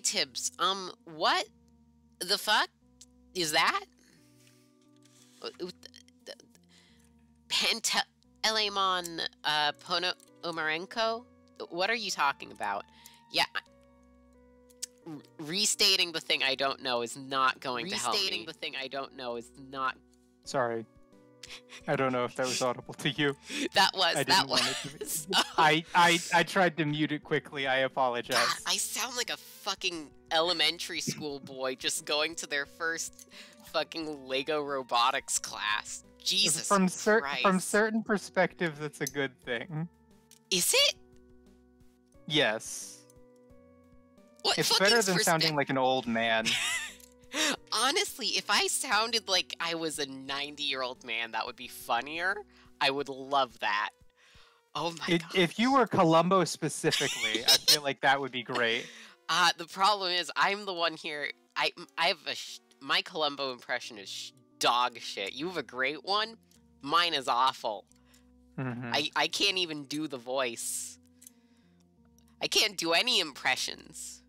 Tibbs, what the fuck is that? Panteleimon Ponomarenko? What are you talking about? Yeah, restating the thing I don't know is not going to help me. Restating the thing I don't know is not... Sorry. I don't know if that was audible to you. That was. I tried to mute it quickly. I apologize. God, I sound like a fucking elementary school boy just going to their first fucking Lego robotics class. Jesus Christ. From certain perspectives, that's a good thing. Is it? Yes. What it's better than sounding like an old man. Honestly, if I sounded like I was a 90-year-old man, that would be funnier. I would love that. Oh my god. If you were Columbo specifically, I feel like that would be great. The problem is, I'm the one here. I have my Columbo impression is dog shit. You have a great one. Mine is awful. Mm-hmm. I can't even do the voice. I can't do any impressions.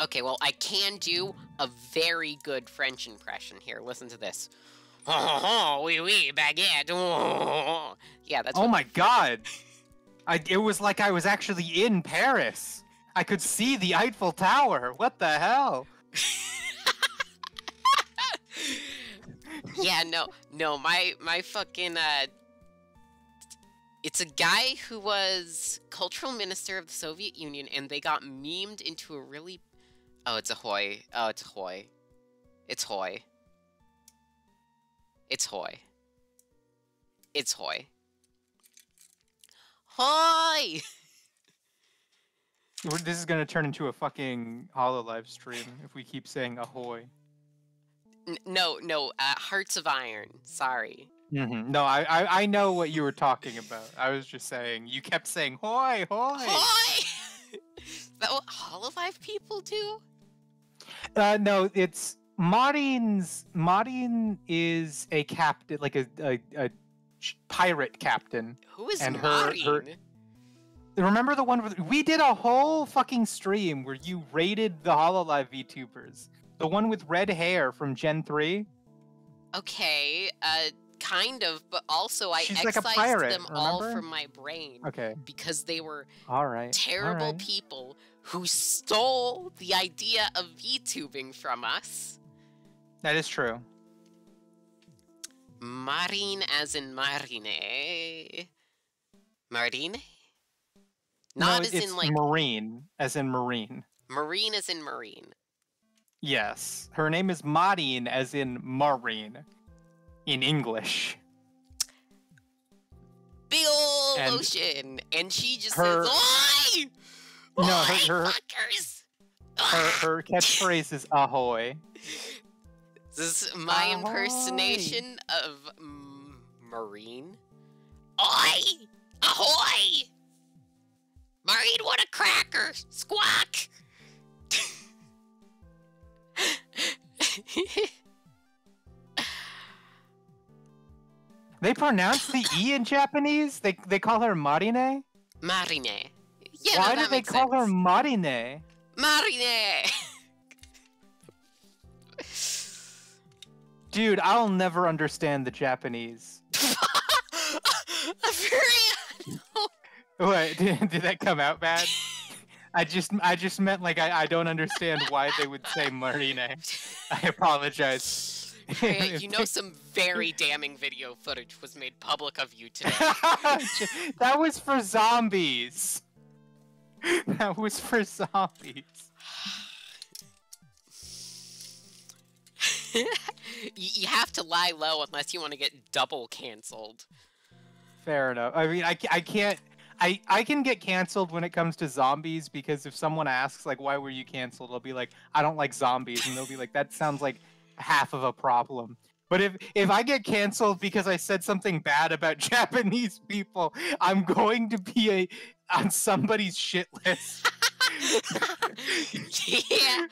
Okay, well, I can do a very good French impression here. Listen to this. Oh, oui, oui, baguette. Oh. Yeah, that's. Oh my god! It was like I was actually in Paris. I could see the Eiffel Tower. What the hell? Yeah, no, my fucking it's a guy who was cultural minister of the Soviet Union, and they got memed into a really. Oh, it's a hoy. Oh, it's hoy. It's hoy. It's hoy. It's hoy. Hoy! This is gonna turn into a fucking HoloLive stream if we keep saying ahoy. No, Hearts of Iron. Sorry. Mm-hmm. No, I know what you were talking about. I was just saying, you kept saying hoy, hoy! Hoy! Is that what HoloLive people do? No, it's Marin is a captain, like a pirate captain. Who is and Marin? Remember the one where we did a whole fucking stream where you rated the HoloLive VTubers? The one with red hair from Gen 3? Okay, kind of, but also She's I like excised pirate, them all from my brain. Okay. Because they were terrible people who stole the idea of VTubing from us. That is true. Marine as in marine. Marine? Not as in like... marine, as in marine. Marine as in marine. Yes. Her name is Marine as in marine. In English. Big ol' ocean. And she just says, Oi! No, fuckers! Her catchphrase is ahoy. This is my impersonation of Marine. Oi! Ahoy! Marine, what a cracker! Squawk! They pronounce the E in Japanese? They call her Marine? Marine. Yeah, why do they call her Marine? Marine! Dude, I'll never understand the Japanese. Wait, did that come out bad? I just meant like I don't understand why they would say Marine. I apologize. You know, some very damning video footage was made public of you today. That was for zombies. That was for zombies. You have to lie low unless you want to get double canceled. Fair enough. I mean, I can't. I can get canceled when it comes to zombies because if someone asks like why were you canceled, I'll be like I don't like zombies, and they'll be like that sounds like half of a problem. But if I get canceled because I said something bad about Japanese people, I'm going to be on somebody's shit list. Yeah.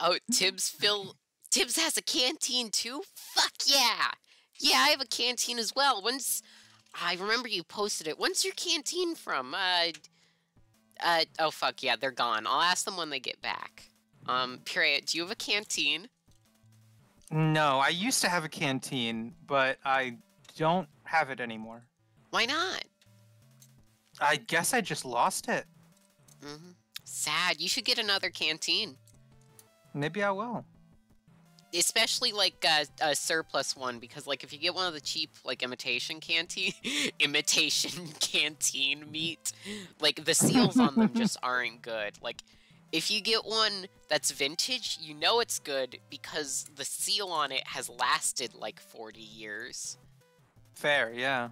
Oh, Tibbs has a canteen too? Fuck yeah. Yeah, I have a canteen as well. I remember you posted it. When's your canteen from? Oh fuck yeah, they're gone. I'll ask them when they get back. Purea, do you have a canteen? No, I used to have a canteen, but I don't have it anymore. Why not? I guess I just lost it. Mm-hmm. Sad. You should get another canteen. Maybe I will. Especially like a surplus one, because like if you get one of the cheap like imitation canteen meat, like the seals on them just aren't good. Like if you get one that's vintage, you know it's good because the seal on it has lasted like 40 years. Fair, yeah.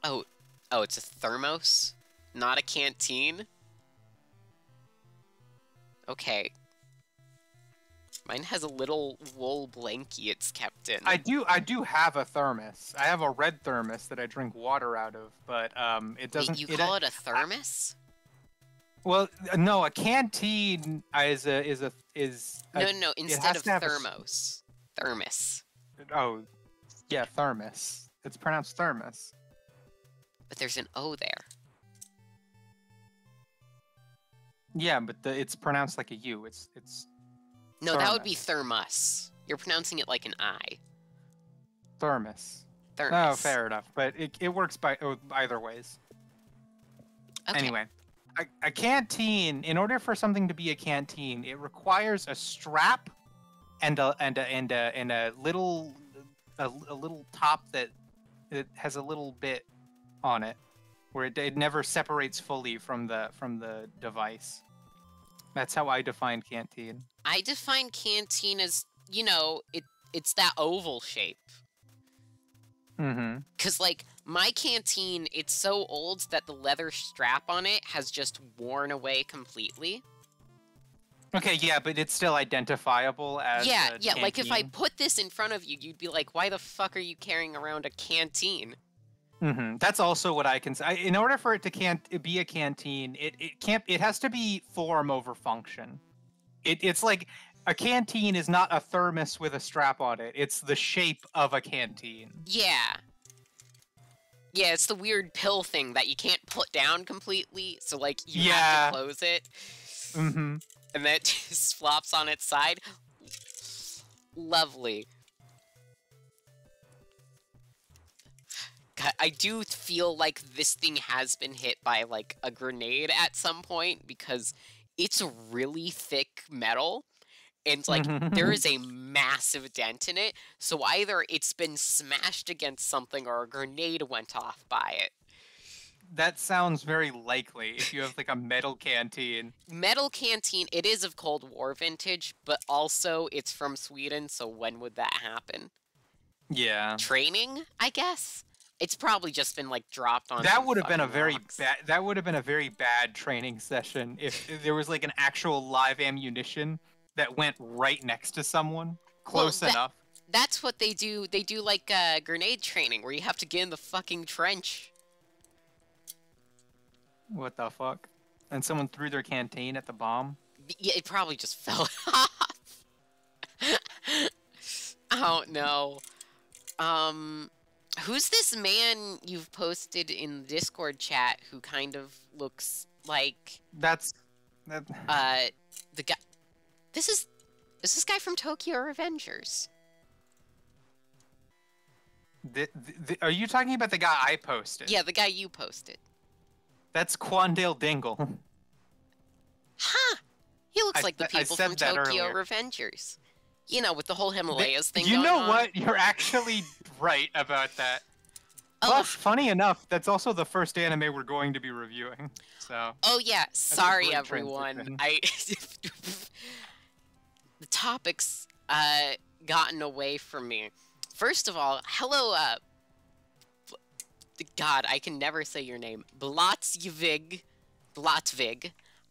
Oh, it's a thermos, not a canteen. Okay. Mine has a little wool blankie it's kept in. I do have a thermos. I have a red thermos that I drink water out of, but it doesn't. Wait, you call it a thermos? Well, no, a canteen is no. Instead of thermos, thermos. Oh, yeah, thermos. It's pronounced thermos. But there's an O there. Yeah, but it's pronounced like a U. It's. No, thermos. that would be thermos. You're pronouncing it like an I. Thermos. Thermos. Oh, fair enough. But it works by either ways. Okay. Anyway, a canteen. In order for something to be a canteen, it requires a strap and a little top that it has a little bit on it, where it never separates fully from the device. That's how I define canteen. I define canteen as, it's that oval shape. Mm-hmm. Because, like, my canteen, it's so old that the leather strap on it has just worn away completely. Okay, yeah, but it's still identifiable as yeah, canteen. like, if I put this in front of you, you'd be like, why the fuck are you carrying around a canteen? Mm-hmm. That's also what I can say. In order for it to be a canteen, it has to be form over function. It's like a canteen is not a thermos with a strap on it. It's the shape of a canteen. Yeah. Yeah, it's the weird pill thing that you can't put down completely, so like you have to close it. Mm-hmm. And then it just flops on its side. Lovely. I do feel like this thing has been hit by, like, a grenade at some point, because it's really thick metal, and, like, there is a massive dent in it, so either it's been smashed against something or a grenade went off by it. That sounds very likely if you have, like, a metal canteen. Metal canteen, it is of Cold War vintage, but also it's from Sweden, so when would that happen? Yeah. Training, I guess? It's probably just been like dropped on. That would have been a very rocks. bad. That would have been a very bad training session if there was like an actual live ammunition that went right next to someone, close enough. That's what they do. They do like grenade training where you have to get in the fucking trench. What the fuck? And someone threw their canteen at the bomb. Yeah, it probably just fell off. I don't know. Who's this man you've posted in the Discord chat who kind of looks like... The guy... Is this guy from Tokyo Revengers? Are you talking about the guy I posted? Yeah, the guy you posted. That's Quandale Dingle. Huh! He looks like the people from Tokyo earlier. Revengers. You know, with the whole Himalayas thing You going know on. what? You're actually right about that. Oh. Plus, funny enough, that's also the first anime we're going to be reviewing. So. Oh yeah, sorry everyone. transition. The topics gotten away from me. First of all, hello God, I can never say your name. Blotvig.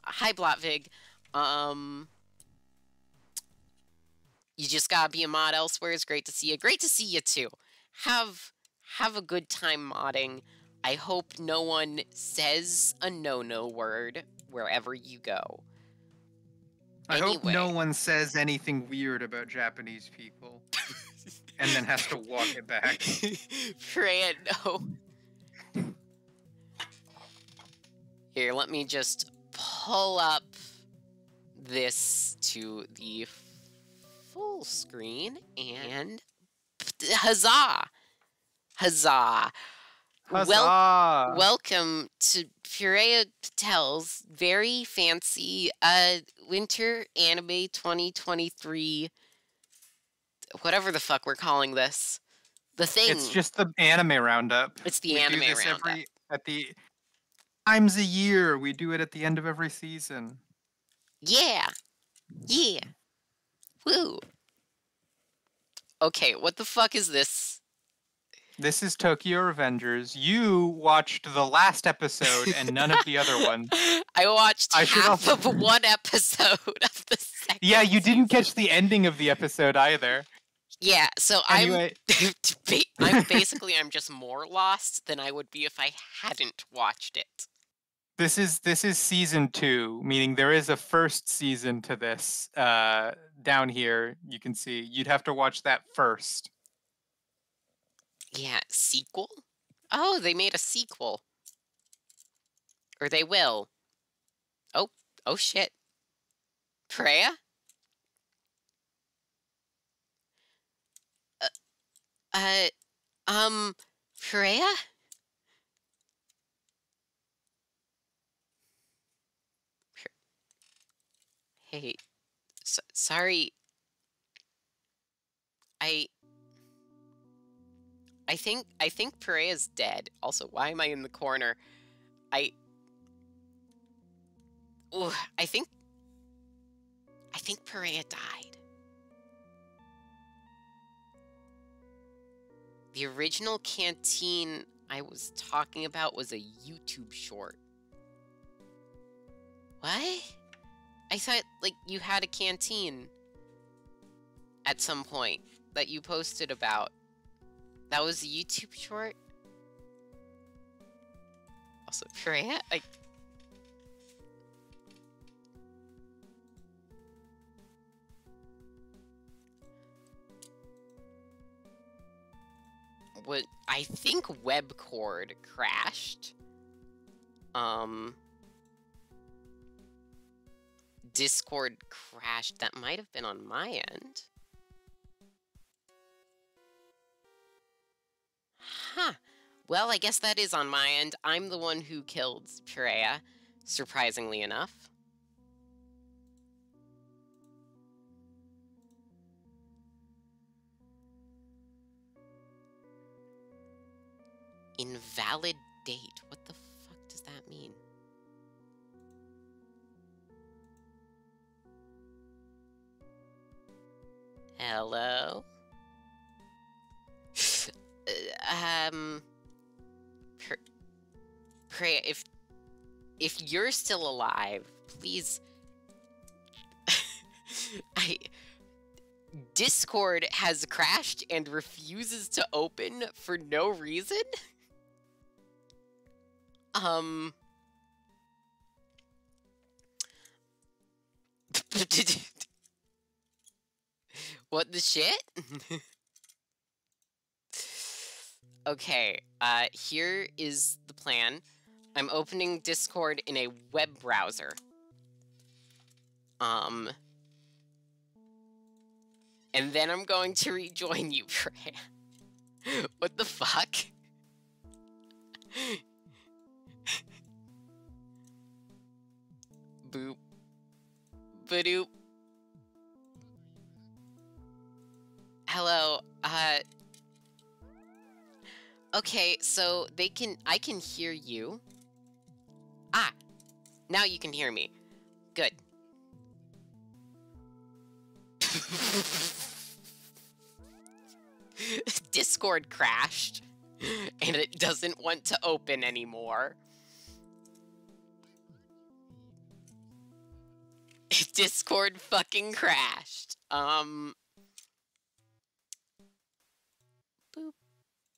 Hi Blotvig. You just gotta be a mod elsewhere. It's great to see you. Great to see you too. Have a good time modding. I hope no one says a no-no word wherever you go. I hope no one says anything weird about Japanese people and then has to walk it back. Pray no. Here, let me just pull up this to the full screen and huzzah! Huzzah! Huzzah! Welcome to Purea Patel's very fancy Winter Anime 2023, whatever the fuck we're calling this. The thing. It's just the anime roundup. It's the we anime do this roundup. at the times a year. We do it at the end of every season. Yeah. Yeah. Woo. Okay, what the fuck is this? This is Tokyo Revengers. You watched the last episode and none of the other ones. I watched half of one episode of the second. Yeah, you didn't catch the ending of the episode either. Yeah, so anyway. I'm just more lost than I would be if I hadn't watched it. This is season 2, meaning there is a first season to this. Down here, you can see. You'd have to watch that first. Yeah, sequel? Oh, they made a sequel. Or they will. Oh shit. Purea? Purea? Hey, sorry. I think Purea's dead. Also, why am I in the corner? I think Purea died. The original canteen I was talking about was a YouTube short. What? I thought, like, you had a canteen at some point that you posted about. That was a YouTube short? Also, Purea? I think webcord crashed. Discord crashed. That might have been on my end. Huh. Well, I guess that is on my end. I'm the one who killed Purea, surprisingly enough. Invalid date. What the fuck does that mean? Hello? Purea, if you're still alive, please. Discord has crashed and refuses to open for no reason? What the shit? Okay, here is the plan. I'm opening Discord in a web browser. And then I'm going to rejoin you, Purea. What the fuck? Boop. Badoop. Hello, okay, so I can hear you. Ah, now you can hear me. Good. Discord crashed, and it doesn't want to open anymore. Discord fucking crashed. Boop.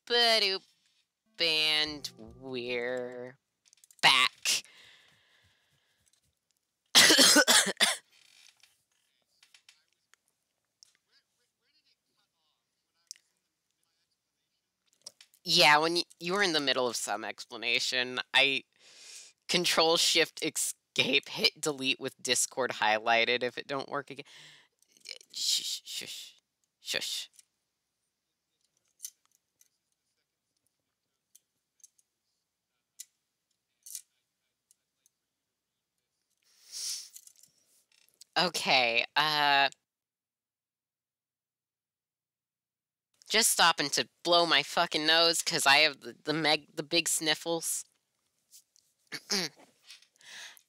Badoop. And we're back. Yeah, when you were in the middle of some explanation, Control Shift Escape. Hit delete with Discord highlighted if it don't work again. Shush, shush, shush. Okay, just stopping to blow my fucking nose because I have the big sniffles.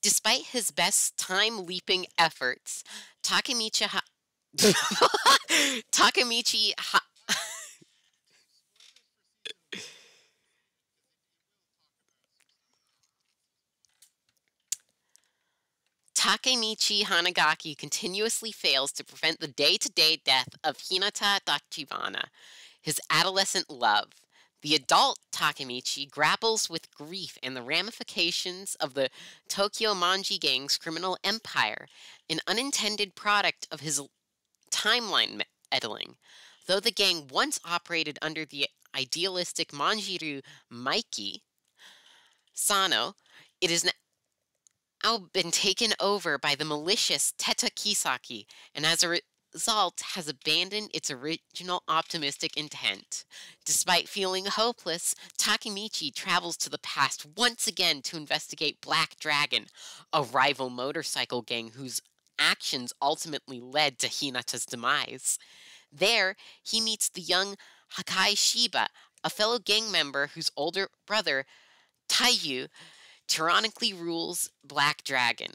Despite his best time leaping efforts, Takemichi Takemichi Takemichi Hanagaki continuously fails to prevent the day-to-day death of Hinata Tachibana, his adolescent love. The adult Takemichi grapples with grief and the ramifications of the Tokyo Manji Gang's criminal empire, an unintended product of his timeline meddling. Though the gang once operated under the idealistic Manjiru Maiki Sano, it is now been taken over by the malicious Teta Kisaki, and as a result has abandoned its original optimistic intent. Despite feeling hopeless, Takemichi travels to the past once again to investigate Black Dragon, a rival motorcycle gang whose actions ultimately led to Hinata's demise. There, he meets the young Hakai Shiba, a fellow gang member whose older brother, Taiyu, tyrannically rules Black Dragon.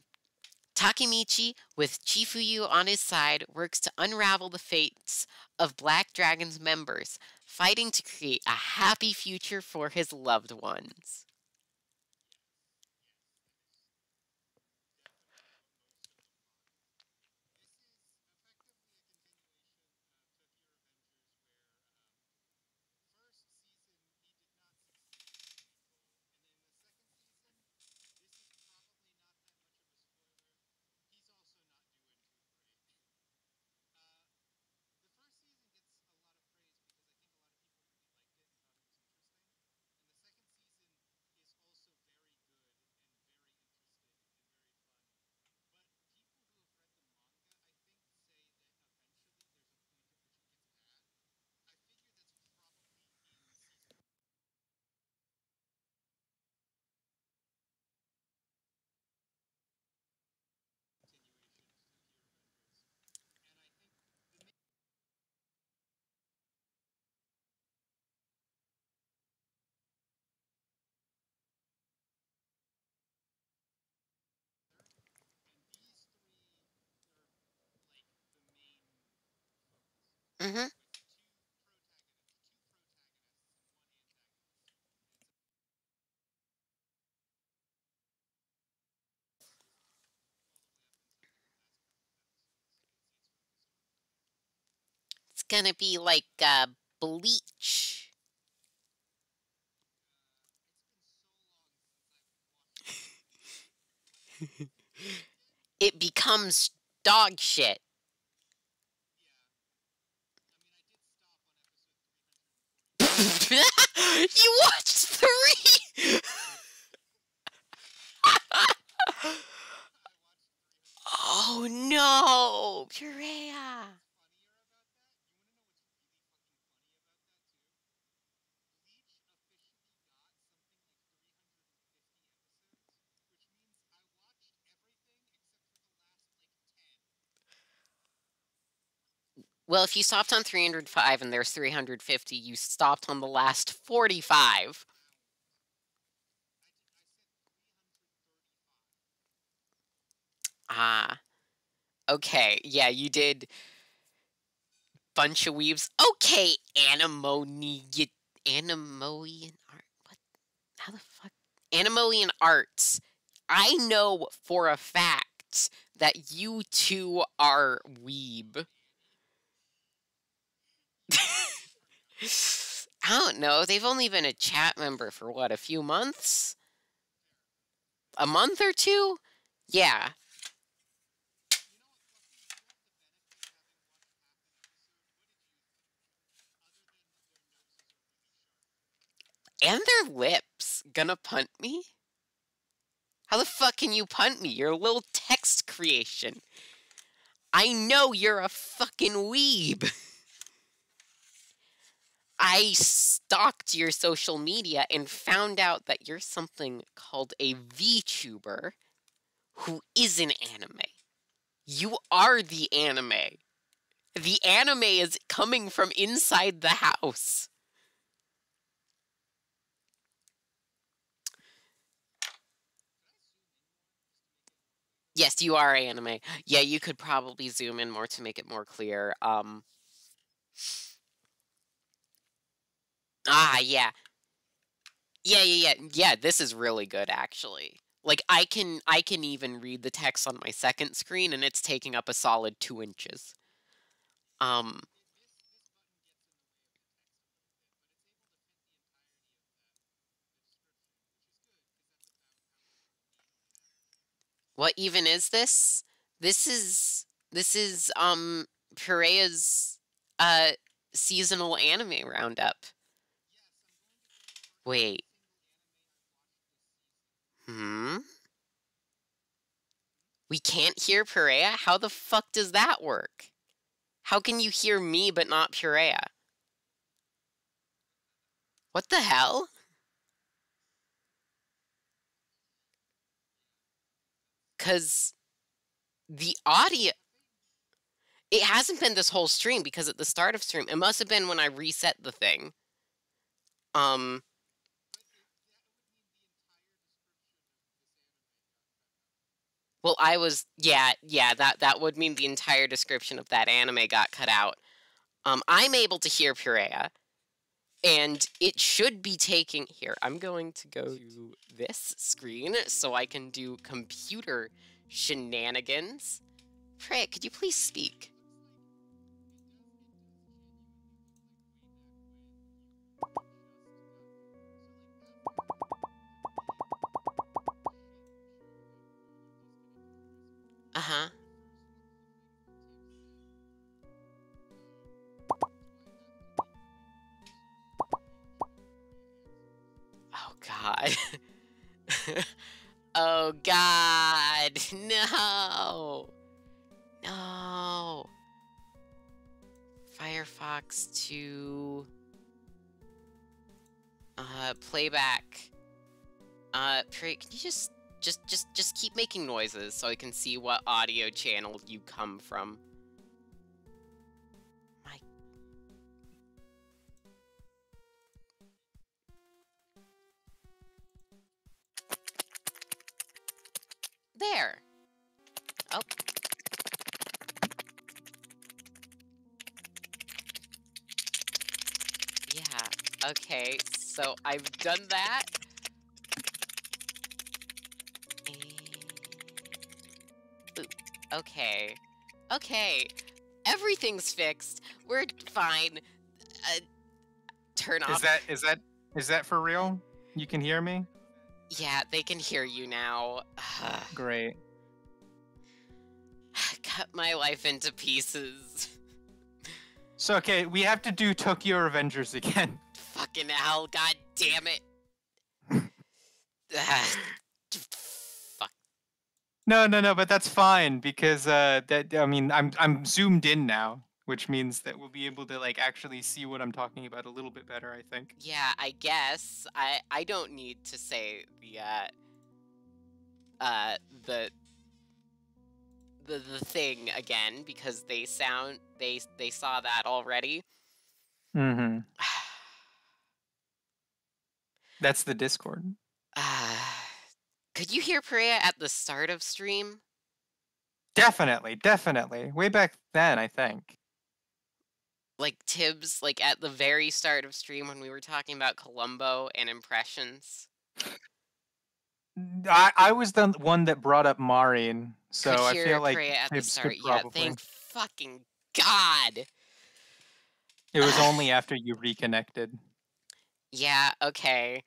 Takemichi, with Chifuyu on his side, works to unravel the fates of Black Dragon's members, fighting to create a happy future for his loved ones. Hmm. It's gonna be like Bleach. It becomes dog shit. You watched three! Oh no! Purea! Well, if you stopped on 305 and there's 350, you stopped on the last 45. Ah, okay. Yeah, you did bunch of weaves. Okay, Animoian art. What? How the fuck? Animoian arts. I know for a fact that you two are weeb. I don't know. They've only been a chat member for what, a few months? A month or two? Yeah. And their lips. Gonna punt me? How the fuck can you punt me? You're a little text creation. I know you're a fucking weeb. I stalked your social media and found out that you're something called a VTuber who is an anime. You are the anime. The anime is coming from inside the house. Yes, you are anime. Yeah, you could probably zoom in more to make it more clear. Yeah. Yeah, this is really good actually. Like I can even read the text on my second screen and it's taking up a solid 2 inches. Um what even is this? This is Purea's uh seasonal anime roundup. Wait. Hmm? We can't hear Purea? How the fuck does that work? How can you hear me but not Purea? What the hell? Cuz the audio, it hasn't been this whole stream because at the start of stream, it must have been when I reset the thing. Um well, that would mean the entire description of that anime got cut out. I'm able to hear Purea. And it should be taking... Here, I'm going to go to this screen so I can do computer shenanigans. Pray, could you please speak? Uh-huh. Oh, God. Oh, God. No. No. Firefox to... playback. Pray, can you just keep making noises so I can see what audio channel you come from? My... There. Oh. Yeah. Okay, so I've done that. Ooh, okay. Okay. Everything's fixed. We're fine. Turn off. Is that for real? You can hear me? Yeah, they can hear you now. Great. Cut my life into pieces. So okay, we have to do Tokyo Revengers again. Fucking hell, god damn it. Fuck. No, but that's fine because I mean I'm zoomed in now, which means that we'll be able to like actually see what I'm talking about a little bit better, I think. Yeah, I guess. I don't need to say the the thing again because they saw that already. Mm-hmm. That's the Discord. Could you hear Purea at the start of stream? Definitely. Way back then, I think. Like Tibbs, like at the very start of stream when we were talking about Columbo and impressions. I was the one that brought up Maureen, so Could I hear feel like Purea at the Tibbs start. could Yeah, probably. thank fucking God. It was only after you reconnected. Yeah, okay.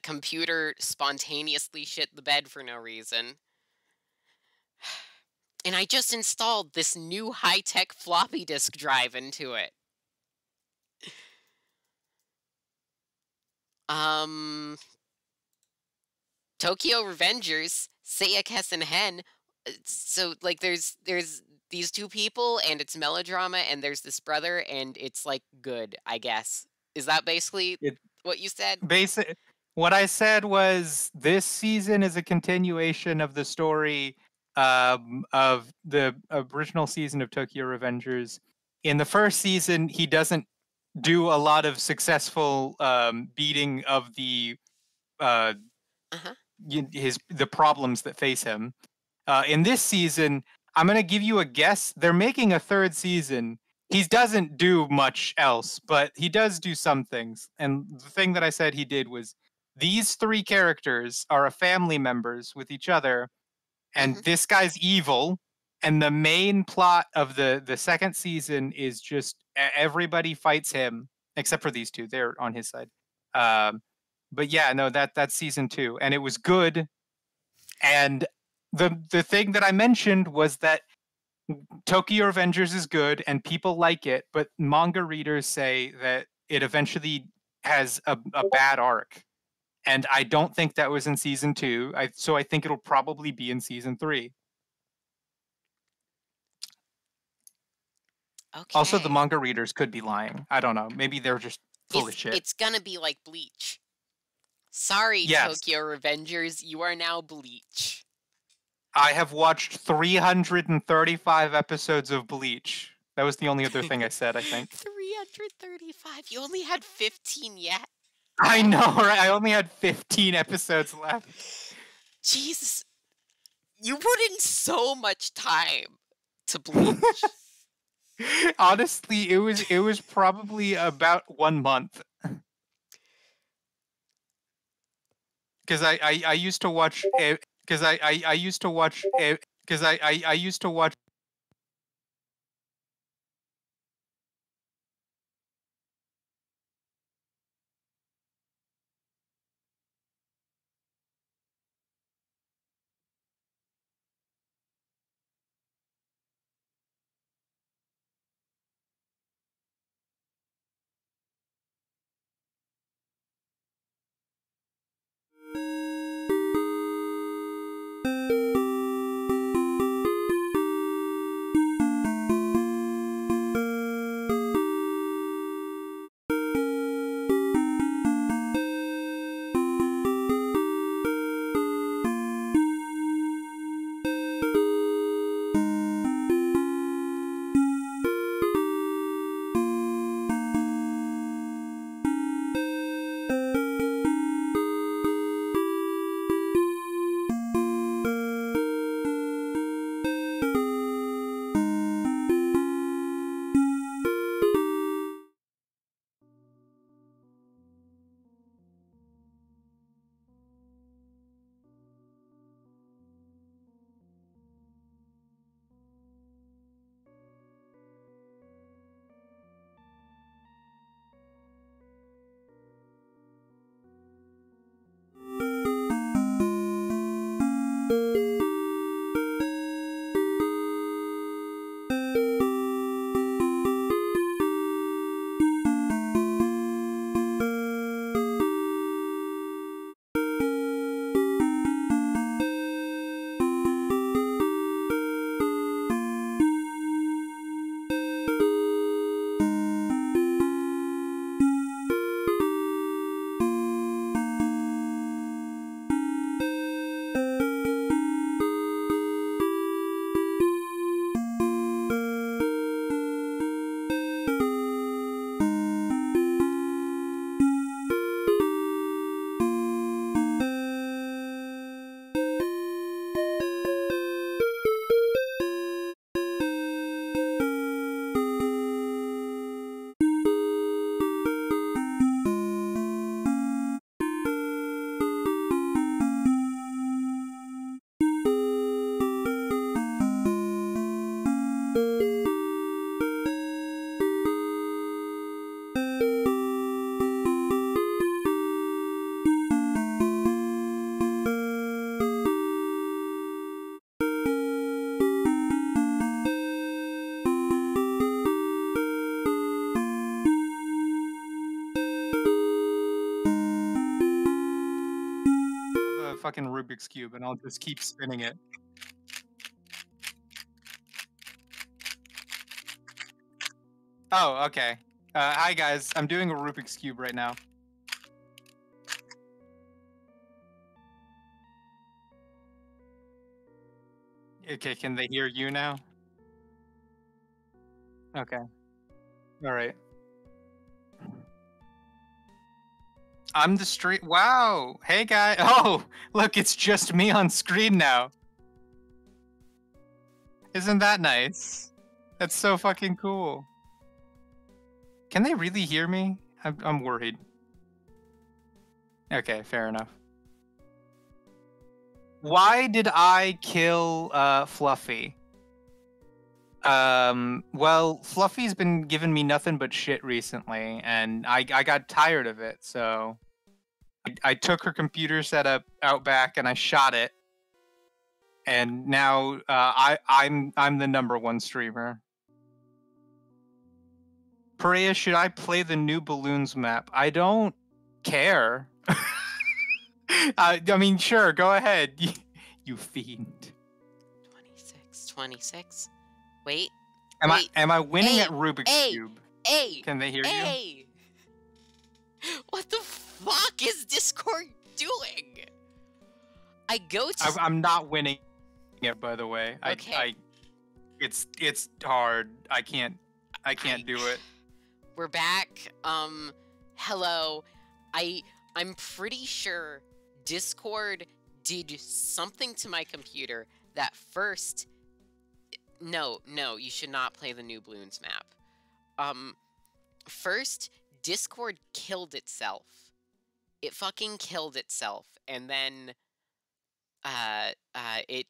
Computer spontaneously shit the bed for no reason. And I just installed this new high-tech floppy disk drive into it. Tokyo Revengers, Seiya Kess and Hen. So like there's these two people and it's melodrama and there's this brother and it's like good, I guess. Is that basically It what you said? basic. What I said was this season is a continuation of the story of the original season of Tokyo Revengers. In the first season, he doesn't do a lot of successful beating of uh, Uh-huh. the problems that face him. In this season, I'm gonna give you a guess. They're making a third season. He doesn't do much else, but he does do some things. And the thing that I said he did was these three characters are a family members with each other, and Mhm. this guy's evil. And the main plot of the second season is just everybody fights him except for these two. They're on his side. Um, but yeah, no, that's season two, and it was good. And the thing that I mentioned was that Tokyo Avengers is good and people like it, but manga readers say that it eventually has a bad arc. And I don't think that was in season two. So I think it'll probably be in season three. Also, the Okay. manga readers could be lying. I don't know. Maybe they're just full of shit. It's gonna be like Bleach. Sorry, Yes, Tokyo Revengers, you are now Bleach. I have watched 335 episodes of Bleach. That was the only other thing I said, I think. 335. You only had 15 yet. I Left. know, right? I only had 15 episodes left. Jesus, you put in so much time to Bleach. Honestly, it was probably about 1 month because I used to watch because I used to watch because I used to watch fucking Rubik's Cube and I'll just keep spinning it. Oh, okay. Hi guys, I'm doing a Rubik's Cube right now. Okay, can they hear you now? Okay. All right. I'm the street. Wow. Hey, guy. Oh, look, it's just me on screen now. Isn't that nice? That's so fucking cool. Can they really hear me? I'm worried. Okay, fair enough. Why did I kill Fluffy? Well, Fluffy's been giving me nothing but shit recently, and I got tired of it, so I took her computer setup out back and I shot it, and now I'm the #1 streamer. Purea, should I play the new balloons map? I don't care. I mean, sure, go ahead. You fiend. 26. Wait. Am I winning Hey, at Rubik's hey, Cube? Hey! Can they hear you? Hey! What the fuck is Discord doing? I go to. I'm not winning it, by the way. Okay. It's hard. I can't do it. We're back. Hello. I'm pretty sure Discord did something to my computer that first. No, you should not play the new balloons map. First, Discord killed itself. It fucking killed itself, and then, it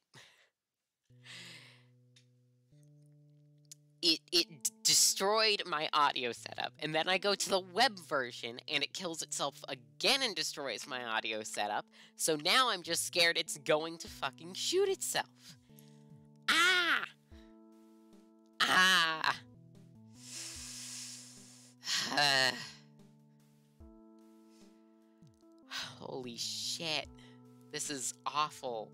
destroyed my audio setup, and then I go to the web version, and it kills itself again and destroys my audio setup, so now I'm just scared it's going to fucking shoot itself. Ah! Ah! Holy shit. This is awful.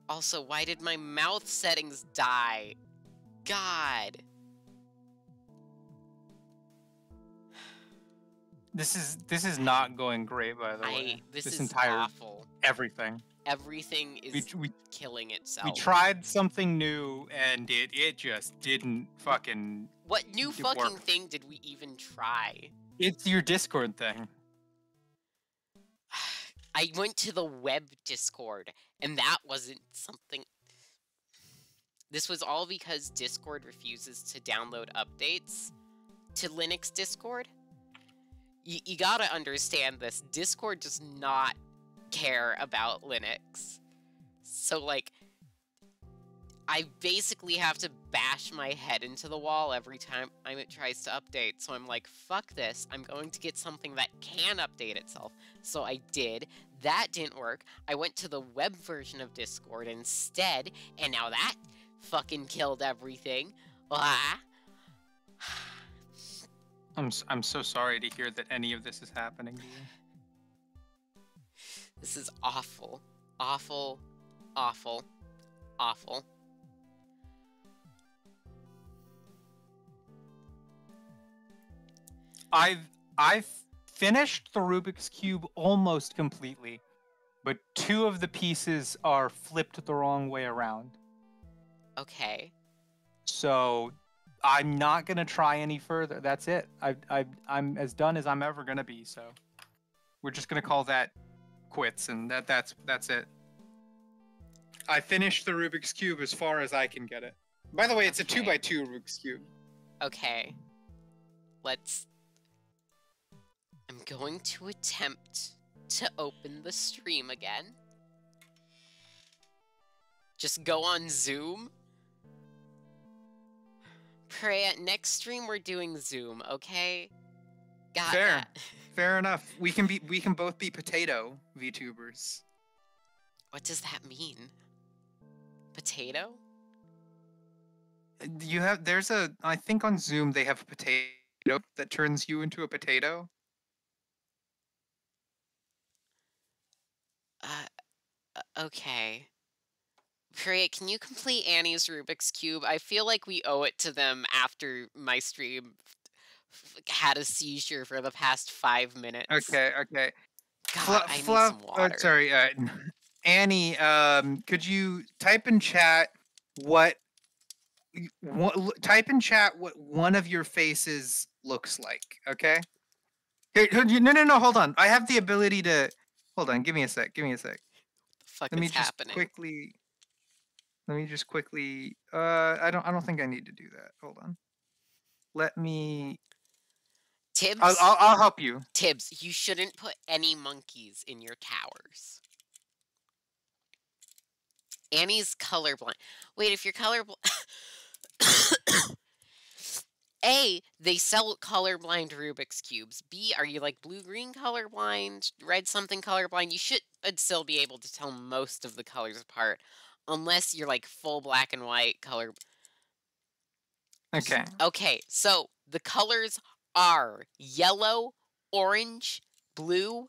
Also, why did my mouth settings die? God. This is not going great, by the way. This is entire awful. everything. Everything is We killing itself. we tried something new and it just didn't fucking. What new fucking work. thing did we even try? It's your Discord thing. I went to the web Discord, and that wasn't something. This was all because Discord refuses to download updates to Linux Discord. You gotta understand this. Discord does not care about Linux. So, like, I basically have to bash my head into the wall every time it tries to update. So I'm like, fuck this. I'm going to get something that can update itself. So I did. That didn't work. I went to the web version of Discord instead, and now that fucking killed everything. Ah. I'm so sorry to hear that any of this is happening to you. This is awful. Awful. Awful. Awful. I've finished the Rubik's Cube almost completely, but 2 of the pieces are flipped the wrong way around. Okay. So I'm not gonna try any further. That's it. I'm as done as I'm ever gonna be. So we're just gonna call that quits, and that's it. I finished the Rubik's Cube as far as I can get it. By the way, it's Okay. a 2x2 Rubik's Cube. Okay. I'm going to attempt to open the stream again. Just go on Zoom. Pray at next stream we're doing Zoom, okay? Got Fair. that. Fair enough. We can both be potato VTubers. What does that mean? Potato? I think on Zoom they have a potato that turns you into a potato. Okay. Purea, can you complete Annie's Rubik's Cube? I feel like we owe it to them after my stream had a seizure for the past 5 minutes. Okay, okay. God, I need Fluff. some Oh, water. sorry. Annie, could you type in chat what, type in chat what one of your faces looks like? Okay. No. Hold on. I have the ability to. Hold on. Give me a sec. Give me a sec. The fuck Let me is just happening? quickly. Let me just quickly. I don't think I need to do that. Hold on. Let me. Tibbs, I'll help you. Tibbs, you shouldn't put any monkeys in your towers. Annie's colorblind. Wait, if you're colorblind. A, they sell colorblind Rubik's Cubes. B, are you like blue-green colorblind, red something colorblind? You should still be able to tell most of the colors apart. Unless you're like full black and white color. Okay. Okay, so the colors are yellow, orange, blue,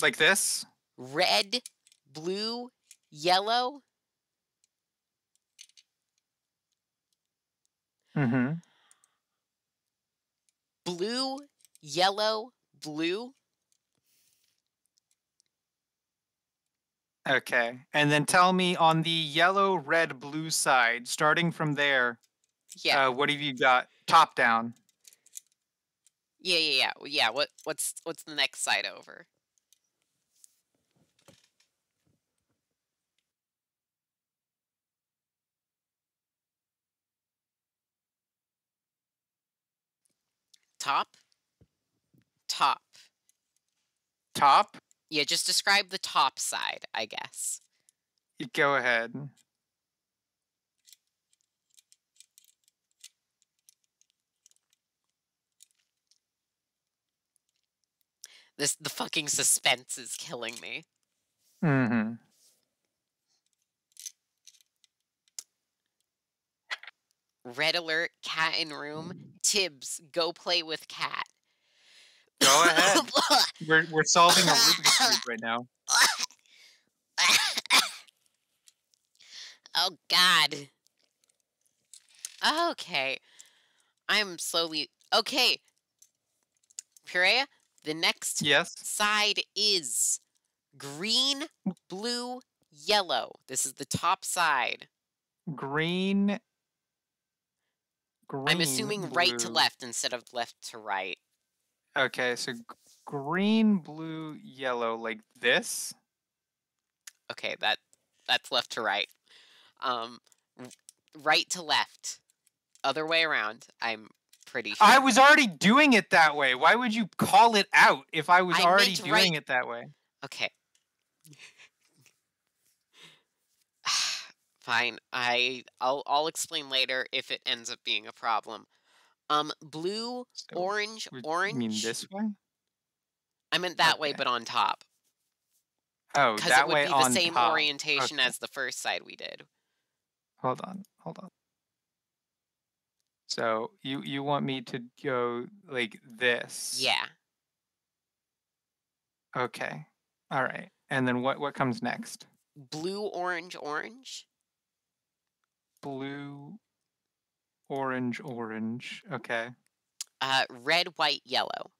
Like this. red, blue, yellow. Mm-hmm. Blue, yellow, blue. Okay. And then tell me on the yellow, red, blue side, starting from there, Yeah. what have you got? Top down. Yeah. What's the next side over? Top? Top. Top? Yeah, just describe the top side, I guess. You go ahead. The fucking suspense is killing me. Mm-hmm. Red alert, cat in room. Tibbs, go play with cat. Go ahead. We're solving a Rubik's Cube right now. Oh, God. Okay. I'm slowly... Okay. Purea, the next Yes. side is green, blue, yellow. This is the top side. Green. I'm Green. assuming blue. right to left instead of left to right. Okay, so green, blue, yellow, like this. Okay, that's left to right. Right to left. Other way around, I'm pretty sure. I was already doing it that way. Why would you call it out if I was already meant doing right. it that way? Okay. Fine. I'll explain later if it ends up being a problem. Blue, So, orange, you orange. mean this way? I meant that way, Okay. but on top. Oh, Because that it would way be the on same top. orientation Okay. as the first side we did. Hold on. So you want me to go like this? Yeah. Okay. All right. And then what comes next? Blue, orange, orange. Blue, orange. Okay. Red, white, yellow.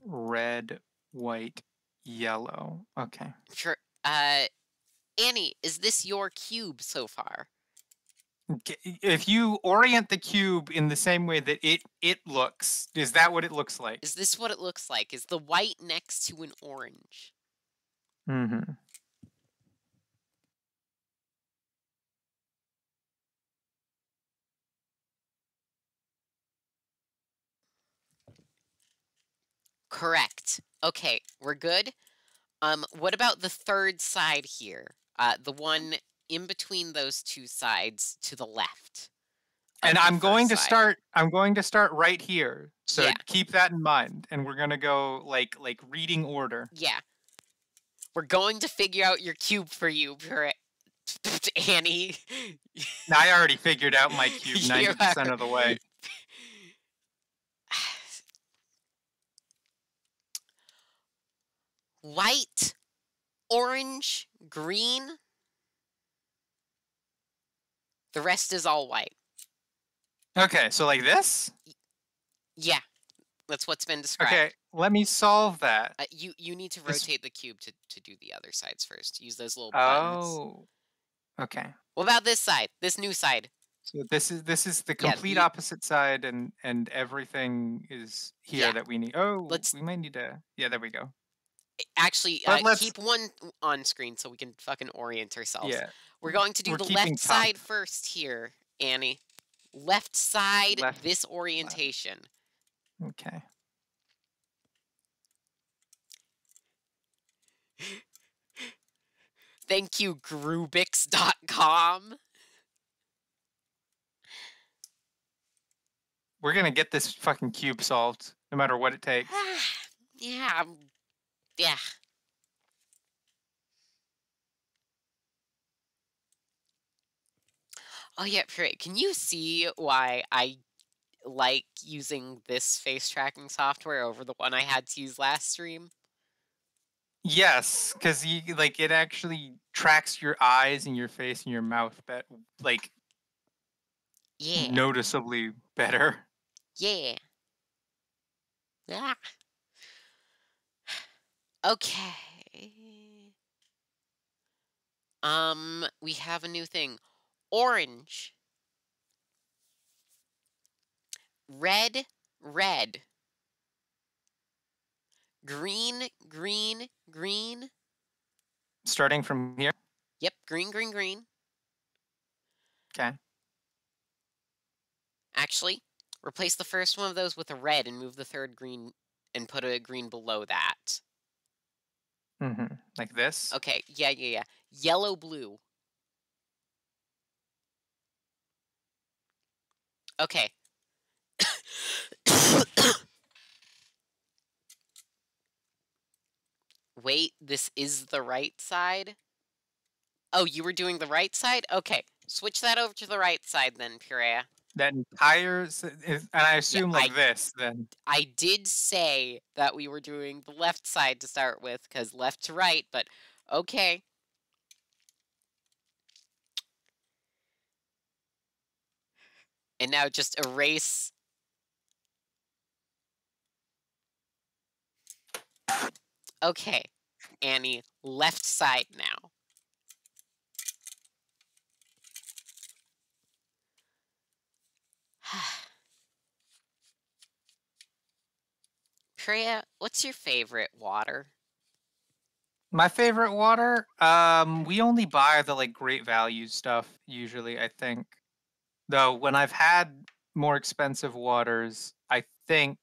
Red, white, yellow. Okay. Sure. Annie, is this your cube so far? If you orient the cube in the same way that it looks, is that what it looks like? Is this what it looks like? Is the white next to an orange? Mm-hmm. Correct. Okay, we're good. What about the third side here? The one in between those two sides to the left. And I'm going to start right here. So yeah. Keep that in mind. And we're gonna go like reading order. Yeah. We're going to figure out your cube for you, Annie. Now, I already figured out my cube 90% of the way. white, orange, green. The rest is all white. Okay, so like this? Yeah, that's what's been described. Okay, let me solve that. You need to This- rotate the cube to do the other sides first. Use those little buttons. Oh. Okay. What about this side? This new side? So this is the Yeah, complete opposite side, and everything is here Yeah. that we need. Oh, Let's- we might need to. Yeah, there we go. Actually, But let's- keep one on screen so we can fucking orient ourselves. Yeah. We're going to do We're the keeping left top. side first here, Annie. Left side, Left, this orientation. Okay. Thank you, Grubix.com. We're gonna get this fucking cube solved, no matter what it takes. Yeah. Yeah. Oh, yeah, great. Can you see why I like using this face tracking software over the one I had to use last stream? Yes, because it actually tracks your eyes and your face and your mouth, Yeah. noticeably better. Yeah. Ah. Okay. We have a new thing. Orange. Red, red. Green, green, green. Starting from here. Yep, green, green, green. Okay. Actually, replace the first one of those with a red and move the third green and put a green below that. Mm-hmm. Like this. Okay, yeah. Yellow, blue. Okay. Wait, this is the right side? Oh, you were doing the right side? Okay, switch that over to the right side then, Purea. That entire, and I assume I- this then. I did say that we were doing the left side to start with, because left to right, but okay. And now just erase. Okay, Annie, left side now. Priya, what's your favorite water? My favorite water, we only buy the great value stuff usually, I think. Though when I've had more expensive waters, I think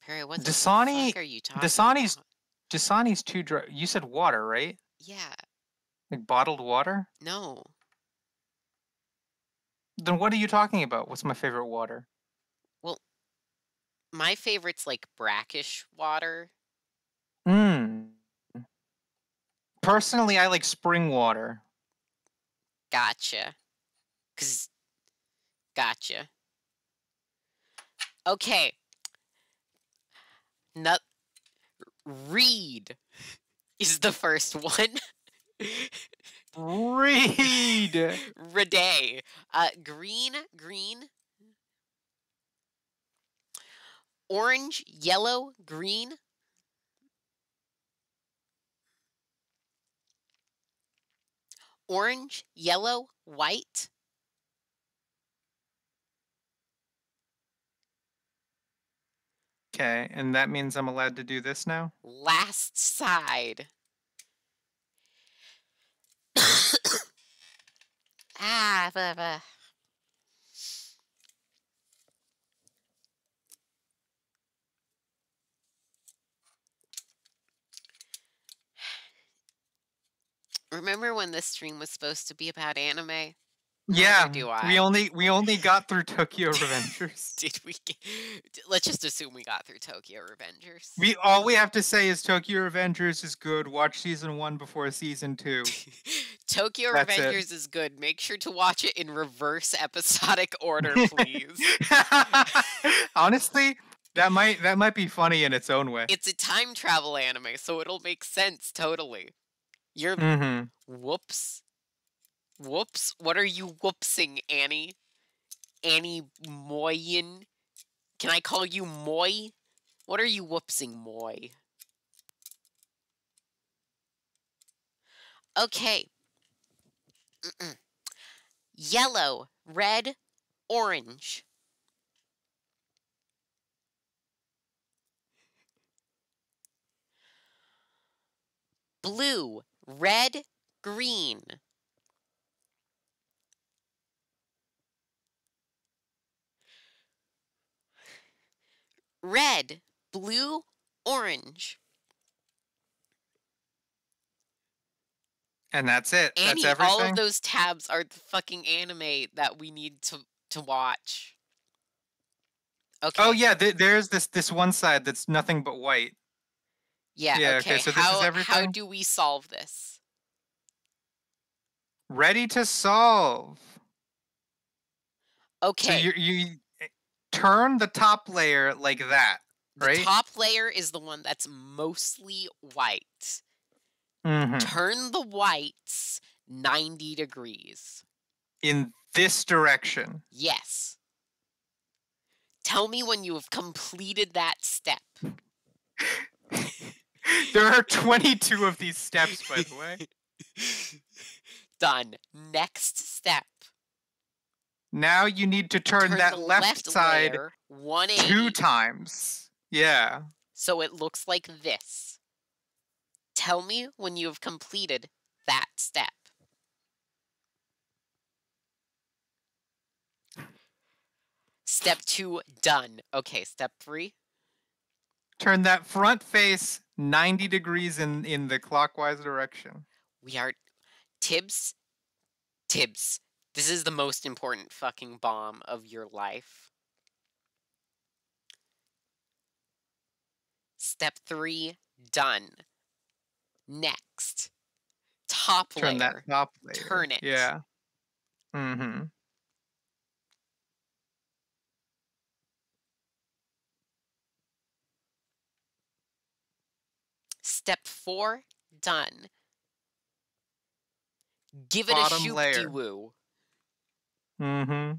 Priya, what Dasani- the fuck are you talking Dasani's- about? Dasani's too dry. You said water, right? Yeah, Like bottled water? no. Then what are you talking about? What's my favorite water? Well, my favorite's like brackish water. Personally, I like spring water. Gotcha. Gotcha. Okay. Reed is the first one. Read. Reday. Green. Orange, yellow, green. Orange, yellow, white. Okay, and that means I'm allowed to do this now? Last side. Blah, blah. Remember when this stream was supposed to be about anime? Yeah, do I. we only got through Tokyo Revengers. Did we? Let's just assume we got through Tokyo Revengers. All we have to say is Tokyo Revengers is good. Watch season 1 before season 2. Tokyo That's Revengers is good. Make sure to watch it in reverse episodic order, please. Honestly, That might be funny in its own way. It's a time travel anime, so it'll make sense totally. You're Mm-hmm. whoops. Whoops. What are you whoopsing, Annie? Annie Moyen? Can I call you Moy? What are you whoopsing, Moy? Okay. Yellow, red, orange. Blue, red, green. Red, blue, orange. And that's it. That's Annie, all of everything. those tabs are the fucking anime that we need to watch. Okay. Oh yeah, there's this one side that's nothing but white. Yeah, Yeah, okay. so this is How everything? do we solve this? Ready to solve. So Okay. you turn the top layer like that, The right? top layer is the one that's mostly white. Mm-hmm. Turn the whites 90 degrees. In this direction. Yes. Tell me when you have completed that step. There are 22 of these steps, by the way. Done. Next step. Now you need to turn that the left side layer 180. 2 times. Yeah. So it looks like this. Tell me when you have completed that step. Step 2, done. Okay, step 3. Turn that front face 90 degrees in the clockwise direction. We are... Tibbs. Tibbs. This is the most important fucking bomb of your life. Step 3, done. Next. Top Turn layer. that top layer. Turn it. Yeah. Mm-hmm. Step 4, done. Give it Bottom a layer. shoop-de-woo. Mm-hmm.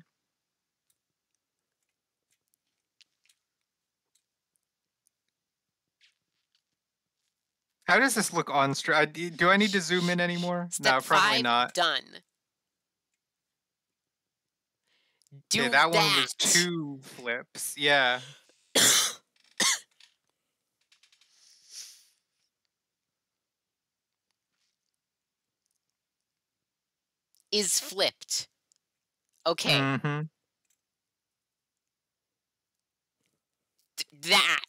How does this look on stream? Do I need to zoom in anymore? Step No, probably 5, not. done. Do Okay, that one was 2 flips. Yeah. Is flipped. Okay. Mm-hmm. That.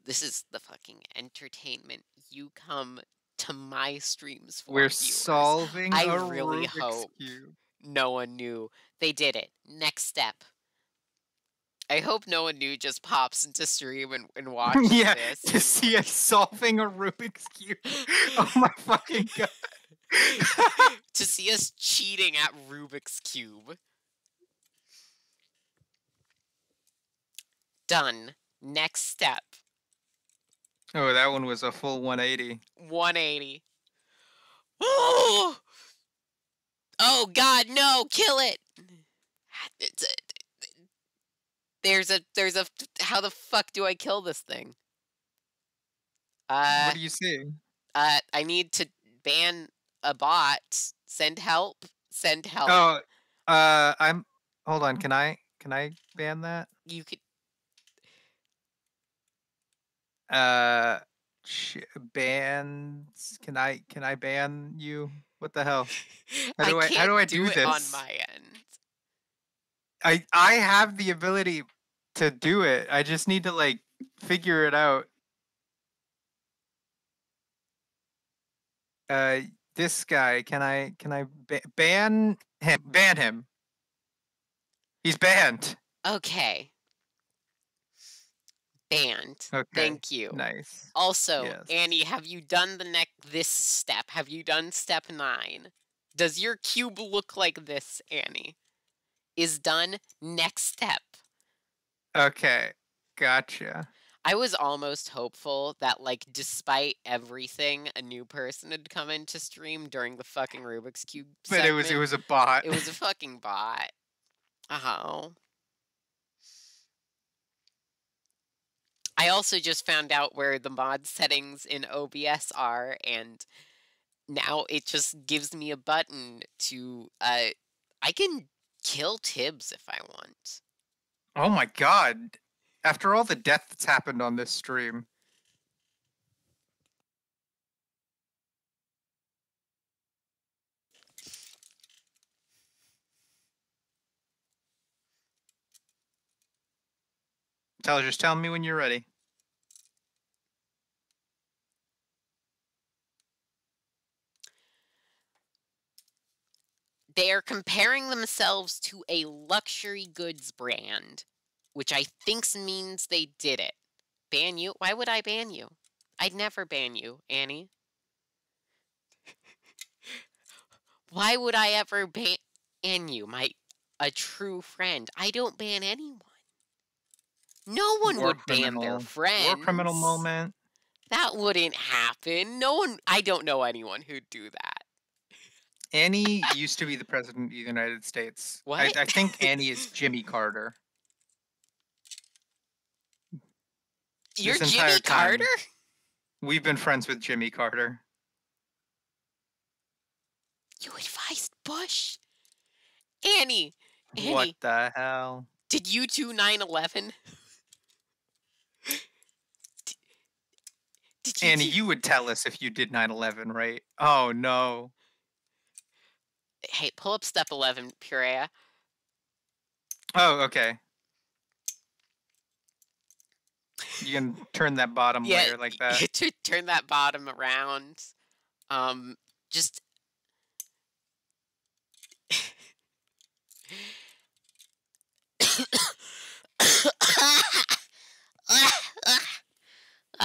This is the fucking entertainment you come to my streams for. We're viewers. solving I a really Rubik's hope Cube. no one knew. They did it. Next step. I hope no one new just pops into stream and watches Yeah, this. to see us solving a Rubik's Cube. Oh my fucking god. To see us cheating at Rubik's Cube. Done. Next step. Oh, that one was a full 180. 180. Oh! Oh god, no! Kill it! There's a how the fuck do I kill this thing? What do you see? I need to ban a bot. Send help. Send help. Oh, hold on, can I ban that? You could bans, can I ban you? What the hell? How do I do it this? on my end. I have the ability to do it. I just need to like figure it out. This guy, can I ban him? Ban him. He's banned. Okay. Banned. Okay. Thank you. Nice. Also, Yes. Annie, have you done this step? Have you done step 9? Does your cube look like this, Annie? Is done. Next step. Okay. Gotcha. I was almost hopeful that, like, despite everything, a new person had come into stream during the fucking Rubik's Cube But it segment. was a bot. It was a fucking bot. Oh. I also just found out where the mod settings in OBS are, and now it just gives me a button to, I can kill Tibbs if I want. Oh my god. After all the death that's happened on this stream. Just tell me when you're ready. They are comparing themselves to a luxury goods brand, which I think means they did it. Ban you? Why would I ban you? I'd never ban you, Annie. Why would I ever ban you, a true friend? I don't ban anyone. No one War would ban their criminal. War criminal friends. moment. That wouldn't happen. No one. I don't know anyone who'd do that. Annie used to be the president of the United States. What? I think Annie is Jimmy Carter. You're This entire Jimmy time, Carter? We've been friends with Jimmy Carter. You advised Bush? Annie. What the hell? Did you do 9/11? Did you Annie, do... you would tell us if you did 9/11, right? Oh no. Hey, pull up step 11, Purea. Oh, okay. You can turn that bottom layer like that. To turn that bottom around. Just...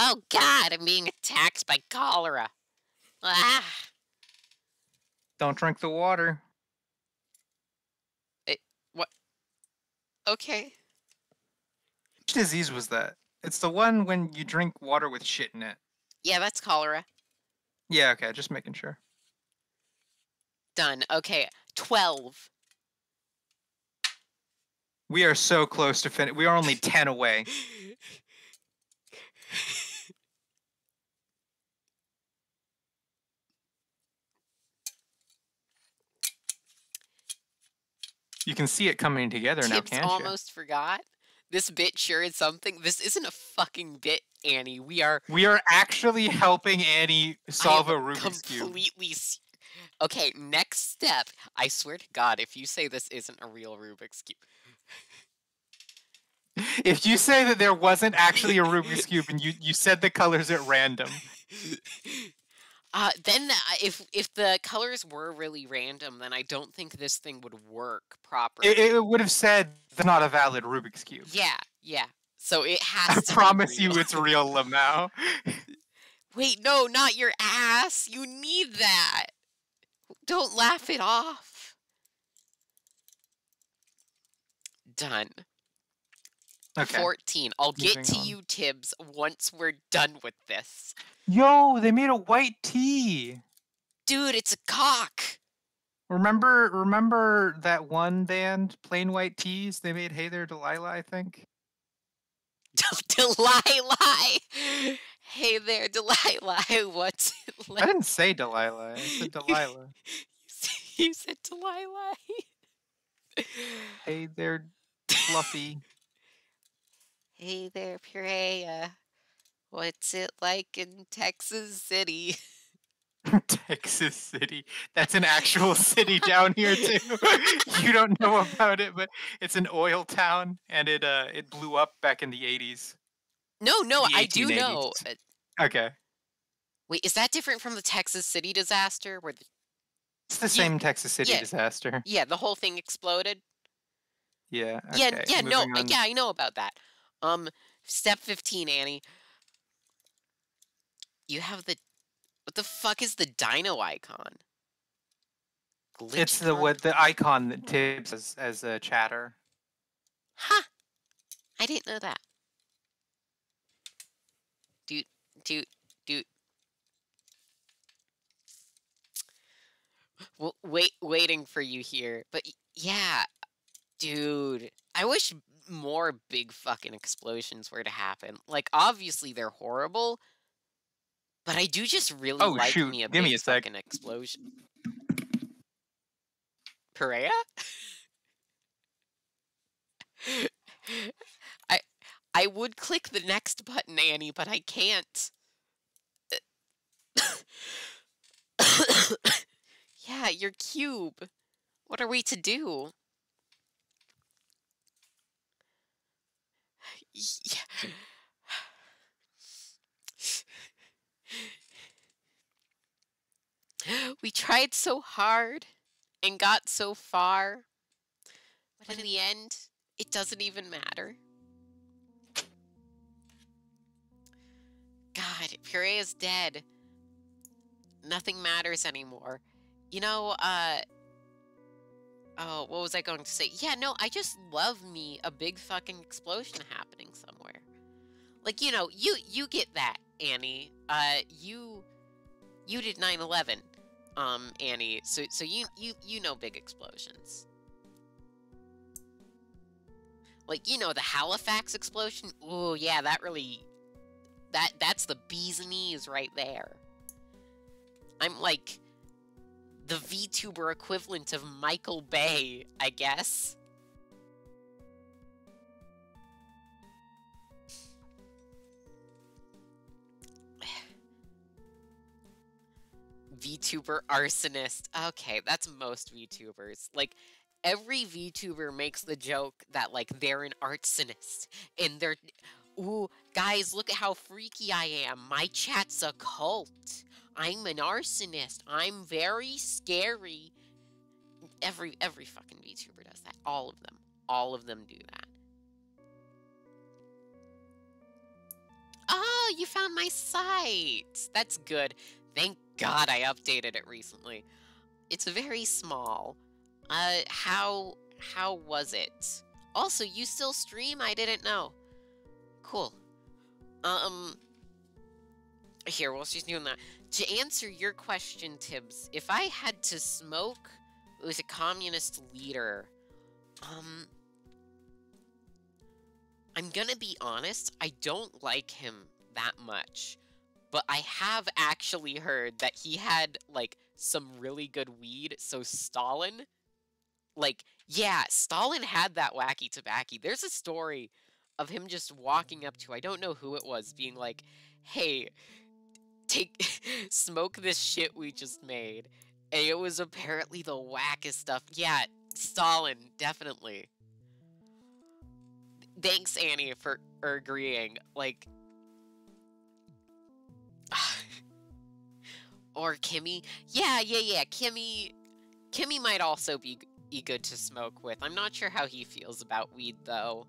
Oh god, I'm being attacked by cholera. Ah. Don't drink the water. What? Okay. Which disease was that? It's the one when you drink water with shit in it. Yeah, that's cholera. Yeah, okay, just making sure. Done. Okay, 12. We are so close to finish. We are only 10 away. You can see it coming together now, Tibbs can't you? almost forgot. This bit sure is something. This isn't a fucking bit, Annie. We are actually helping Annie solve a Rubik's Cube. Completely. Okay, next step. I swear to God, if you say this isn't a real Rubik's Cube. If you say that there wasn't actually a Rubik's Cube and you said the colors at random. Then if the colors were really random, then I don't think this thing would work properly. It would have said it's not a valid Rubik's Cube. Yeah. So it has to I promise be real. you it's real, Lamau. Wait, no, not your ass. You need that. Don't laugh it off. Done. Okay. 14. I'll get Moving to on. you, Tibbs, once we're done with this. Yo, they made a white tee. Dude, it's a cock. Remember that one band, Plain White Tees? They made Hey There Delilah, I think. Delilah. Hey there, Delilah. What's it like? I didn't say Delilah. I said Delilah. You said Delilah. Hey there, Fluffy. Hey there, Purea. What's it like in Texas City? Texas City. That's an actual city down here too. You don't know about it, but it's an oil town, and it blew up back in the 80s. No, The I do know. 1880s. Okay. Wait, is that different from the Texas City disaster where It's the same Texas City disaster. yeah, the whole thing exploded? Yeah. Okay. No, moving on. yeah, I know about that. Step 15, Annie. You have what the fuck is the dino icon? It's Glitch the icon that Tibbs as a chatter. Huh. I didn't know that. Dude, dude. Well, waiting for you here. But yeah, dude. I wish more big fucking explosions were to happen. Like, obviously they're horrible, but I do just really Oh like shoot! me a Give me big a sec. fucking explosion. Purea? I I would click the next button, Annie, but I can't. Yeah, your cube. What are we to do? Yeah. We tried so hard and got so far, but in the end, it doesn't even matter. God, Purea is dead. Nothing matters anymore. You know, oh, what was I going to say? Yeah, no, I just love me a big fucking explosion happening somewhere. Like, you know, you get that, Annie. You did 9/11, Annie. So you know big explosions. Like, you know, the Halifax explosion. Ooh, yeah, that really that's the bee's knees right there. I'm like the VTuber equivalent of Michael Bay, I guess. VTuber arsonist. Okay, that's most VTubers. Like, every VTuber makes the joke that, like, they're an arsonist. And they're... Ooh, guys, look at how freaky I am. My chat's a cult. I'm an arsonist. I'm very scary. Every fucking VTuber does that. All of them. All of them do that. Oh, you found my site. That's good. Thank God I updated it recently. It's very small. How was it? Also, you still stream? I didn't know. Cool. Here, while she's doing that, to answer your question, Tibbs, if I had to smoke with a communist leader, I'm gonna be honest, I don't like him that much. But I have actually heard that he had, like, some really good weed, so Stalin... Like, yeah, Stalin had that wacky tobacco. There's a story of him just walking up to, I don't know who it was, being like, hey, smoke this shit we just made. And it was apparently the wackest stuff. Yeah, Stalin, definitely. Thanks, Annie, for agreeing. Like... Or Kimmy. Yeah. Kimmy might also be good to smoke with. I'm not sure how he feels about weed, though.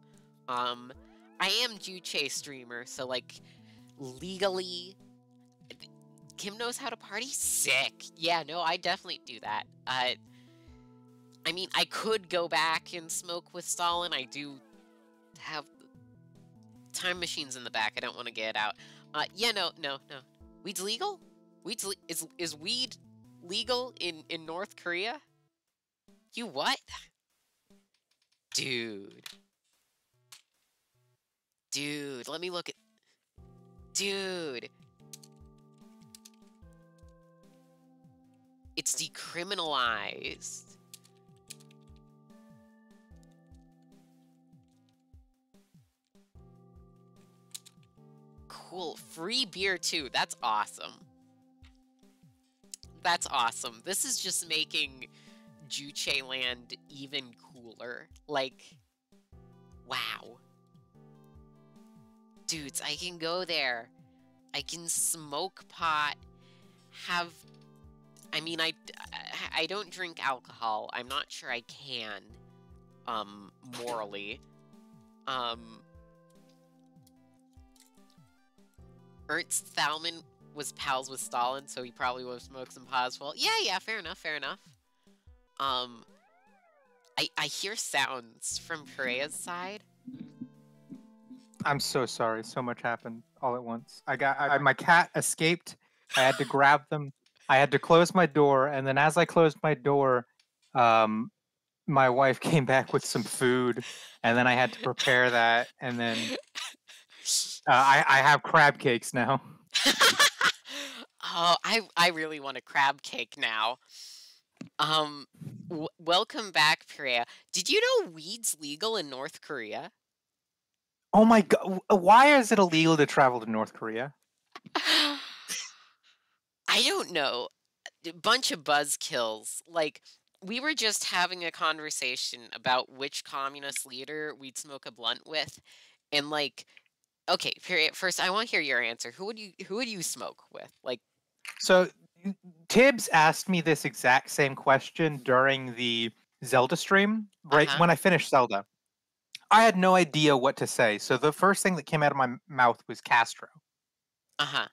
I am Juche streamer, so, like, legally... Kim knows how to party? Sick. Yeah, no, I definitely do that. I mean, I could go back and smoke with Stalin. I do have time machines in the back. I don't want to get out. Yeah, no. Weed's legal? Is weed legal in North Korea? You what? Dude, let me look at... Dude. It's decriminalized. Cool. Free beer, too. That's awesome. That's awesome. This is just making Juche Land even cooler. Like, wow. Dudes, I can go there. I can smoke pot, have... I mean, I don't drink alcohol. I'm not sure I can, morally. Ernst Thalmann was pals with Stalin, so he probably would have smoked some pot as well. Yeah, fair enough. I hear sounds from Purea's side. I'm so sorry. So much happened all at once. My cat escaped. I had to grab them. I had to close my door, and then as I closed my door, um, my wife came back with some food, and then I had to prepare that, and then I have crab cakes now. Oh, I really want a crab cake now. Um, welcome back, Purea. Did you know weed's legal in North Korea? Oh my god! Why is it illegal to travel to North Korea? I don't know. A bunch of buzzkills. Like, we were just having a conversation about which communist leader we'd smoke a blunt with, and like, okay, period. First, I want to hear your answer. Who would you smoke with? Like, So Tibbs asked me this exact same question during the Zelda stream, right uh-huh, when I finished Zelda. I had no idea what to say, so the first thing that came out of my mouth was Castro. uh-huh.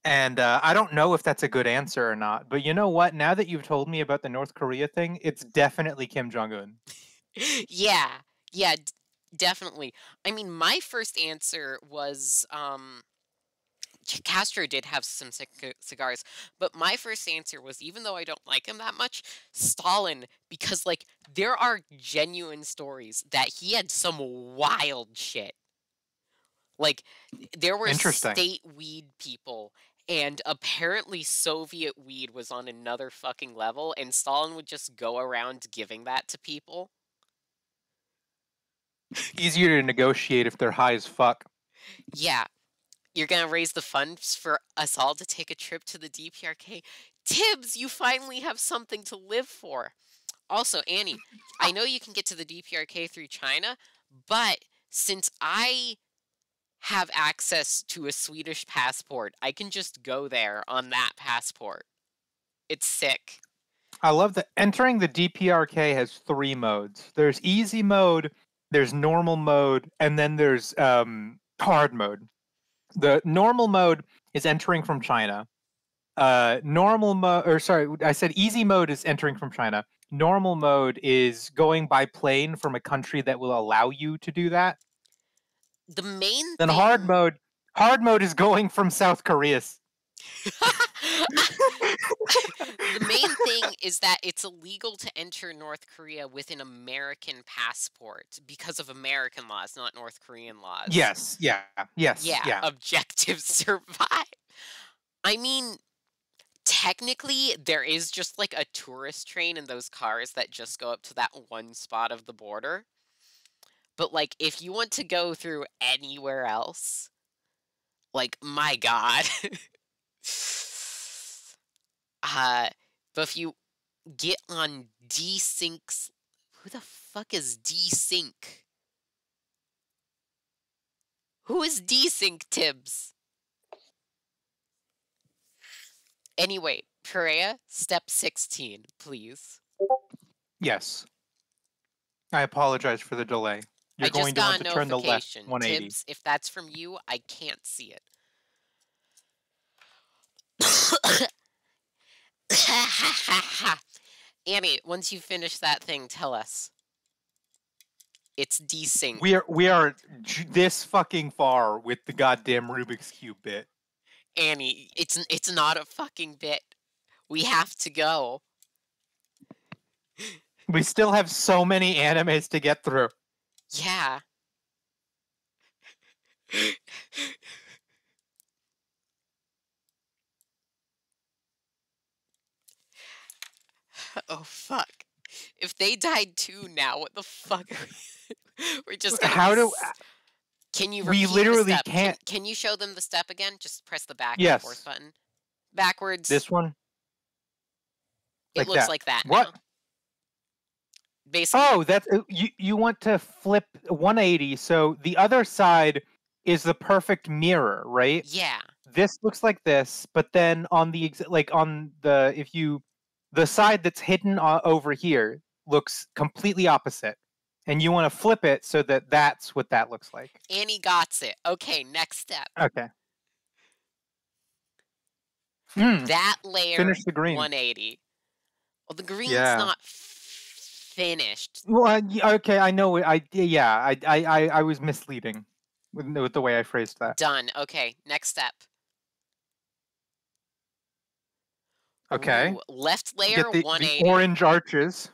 And I don't know if that's a good answer or not, but you know what? Now that you've told me about the North Korea thing, it's definitely Kim Jong Un. Yeah. Yeah, definitely. I mean, my first answer was Castro did have some cigars, but my first answer was, even though I don't like him that much, Stalin, because like there are genuine stories that he had some wild shit. Like there were Interesting. state weed people, and apparently Soviet weed was on another fucking level, and Stalin would just go around giving that to people. Easier to negotiate if they're high as fuck. Yeah, you're gonna raise the funds for us all to take a trip to the DPRK. Tibbs, you finally have something to live for. Also, Annie, I know you can get to the DPRK through China, but since I have access to a Swedish passport, I can just go there on that passport. It's sick. I love that entering the DPRK has 3 modes. There's easy mode, there's normal mode, and then there's hard mode. The normal mode is entering from China. Normal mode, or sorry, I said easy mode is entering from China. Normal mode is going by plane from a country that will allow you to do that. The main Then thing. hard mode is going from South Korea. The main thing is that it's illegal to enter North Korea with an American passport because of American laws, not North Korean laws. Yes, yeah, yes, Yeah, yeah. objective survive. I mean, technically, there is just like a tourist train in those cars that just go up to that one spot of the border. But like, if you want to go through anywhere else, like, my God. uh, but if you get on D-Sync's. Who the fuck is D-Sync? Who is D-Sync, Tibbs? Anyway, Perea, step 16, please. Yes. I apologize for the delay. I You're just going to want got a to turn the left notification. 180. Tibbs, if that's from you, I can't see it. Annie, once you finish that thing, tell us. It's desync. We are this fucking far with the goddamn Rubik's Cube bit. Annie, it's not a fucking bit. We have to go. We still have so many animes to get through. Yeah. Oh fuck. If they died too now, what the fuck are we? We're just gonna How be. do Can you we repeat the literally step? can't? Can you show them the step again? Just press the back and forth Yes, button. Backwards. this one It like looks that. like that What? now. Basically, Oh, that's you want to flip 180, so the other side is the perfect mirror, right? yeah. This looks like this, but then on the like on the if you the side that's hidden over here looks completely opposite, and you want to flip it so that that's what that looks like. Annie got it. Okay, next step. Okay. Hmm. That layer Finish the green. 180. Well, the green's Yeah. not finished. Well, okay, I know. I yeah, I was misleading. with the way I phrased that. Done. Okay, next step. Okay. Ooh, left layer Get the 180. orange arches.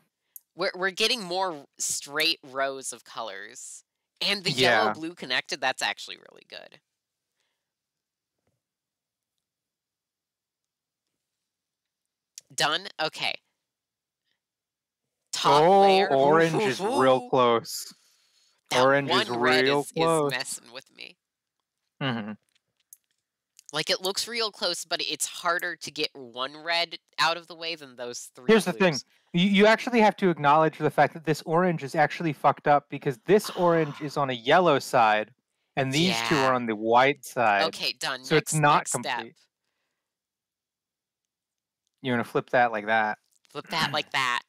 We're getting more straight rows of colors. And the Yeah. yellow-blue connected, that's actually really good. Done? Okay. Top Oh, layer. orange is real close. That Orange is one red real is close. messing with me. Mm-hmm. Like, it looks real close, but it's harder to get one red out of the way than those 3 Here's the thing. blues. You actually have to acknowledge the fact that this orange is actually fucked up because this orange is on a yellow side and these two are Yeah. on the white side. Okay, done. So it's not Next step. complete. You want to flip that like that. Flip that like that.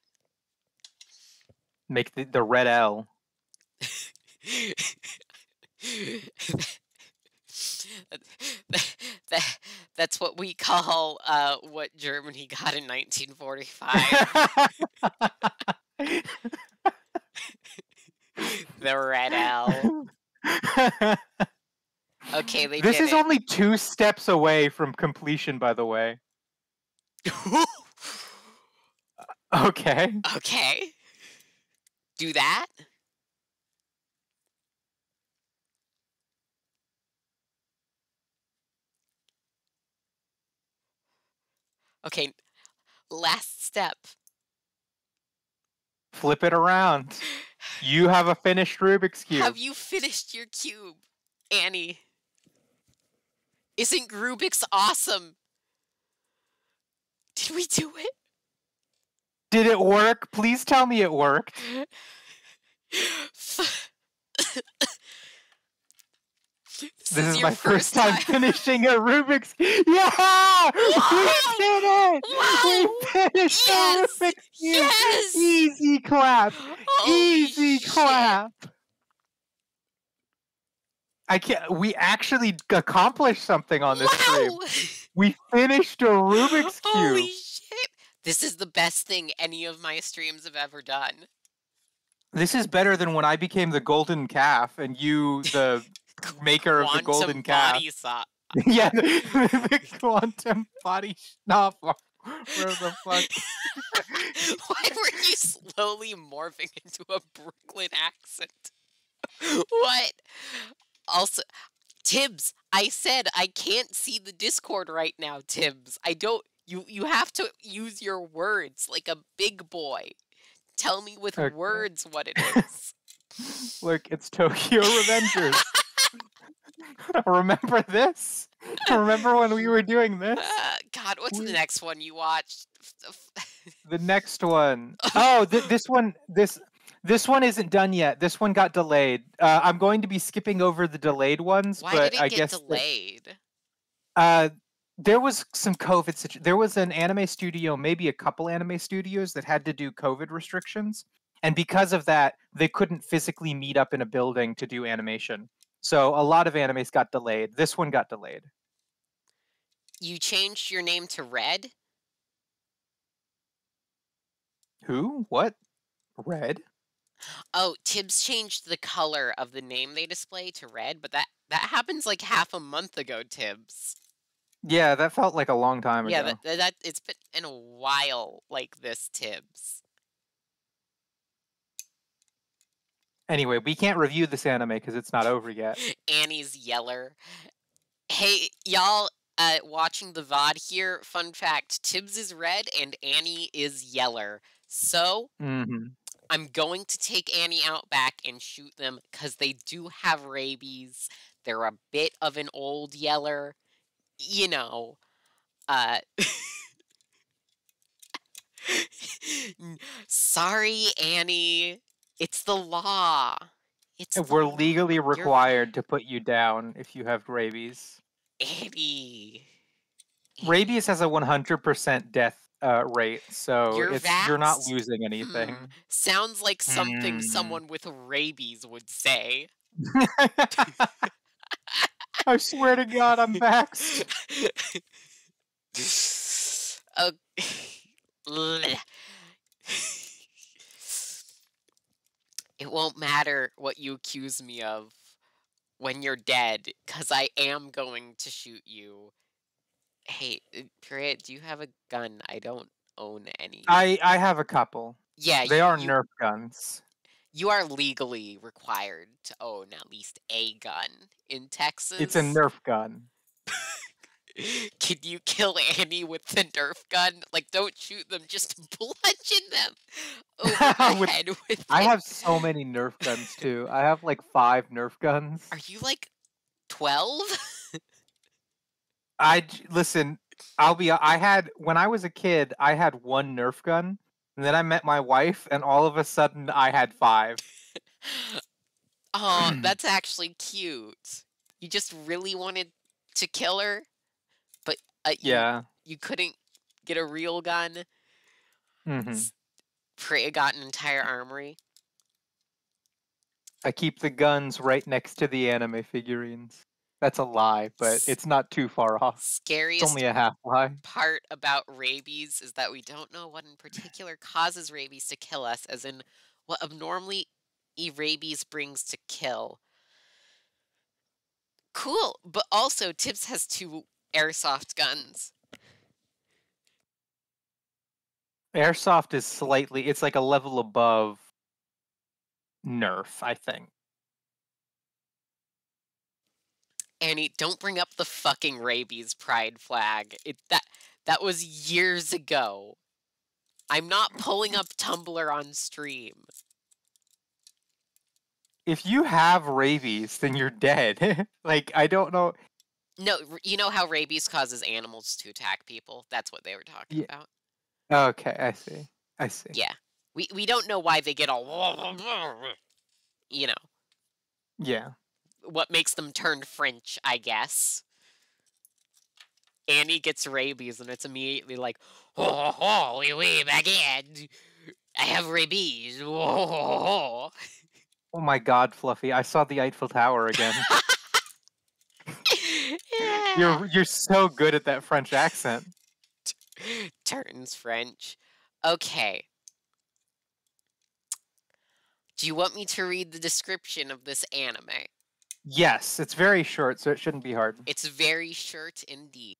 Make the red L. That's what we call what Germany got in 1945. The red L. Okay, they This did is it. only 2 steps away from completion, by the way. Okay. Okay. Do that. Okay, last step. Flip it around. You have a finished Rubik's Cube. Have you finished your cube, Annie? Isn't Rubik's awesome? Did we do it? Did it work? Please tell me it worked. This is my first time finishing a Rubik's. Yeah! We did it! We finished the Rubik's Cube! Yes! Easy clap! Easy clap! I can't. We actually accomplished something on this stream. We finished a Rubik's Cube. Holy shit! This is the best thing any of my streams have ever done. This is better than when I became the golden calf and you, the maker of the golden calf. Body saw. Yeah, the quantum body schnoff. Where the fuck? Why were you slowly morphing into a Brooklyn accent? What? Also, Tibbs, I said I can't see the Discord right now, Tibbs. I don't. You have to use your words like a big boy. Tell me with words what it is. Look, it's Tokyo Revengers. Remember this? Remember when we were doing this? God, what's the next one you watched? The next one. Oh, this one. This one isn't done yet. This one got delayed. I'm going to be skipping over the delayed ones. Why but did it I get guess delayed? There was some COVID situation. There was an anime studio, maybe a couple anime studios that had to do COVID restrictions. And because of that, they couldn't physically meet up in a building to do animation. So a lot of animes got delayed. This one got delayed. You changed your name to Red? Who? What? Red? Oh, Tibbs changed the color of the name they display to red, but that happens like half a month ago, Tibbs. Yeah, that felt like a long time ago. Yeah, that it's been in a while like this, Tibbs. Anyway, we can't review this anime because it's not over yet. Annie's yeller. Hey, y'all, watching the VOD here, fun fact, Tibbs is red and Annie is yeller. So, I'm going to take Annie out back and shoot them because they do have rabies. They're a bit of an old yeller. You know, sorry, Annie. It's the law. We're legally required to put you down if you have rabies. Annie. Rabies has a 100% death rate, so you're not losing anything. Sounds like something someone with rabies would say. I swear to God, I'm vaxxed. It won't matter what you accuse me of. when you're dead, because I am going to shoot you. Hey, Purea, do you have a gun? I don't own any. I have a couple. Yeah, They are Nerf guns. you are legally required to own at least a gun in It's a Texas. Nerf gun. Can you kill Annie with the Nerf gun? Like, don't shoot them, just bludgeon them over the With head with I it. have so many Nerf guns too. I have like 5 Nerf guns. Are you like 12? Listen. I had when I was a kid, I had 1 Nerf gun, and then I met my wife, and all of a sudden I had 5. Oh, that's actually cute. You just really wanted to kill her, but you Yeah. you couldn't get a real gun. Hmm. Freya got an entire armory. I keep the guns right next to the anime figurines. That's a lie, but it's not too far off. It's Scariest only a half lie. part about rabies is that we don't know what in particular causes rabies to kill us, as in what abnormally rabies brings to kill. Cool, but also Tibbs has 2 airsoft guns. Airsoft is it's like a level above Nerf, I think. Annie, don't bring up the fucking rabies pride flag. That was years ago. I'm not pulling up Tumblr on stream. If you have rabies, then you're dead. Like, I don't know. No, you know how rabies causes animals to attack people? That's what they were talking Yeah. about. Okay, I see. I see. Yeah. We don't know why they get all, you know, Yeah. what makes them turn French, I guess. Annie gets rabies and it's immediately like, oh, oui, baguette. I have rabies. Oh. Oh my god, Fluffy! I saw the Eiffel Tower again. Yeah. You're so good at that French accent. Turns French. Okay. Do you want me to read the description of this anime? Yes, it's very short, so it shouldn't be hard. It's very short indeed.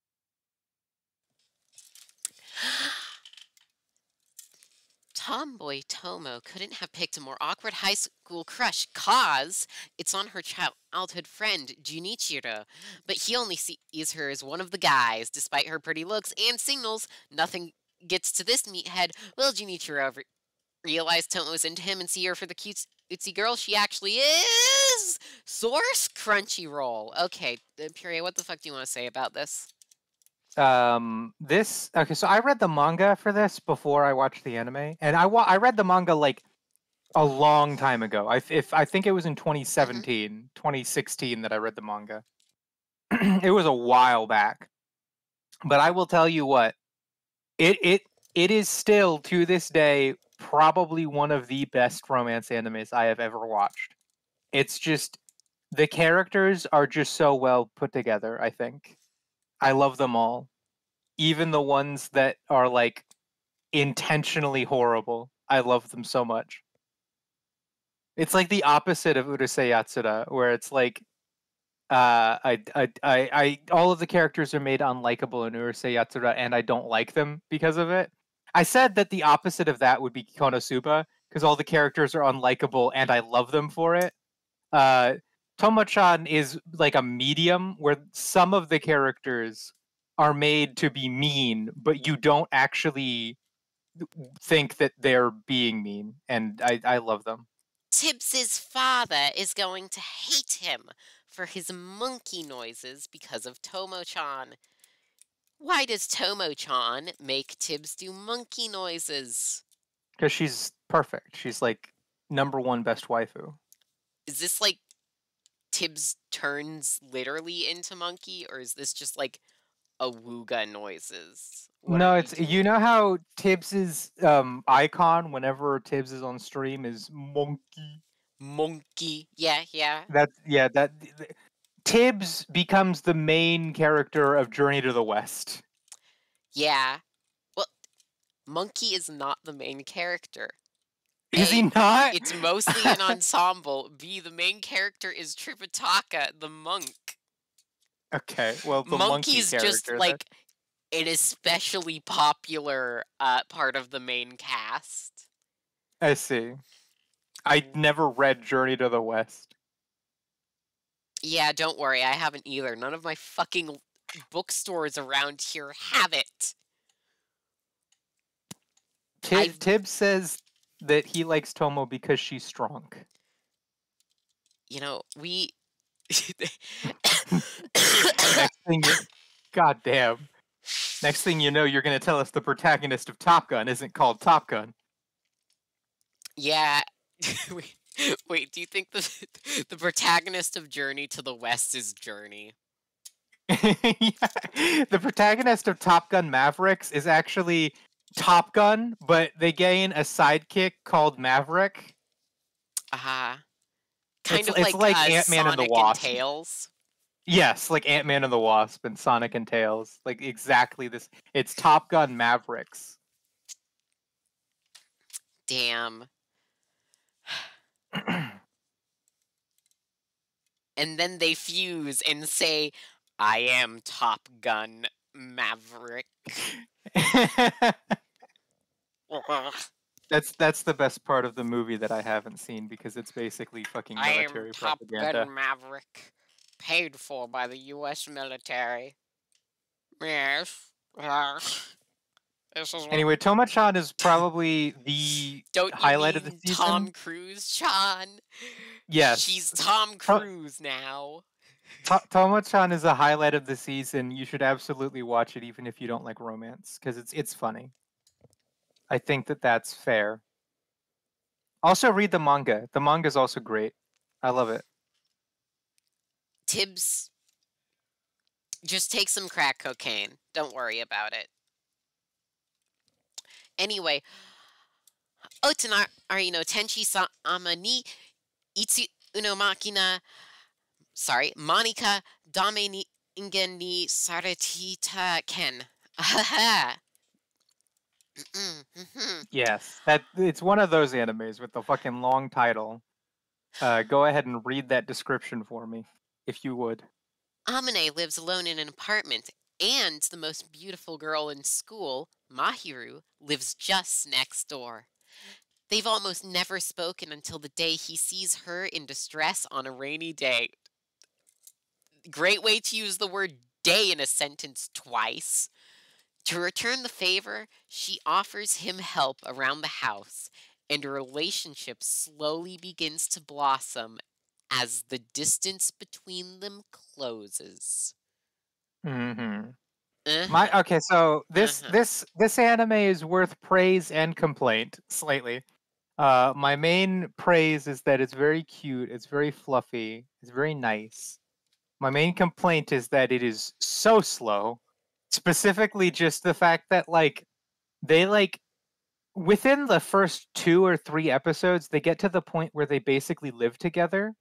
Tomboy Tomo couldn't have picked a more awkward high school crush, cause it's on her childhood friend, Junichiro. But he only sees her as one of the guys. Despite her pretty looks and signals, nothing gets to this meathead. Will Junichiro realize Tomo's into him and see her for the cutesy girl she actually is? Source Crunchyroll. Okay, Purea, what the fuck do you want to say about this? Okay, so I read the manga for this before I watched the anime, and I read the manga like a long time ago. I think it was in 2017, 2016 that I read the manga. It was a while back. But I will tell you what, it is still to this day probably one of the best romance animes I have ever watched. It's just the characters are just so well put together, I think. I love them all. Even the ones that are like intentionally horrible. I love them so much. It's like the opposite of Urusei Yatsura, where it's like all of the characters are made unlikable in Urusei Yatsura, and I don't like them because of it. I said that the opposite of that would be Konosuba, because all the characters are unlikable, and I love them for it. Uh, Tomo-chan is like a medium where some of the characters are made to be mean, but you don't actually think that they're being mean, and I love them. Tibbs's father is going to hate him for his monkey noises because of Tomo-chan. Why does Tomo-chan make Tibbs do monkey noises? Because she's perfect. She's like #1 best waifu. Is this like Tibbs turns literally into monkey, or is this just like awooga noises? What No, are it's you you doing? know how Tibbs's icon whenever Tibbs is on stream is monkey. Monkey. Yeah, yeah. That Tibbs becomes the main character of Journey to the West. Yeah. Well, monkey is not the main character. Is A, he not? it's mostly an ensemble. B, the main character is Tripitaka, the monk. Okay, well, the monkey Monkey's just, character. like, an especially popular part of the main cast. I see. I never read Journey to the West. Yeah, don't worry, I haven't either. None of my fucking bookstores around here have it. Tibbs says that he likes Tomo because she's strong. You know, we... Next thing you... God damn. Next thing you know, you're going to tell us the protagonist of Top Gun isn't called Top Gun. Yeah. Wait, do you think the protagonist of Journey to the West is Journey? Yeah. The protagonist of Top Gun Mavericks is actually Top Gun, but they gain a sidekick called Maverick. Kind of it's like Ant-Man and the Sonic Wasp. and Tails. Yes, like Ant-Man and the Wasp and Sonic and Tails. Like exactly this. It's Top Gun Mavericks. Damn. And then they fuse and say, I am Top Gun Maverick. That's the best part of the movie that I haven't seen because it's basically fucking military I am Top propaganda. Gun Maverick, paid for by the U.S. military. Yes. This is Anyway, Toma-chan is probably the highlight of the season. Tom Cruise-chan? Yes. She's Tom Cruise now. Toma-chan is a highlight of the season. You should absolutely watch it even if you don't like romance because it's funny. I think that's fair. Also read the manga. The manga is also great. I love it. Tibbs, just take some crack cocaine. Don't worry about it. Anyway, Oten Arino Tenchi Sama ni Itsu Uno Makina. Sorry, Monica Dame ni Ingen ni Saretita Ken. Yes, it's one of those animes with the fucking long title. Go ahead and read that description for me, if you would. Amane lives alone in an apartment, and the most beautiful girl in school, Mahiru, lives just next door. They've almost never spoken until the day he sees her in distress on a rainy day. Great way to use the word day in a sentence twice. To return the favor, she offers him help around the house, and a relationship slowly begins to blossom as the distance between them closes. Mm-hmm. Okay, so this anime is worth praise and complaint slightly. My main praise is that it's very cute, it's very fluffy, it's very nice. My main complaint is that it is so slow. Specifically just the fact that they within the first 2 or 3 episodes they get to the point where they basically live together,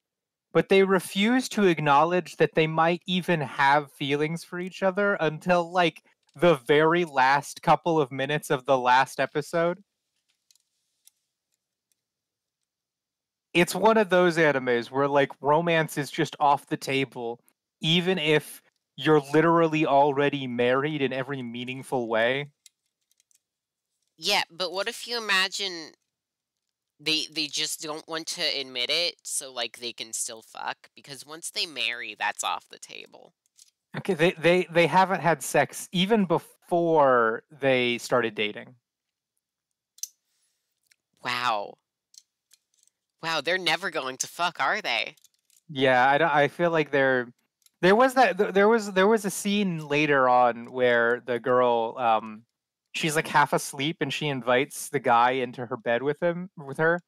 but they refuse to acknowledge that they might even have feelings for each other until the very last couple of minutes of the last episode. It's one of those animes where romance is just off the table even if you're literally already married in every meaningful way. Yeah, but what if you imagine they just don't want to admit it, so they can still fuck? Because once they marry, that's off the table. Okay, they haven't had sex even before they started dating. Wow. Wow, they're never going to fuck, are they? Yeah, I feel like there was a scene later on where the girl she's half asleep and she invites the guy into her bed with her,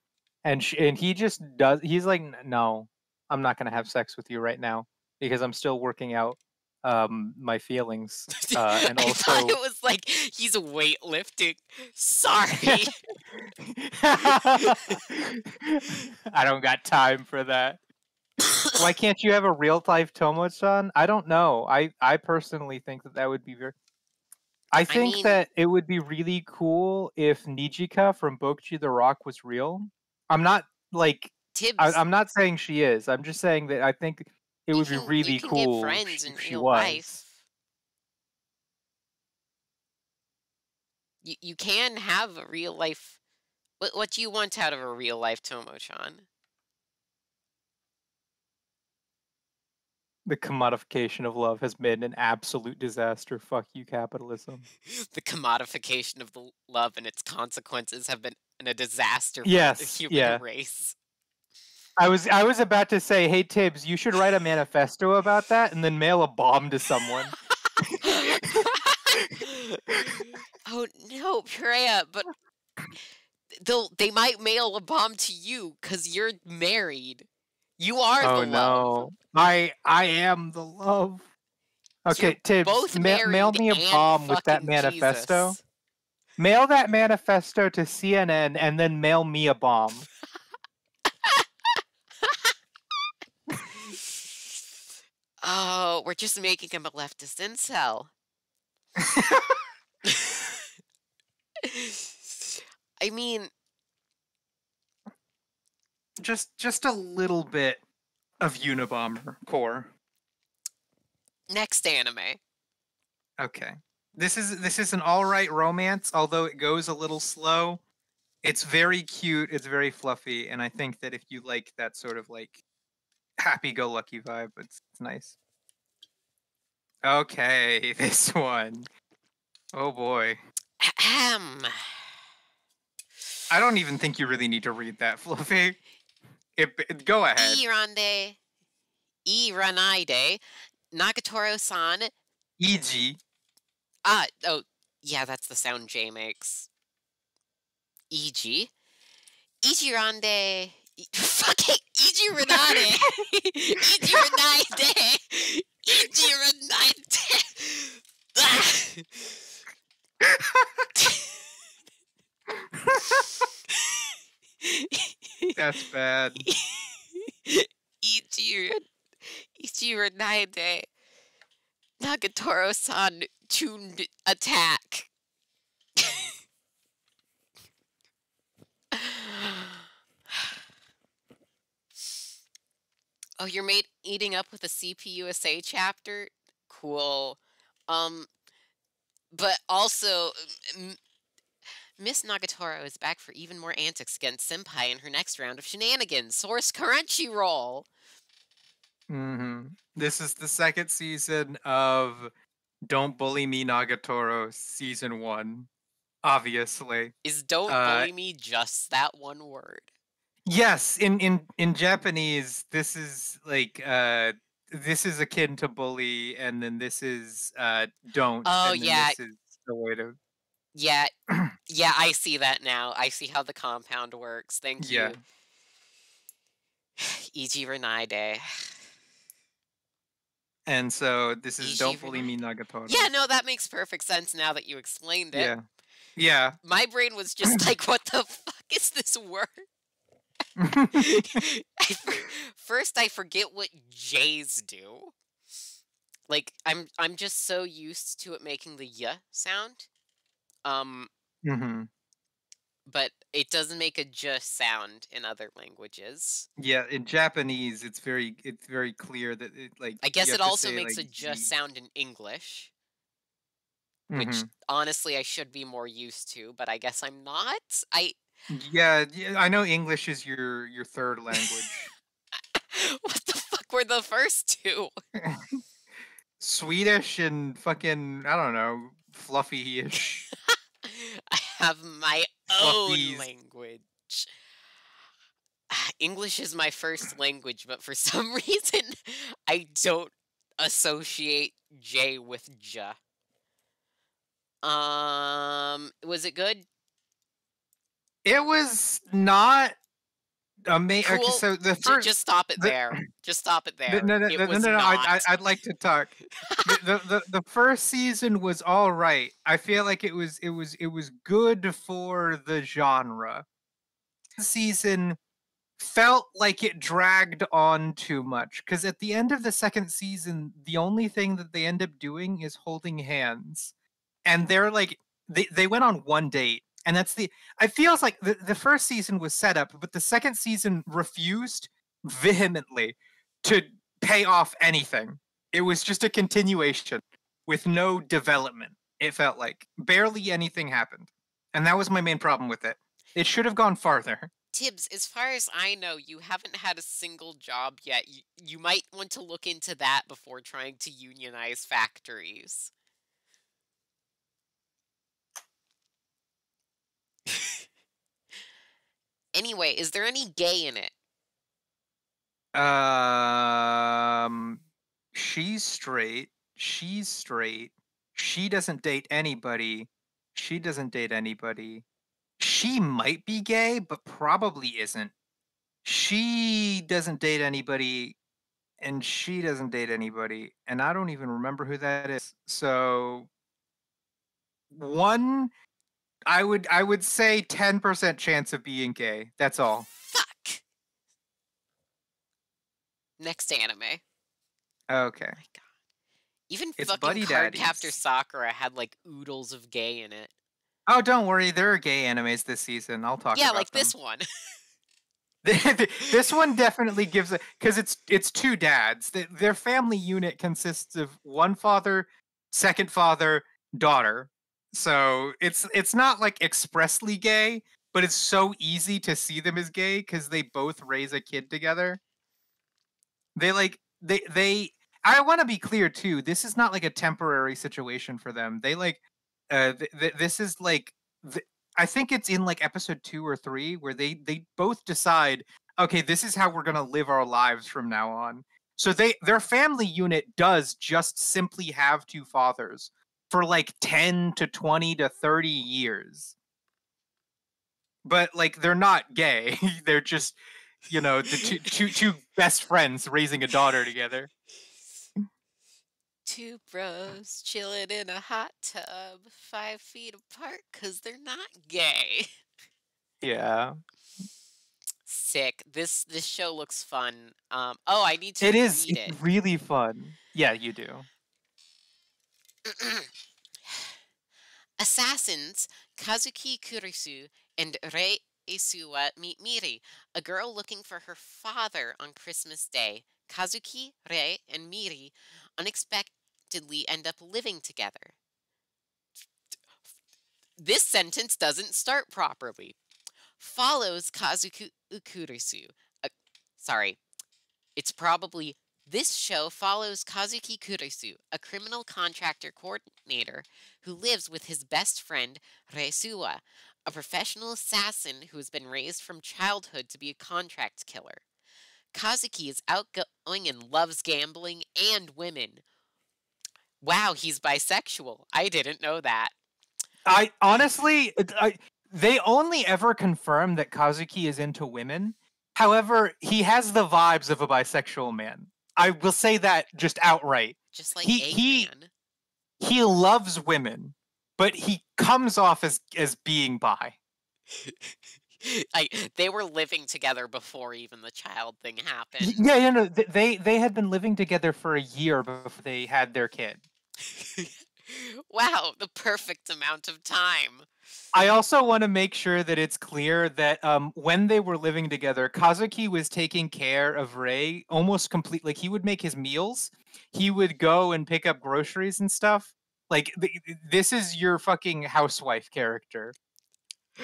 and he just he's like, no, I'm not gonna have sex with you right now because I'm still working out my feelings and I also thought it was he's weightlifting. Sorry. I don't got time for that. Why can't you have a real life Tomo-chan? I don't know. I personally think that would be very. I I think mean, that it would be really cool if Nijika from Bokchi the Rock was real. I'm not like Tibbs, I'm not saying she is. I'm just saying that I think it would be you really can get cool friends in if she real was. life. You can have a real life. What do you want out of a real life Tomo-chan? The commodification of love has been an absolute disaster. Fuck you, capitalism. The commodification of the love and its consequences have been a disaster for the Yes, human yeah. race. I was about to say, hey Tibbs, you should write a manifesto about that and then mail a bomb to someone. Oh no, Purea, but they might mail a bomb to you because you're married. You are the Oh love. no. I am the love. You're Okay, Tibbs, both mail married me a and bomb with that fucking manifesto. Jesus. Mail that manifesto to CNN and then mail me a bomb. Oh, we're just making him a leftist incel. I mean, Just a little bit of Unabomber core. next anime. Okay. This is an all right romance, although it goes a little slow. It's very cute, it's very fluffy, and I think that if you like that sort of like happy-go-lucky vibe, it's nice. Okay, this one. Oh boy. Ahem. I don't even think you really need to read that, Fluffy. Go ahead. Irande, Iranaide, Nagatoro-san. E.g. Oh, yeah, that's the sound J makes. E.g. Ichirande. Fucking Ichiranade. Ichiranade. Ichiranade. That's bad. Ichiranade. Nagatoro-san tuned attack. Oh, you're eating up with a CPUSA chapter? Cool. Um, but also, Miss Nagatoro is back for even more antics against Senpai in her next round of shenanigans. Source Crunchyroll. This is the second season of Don't Bully Me Nagatoro season 1. Obviously. Is "Don't Bully Me" just that one word? Yes, in Japanese, this is like this is akin to bully, and then this is don't, Oh and then yeah, this is the way to yeah, yeah. I see that now. I see how the compound works. Thank yeah. you, Iji Renai. And so this is Iji Don't Bully Renai. Me Nagatoro. Yeah, no, that makes perfect sense now that you explained it. Yeah. Yeah. My brain was just like, what the fuck is this word? First, I forget what J's do. Like, I'm just so used to it making the y sound. hmm But it doesn't make a j sound in other languages. Yeah, in Japanese it's very clear that it like I you guess have it to also say makes like a j Z. sound in English, which hmm honestly I should be more used to, but I guess I'm not. I Yeah, yeah, I know English is your third language. What the fuck were the first two? Swedish and fucking I don't know, fluffy-ish. I have my own Fluffies. language. English is my first language, but for some reason I don't associate J with J. Was it good? It was not amazing. Okay, Cool. so the first, Just stop it the, there. Just stop it the there. no, no, It no, no, was no, no, not. I'd like to talk. The first season was all right. I feel like it was good for the genre. The season felt like it dragged on too much because at the end of the second season, the only thing that they end up doing is holding hands. and they're like they went on one date, and that's the I feels like the first season was set up, but the second season refused vehemently to pay off anything. It was just a continuation with no development. It felt like barely anything happened, and that was my main problem with it. It should have gone farther. Tibbs, as far as I know, you haven't had a single job yet. You might want to look into that before trying to unionize factories. Anyway, is there any gay in it? Um, she's straight. She's straight. She doesn't date anybody. She doesn't date anybody. She might be gay, but probably isn't. She doesn't date anybody, and she doesn't date anybody, and I don't even remember who that is. So one, I would say 10% chance of being gay. That's all. Fuck! Next anime. Okay. My god. Even It's fucking Buddy Cardcaptor Daddies. Sakura had like oodles of gay in it. Oh, don't worry. There are gay animes this season. I'll talk Yeah, about like them. this one. This one definitely gives a because it's two dads. Their family unit consists of one father, second father, daughter. So it's not like expressly gay, but it's so easy to see them as gay because they both raise a kid together. They like they I want to be clear too. This is not like a temporary situation for them. They like this is like I think it's in like episode 2 or 3 where they both decide, okay, this is how we're going to live our lives from now on. So their family unit does just simply have two fathers for like 10 to 20 to 30 years. But like they're not gay. They're just the two best friends raising a daughter together. Two bros chilling in a hot tub, 5 feet apart, cause they're not gay. Yeah. Sick. This show looks fun. Oh, I need to It is read it's it. really fun. Yeah, you do. Assassins Kazuki Kurisu and Rei Isuwa meet Miri, a girl looking for her father on Christmas Day. Kazuki, Rei, and Miri unexpectedly end up living together. This sentence doesn't start properly. Follows Kazuki Kurisu. Sorry, it's probably this show follows Kazuki Kurisu, a criminal contractor coordinator who lives with his best friend Reisuwa, a professional assassin who has been raised from childhood to be a contract killer. Kazuki is outgoing and loves gambling and women. Wow, he's bisexual. I didn't know that. I honestly, they only ever confirm that Kazuki is into women. However, he has the vibes of a bisexual man. I will say that just outright. Just like He Eggman. he loves women, but he comes off as being bi. They were living together before even the child thing happened. Yeah, no, they had been living together for a year before they had their kid. Wow, the perfect amount of time. I also want to make sure that it's clear that when they were living together, Kazuki was taking care of Rei almost complete. Like he would make his meals, he would go and pick up groceries and stuff. Like this is your fucking housewife character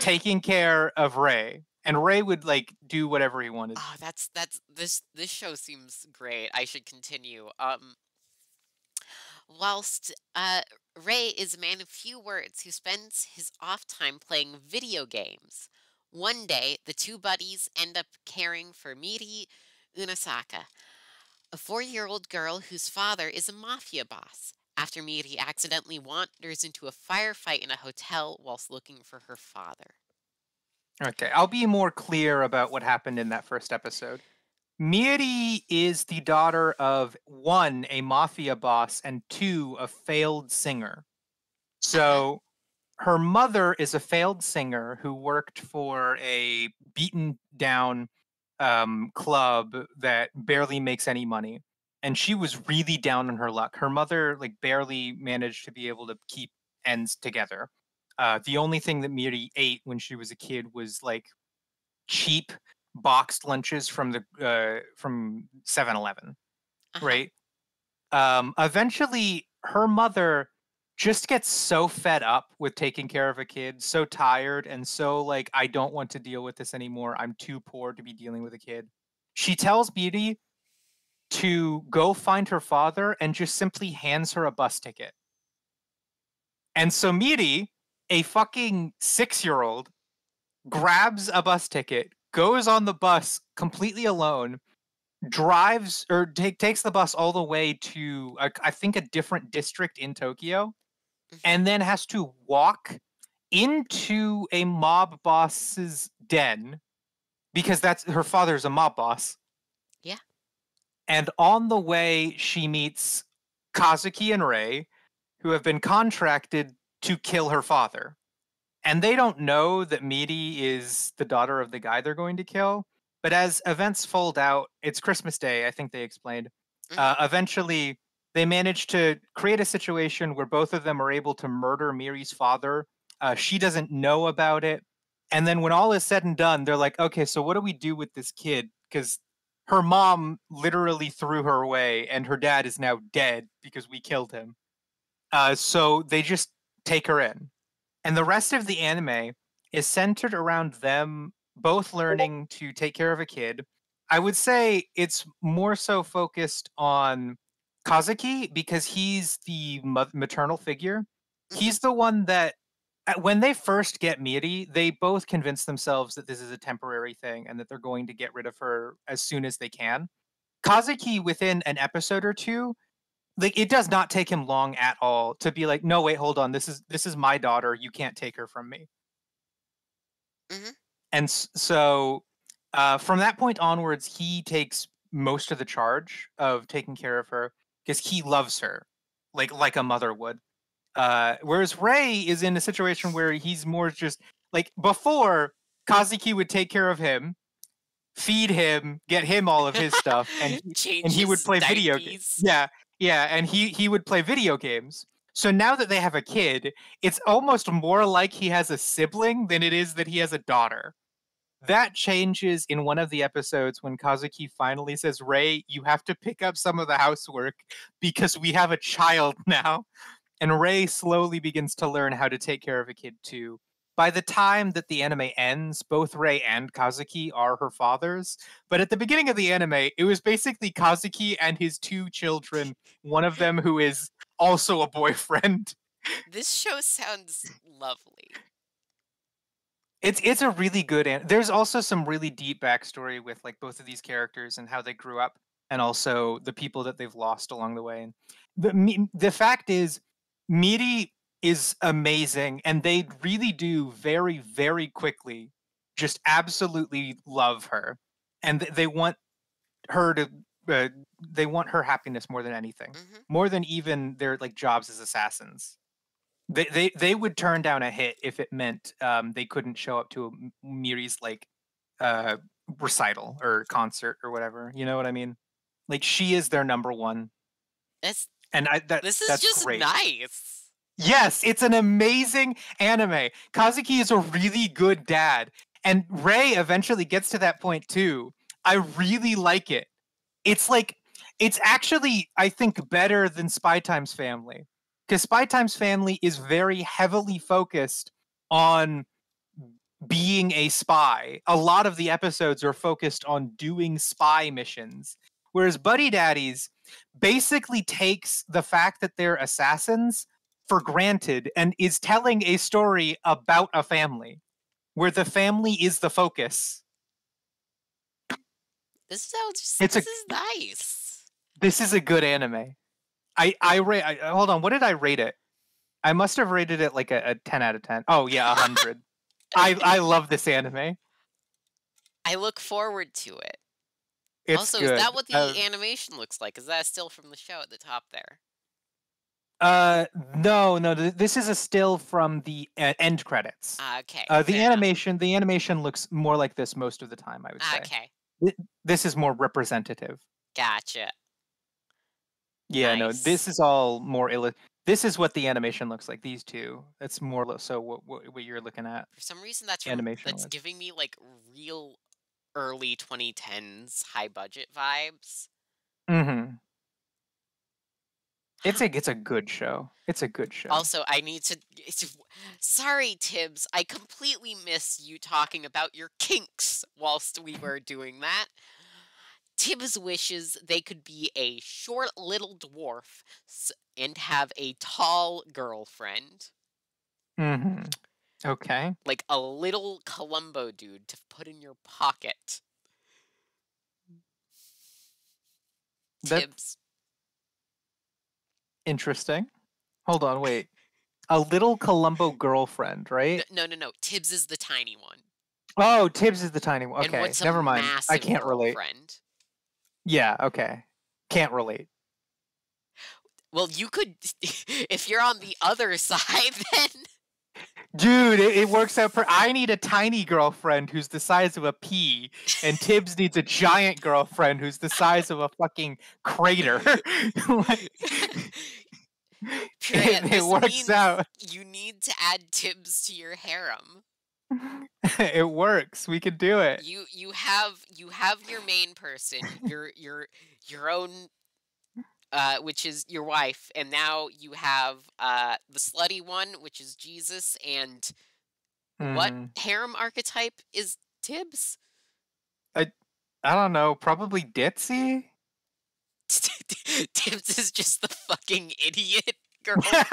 taking care of Rei, and Rei would like do whatever he wanted. Oh, that's this show seems great. I should continue. Whilst Ray is a man of few words who spends his off time playing video games. One day, the two buddies end up caring for Miri Unasaka, a 4-year-old girl whose father is a mafia boss, after Miri accidentally wanders into a firefight in a hotel whilst looking for her father. Okay, I'll be more clear about what happened in that first episode. Miri is the daughter of 1, a mafia boss, and 2, a failed singer. So her mother is a failed singer who worked for a beaten down club that barely makes any money. And she was really down on her luck. Her mother like barely managed to be able to keep ends together. The only thing that Miri ate when she was a kid was like cheap boxed lunches from 7-Eleven, Uh-huh. right? Eventually her mother just gets so fed up with taking care of a kid, so tired and so like I don't want to deal with this anymore. I'm too poor to be dealing with a kid. She tells Beauty to go find her father and just simply hands her a bus ticket. And so Miri, a fucking 6-year-old, grabs a bus ticket, goes on the bus completely alone, drives or takes the bus all the way to I think a different district in Tokyo, Hmm. and then has to walk into a mob boss's den because that's her father's a mob boss. Yeah. And on the way, she meets Kazuki and Rei, who have been contracted to kill her father. And they don't know that Miri is the daughter of the guy they're going to kill. But as events fold out, it's Christmas Day, I think they explained. Hmm. Eventually, they manage to create a situation where both of them are able to murder Miri's father. She doesn't know about it. And then when all is said and done, they're like, okay, so what do we do with this kid? Because her mom literally threw her away, and her dad is now dead because we killed him. So they just take her in. And the rest of the anime is centered around them both learning to take care of a kid. I would say it's more so focused on Kazuki because he's the maternal figure. Hmm. He's the one that, when they first get Miri, they both convince themselves that this is a temporary thing and that they're going to get rid of her as soon as they can. Kazuki, within an episode or two, like it does not take him long at all to be like, no, wait, hold on, this is my daughter, you can't take her from me. Hmm. And so from that point onwards, he takes most of the charge of taking care of her because he loves her like a mother would. Whereas Ray is in a situation where he's more just like before, Kazuki would take care of him, feed him, get him all of his stuff, and Change he would his play diapers. yeah, yeah, and he would play video games. So now that they have a kid, it's almost more like he has a sibling than it is that he has a daughter. That changes in one of the episodes when Kazuki finally says, "Ray, you have to pick up some of the housework because we have a child now." And Ray slowly begins to learn how to take care of a kid too. By the time that the anime ends, both Ray and Kazuki are her fathers. But at the beginning of the anime, it was basically Kazuki and his two children, one of them who is also a boyfriend. This show sounds lovely. It's a really good there's also some really deep backstory with like both of these characters and how they grew up and also the people that they've lost along the way. And the fact is Miri is amazing and they really do very very quickly just absolutely love her and they want her to uh, they want her happiness more than anything. Hmm. More than even their like jobs as assassins. They would turn down a hit if it meant they couldn't show up to a Miri's like uh recital or concert or whatever. You know what I mean? Like she is their number one, That's and this is that's just great. nice. Yes, it's an amazing anime. Kazuki is a really good dad, and Ray eventually gets to that point too. I really like it. It's like it's actually I think better than Spy Time's Family because Spy Time's Family is very heavily focused on being a spy. A lot of the episodes are focused on doing spy missions, whereas Buddy Daddies basically takes the fact that they're assassins for granted and is telling a story about a family where the family is the focus. This It's a is nice. this is a good anime. Hold on. What did I rate it? I must have rated it like a 10 out of 10. Oh yeah, 100. I love this anime. I look forward to it. It's Also, is that good. what the animation looks like? Is that still from the show at the top there? Uh, no, no. This is a still from the end credits. Ah, okay, The fair enough. animation looks more like this most of the time. I would Ah, say okay, this is more representative. gotcha. Yeah, no, this Nice. is all more This is what the animation looks like. These two. That's more so what you're looking at For some reason, animation that's wise. giving me like real early 2010s high budget vibes. Mm-hmm. It's a good show. It's a good show. Also, I need to. Sorry, Tibbs. I completely miss you talking about your kinks whilst we were doing that. Tibbs wishes they could be a short little dwarf and have a tall girlfriend. Mm-hmm. Okay. Like a little Columbo dude to put in your pocket. That's Tibbs. interesting. Hold on, wait. A little Columbo girlfriend, right? No. Tibbs is the tiny one. Oh, Tibbs is the tiny one. And Okay, what's a never mind. I massive can't relate. girlfriend? Yeah, okay. Can't relate. Well, you could, if you're on the other side, then. Dude, it works out I need a tiny girlfriend who's the size of a pea, and Tibbs needs a giant girlfriend who's the size of a fucking crater. Like, Purea, it works out. You need to add Tibbs to your harem. It works. We can do it. You have your main person, your own, which is your wife, and now you have the slutty one, which is Jesus, and what harem archetype is Tibbs? I don't know. Probably Ditzy. Tibbs is just the fucking idiot girlfriend.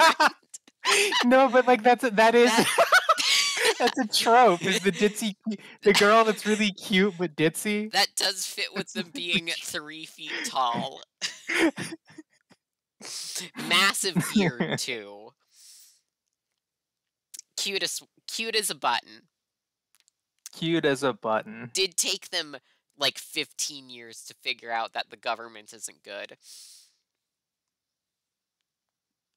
No, but like that is that's a trope. Is the ditzy the girl that's really cute but ditzy? That does fit with them being 3 feet tall. Massive beard too. Cute as a button. Cute as a button. Did take them like 15 years to figure out that the government isn't good.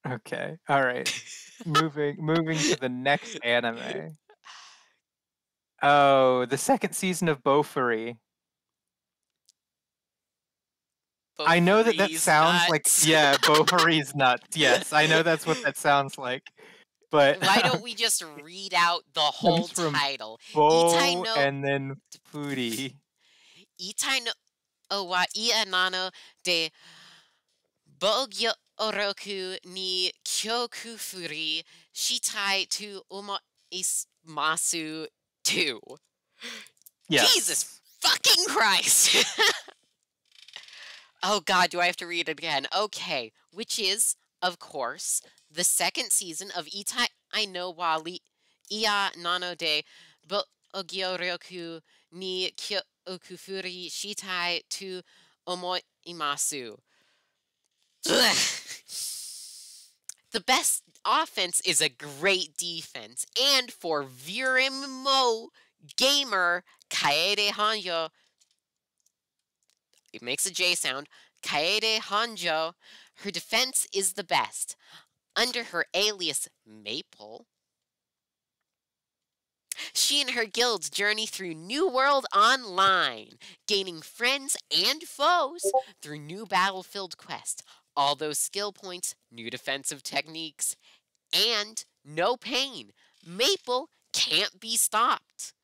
Okay. All right. moving to the next anime. Oh, the second season of Bofuri. I know that sounds nuts. like Bofuri's nuts. Yes, I know that's what that sounds like. But why don't we just read out the whole title? Bo and then Furi. Itai no owa ia nano de Bogyo oroku ni kyoku furi shitai to umo ismasu 2. Yes. Jesus fucking Christ! Oh god, do I have to read it again? Okay, which is, of course, the second season of Itai no Wali Ia Nano de Bogyoryoku ni Kyoku Furi Shitai to Omoimasu. The best offense is a great defense, and for Virimo gamer Kaede Hanyo, it makes a J sound, Kaede Hanjo, her defense is the best. Under her alias Maple, she and her guilds journey through New World Online, gaining friends and foes through new battle-filled quests, all those skill points, new defensive techniques, and no pain. Maple can't be stopped.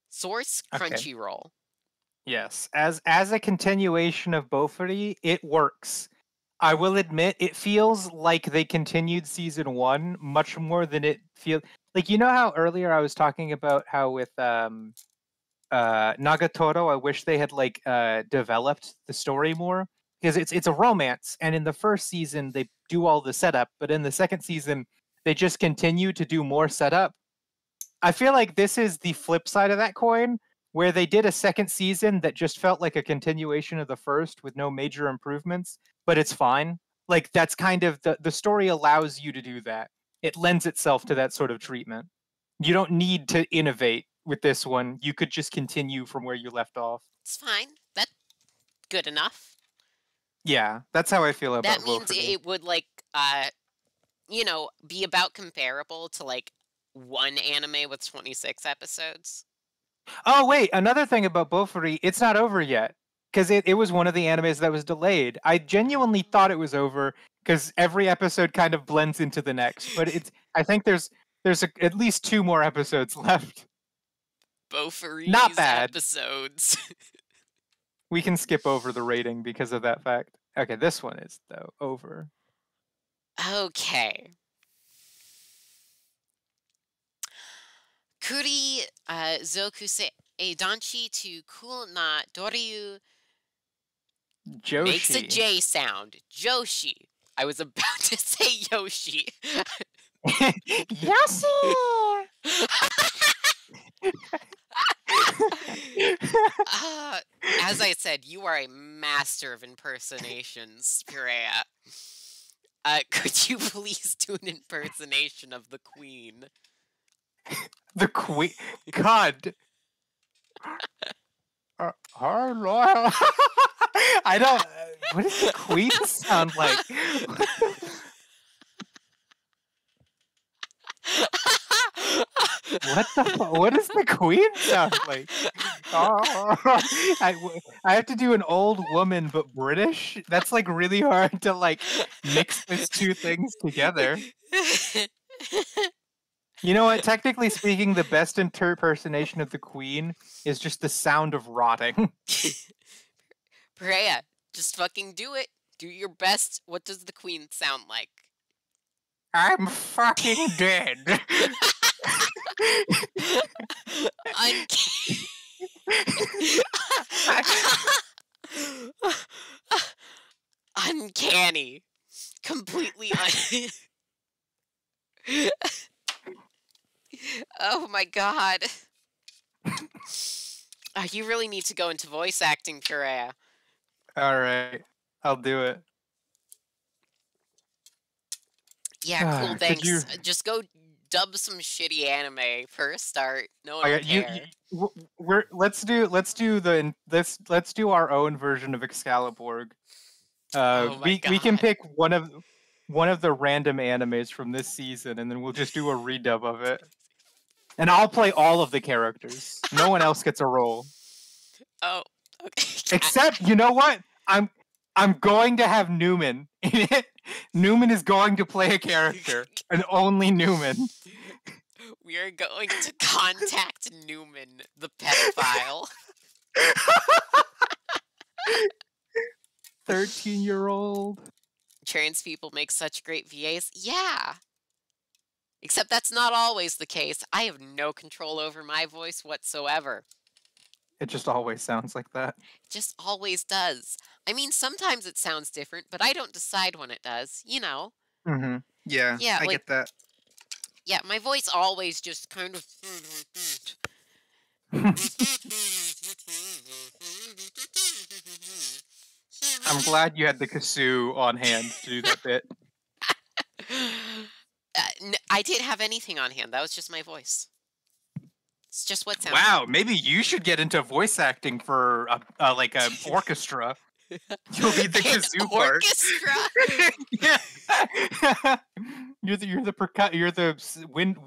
Source, Crunchyroll. Yes, as a continuation of Bofuri, it works. I will admit, it feels like they continued season 1 much more than it feels like. You know how earlier I was talking about how with Nagatoro, I wish they had like developed the story more, because it's a romance, and in the first season they do all the setup, but in the second season they just continue to do more setup. I feel like this is the flip side of that coin, where they did a second season that just felt like a continuation of the first with no major improvements, but it's fine. Like, that's kind of the story allows you to do that. It lends itself to that sort of treatment. You don't need to innovate with this one. You could just continue from where you left off. It's fine. That's good enough. Yeah, that's how I feel about it. That means it would, like, be about comparable to, like, one anime with 26 episodes. Oh, wait, another thing about Bofuri, it's not over yet. because it was one of the animes that was delayed. I genuinely thought it was over because every episode kind of blends into the next. But I think there's at least 2 more episodes left. Not Both bad. episodes. We can skip over the rating because of that fact. Okay, this one is though over. Okay. Kuri zokusei danchi to cool na doryu makes a Joshi. J sound. Joshi. I was about to say Yoshi. Yoshi! As I said, you are a master of impersonations, Purea. Could you please do an impersonation of the Queen? The Queen. God. Hello. I don't. What does the Queen sound like? What does the Queen sound like? I have to do an old woman but British. That's like really hard to like mix those 2 things together. You know what? Technically speaking, the best impersonation of the Queen is just the sound of rotting. Purea, just fucking do it. Do your best. What does the Queen sound like? I'm fucking dead. Uncanny. Completely Oh my god. You really need to go into voice acting, Purea. Alright. I'll do it. Yeah, cool, thanks. Just go dub some shitty anime for a start. No one will care. Let's do our own version of Excalibur. Oh my God. We can pick one of the random animes from this season, and then we'll just do a redub of it. And I'll play all of the characters. No one else gets a role. Oh, okay. Except, you know what? I'm going to have Newman in it. Newman is going to play a character, and only Newman. We are going to contact Newman, the pedophile. 13-year-old. Trans people make such great VAs. Yeah. Except that's not always the case. I have no control over my voice whatsoever. It just always sounds like that. It just always does. I mean, sometimes it sounds different, but I don't decide when it does, you know? Mm-hmm. Yeah, I get that. Yeah, my voice always just kind of... I'm glad you had the kazoo on hand to do that bit. I didn't have anything on hand. That was just my voice. It's just what sounds. Wow, maybe you should get into voice acting for like an orchestra. You'll be the kazoo part. Orchestra. Yeah. You're the wind.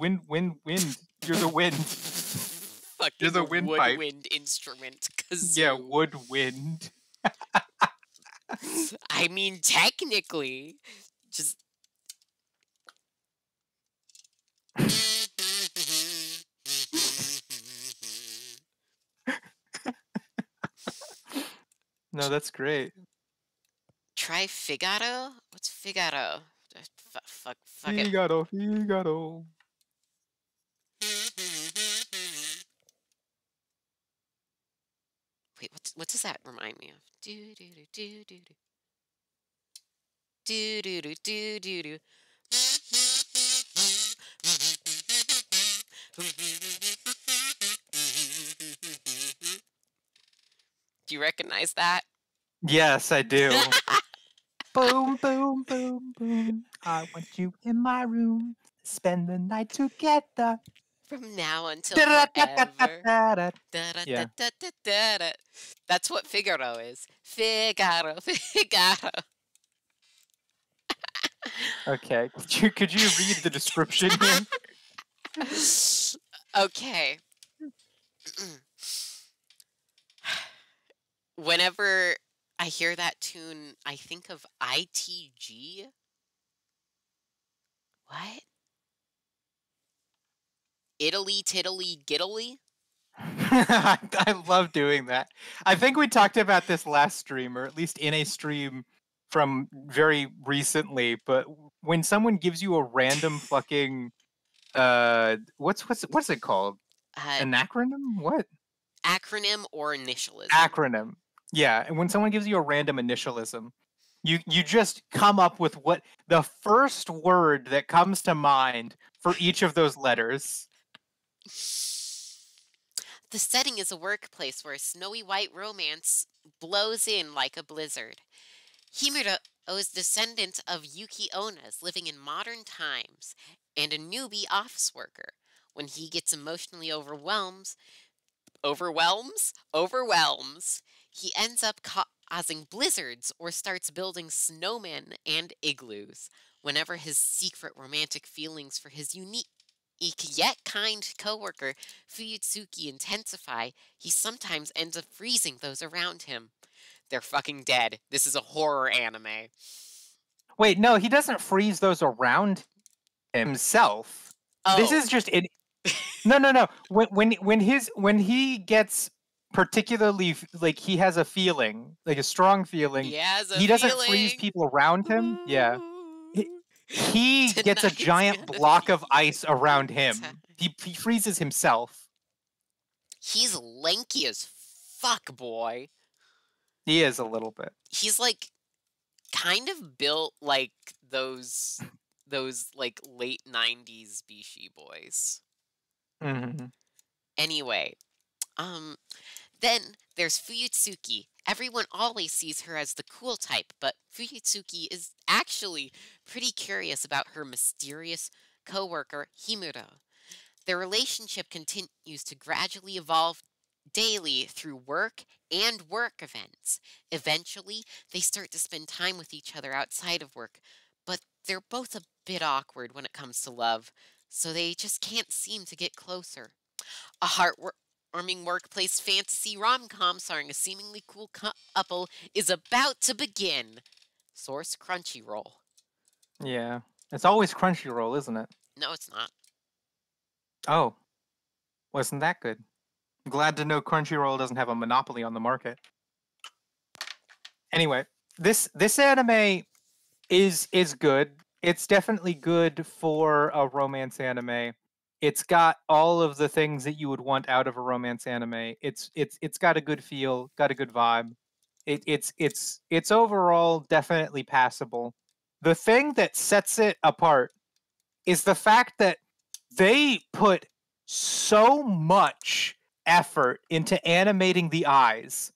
You're the wind. Fucking You're the windpipe. Woodwind instrument. Kazoo. Yeah, woodwind. I mean, technically, just. No, that's great. Try Figaro? What's Figaro? Fuck it. Figaro. Wait, what does that remind me of? Do do do do do do. Do do do do do do. Do you recognize that? Yes, I do. Boom, boom, boom, boom. I want you in my room. Spend the night together. From now until forever. Yeah. That's what Figaro is. Figaro. Okay. Could you read the description here? Okay. Whenever I hear that tune, I think of ITG. What? Italy, tiddly, giddly? I love doing that. I think we talked about this last stream, or at least in a stream from very recently. But when someone gives you a random fucking what's it called? Uh, An acronym? What? Acronym or initialism? Acronym. Yeah, and when someone gives you a random initialism, you just come up with what the first word that comes to mind for each of those letters. The setting is a workplace where snowy white romance blows in like a blizzard. Himuro is descendant of Yuki Onas living in modern times and a newbie office worker. When he gets emotionally overwhelms, he ends up causing blizzards or starts building snowmen and igloos. Whenever his secret romantic feelings for his unique yet kind coworker Fuyutsuki intensify, he sometimes ends up freezing those around him. They're fucking dead. This is a horror anime. Wait, no, he doesn't freeze those around himself. This Oh. is just it. No. When he gets particularly like he has a feeling, like a strong feeling, He has a he doesn't freeze feeling. people around him. Yeah. He, Ooh, he gets a tonight's giant gonna block of be ice a around good him. time. He freezes himself. He's lanky as fuck, boy. He is a little bit. He's like kind of built like those like late 90s Bishi boys. Hmm. Anyway, um then there's Fuyutsuki. Everyone always sees her as the cool type, but Fuyutsuki is actually pretty curious about her mysterious coworker Himuro. Their relationship continues to gradually evolve daily through work and work events. Eventually, they start to spend time with each other outside of work, but they're both a bit awkward when it comes to love, so they just can't seem to get closer. A heartwarming workplace fantasy rom-com starring a seemingly cool couple is about to begin. Source Crunchyroll. Yeah. It's always Crunchyroll, isn't it? No, it's not. Oh, wasn't that good? I'm glad to know Crunchyroll doesn't have a monopoly on the market. Anyway, this anime is good. It's definitely good for a romance anime. It's got all of the things that you would want out of a romance anime. It's got a good feel, got a good vibe. It's overall definitely passable. The thing that sets it apart is the fact that they put so much effort into animating the eyes.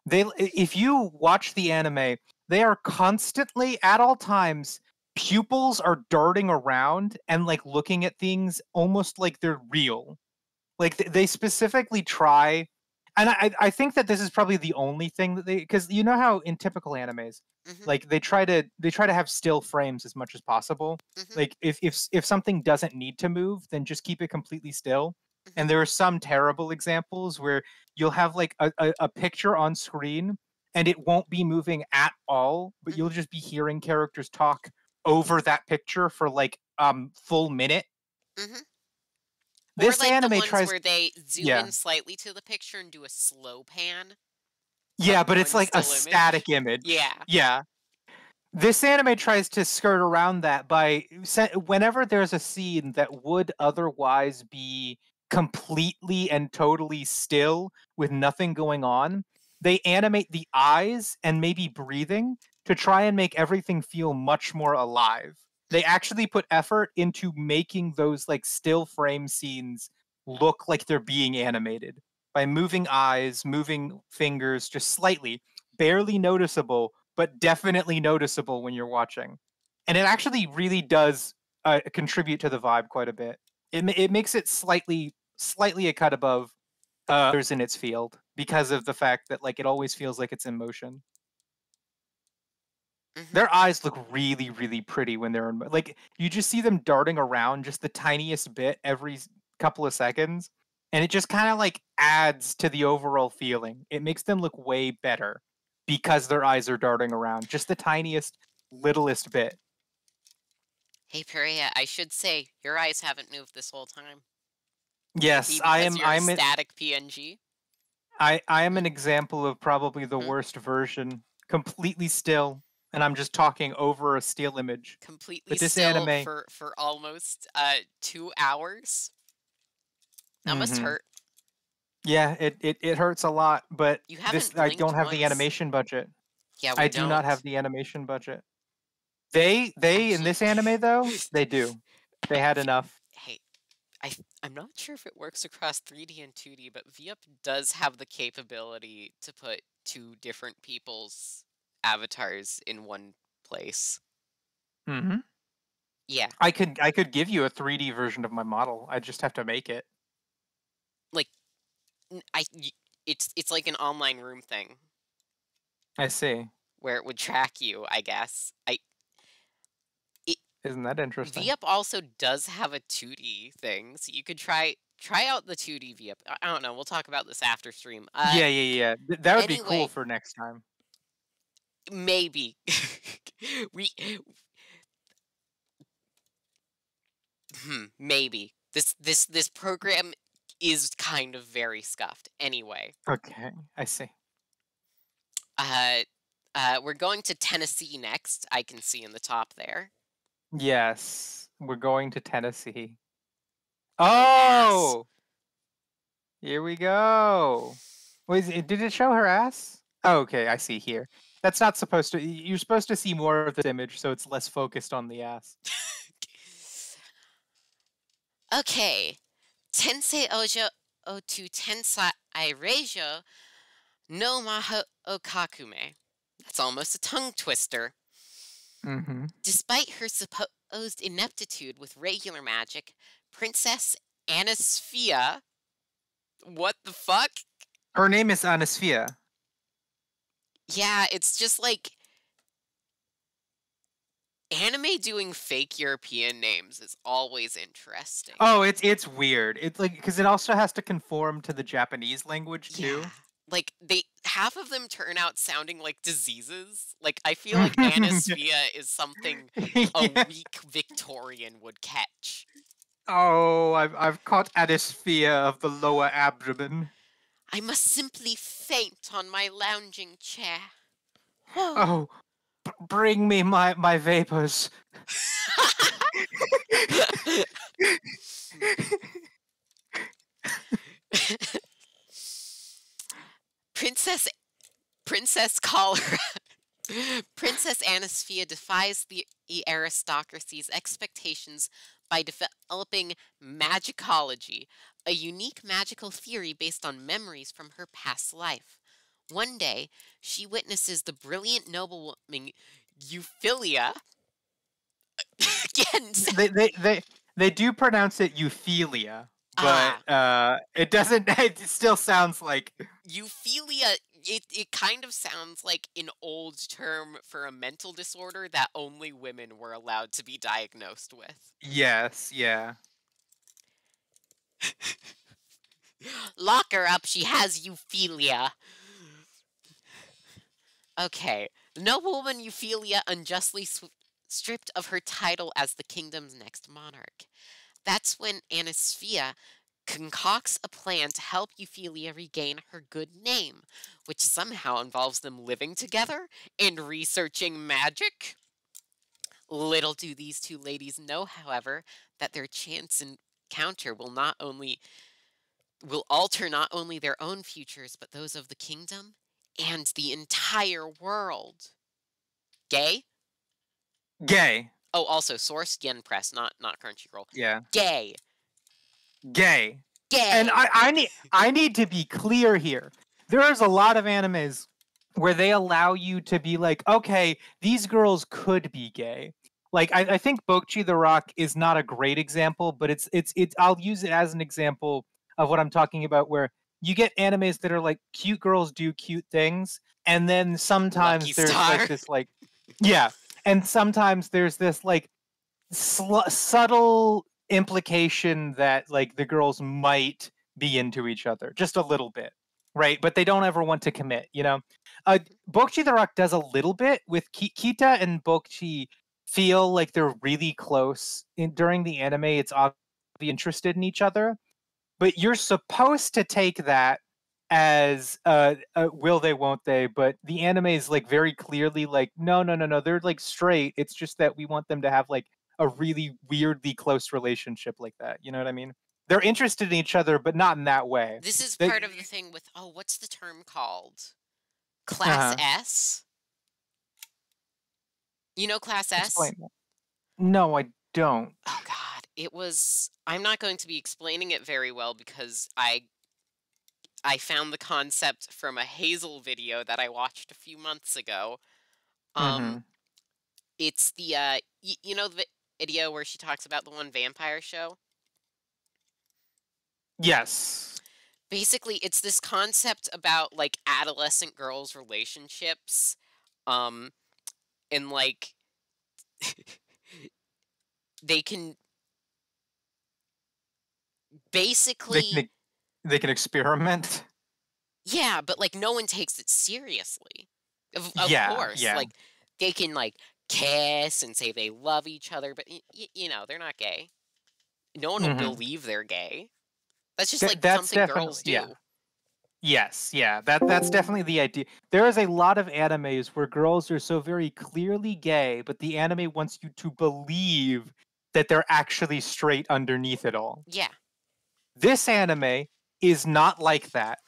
If you watch the anime, they are constantly at all times pupils are darting around and like looking at things almost like they're real. Like they specifically try, and I think that this is probably the only thing that they, because you know how in typical animes, Mm-hmm. like they try to have still frames as much as possible. Mm-hmm. Like if something doesn't need to move, then just keep it completely still. Mm-hmm. And there are some terrible examples where you'll have like a picture on screen and it won't be moving at all, but you'll Mm-hmm. just be hearing characters talk over that picture for like full minute. Mm-hmm. Or This like the anime ones tries, where they zoom yeah. in slightly to the picture and do a slow pan of Yeah, but it's one like a still static image. image. Yeah. Yeah. This anime tries to skirt around that by whenever there's a scene that would otherwise be completely and totally still with nothing going on, they animate the eyes and maybe breathing to try and make everything feel much more alive. They Mm-hmm. actually put effort into making those like still frame scenes look like they're being animated by moving eyes, moving fingers just slightly, barely noticeable, but definitely noticeable when you're watching. And it actually really does contribute to the vibe quite a bit. It makes it slightly a cut above others in its field because of the fact that like it always feels like it's in motion. Mm-hmm. Their eyes look really pretty when they're in like you just see them darting around just the tiniest bit every couple of seconds, and it just kind of like adds to the overall feeling. It makes them look way better because their eyes are darting around just the tiniest, littlest bit. Hey, Purea, I should say, your eyes haven't moved this whole time. Could be Yes, I because am. you're a static PNG. I am an example of probably the Mhm. worst version, completely still, and I'm just talking over a still image. Completely But this still anime, for almost 2 hours. That must hmm hurt. yeah, it hurts a lot. But You this, haven't I don't blinked have the once. animation budget. Yeah, we I do not have don't. the animation budget. They in Actually, this anime though, they do. They had enough. hey, I'm not sure if it works across 3D and 2D, but VUp does have the capability to put two different people's avatars in one place. hmm Yeah, I could give you a 3D version of my model. I just have to make it. like it's like an online room thing I see. where it would track you, I guess. It Isn't that interesting? VUp also does have a 2D thing, so you could try out the 2D VUp. I don't know. We'll talk about this after stream. Yeah. That would be cool Anyway, for next time. maybe we maybe this program is kind of very scuffed. Anyway, Okay, I see. uh, we're going to Tennessee next. I can see in the top there. Yes, we're going to Tennessee. Oh, ass. Oh, here we go. Did it show her ass? Oh, okay, I see here. That's not supposed to. You're supposed to see more of this image, so it's less focused on the ass. Okay, Tensei Ojo Otu Tensai Reijo no Maho Okakume. That's almost a tongue twister. Mm-hmm. Despite her supposed ineptitude with regular magic, Princess Anasphere. What the fuck? Her name is Anasphere. Yeah, it's just like anime doing fake European names is always interesting. Oh, it's weird. It's like because it also has to conform to the Japanese language Yeah. too. Like they half of them turn out sounding like diseases. Like I feel like anosmia is something a Yeah. weak Victorian would catch. Oh, I've caught Anasphere of the lower abdomen. I must simply faint on my lounging chair. Oh. Oh, bring me my vapors. Princess Princess Cholera. Princess Anasphere defies the aristocracy's expectations by developing magicology, a unique magical theory based on memories from her past life. One day, she witnesses the brilliant noblewoman Euphilia. Again, They do pronounce it Euphilia, but ah, it doesn't. It still sounds like Euphilia. It kind of sounds like an old term for a mental disorder that only women were allowed to be diagnosed with. yes, yeah. Lock her up, she has Euphilia. Okay, the noblewoman Euphilia unjustly stripped of her title as the kingdom's next monarch. That's when Anasphere concocts a plan to help Euphilia regain her good name, which somehow involves them living together and researching magic. Little do these two ladies know, however, that their chance encounter will alter not only their own futures but those of the kingdom and the entire world. Gay? Gay. Oh, also source Yen Press, not Crunchyroll. Yeah. Gay. Gay. And Gay. I need to be clear here. There's a lot of animes where they allow you to be like, okay, these girls could be gay. Like I think Bokchi the Rock is not a great example, but it's I'll use it as an example of what I'm talking about where you get animes that are like cute girls do cute things, and then Lucky sometimes there's like Star. this like yeah, and sometimes there's this like subtle implication that like the girls might be into each other, just a little bit, right? But they don't ever want to commit, you know? Mhm. Bokchi the Rock does a little bit with Kita and Bokchi feel like they're really close during the anime. It's obviously interested in each other, but you're supposed to take that as will they won't they, but the anime is like very clearly like no no no no, they're like straight, it's just that we want them to have like a really weirdly close relationship like that, you know what I mean? They're interested in each other but not in that way. This is They, part of the thing with, oh, what's the term called? Class uh-huh. S? You know Class S? Explain that. No, I don't. Oh god, it was, I'm not going to be explaining it very well because I found the concept from a Hazel video that I watched a few months ago. Um Mm-hmm. it's the you know the video where she talks about the one vampire show? Yes. Basically, it's this concept about like adolescent girls' relationships. Um and like they can They basically, can they can experiment. yeah, but like no one takes it seriously. Of Yeah, course, yeah. like they can like kiss and say they love each other, but you know, they're not gay. No one will Mm-hmm. believe they're gay. That's just like That's something definitely, girls yeah. do. Yes, yeah, that's definitely the idea. There is a lot of animes where girls are so very clearly gay, but the anime wants you to believe that they're actually straight underneath it all. Yeah. This anime is not like that.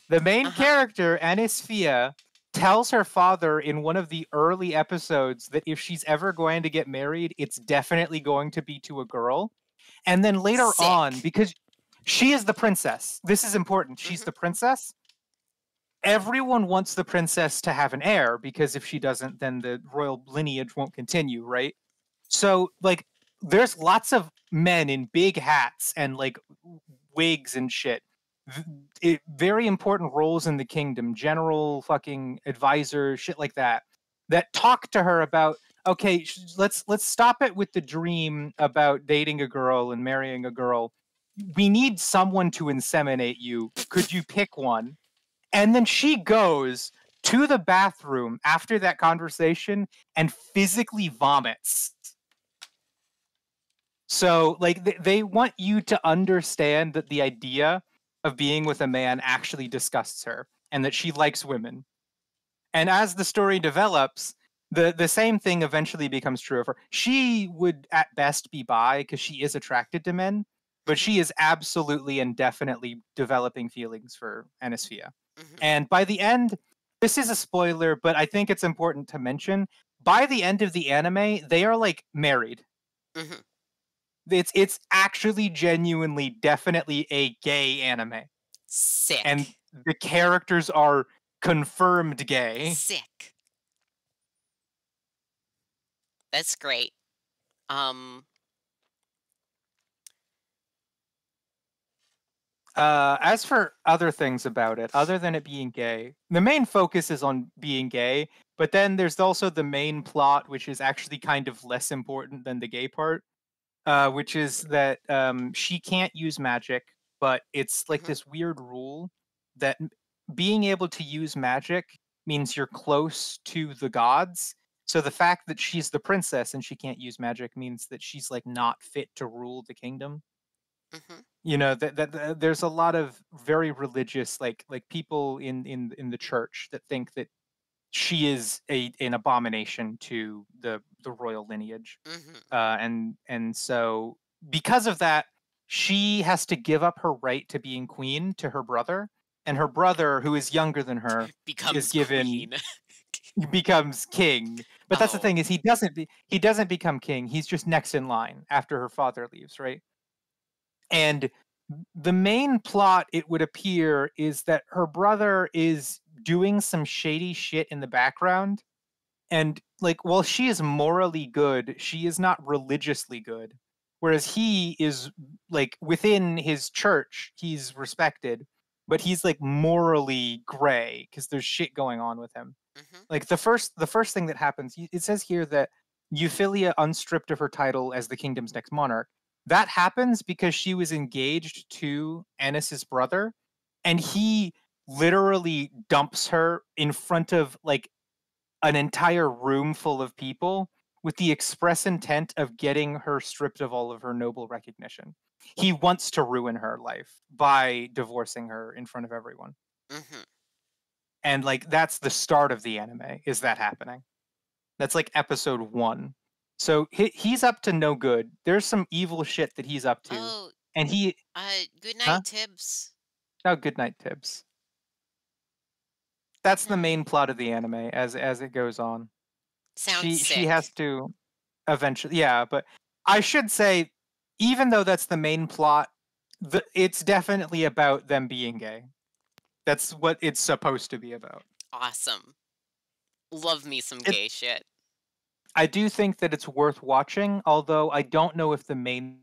The main Uh-huh. character, Anisfia, tells her father in one of the early episodes that if she's ever going to get married, it's definitely going to be to a girl. And then later on, Sick. because she is the princess, this is important. She's Mhm. the princess. Everyone wants the princess to have an heir because if she doesn't, then the royal lineage won't continue, right? So, like, there's lots of men in big hats and like wigs and shit. Very important roles in the kingdom, general fucking advisor, shit like that, that talk to her about okay, let's stop it with the dream about dating a girl and marrying a girl. We need someone to inseminate you. Could you pick one? And then she goes to the bathroom after that conversation and physically vomits. So, like, they want you to understand that the idea of being with a man actually disgusts her and that she likes women. And as the story develops, the same thing eventually becomes true of her. She would at best be bi because she is attracted to men, but Mhm. she is absolutely and definitely developing feelings for Anisfia. Mhm. And by the end, this is a spoiler, but I think it's important to mention. By the end of the anime, they are like married. Mhm. It's actually genuinely definitely a gay anime. And Sick. the characters are confirmed gay. Sick. That's great. Um As for other things about it, other than it being gay, the main focus is on being gay, but then there's also the main plot, which is actually kind of less important than the gay part, which is that she can't use magic, but it's like mhm. this weird rule that being able to use magic means you're close to the gods. So the fact that she's the princess and she can't use magic means that she's like not fit to rule the kingdom. Mhm. You know that there's a lot of very religious like people in the church that think that she is a an abomination to the royal lineage, Mhm. and so because of that, she has to give up her right to being queen to her brother, and her brother, who is younger than her, is Becomes given queen. becomes king. But that's the Oh. thing is he doesn't become king. He's just next in line after her father leaves, right? And the main plot, it would appear, is that her brother is doing some shady shit in the background. And, like, while she is morally good, she is not religiously good. Whereas he is, like, within his church, he's respected, but he's, like, morally gray because there's shit going on with him. Mhm. Like, the first thing that happens, it says here that Euphilia unstripped of her title as the kingdom's next monarch. that happens because she was engaged to Anis's brother, and he literally dumps her in front of like an entire room full of people with the express intent of getting her stripped of all of her noble recognition. He wants to ruin her life by divorcing her in front of everyone. Mm-hmm. And like that's the start of the anime, is that happening. That's like episode 1. So he's up to no good. There's some evil shit that he's up to. Oh, And he good huh? night, Tibbs. Oh, good night, Tibbs. That's the main Night. plot of the anime as it goes on. Sounds She has sick. to eventually, yeah, but I should say, even though that's the main plot, it's definitely about them being gay. That's what it's supposed to be about. Awesome. Love me some It, gay shit. I do think that it's worth watching, although I don't know if the main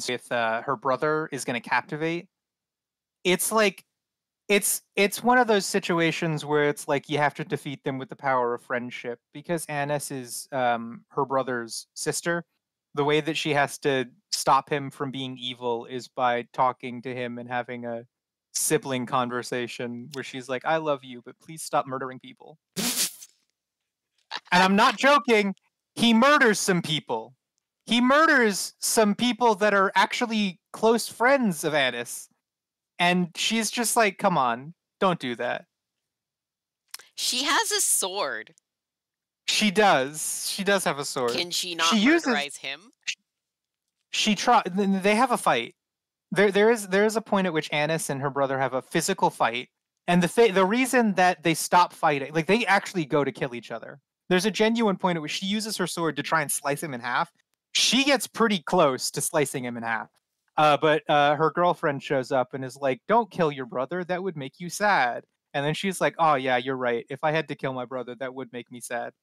with her brother is going to captivate. It's like it's one of those situations where it's like you have to defeat them with the power of friendship because Anis is her brother's sister. The way that she has to stop him from being evil is by talking to him and having a sibling conversation where she's like, "I love you, but please stop murdering people." And I'm not joking. He murders some people. He murders some people that are actually close friends of Anis. And she's just like, come on, don't do that. She has a sword. She does. She does have a sword. Can she She not uses. murderize him? She try. They have a fight. There is a point at which Anis and her brother have a physical fight, and the reason that they stop fighting, like they actually go to kill each other. There's a genuine point at which she uses her sword to try and slice him in half. She gets pretty close to slicing him in half. But her girlfriend shows up and is like, "Don't kill your brother. That would make you sad." And then she's like, "Oh yeah, you're right. If I had to kill my brother, that would make me sad."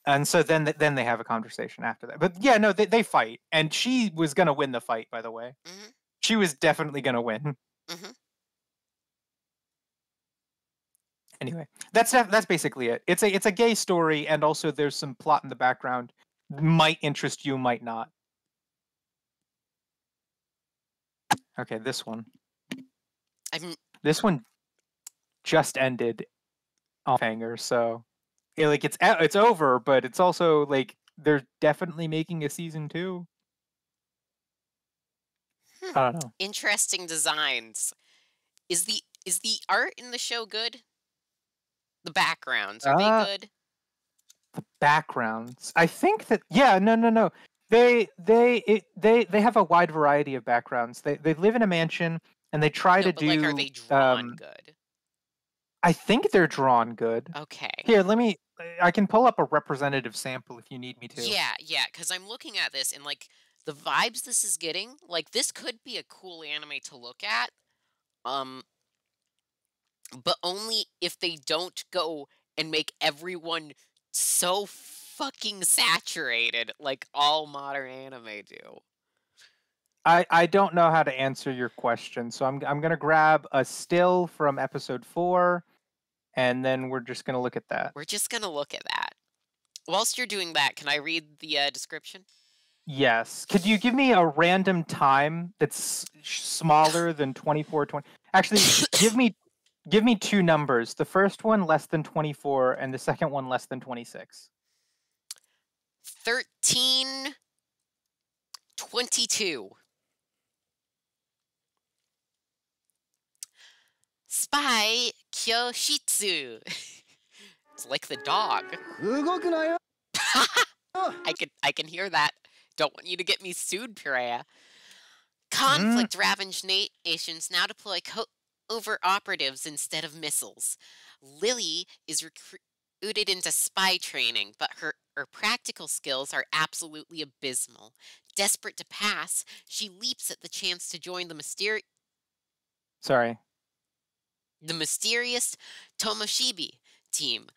And so then they have a conversation after that. But yeah, no, they fight, and she was gonna win the fight. By the way, Mm-hmm. she was definitely gonna win. Mm-hmm. Anyway, that's basically it. It's a gay story, and also there's some plot in the background. Might interest you, might not. Okay, this one. I'm This one just ended on hanger, so yeah, like it's over, but it's also like they're definitely making a season 2. I don't know. interesting designs. Is the art in the show good? The backgrounds, are they Uh good? the backgrounds. I think that yeah, no. They have a wide variety of backgrounds. They live in a mansion and they try No, to but like, are do they drawn good? I think they're drawn good. Okay. Here, I can pull up a representative sample if you need me to. Yeah, because I'm looking at this and like the vibes this is getting, like this could be a cool anime to look at. Um, but only if they don't go and make everyone so fucking saturated like all modern anime do. I don't know how to answer your question, so I'm gonna grab a still from episode 4, and then we're just gonna look at that. We're just gonna look at that. Whilst you're doing that, can I read the description? Yes. Could you give me a random time that's smaller than 2420? Actually, give me two numbers. The first one less than 24 and the second one less than 26. 1322. Spy Kyoshitsu. It's like the dog. I can hear that. Don't want you to get me sued, Purea. Mm, Conflict-ravaged nations now deploy covert operatives instead of missiles. Lily is recruited into spy training, but her practical skills are absolutely abysmal. Desperate to pass, she leaps at the chance to join sorry. the mysterious Tomoshibi team.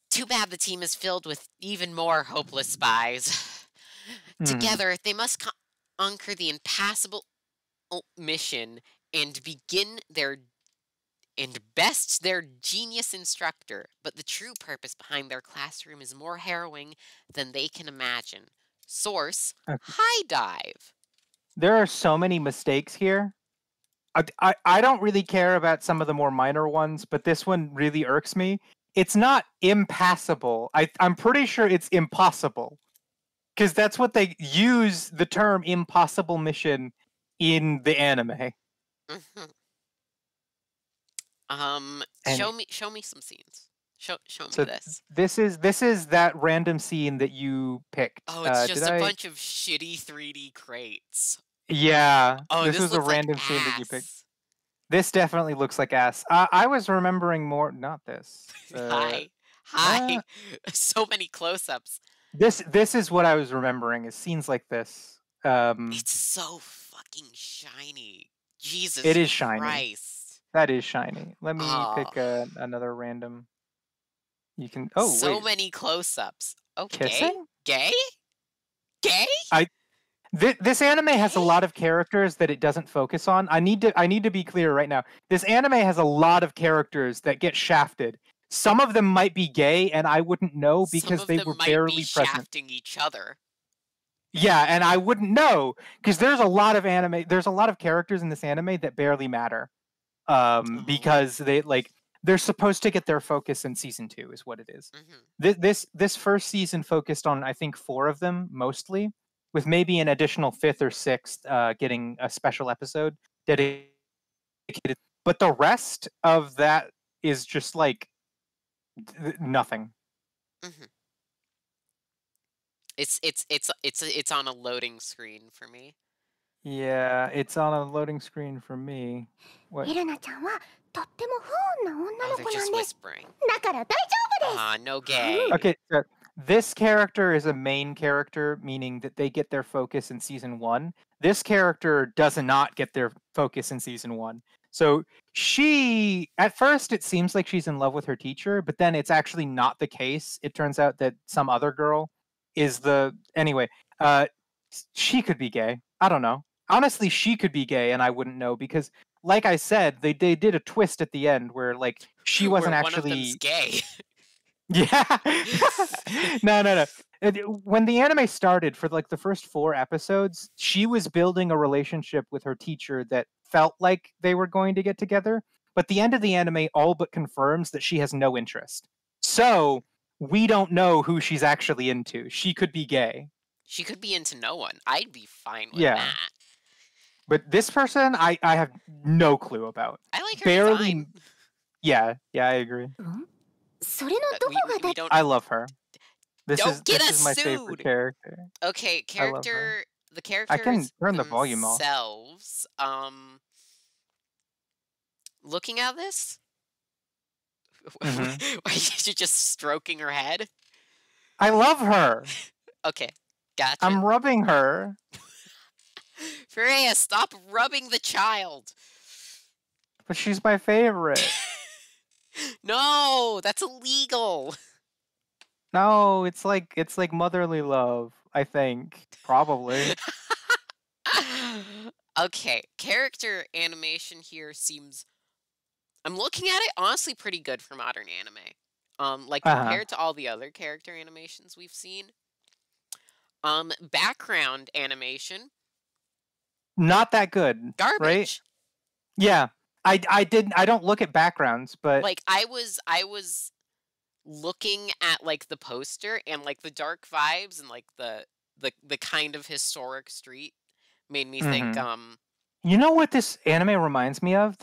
Too bad the team is filled with even more hopeless spies. Mm. Together, they must conquer the impassable mission and best their genius instructor. But the true purpose behind their classroom is more harrowing than they can imagine. Source, Okay. High Dive. There are so many mistakes here. I don't really care about some of the more minor ones, but this one really irks me. It's not impassable. I'm pretty sure it's impossible. Because that's what they use the term impossible mission in the anime. Mhm. And Show me some scenes. Show me so this. this is that random scene that you picked. Oh, it's Did just a I? bunch of shitty 3D crates. Yeah, Oh, this this was a looks like random scene that you picked. ass. This definitely looks like ass. I was remembering more. Not this. Hi. Uh, Hi. So many close-ups. this is what I was remembering. Is scenes like this. It's so fucking shiny. It Jesus is shiny. Christ. That is shiny. Let me Oh, pick another random. You can. Oh so wait, many close-ups. Okay. kissing. Gay? Gay? I this anime has a Gay? lot of characters that it doesn't focus on. I need to be clear right now. This anime has a lot of characters that get shafted. Some of them might be gay, and I wouldn't know Some because of they them were might be barely present. shafting each other. Yeah, and I wouldn't know because there's a lot of anime. There's a lot of characters in this anime that barely matter. Oh. Because they're supposed to get their focus in season 2 is what it is. Mhm. This first season focused on I think 4 of them mostly, with maybe an additional 5th or 6th getting a special episode dedicated. But the rest of that is just like nothing. Mhm. It's on a loading screen for me. Yeah, it's on a loading screen for me. What? エレナちゃんはとっても不穏な女 Oh, の they're 子なん just です whispering. だから大丈夫です No gay. Okay, so this character is a main character, meaning that they get their focus in season 1. This character does not get their focus in season 1. So she, at first, it seems like she's in love with her teacher, but then it's actually not the case. It turns out that some other girl is the. Anyway, she could be gay. I don't know. Honestly, she could be gay, and I wouldn't know because, like I said, they did a twist at the end where like she wasn't Where one of them's actually. gay. Yeah. No. When the anime started, for like the first 4 episodes, she was building a relationship with her teacher that felt like they were going to get together. But the end of the anime all but confirms that she has no interest. So we don't know who she's actually into. She could be gay. She could be into no one. I'd be fine with Yeah. that. But this person, I have no clue about. I like her Barely. design. Yeah, I agree. それのどこが We don't. I love her. Don't get this is us my sued. favorite character. Okay, I love her. the I can characters turn the volume off. themselves. Looking at this, Mhm. why is she just stroking her head? I love her. Okay, gotcha. I'm rubbing her. Freya, stop rubbing the child. But she's my favorite. No, that's illegal. No, it's like motherly love, I think. Probably. Okay, character animation here seems. I'm looking at it honestly pretty good for modern anime. Like compared to all the other character animations we've seen. Background animation. Not that good. Garbage. Right? Yeah. I don't look at backgrounds, but Like I was looking at like the poster and like the dark vibes and like the kind of historic street made me think you know what this anime reminds me of?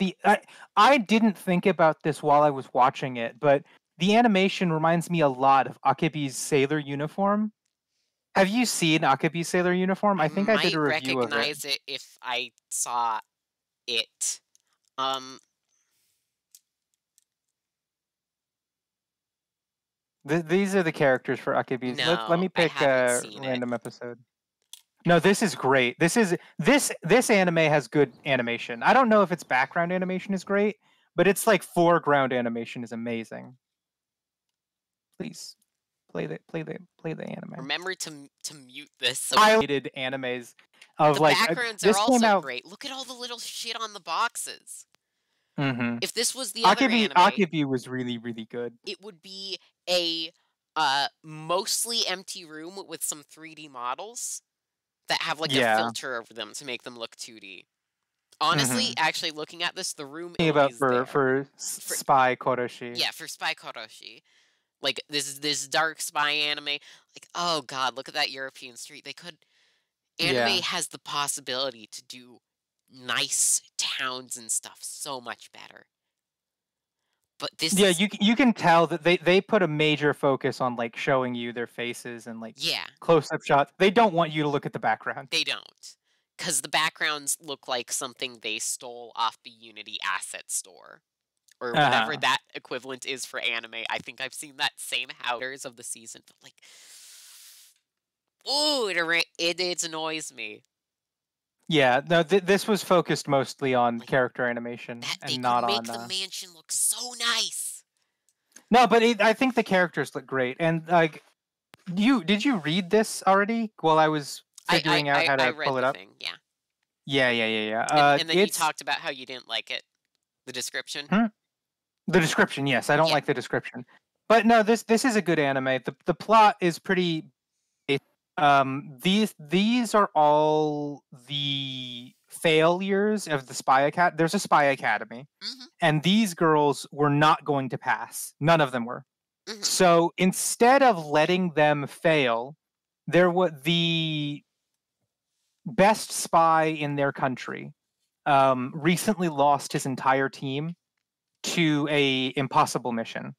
I didn't think about this while I was watching it, but the animation reminds me a lot of Akebi's sailor uniform. Have you seen Akebi's sailor uniform? I think I did a review of it. recognize it if I saw it. These are the characters for Akebi's. Let me No, I pick haven't a seen it. random episode. No, this is great. This anime has good animation. I don't know if its background animation is great, but it's like foreground animation is amazing. Please play the anime. Remember to mute this. So Highlighted animes of the like backgrounds this are came also out. great. Look at all the little shit on the boxes. Mm-hmm. If this was the other anime, Akebi was really good. it would be a Mostly empty room with some 3D models that have like a Yeah. filter over them to make them look 2D. Honestly, actually looking at this, the room About is there. for spy Koroshi. Yeah, for Spy Koroshi. Like this dark spy anime. Like, oh god, look at that European street. Anime has the possibility to do nice towns and stuff so much better. But this is you can tell that they put a major focus on like showing you their faces and like close-up shots. They don't want you to look at the background. They don't. Because the backgrounds look like something they stole off the Unity asset store. Or whatever that equivalent is for anime. I think I've seen that same hours of the season. But like, ooh, it annoys me. Yeah, no, this was focused mostly on character animation and not on. They could make the mansion look so nice. No, but I think the characters look great. And like, did you read this already? While I was figuring out how to pull it up. Thing, yeah. Yeah. And then you talked about how you didn't like it. The description. The description, yes, I don't like the description. But no, this is a good anime. The plot is pretty. These are all the failures of the spy academy. There's a spy academy, and these girls were not going to pass. None of them were. So instead of letting them fail, there was the best spy in their country. Recently lost his entire team to a impossible mission.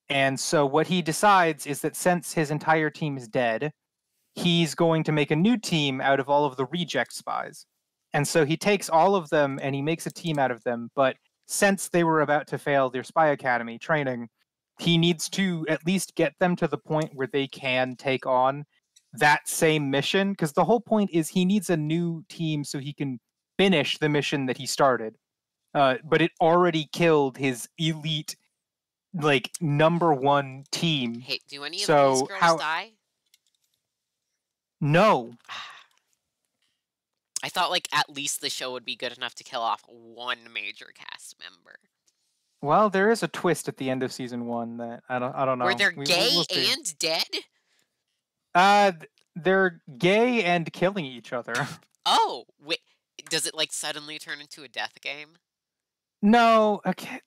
And so what he decides is that since his entire team is dead, he's going to make a new team out of all of the reject spies. And so he takes all of them and he makes a team out of them. But since they were about to fail their spy academy training, he needs to at least get them to the point where they can take on that same mission. Because the whole point is he needs a new team so he can finish the mission that he started. But it already killed his elite, like, #1 team. Hey, do any of these girls die? No. I thought, like, at least the show would be good enough to kill off one major cast member. Well, there is a twist at the end of season 1 that I don't know. Where they're gay and dead? They're gay and killing each other. Oh, wait. Does it, like, suddenly turn into a death game? No, okay.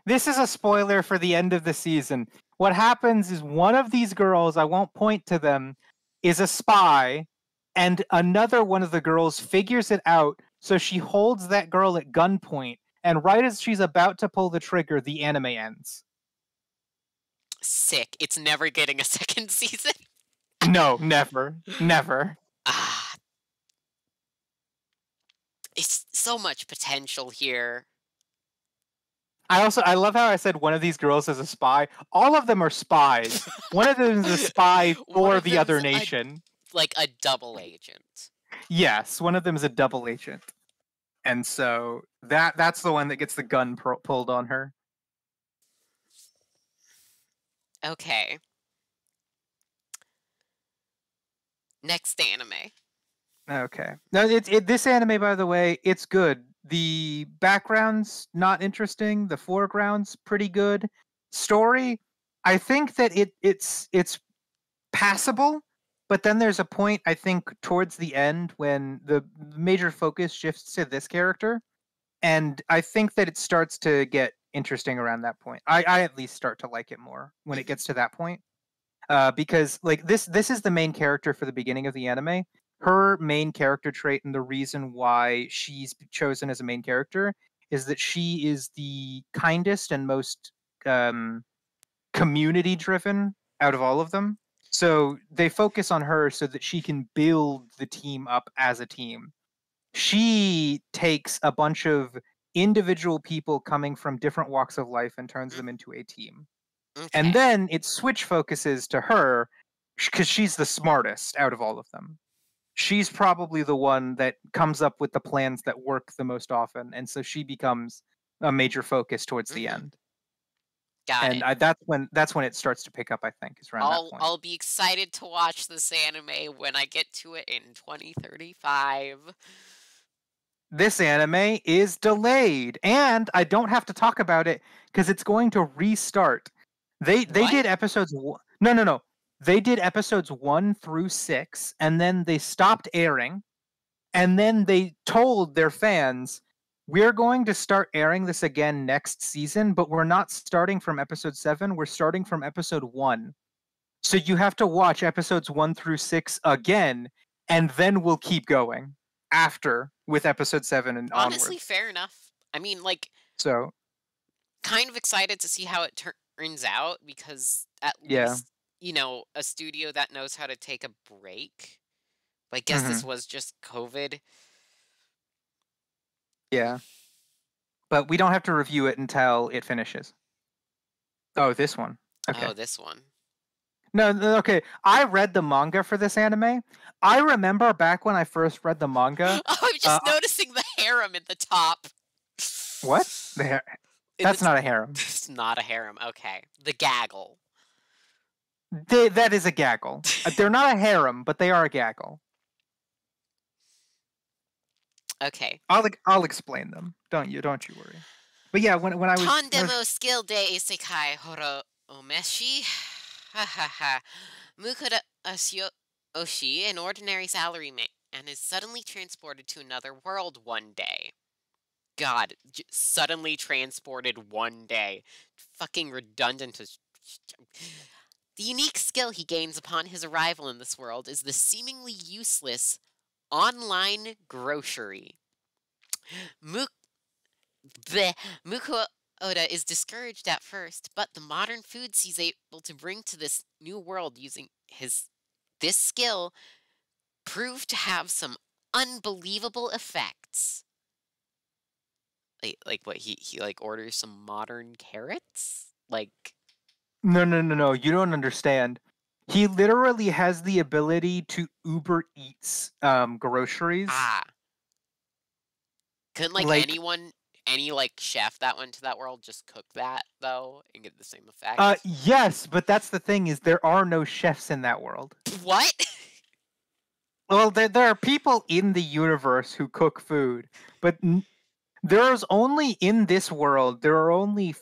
This is a spoiler for the end of the season. What happens is one of these girls, I won't point to them, is a spy, and another one of the girls figures it out, so she holds that girl at gunpoint, and right as she's about to pull the trigger, the anime ends. Sick. It's never getting a second season? No, never. Never. It's so much potential here. I love how I said one of these girls is a spy. All of them are spies. One of them is a spy for the other nation. Like a double agent. Yes, one of them is a double agent. And so that's the one that gets the gun pulled on her. Okay. Next anime. Okay. Now, this anime, by the way, it's good. The background's not interesting. The foreground's pretty good. Story, I think that it's passable, but then there's a point, I think, towards the end when the major focus shifts to this character, and I think that it starts to get interesting around that point. I at least start to like it more when it gets to that point, because like this is the main character for the beginning of the anime. Her main character trait and the reason why she's chosen as a main character is that she is the kindest and most community driven out of all of them. So they focus on her so that she can build the team up as a team. She takes a bunch of individual people coming from different walks of life and turns them into a team. Okay. And then it switch focuses to her because she's the smartest out of all of them. She's probably the one that comes up with the plans that work the most often, and so she becomes a major focus towards the end. Got it. That's when it starts to pick up, I think, is around that point. I'll be excited to watch this anime when I get to it in 2035. This anime is delayed, and I don't have to talk about it because it's going to restart. They did episodes. No. They did episodes 1 through 6, and then they stopped airing, and then they told their fans, we're going to start airing this again next season, but we're not starting from episode 7, we're starting from episode 1. So you have to watch episodes 1 through 6 again, and then we'll keep going after with episode 7 and Honestly, onwards. fair enough. I mean, like, So, kind of excited to see how it turns out because at yeah. least, you know, a studio that knows how to take a break. I guess Mhm. this was just COVID. Yeah. But we don't have to review it until it finishes. Oh, this one. Okay. Oh, this one. No, okay. I read the manga for this anime. I remember back when I first read the manga. Oh, I'm just noticing the harem in the top. What? That's not a harem. It's not a harem. Okay. The gaggle. That is a gaggle. They're not a harem, but they are a gaggle. Okay. I'll explain them. Don't you worry. But yeah, when I was Tondemo skill de isekai horo omeshi. Ha ha ha. Mukura Oshi, an ordinary salaryman, and is suddenly transported to another world one day. God, suddenly transported one day. Fucking redundant as... The unique skill he gains upon his arrival in this world is the seemingly useless online grocery. Muko Oda is discouraged at first, but the modern foods he's able to bring to this new world using this skill prove to have some unbelievable effects. Like what he like orders some modern carrots? Like No. You don't understand. He literally has the ability to Uber Eats groceries. Couldn't anyone, any chef that went to that world just cook that though and get the same effect? Yes, but that's the thing is there are no chefs in that world. What? Well, there are people in the universe who cook food, but there's only in this world there are only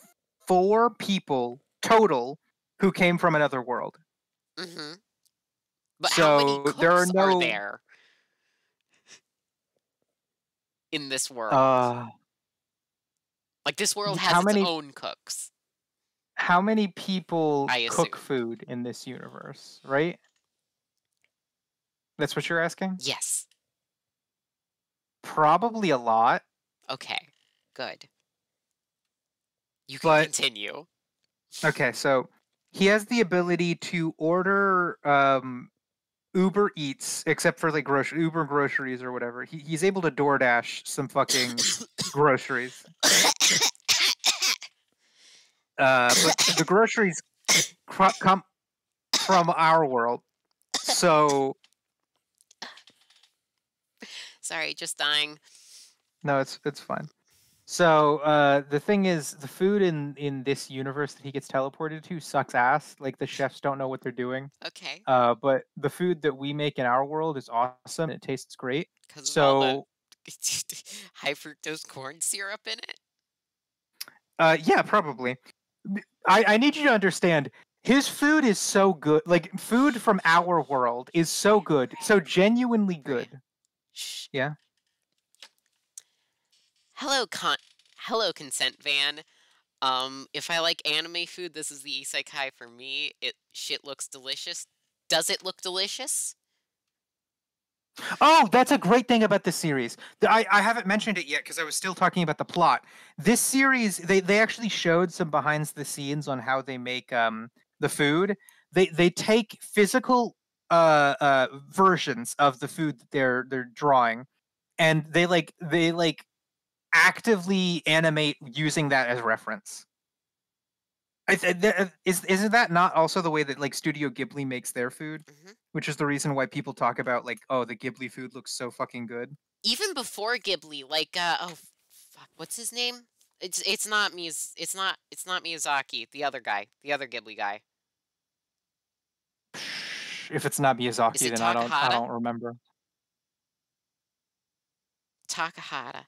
4 people total who came from another world. Mm-hmm. But so how many cooks there are there in this world? Like this world has its own cooks. How many people cook assume. food in this universe, right? That's what you're asking? Yes. Probably a lot. Okay, good. You can continue. Okay, so he has the ability to order Uber Eats, except for like Uber groceries or whatever. He's able to DoorDash some fucking groceries. But the groceries come from our world, so. Sorry, just dying. No, it's fine. So the thing is, the food in this universe that he gets teleported to sucks ass. Like the chefs don't know what they're doing. Okay. But the food that we make in our world is awesome. It tastes great. Because of all the high fructose corn syrup in it. Yeah, probably. I need you to understand. His food is so good. Like food from our world is so good, so genuinely good. Shh. Yeah. Hello, consent van. If I like anime food, this is the isekai for me. Shit looks delicious. Does it look delicious? Oh, that's a great thing about this series. I haven't mentioned it yet because I was still talking about the plot. This series, they actually showed some behind the scenes on how they make the food. They take physical versions of the food that they're drawing, and they actively animate using that as reference. Isn't that not also the way that like Studio Ghibli makes their food? Mm-hmm. Which is the reason why people talk about like, oh, the Ghibli food looks so fucking good. Even before Ghibli, like oh fuck, what's his name? It's not Miyazaki, the other guy, the other Ghibli guy. If it's not Miyazaki, then I don't remember. Takahata.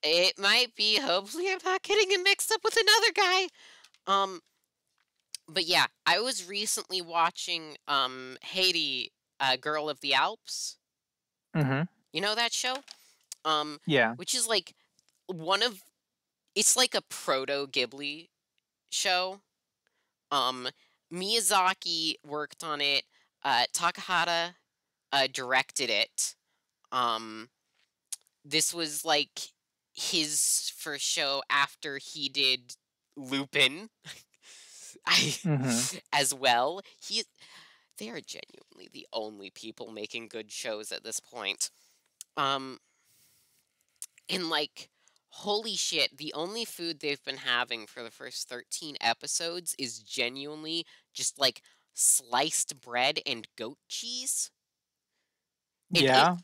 It might be. Hopefully, I'm not getting him mixed up with another guy. But yeah, I was recently watching Haiti, Girl of the Alps. Mm-hmm. You know that show? Um, Yeah. which is like one of it's like a proto Ghibli show. Um, Miyazaki worked on it. Takahata directed it. Um, this was like his first show after he did Lupin. I Mm-hmm. as well. They are genuinely the only people making good shows at this point. Um, and like, holy shit, the only food they've been having for the first 13 episodes is genuinely just like sliced bread and goat cheese. And Yeah.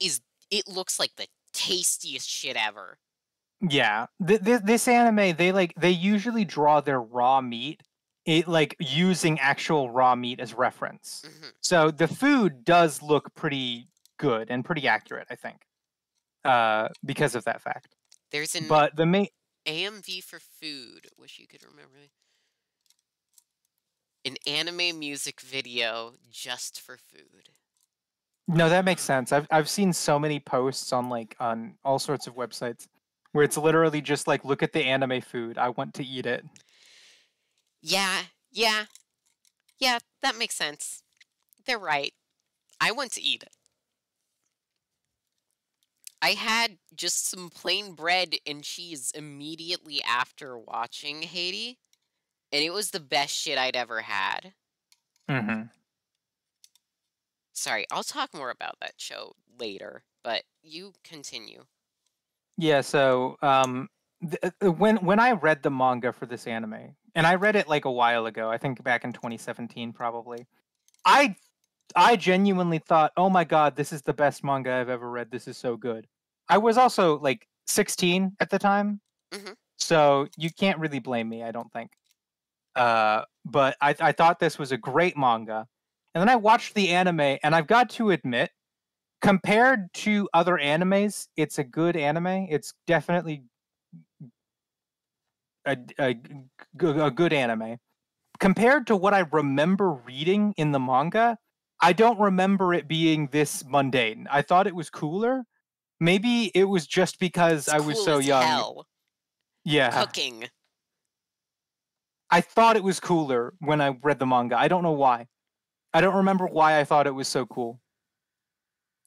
it looks like the tastiest shit ever. Yeah. This anime, they usually draw their raw meat, like using actual raw meat as reference. Hmm. So the food does look pretty good and pretty accurate, I think, because of that fact. There's an But the main AMV for food. Wish you could remember. An anime music video just for food. No, that makes sense. I've seen so many posts on on all sorts of websites where it's literally just like, look at the anime food. I want to eat it. Yeah, yeah, yeah, that makes sense. They're right. I want to eat it. I had just some plain bread and cheese immediately after watching Haiti, and it was the best shit I'd ever had. Hmm. Sorry, I'll talk more about that show later, but you continue. Yeah. So when I read the manga for this anime, and I read it like a while ago, I think back in 2017 probably. I I genuinely thought, oh my god, this is the best manga I've ever read. This is so good. I was also like 16 at the time, Hmm. so you can't really blame me. I don't think. But I thought this was a great manga. And then I watched the anime, and I've got to admit, compared to other animes, it's a good anime. It's definitely a good anime. Compared to what I remember reading in the manga, I don't remember it being this mundane. I thought it was cooler. Maybe it was just because It's I was cool so as young. hell. Yeah. Cooking. I thought it was cooler when I read the manga. I don't know why. I don't remember why I thought it was so cool.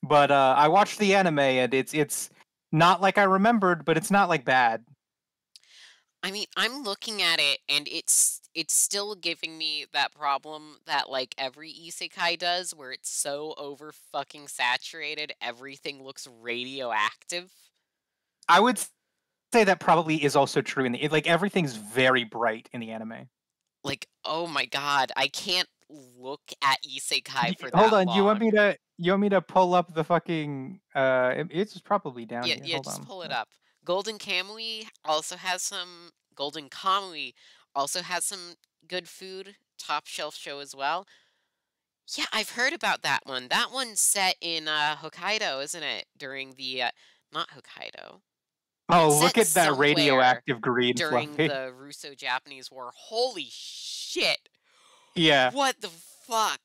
But I watched the anime, and it's not like I remembered, but it's not like bad. I mean, I'm looking at it and it's still giving me that problem that like every isekai does where it's so over fucking saturated everything looks radioactive. I would say that probably is also true in the like everything's very bright in the anime. Like, oh my god, I can't look at isekai for Hold that on, long. you want me to pull up the fucking it's probably down Yeah, here. yeah, Hold just on. pull it up. Golden Kamui also has some good food. Top shelf show as well. Yeah, I've heard about that one. That one's set in Hokkaido, isn't it? During the not Hokkaido. It's Oh, look set at that somewhere radioactive green during fluffy. the Russo-Japanese War. Holy shit. Yeah. What the fuck?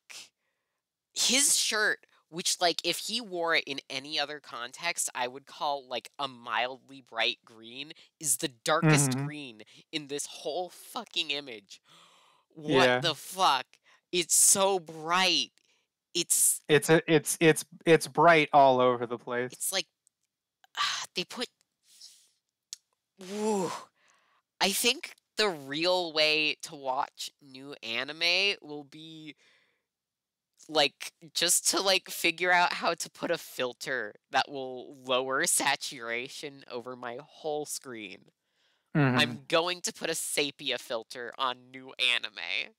His shirt, which like if he wore it in any other context, I would call like a mildly bright green, is the darkest Hmm. green in this whole fucking image. What Yeah. the fuck? It's so bright. It's It's bright all over the place. it's like they put. Woo. I think the real way to watch new anime will be like just to like figure out how to put a filter that will lower saturation over my whole screen. Hmm. I'm going to put a sepia filter on new anime.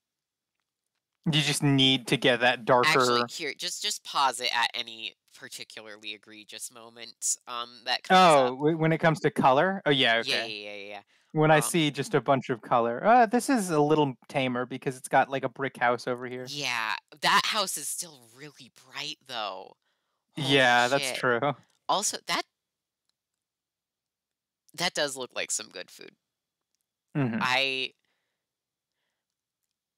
You just need to get that Actually, darker. here, just pause it at any particularly egregious moment that comes Oh, up. when it comes to color? Oh yeah, Yeah, okay. yeah, yeah, yeah. When I Yeah. see just a bunch of color. This is a little tamer because it's got like a brick house over here. Yeah, that house is still really bright though. Holy Yeah, that's shit. true. Also, that does look like some good food. Hmm. I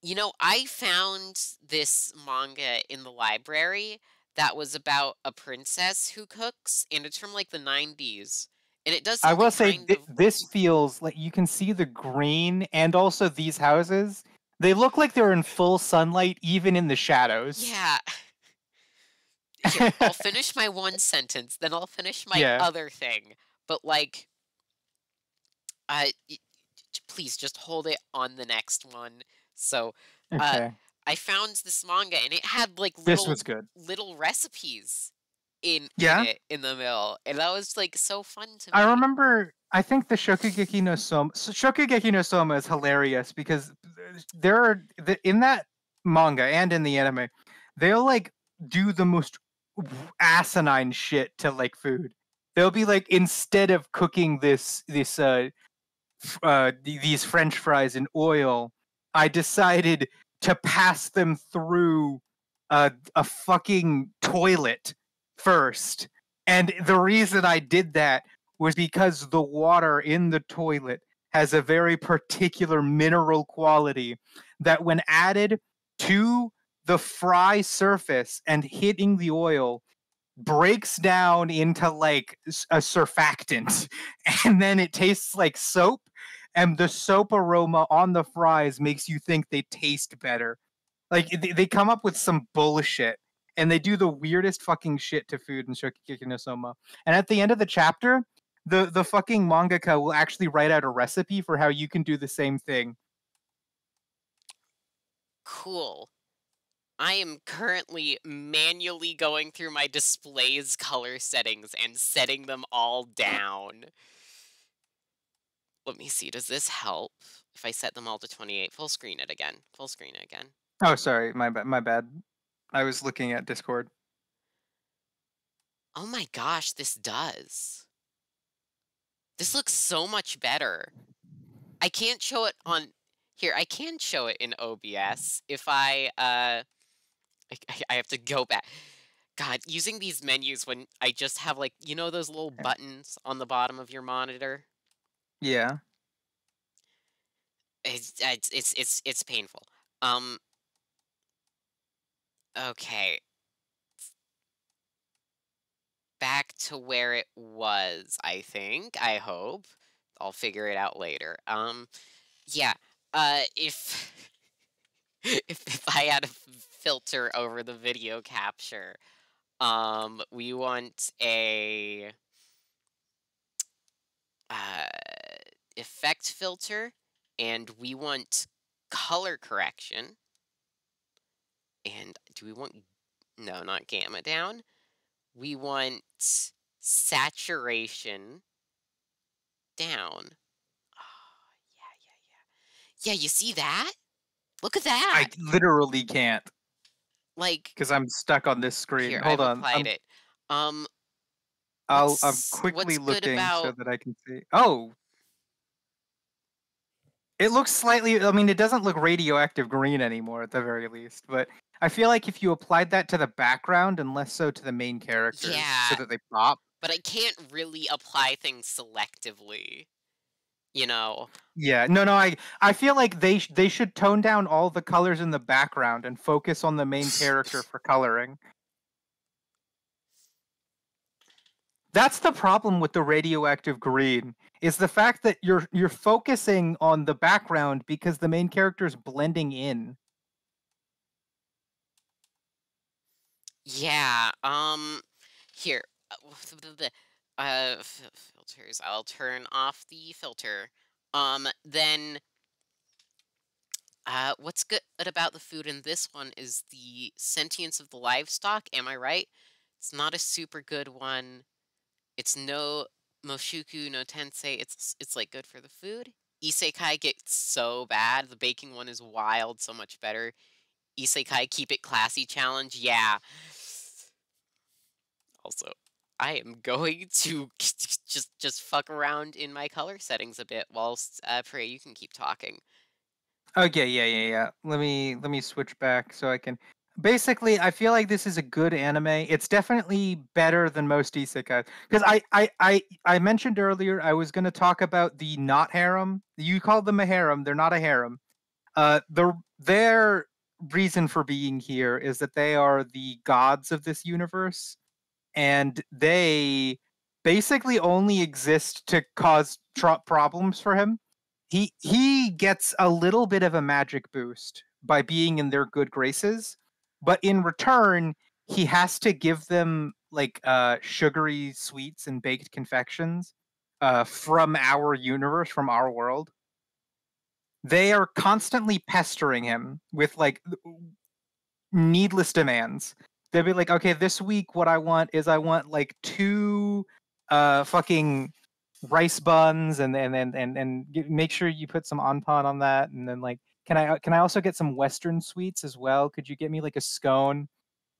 You know, I found this manga in the library that was about a princess who cooks, and it's from like the 90s. And it does I will something say kind of. this feels like you can see the green and also these houses. They look like they're in full sunlight, even in the shadows. Yeah. Here, I'll finish my one sentence, then I'll finish my Yeah. other thing. But, like, please just hold it on the next one. So, uh, Okay. I found this manga, and it had, like, This little was good. little recipes in Yeah. it in the middle, and that was, like, so fun to I me. remember. I think the Shokugeki no Soma is hilarious because there are in that manga and in the anime, they'll like do the most asinine shit to like food. They'll be like, instead of cooking these French fries in oil, I decided to pass them through a fucking toilet first. And the reason I did that was because the water in the toilet has a very particular mineral quality that, when added to the fry surface and hitting the oil, breaks down into like a surfactant, and then it tastes like soap, and the soap aroma on the fries makes you think they taste better. Like they come up with some bullshit, and they do the weirdest fucking shit to food in Shokugeki no Soma. And at the end of the chapter, the fucking mangaka will actually write out a recipe for how you can do the same thing. Cool. I am currently manually going through my display's color settings and setting them all down. Let me see, does this help? If I set them all to 28, full screen it again. Full screen it again. Oh, sorry, my bad. I was looking at Discord. Oh my gosh, this does. This looks so much better. I can't show it on here. I can show it in OBS if I have to go back. God, using these menus when I just have, like, you know those little Yeah. buttons on the bottom of your monitor? Yeah. It's painful. Okay. Back to where it was, I think. I hope. I'll figure it out later. Yeah. If if I had a filter over the video capture, we want a uh effect filter, and we want color correction. And do we want, no, not gamma down. We want saturation down. Oh, yeah. Yeah, you see that? Look at I that. literally can't, Like, because I'm stuck on this screen. here, Hold I've on. applied it. I'm quickly What's good looking so about, that I can see. Oh, it looks slightly. I mean, it doesn't look radioactive green anymore, at the very least. But I feel like if you applied that to the background and less so to the main characters, so yeah, that they pop. but I can't really apply things selectively, you know? Yeah, no. I feel like they should tone down all the colors in the background and focus on the main character for coloring. That's the problem with the radioactive green, is the fact that you're focusing on the background because the main character is blending in. Yeah, here, filters, I'll turn off the filter. Then, what's good about the food in this one is the sentience of the livestock, am I right? It's not a super good one. It's no Moshuku no Tensei, it's, like, good for the food. Isekai gets so bad, the baking one is wild, so much better. Isekai keep it classy challenge, yeah. Also, I am going to just fuck around in my color settings a bit whilst Pray, you can keep talking. Okay, yeah. Let me switch back so I can. Basically, I feel like this is a good anime. It's definitely better than most isekai. Because I mentioned earlier I was going to talk about the not harem. You called them a harem. They're not a harem. The their reason for being here is that they are the gods of this universe, and they basically only exist to cause problems for him. He gets a little bit of a magic boost by being in their good graces, but in return, he has to give them like sugary sweets and baked confections from our universe, from our world. They are constantly pestering him with like needless demands. They'll be like, okay, this week what I want is I want like two fucking rice buns and make sure you put some anpan on that, and then like can I also get some western sweets as well? Could you get me like a scone?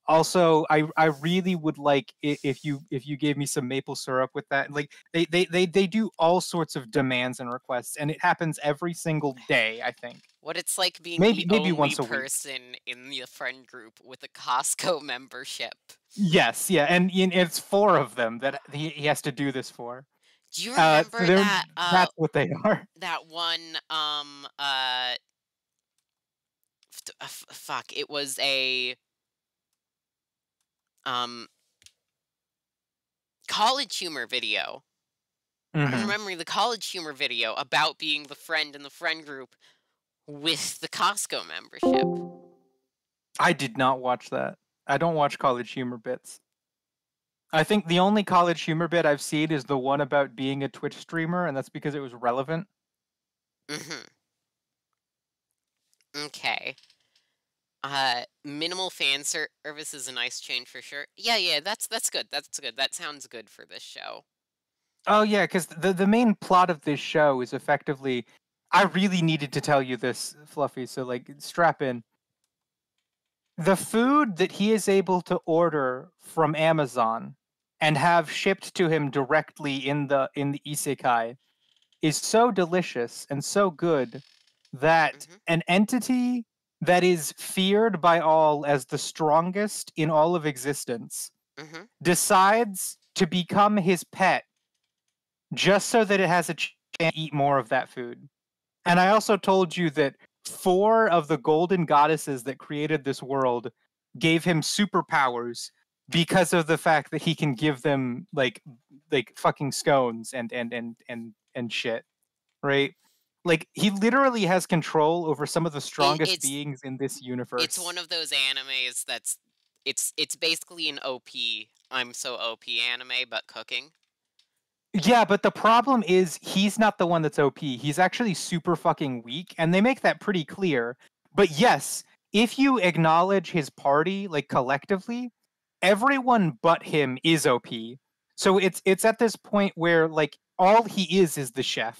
Also, I really would like if you gave me some maple syrup with that. Like they do all sorts of demands and requests, and it happens every single day, I think. What it's like being the Maybe only once a week. person in the friend group with a Costco membership. Yes, yeah, and it's four of them that he has to do this for. Do you So remember that that's what they are. that one fuck, it was a um College Humor video. I'm Hmm. remembering the College Humor video about being the friend in the friend group with the Costco membership. I did not watch that. I don't watch College Humor bits. I think the only College Humor bit I've seen is the one about being a Twitch streamer, and that's because it was relevant. Mhm. Okay. Minimal fan service is a nice change for sure. Yeah, that's good. That's good. That sounds good for this show. Oh yeah, because the main plot of this show is effectively. I really needed to tell you this, Fluffy. So like, strap in. The food that he is able to order from Amazon and have shipped to him directly in the isekai is so delicious and so good that Mhm. an entity that is feared by all as the strongest in all of existence Mhm. decides to become his pet just so that it has a chance to eat more of that food. And I also told you that four of the golden goddesses that created this world gave him superpowers because of the fact that he can give them like fucking scones and shit, right? Like he literally has control over some of the It, strongest it's beings in this it's universe. one of those animes that's it's basically an OP. I'm so OP anime, but cooking. Yeah, but the problem is he's not the one that's OP. He's actually super fucking weak, and they make that pretty clear. But yes, if you acknowledge his party, like collectively, everyone but him is OP. So it's at this point where like all he is the chef,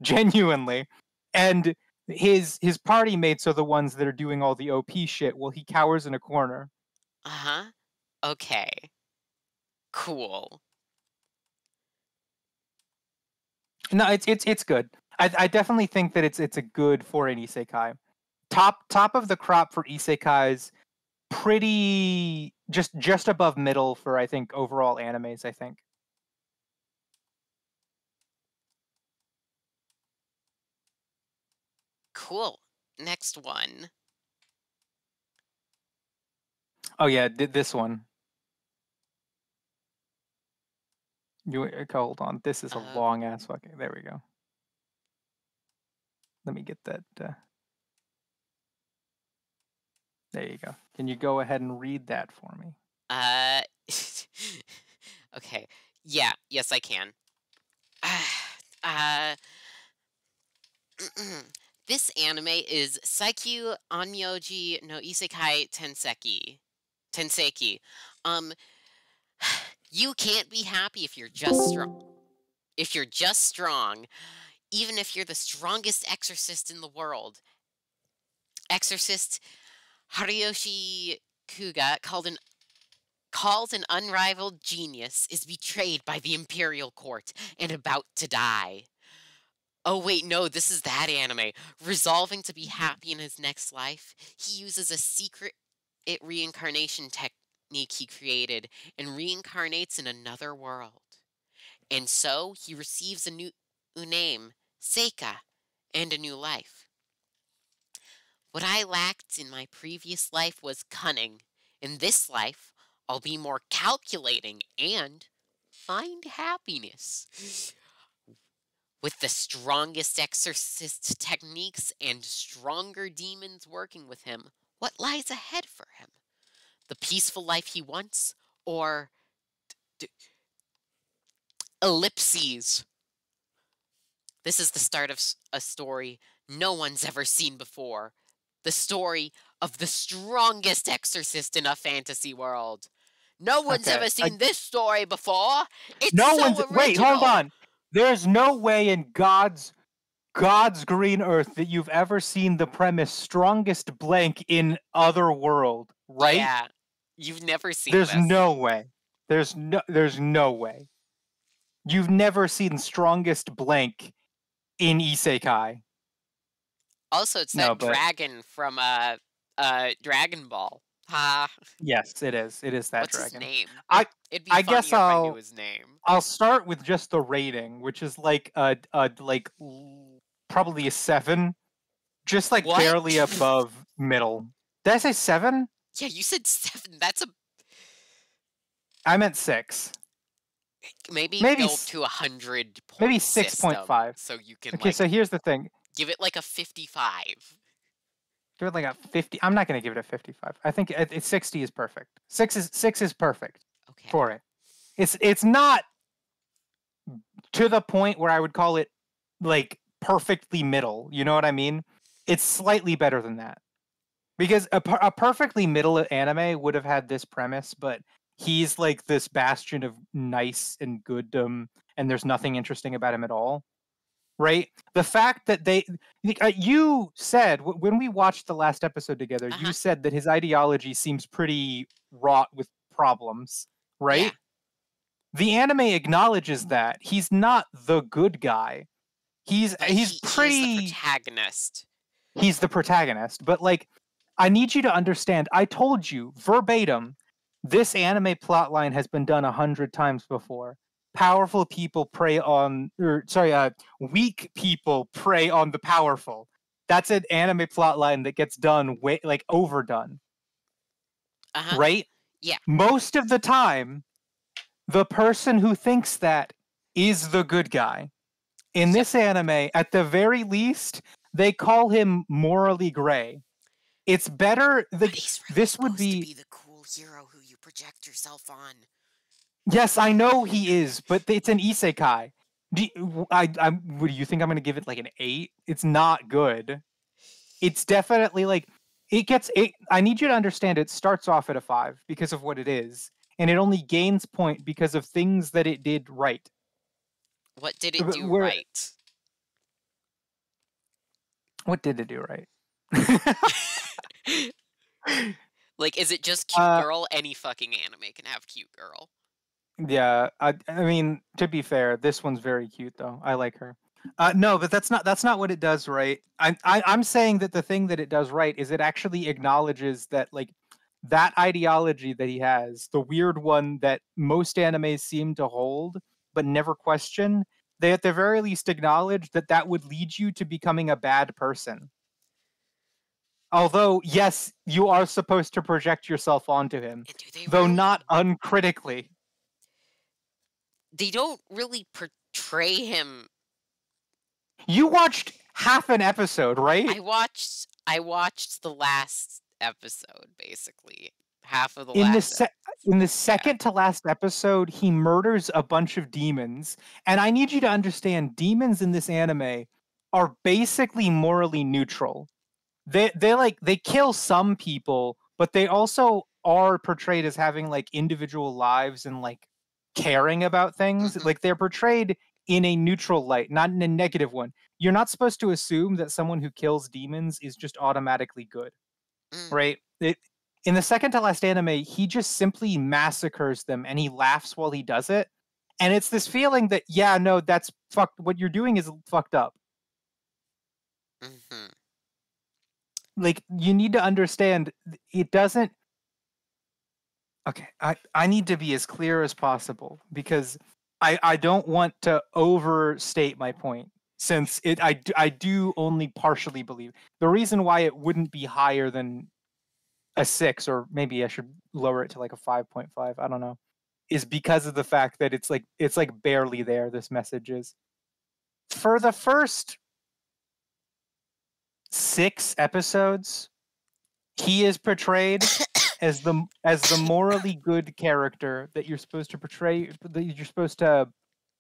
genuinely. And his party mates are the ones that are doing all the OP shit while he cowers in a corner. Uh-huh. Okay. Cool. No, it's good. I definitely think that it's a good for an isekai. Top of the crop for isekais, pretty just above middle for I think overall animes. I think. Cool. Next one. Oh yeah, this one. You hold on. This is a Uh long ass fucking. There we go. Let me get that. There you go. Can you go ahead and read that for me? uh Okay. Yeah, yes I can. uh this anime is Saikyu Onmyoji no Isekai Tenseki. Um you can't be happy if you're just strong. If you're just strong, even if you're the strongest exorcist in the world. Exorcist Haruyoshi Kuga, called an unrivaled genius, is betrayed by the imperial court and about to die. Oh wait, no, this is that anime. Resolving to be happy in his next life, he uses a secret reincarnation technique he created and reincarnates in another world. And so he receives a new name, Seika, and a new life. What I lacked in my previous life was cunning. In this life, I'll be more calculating and find happiness. With the strongest exorcist techniques and stronger demons working with him, what lies ahead for him? The peaceful life he wants, or ellipses? This is the start of a story no one's ever seen before. The story of the strongest exorcist in a fantasy world. No one's Okay. ever seen this story before. It's No so one's. original. Wait, hold on. There's no way in God's green earth that you've ever seen the premise strongest blank in other world, right? Yeah, you've never seen There's this. no way. There's no way. You've never seen strongest blank in Isekai. Also, it's No, that but dragon from Dragon Ball. Ha! yes, it is. It is that What's dragon. his name? I It'd be I funnier guess if I knew his name. I'll start with just the rating, which is like probably a 7, just like What? barely above middle. Did I say 7? Yeah, you said 7. That's a I meant 6. maybe Maybe go s- to 100 point maybe system, 6.5. so you can Okay, like so here's the thing. give it like a 55. Give it like a 50. I'm not gonna give it a 55. I think 60 is perfect. 6 is perfect Okay. for it. It's not to the point where I would call it like perfectly middle. You know what I mean? It's slightly better than that. Because a perfectly middle anime would have had this premise, but he's like this bastion of nice and gooddom, and there's nothing interesting about him at all. Right? The fact that you said when we watched the last episode together, you said that his ideology seems pretty wrought with problems, right? Yeah. The anime acknowledges that he's not the good guy. He's But he's he pretty. is the protagonist. He's the protagonist, but like, I need you to understand. I told you verbatim, this anime plotline has been done 100 times before. Powerful people prey on, weak people prey on the powerful. That's an anime plotline that gets done way like overdone. Right? Yeah. Most of the time, the person who thinks that is the good guy. In this anime, at the very least, they call him morally gray. It's better. But he's really this would supposed be. to be the cool hero who you project yourself on. Yes, I know he is, but it's an isekai. What do you think I'm going to give it like an 8? It's not good. It's definitely like it gets. I need you to understand. It starts off at a 5 because of what it is, and it only gains point because of things that it did right. What did it do right? What did it do right? Like, is it just cute girl? Any fucking anime can have cute girl. Yeah, I mean, to be fair, this one's very cute though. I like her. No, but that's not what it does right. I'm saying that the thing that it does right is it actually acknowledges that like that ideology that he has, the weird one that most animes seem to hold but never question. They at the very least acknowledge that that would lead you to becoming a bad person. Although, yes, you are supposed to project yourself onto him, though really? not uncritically. They don't really portray him. You watched half an episode, right? I watched the last episode, basically. Half of the in last in the second to last episode, he murders a bunch of demons. And I need you to understand, demons in this anime are basically morally neutral. They kill some people, but they also are portrayed as having like individual lives and like caring about things. Like they're portrayed in a neutral light, not in a negative one. You're not supposed to assume that someone who kills demons is just automatically good. Right? In the second to last anime, he just simply massacres them and he laughs while he does it. And it's this feeling that, yeah, no, that's fucked. What you're doing is fucked up. Like, you need to understand, it doesn't. Okay, I need to be as clear as possible because I don't want to overstate my point. since I do only partially believe. The reason why it wouldn't be higher than a 6, or maybe I should lower it to like a 5.5, I don't know, is because of the fact that it's like barely there, this message is. For the first 6 episodes, he is portrayed as the morally good character that you're supposed to portray, that you're supposed to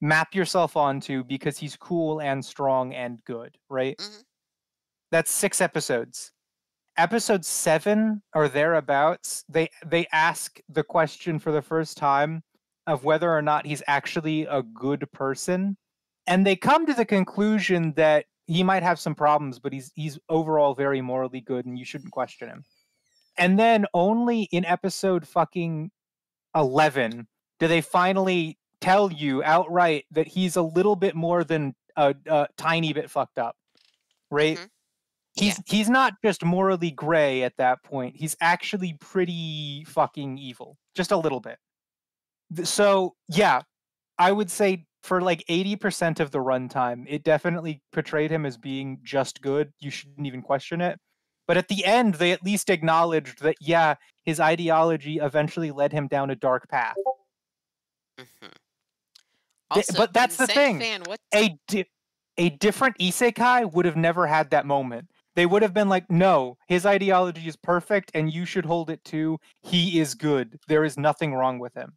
map yourself onto because he's cool and strong and good, right? Mm-hmm. That's 6 episodes. Episode 7 or thereabouts, they ask the question for the first time of whether or not he's actually a good person, and they come to the conclusion that he might have some problems, but he's overall very morally good, and you shouldn't question him. And then only in episode fucking 11 do they finally tell you outright that he's a little bit more than a tiny bit fucked up, right? Mm-hmm. He's not just morally gray at that point. He's actually pretty fucking evil, just a little bit. So yeah, I would say for like 80% of the runtime, it definitely portrayed him as being just good. You shouldn't even question it. But at the end, they at least acknowledged that, yeah, his ideology eventually led him down a dark path. Mm-hmm. Also, But that's the thing. Fan, what? A different isekai would have never had that moment. They would have been like, no, his ideology is perfect and you should hold it too. He is good. There is nothing wrong with him.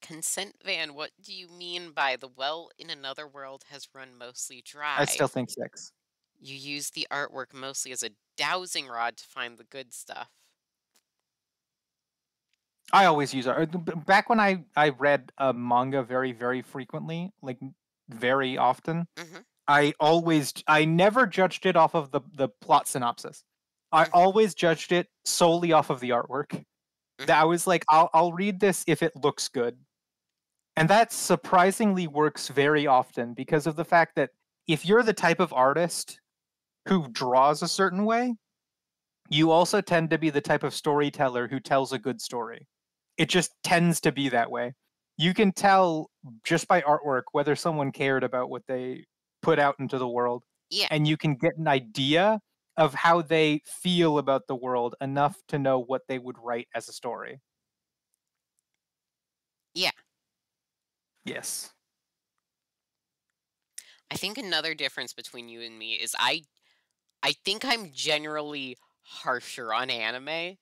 Consent Van, what do you mean by the well in another world has run mostly dry? I still think 6. You use the artwork mostly as a dowsing rod to find the good stuff. I always use art. Back when I read a manga very, very frequently, like very often, Mm-hmm. I never judged it off of the plot synopsis. I always judged it solely off of the artwork. I was like, I'll read this if it looks good. And that surprisingly works very often because of the fact that if you're the type of artist who draws a certain way, you also tend to be the type of storyteller who tells a good story. It just tends to be that way. You can tell just by artwork whether someone cared about what they put out into the world. Yeah. And you can get an idea of how they feel about the world enough to know what they would write as a story. Yeah. Yes. I think another difference between you and me is I think I'm generally harsher on anime.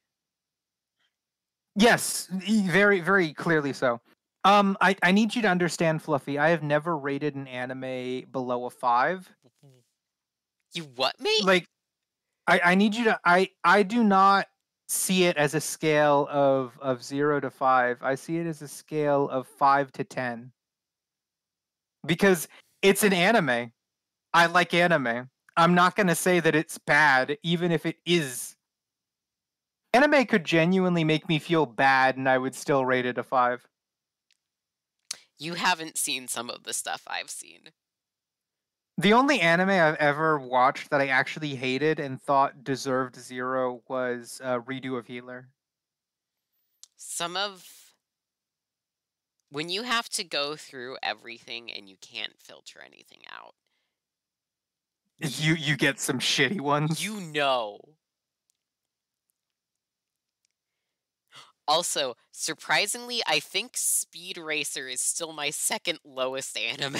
Yes, very, very clearly so. I need you to understand, Fluffy. I have never rated an anime below a 5. You what, mate? Like, I need you to. I do not see it as a scale of 0 to 5. I see it as a scale of 5 to 10. Because it's an anime. I like anime. I'm not going to say that it's bad, even if it is. Anime could genuinely make me feel bad, and I would still rate it a 5. You haven't seen some of the stuff I've seen. The only anime I've ever watched that I actually hated and thought deserved 0 was Redo of Healer. When you have to go through everything and you can't filter anything out. You get some shitty ones. You know. Also, surprisingly, I think Speed Racer is still my second lowest anime.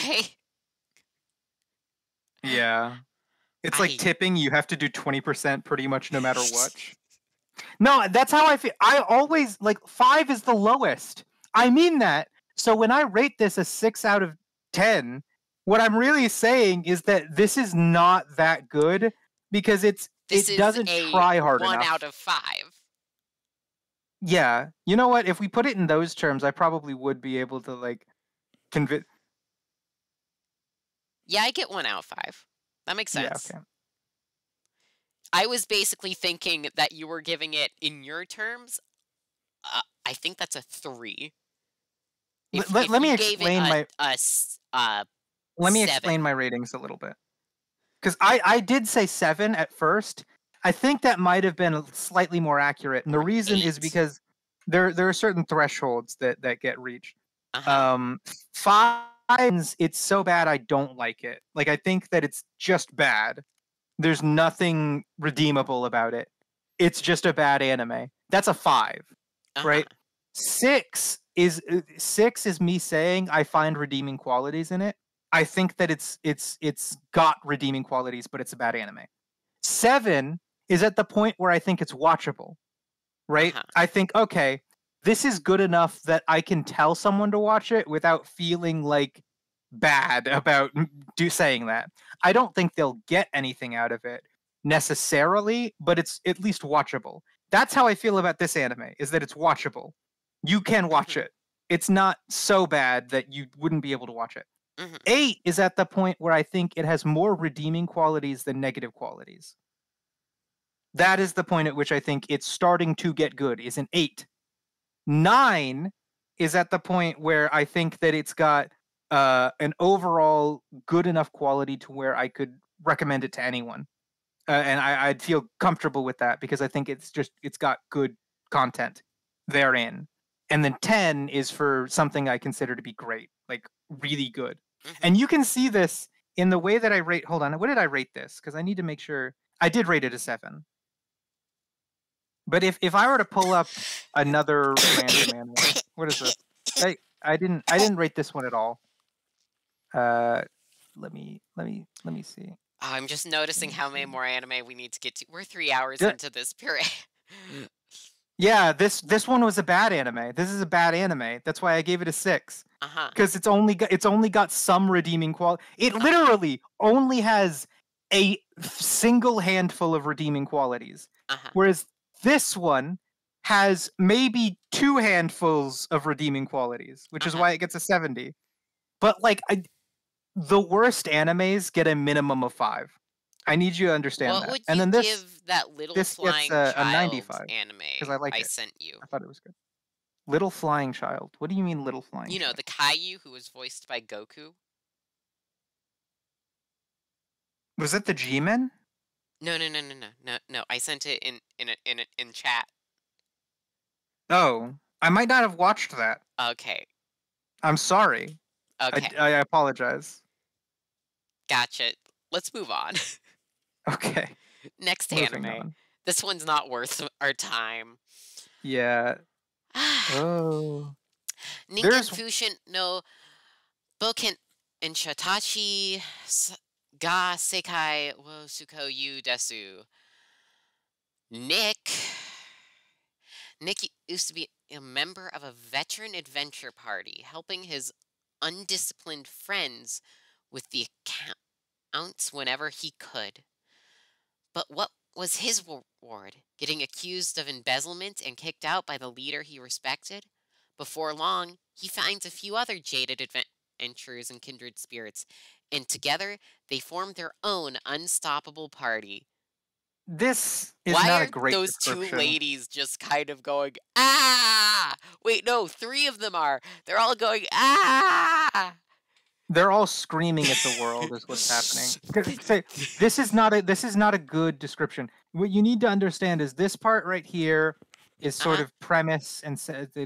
Yeah. It's like tipping, you have to do 20% pretty much no matter what. No, that's how I feel. I always, like, 5 is the lowest. I mean that. So when I rate this a 6 out of 10, what I'm really saying is that this is not that good because it doesn't try hard enough. 1 out of 5. Yeah. You know what? If we put it in those terms, I probably would be able to, like, convince. Yeah, I get 1 out of 5. That makes sense. Yeah, okay. I was basically thinking that you were giving it in your terms. I think that's a 3. Let me explain let me explain my ratings a little bit. Because I did say 7 at first. I think that might have been slightly more accurate. And the reason is because there are certain thresholds that get reached. Uh-huh. 5, it's so bad I don't like it. Like, I think that it's just bad. There's nothing redeemable about it. It's just a bad anime. That's a 5, Uh-huh. right? 6 is me saying I find redeeming qualities in it. I think that it's got redeeming qualities, but it's a bad anime. 7 is at the point where I think it's watchable, right? Uh-huh. I think, okay, this is good enough that I can tell someone to watch it without feeling like bad about saying that. I don't think they'll get anything out of it necessarily, but it's at least watchable. That's how I feel about this anime, is that it's watchable. You can watch Mhm. it. It's not so bad that you wouldn't be able to watch it. Mhm. 8 is at the point where I think it has more redeeming qualities than negative qualities. That is the point at which I think it's starting to get good, is an 8. 9 is at the point where I think that it's got an overall good enough quality to where I could recommend it to anyone. And I'd feel comfortable with that because I think it's got good content therein. And then 10 is for something I consider to be great, like really good. Mhm. And you can see this in the way that I rate. Hold on, what did I rate this? Because I need to make sure I did rate it a 7. But if I were to pull up another random anime, what is this? I didn't rate this one at all. Let me see. Oh, I'm just noticing how many more anime we need to get to. We're 3 hours Yeah. into this period. Yeah, this one was a bad anime. This is a bad anime. That's why I gave it a 6. Uh-huh. Because it's only got some redeeming quality. It literally only has a single handful of redeeming qualities. Uh-huh. Whereas this one has maybe 2 handfuls of redeeming qualities, which is why it gets a 70. But like the worst animes get a minimum of 5. I need you to understand What that. would And you then give that little this flying gets a child 95 anime because I like I it. sent you? I thought it was good. Little Flying Child. What do you mean, Little Flying You know, Child? the Caillou who was voiced by Goku? Was it the G-Men? No. I sent it in chat. Oh, I might not have watched that. Okay. I'm sorry. Okay. I apologize. Gotcha. Let's move on. Okay. Next Moving anime. on. This one's not worth our time. Yeah. Oh. Ningen There's Fushin no Boken in Shatachi ga Sekai wo Suko yu desu. Nick used to be a member of a veteran adventure party, helping his undisciplined friends with the accounts whenever he could. But what was his reward? Getting accused of embezzlement and kicked out by the leader he respected? Before long, he finds a few other jaded adventurers and kindred spirits, and together they form their own unstoppable party. This is Why not a are great those two description. ladies just kind of going, ah? Wait, no, 3 of them are. They're all going, ah! They're all screaming at the world is what's happening. This is not a good description. What you need to understand is this part right here is sort of premise and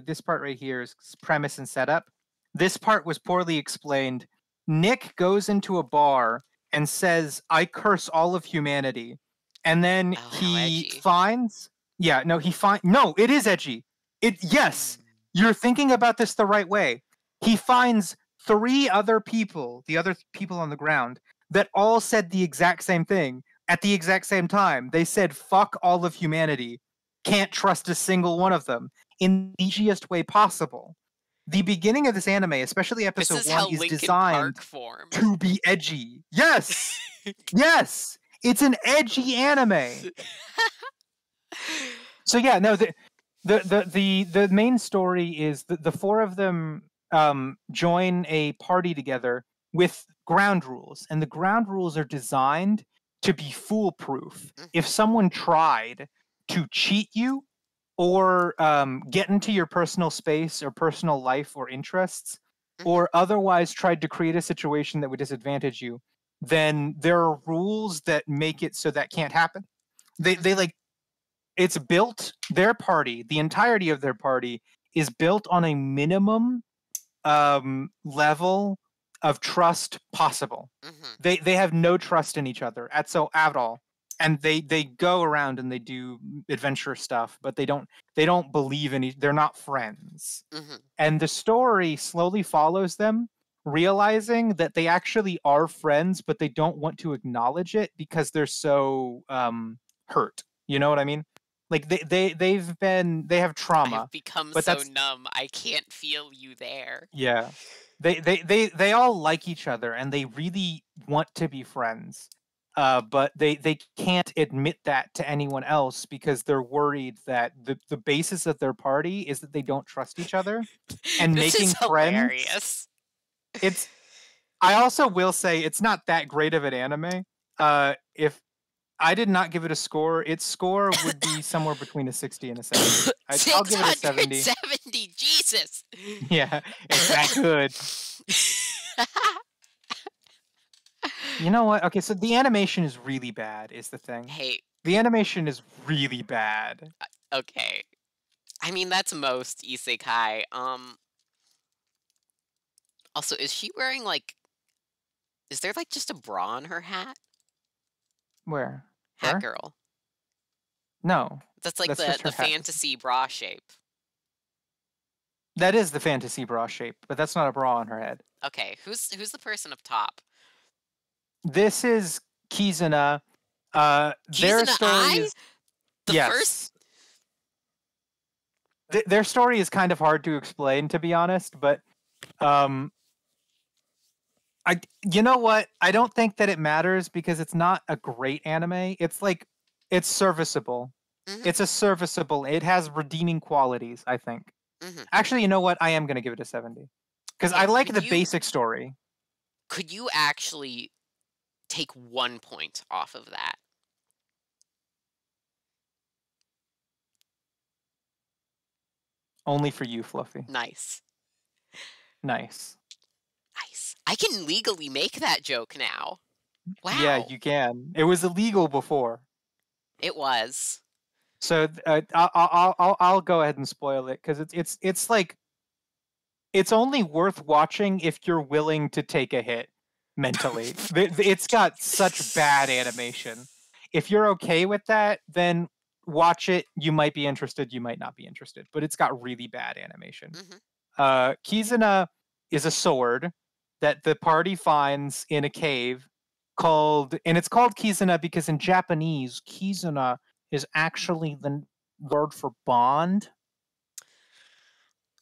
this part right here is premise and setup. This part was poorly explained. Nick goes into a bar and says, "I curse all of humanity," and then he finds. Yeah, no, No, it is edgy. Yes, you're thinking about this the right way. He finds 3 other people, the other people on the ground, that all said the exact same thing at the exact same time. They said, "Fuck all of humanity. Can't trust a single one of them," in the easiest way possible. The beginning of this anime, especially episode 1, is designed to be edgy. Yes! Yes! It's an edgy anime. So yeah, no, the main story is the 4 of them join a party together with ground rules, and the ground rules are designed to be foolproof. If someone tried to cheat you or get into your personal space or personal life or interests, or otherwise tried to create a situation that would disadvantage you, then there are rules that make it so that can't happen. They like, it's built, their party, the entirety of their party is built on a minimum level of trust possible. They have no trust in each other at all, and they go around and they do adventure stuff, but they don't believe in they're not friends. And the story slowly follows them realizing that they actually are friends, but they don't want to acknowledge it because they're so hurt. You know what I mean? Like they have trauma. I've become but so that's numb. I can't feel you there. yeah. They all like each other and they really want to be friends. But they can't admit that to anyone else because they're worried that the basis of their party is that they don't trust each other. And This making is friends, hilarious. I also will say it's not that great of an anime. If I did not give it a score, its score would be somewhere between a 60 and a 70. I'll give it a 70. 670, Jesus. Yeah, it's that good. You know what? Okay, so the animation is really bad, is the thing. Hey, The animation is really bad. okay. I mean, that's most isekai. Also, is she wearing, like... Is there, like, just a bra on her hat? Where? Hat Her? girl. No. That's, like, That's just her the hat. fantasy bra shape. That is the fantasy bra shape, but that's not a bra on her head. Okay, who's the person up top? This is Kizuna. Their Kizuna story Ai? is The yes. first... Their story is kind of hard to explain, to be honest, but you know what? I don't think that it matters because it's not a great anime. It's like it's serviceable. It's a serviceable. It has redeeming qualities, I think. Actually, you know what? I am going to give it a 70 because I like the basic story. Could you actually take 1 point off of that? Only for you, Fluffy. Nice. Nice. Nice. I can legally make that joke now. Wow. Yeah, you can. It was illegal before. It was. So I'll go ahead and spoil it because it's like it's only worth watching if you're willing to take a hit mentally. It's got such bad animation. If you're okay with that, then watch it. You might be interested. You might not be interested. But it's got really bad animation. Kizuna is a sword that the party finds in a cave and it's called Kizuna because in Japanese, Kizuna is actually the word for bond.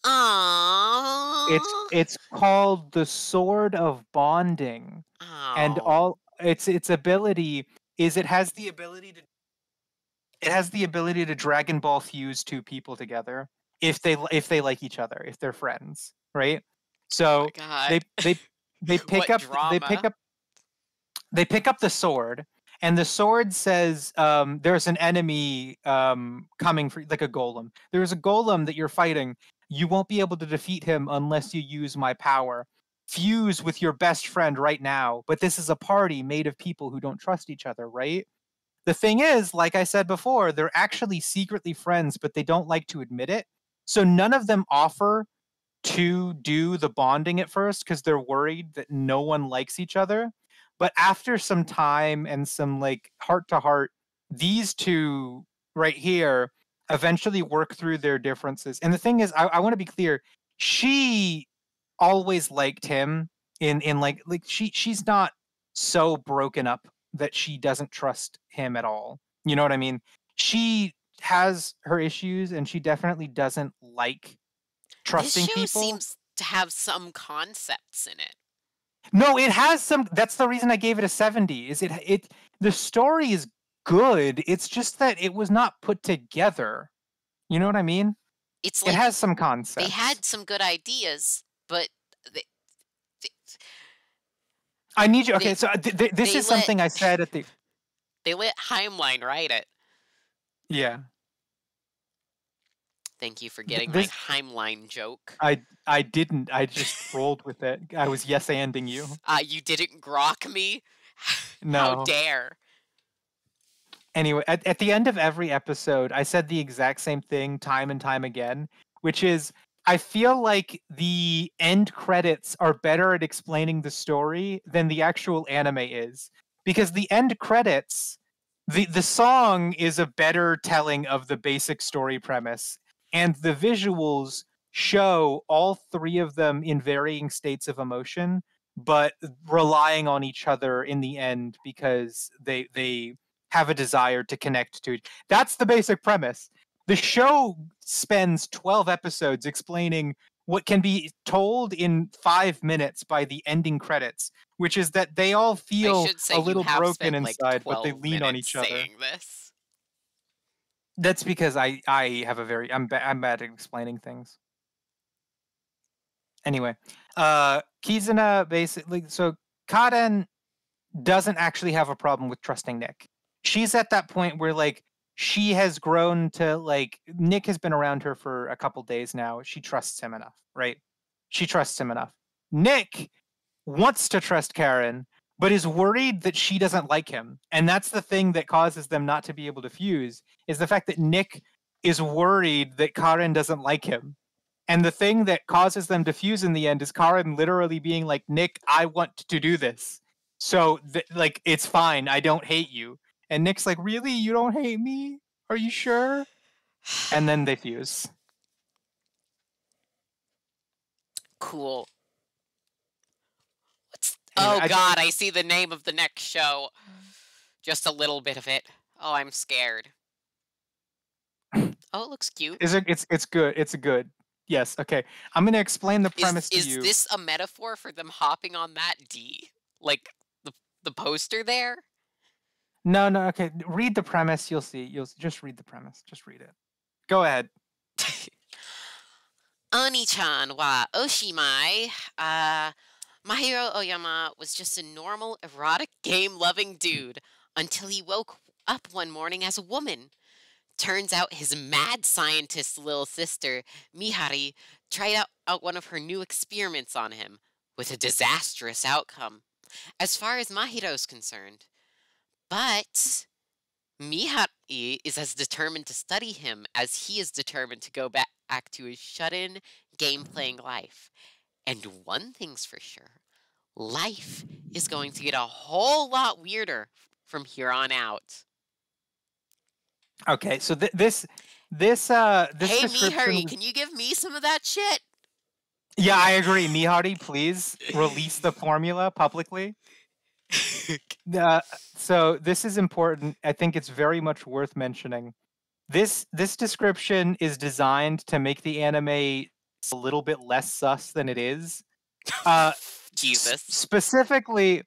Aww. It's called the Sword of Bonding. Aww. And all its ability is it has the ability to Dragon Ball fuse two people together if they like each other, if they're friends, right? So they pick up the sword, and the sword says there's an enemy coming for like a golem. There's a golem that you're fighting. You won't be able to defeat him unless you use my power. Fuse with your best friend right now. But this is a party made of people who don't trust each other, right? The thing is, like I said before, they're actually secretly friends, but they don't like to admit it. So none of them offer to do the bonding at first because they're worried that no one likes each other. But after some time and some like heart to heart, these two right here eventually work through their differences. And the thing is, I want to be clear, she always liked him in like she's not so broken up that she doesn't trust him at all. You know what I mean? She has her issues and she definitely doesn't like trusting people. This show seems to have some concepts in it. No, it has some. That's the reason I gave it a 70. Is it the story is good. It's just that it was not put together. You know what I mean? It's like it has some concepts. They had some good ideas, but I need you. Okay, so this is something I said at the. They let Heimline write it. Yeah. Thank you for getting my Heimline joke. I didn't. I just rolled with it. I was yes-anding you. You didn't grok me? No. How dare. Anyway, at the end of every episode, I said the exact same thing time and time again, which is, I feel like the end credits are better at explaining the story than the actual anime is. Because the end credits, the song is a better telling of the basic story premise, and the visuals show all three of them in varying states of emotion, but relying on each other in the end because they have a desire to connect to it. That's the basic premise. The show spends 12 episodes explaining what can be told in 5 minutes by the ending credits, which is that they all I feel should say a you little have broken spent like inside, but they 12 lean on minutes each other. saying this. That's because I have a very I'm bad at explaining things. Anyway, Kizuna basically, so Karen doesn't actually have a problem with trusting Nick. She's at that point where like she has grown to like Nick has been around her for a couple days now. She trusts him enough, right? She trusts him enough. Nick wants to trust Karen, but is worried that she doesn't like him. And that's the thing that causes them not to be able to fuse, is the fact that Nick is worried that Karen doesn't like him. And the thing that causes them to fuse in the end is Karen literally being like, Nick, I want to do this. So, like, it's fine. I don't hate you. And Nick's like, really? You don't hate me? Are you sure? And then they fuse. Cool. Anyway, Oh god, I see the name of the next show. Just a little bit of it. Oh, I'm scared. Oh, it looks cute. It's good. It's good. Yes. Okay. I'm gonna explain the premise to you. Is this a metaphor for them hopping on that D? Like the poster there? No. Okay. Read the premise. You'll see. You'll just read the premise. Just read it. Go ahead. Oni-chan wa oshimai. Mahiro Oyama was just a normal, erotic, game-loving dude until he woke up one morning as a woman. Turns out his mad scientist little sister, Mihari, tried out one of her new experiments on him, with a disastrous outcome, as far as Mahiro's concerned. But Mihari is as determined to study him as he is determined to go back to his shut-in, game-playing life. And one thing's for sure, life is going to get a whole lot weirder from here on out. Okay, so this Hey, description Mihari, can you give me some of that shit? Yeah, I agree. Mihari, please release the formula publicly. So this is important. I think it's very much worth mentioning. This description is designed to make the anime a little bit less sus than it is. Jesus. Specifically,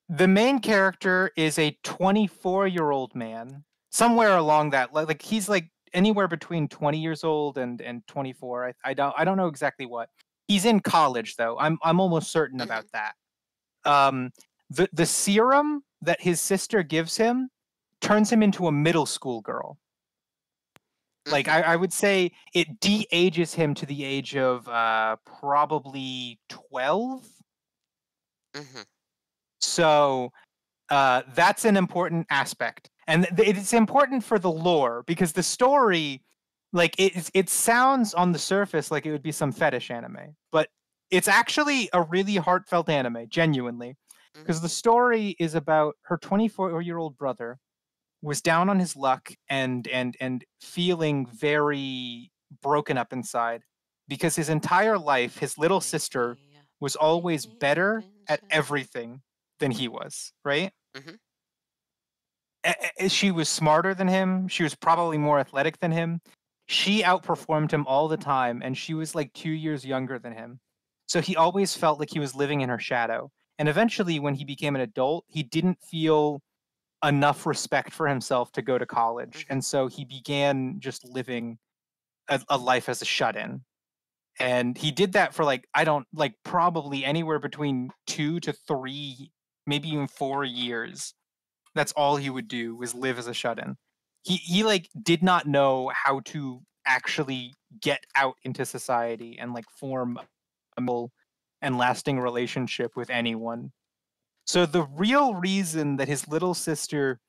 the main character is a 24-year-old man. Somewhere along that, like he's like anywhere between 20 years old and 24. I don't know exactly what. He's in college though. I'm almost certain about that. The serum that his sister gives him turns him into a middle school girl. Like I would say it de-ages him to the age of probably 12. So that's an important aspect, and it's important for the lore because the story, like it sounds on the surface like it would be some fetish anime, but it's actually a really heartfelt anime, genuinely, because the story is about her 24-year-old brother was down on his luck and feeling very broken up inside because his entire life his little sister was always better at everything than he was, right? She was smarter than him. She was probably more athletic than him. She outperformed him all the time, and she was like 2 years younger than him. So he always felt like he was living in her shadow. And eventually, when he became an adult, he didn't feel enough respect for himself to go to college. And so he began just living a life as a shut-in. And he did that for probably anywhere between 2 to 3, maybe even 4 years. That's all he would do, was live as a shut-in. He like did not know how to actually get out into society and like form a and lasting relationship with anyone. So the real reason that his little sister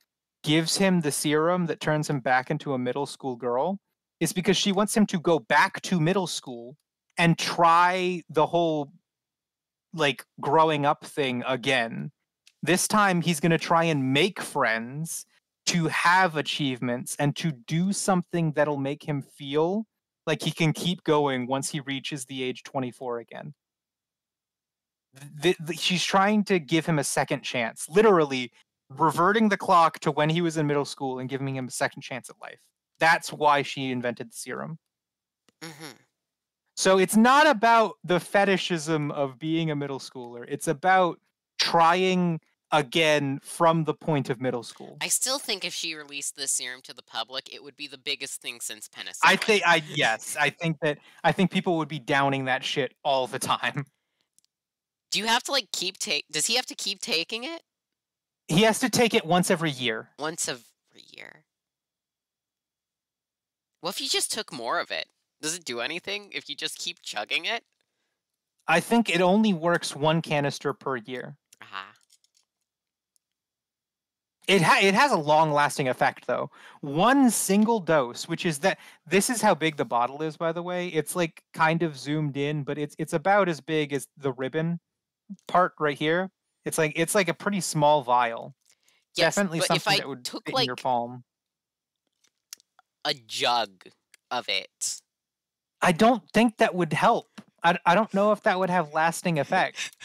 gives him the serum that turns him back into a middle school girl is because she wants him to go back to middle school and try the whole like growing up thing again. This time he's going to try and make friends, to have achievements, and to do something that'll make him feel like he can keep going once he reaches the age 24 again. She's trying to give him a second chance, literally reverting the clock to when he was in middle school and giving him a second chance at life. That's why she invented the serum. Mm-hmm. So it's not about the fetishism of being a middle schooler. It's about trying again from the point of middle school. I still think if she released this serum to the public, it would be the biggest thing since penicillin. I think people would be downing that shit all the time. Do you have to like does he have to keep taking it? He has to take it once every year. Once every year. What if you just took more of it? Does it do anything if you just keep chugging it? I think it only works 1 canister per year. Ah. It has a long-lasting effect, though. 1 single dose, which is that... This is how big the bottle is, by the way. It's, like, kind of zoomed in, but it's about as big as the ribbon part right here. It's like a pretty small vial. Yes, Definitely but something if I that would took, fit like, in your palm. a jug of it... I don't think that would help. I don't know if that would have lasting effect.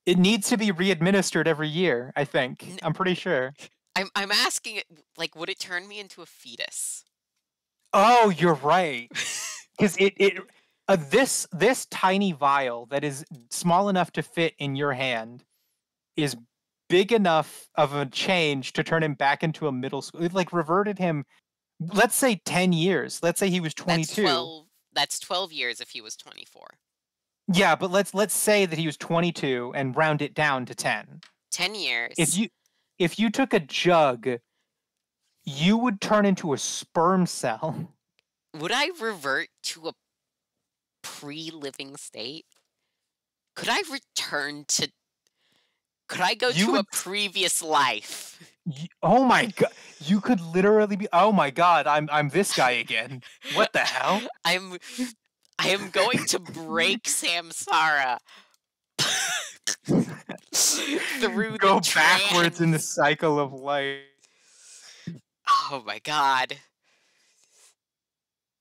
It needs to be re-administered every year, I think. I'm pretty sure. I'm asking it, like, would it turn me into a fetus? Oh, you're right. Because this tiny vial that is small enough to fit in your hand is big enough of a change to turn him back into a middle school. It like reverted him, let's say 10 years. Let's say he was 22. That's 12 years if he was 24. Yeah, but let's say that he was 22 and round it down to 10. 10 years. If you took a jug, you would turn into a sperm cell. Would I revert to a pre-living state? Could I return to... Could I go to a previous life? Oh my god! You could literally be... Oh my god! I'm this guy again. What the hell? I am going to break samsara. Through Go the backwards in the cycle of life. Oh my god.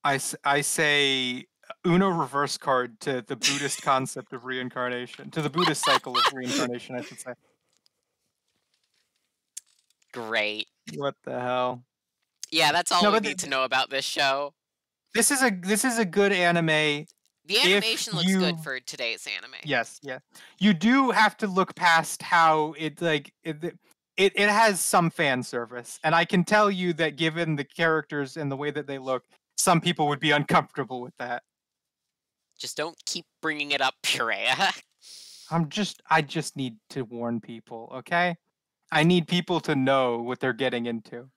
I say Uno reverse card to the Buddhist concept of reincarnation. To the Buddhist cycle of reincarnation, I should say. Great. What the hell? Yeah, that's all we need to know about this show. This is a good anime. The animation looks good for today's anime. Yes, yeah. You do have to look past how it has some fan service, and I can tell you that given the characters and the way that they look, some people would be uncomfortable with that. Just don't keep bringing it up, Purea. I just need to warn people, okay? I need people to know what they're getting into.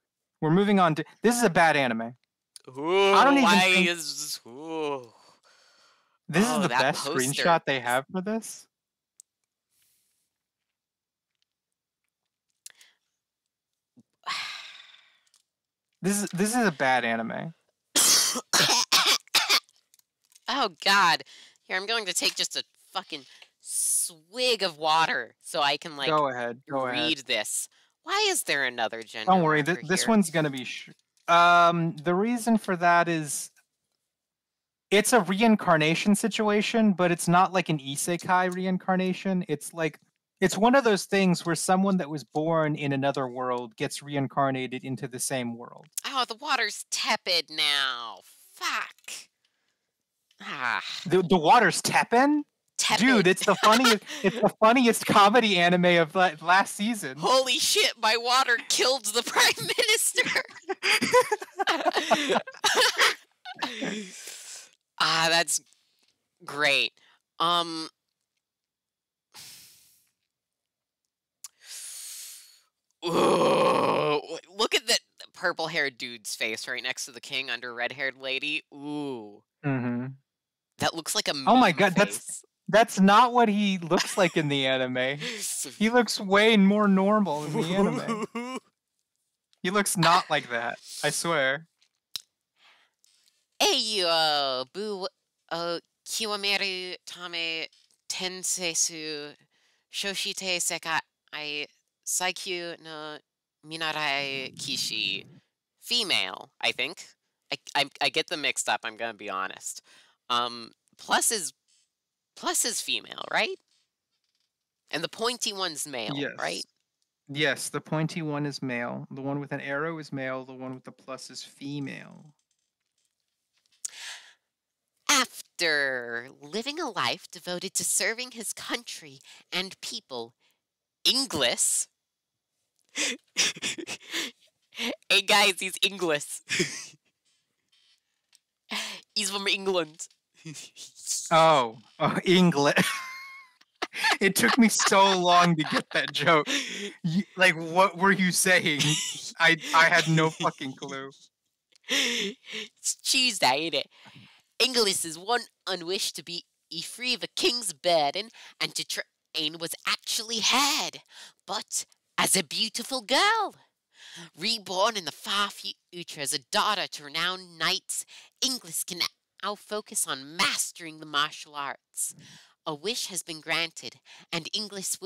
We're moving on to... This is a bad anime. Ooh, I don't even why think... is... Ooh. This is the best screenshot they have for this. This is a bad anime. Oh god. Here, I'm going to take just a fucking swig of water so I can like read this. Why is there another gender? Don't worry, this one's gonna be the reason for that is it's a reincarnation situation, but it's not like an isekai reincarnation. It's like it's one of those things where someone that was born in another world gets reincarnated into the same world. Oh, the water's tepid now. Fuck. Ah. The water's tepid? Dude, it's the funniest comedy anime of last season. Holy shit, my water killed the Prime Minister. That's great. Ooh, look at that purple-haired dude's face right next to the king under red-haired lady. Ooh. Mm-hmm. That looks like a Oh my god, face. that's not what he looks like in the anime. He looks way more normal in the anime. He looks not like that, I swear. Hey, you, boo. Kiwameru tame tensesu shoshite sekai saikyu no minarai kishi. Female, I think. I get them mixed up, I'm gonna be honest. Plus is female, right? And the pointy one's male, right? Yes. Yes, the pointy one is male. The one with an arrow is male. The one with the plus is female. After living a life devoted to serving his country and people, Inglis. Hey guys, he's Inglis. He's from England. Oh, England. It took me so long to get that joke. Like, what were you saying? I had no fucking clue. It's Tuesday, ain't it? Inglis's one unwish to be free of a king's burden and to train was actually had, but as a beautiful girl. Reborn in the far future as a daughter to renowned knights, Inglis can now focus on mastering the martial arts. A wish has been granted, and Inglis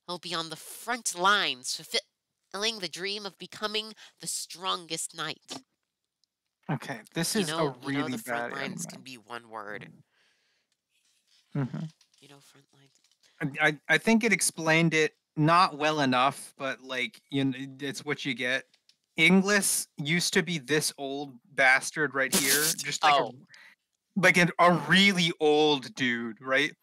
will be on the front lines, fulfilling the dream of becoming the strongest knight. Okay, this is a really the bad front lines anime. can be one word. Mhm. Front lines. I think it explained it not well enough, but like it's what you get. Inglis used to be this old bastard right here, just like a really old dude, right?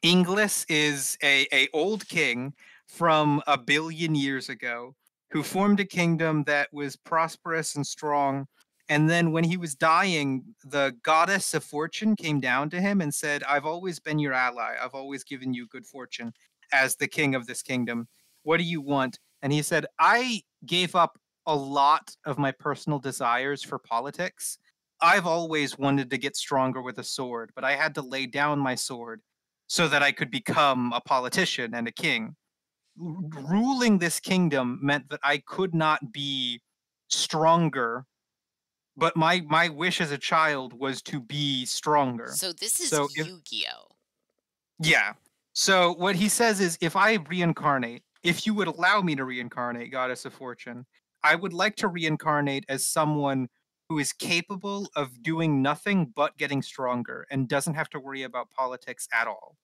Inglis is a old king from a billion years ago who formed a kingdom that was prosperous and strong. And then when he was dying, the goddess of fortune came down to him and said, I've always been your ally. I've always given you good fortune as the king of this kingdom. What do you want? And he said, I gave up a lot of my personal desires for politics. I've always wanted to get stronger with a sword, but I had to lay down my sword so that I could become a politician and a king. Ruling this kingdom meant that I could not be stronger, but my wish as a child was to be stronger. So this is So Yu-Gi-Oh! Yeah. So what he says is, if I reincarnate, if you would allow me to reincarnate, Goddess of Fortune, I would like to reincarnate as someone who is capable of doing nothing but getting stronger and doesn't have to worry about politics at all.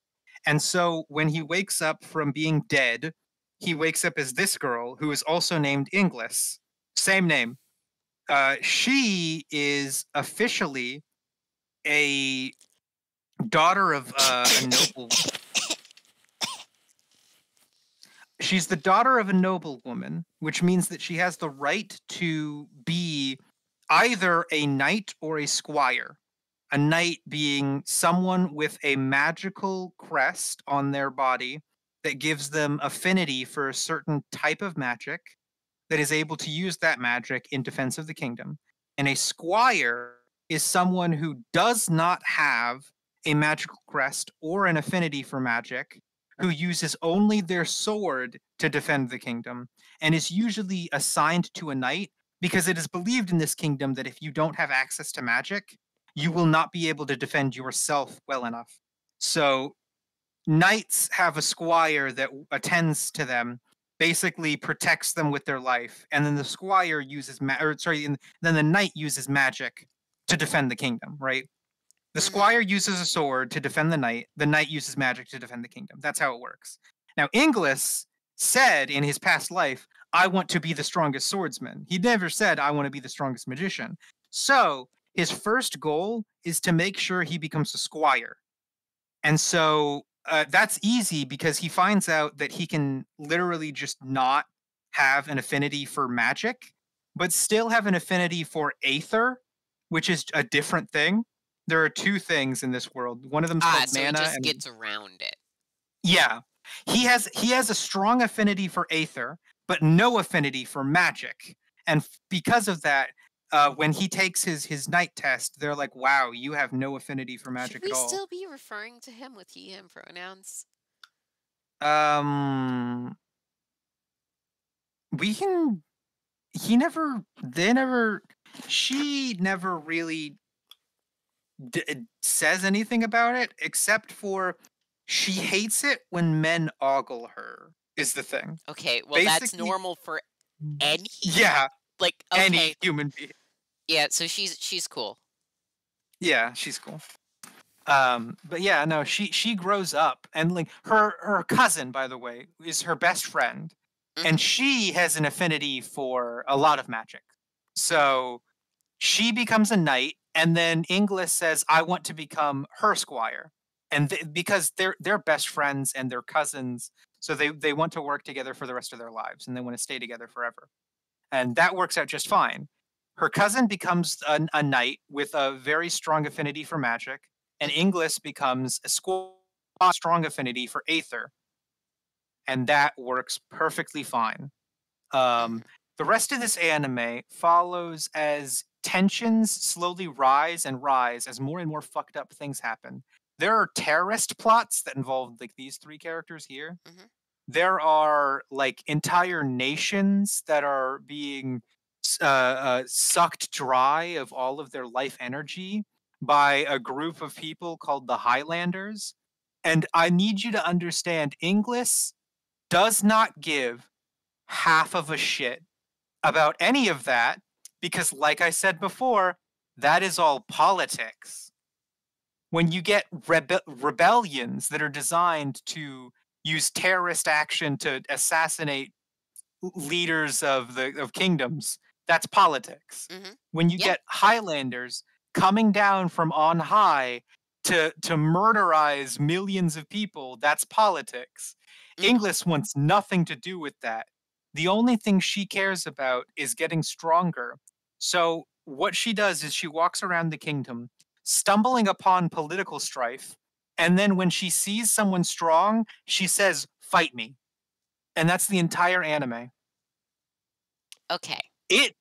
And so when he wakes up from being dead, he wakes up as this girl who is also named Inglis. Same name. She is officially a daughter of a noble. She's the daughter of a noblewoman, which means that she has the right to be either a knight or a squire. A knight being someone with a magical crest on their body that gives them affinity for a certain type of magic that is able to use that magic in defense of the kingdom. And a squire is someone who does not have a magical crest or an affinity for magic, who uses only their sword to defend the kingdom, and is usually assigned to a knight because it is believed in this kingdom that if you don't have access to magic, you will not be able to defend yourself well enough. So knights have a squire that attends to them, basically protects them with their life, and then the squire uses then the knight uses magic to defend the kingdom, right? The squire uses a sword to defend the knight uses magic to defend the kingdom. That's how it works. Now, Inglis said in his past life, I want to be the strongest swordsman. He never said, I want to be the strongest magician. So his first goal is to make sure he becomes a squire. And so that's easy because he finds out that he can literally just not have an affinity for magic, but still have an affinity for aether, which is a different thing. There are two things in this world. One of them's called so mana. he just and gets around it. Yeah. He has a strong affinity for aether, but no affinity for magic. And because of that, when he takes his night test, they're like, wow, you have no affinity for magic Should we at all. still be referring to him with he, him pronouns? We can. She never really says anything about it except for she hates it when men ogle her. Is the thing. Okay, well that's Basically, normal for any yeah, like any okay. human being. Yeah, so she's cool. Yeah, she's cool. But yeah, no, she grows up and like her cousin, by the way, is her best friend, and Mhm. she has an affinity for a lot of magic. So she becomes a knight, and then Inglis says, "I want to become her squire," and because they're best friends and they're cousins, so they want to work together for the rest of their lives, and they want to stay together forever, and that works out just fine. Her cousin becomes a knight with a very strong affinity for magic, and Mhm. Inglis becomes a strong affinity for aether, and that works perfectly fine. Um, Mhm. the rest of this anime follows as tensions slowly rise and rise as more and more fucked up things happen. There are terrorist plots that involve like these three characters here. Mhm. There are like entire nations that are being sucked dry of all of their life energy by a group of people called the Highlanders. And I need you to understand, Inglis does not give half of a shit about any of that because, like I said before, that is all politics. When you get rebellions that are designed to use terrorist action to assassinate leaders of kingdoms, that's politics. Mhm. When you Yeah. get Highlanders coming down from on high to murderize millions of people, that's politics. Mhm. Inglis wants nothing to do with that. The only thing she cares about is getting stronger. So what she does is she walks around the kingdom, stumbling upon political strife, and then when she sees someone strong, she says, "Fight me." And that's the entire anime. Okay. It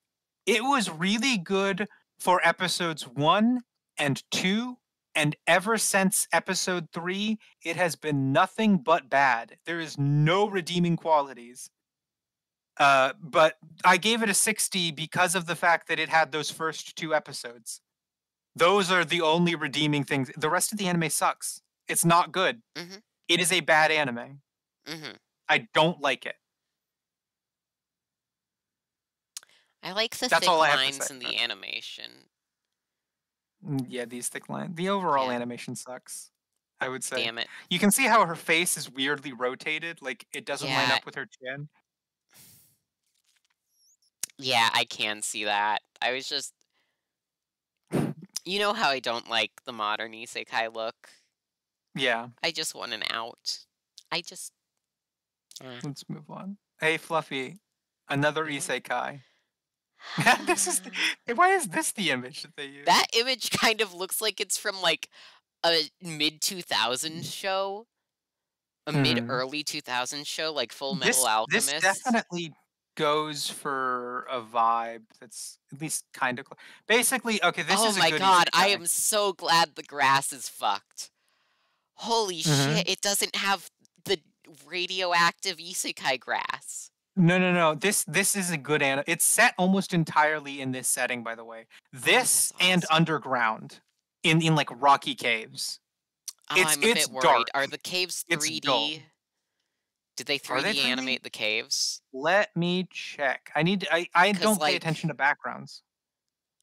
it was really good for episodes 1 and 2, and ever since episode 3, it has been nothing but bad. There is no redeeming qualities. But I gave it a 60 because of the fact that it had those first 2 episodes. Those are the only redeeming things. The rest of the anime sucks. It's not good. Mhm. It is a bad anime. Mhm. I don't like it. I like the That's thick all I have to say lines in about the animation. Yeah, these thick lines. The overall Yeah. animation sucks, I would say. Damn it. You can see how her face is weirdly rotated, like it doesn't line Yeah. up with her chin. Yeah, I can see that. I was just you know how I don't like the modern isekai look? Yeah, I just want an out. I just eh. let's move on. Hey, Fluffy, another Yeah. isekai. This is why is this the image that they use? That image kind of looks like it's from like a mid 2000s show, a mid Mhm. early 2000s show like Full Metal This Alchemist. definitely goes for a vibe that's at least kind of basically okay. This Oh is a my good god, I isekai. am so glad the grass is fucked. Holy Mhm. shit, it doesn't have the radioactive isekai grass. No, no, no. This is a good anime. It's set almost entirely in this setting, by the way. Oh, This that's and awesome. underground in like rocky caves. Oh, It's I'm a it's bit worried. dark. Are the caves It's dull. 3D? Did they Are they 3D 3D? animate the caves? Let me check. I Cause don't pay attention like to backgrounds.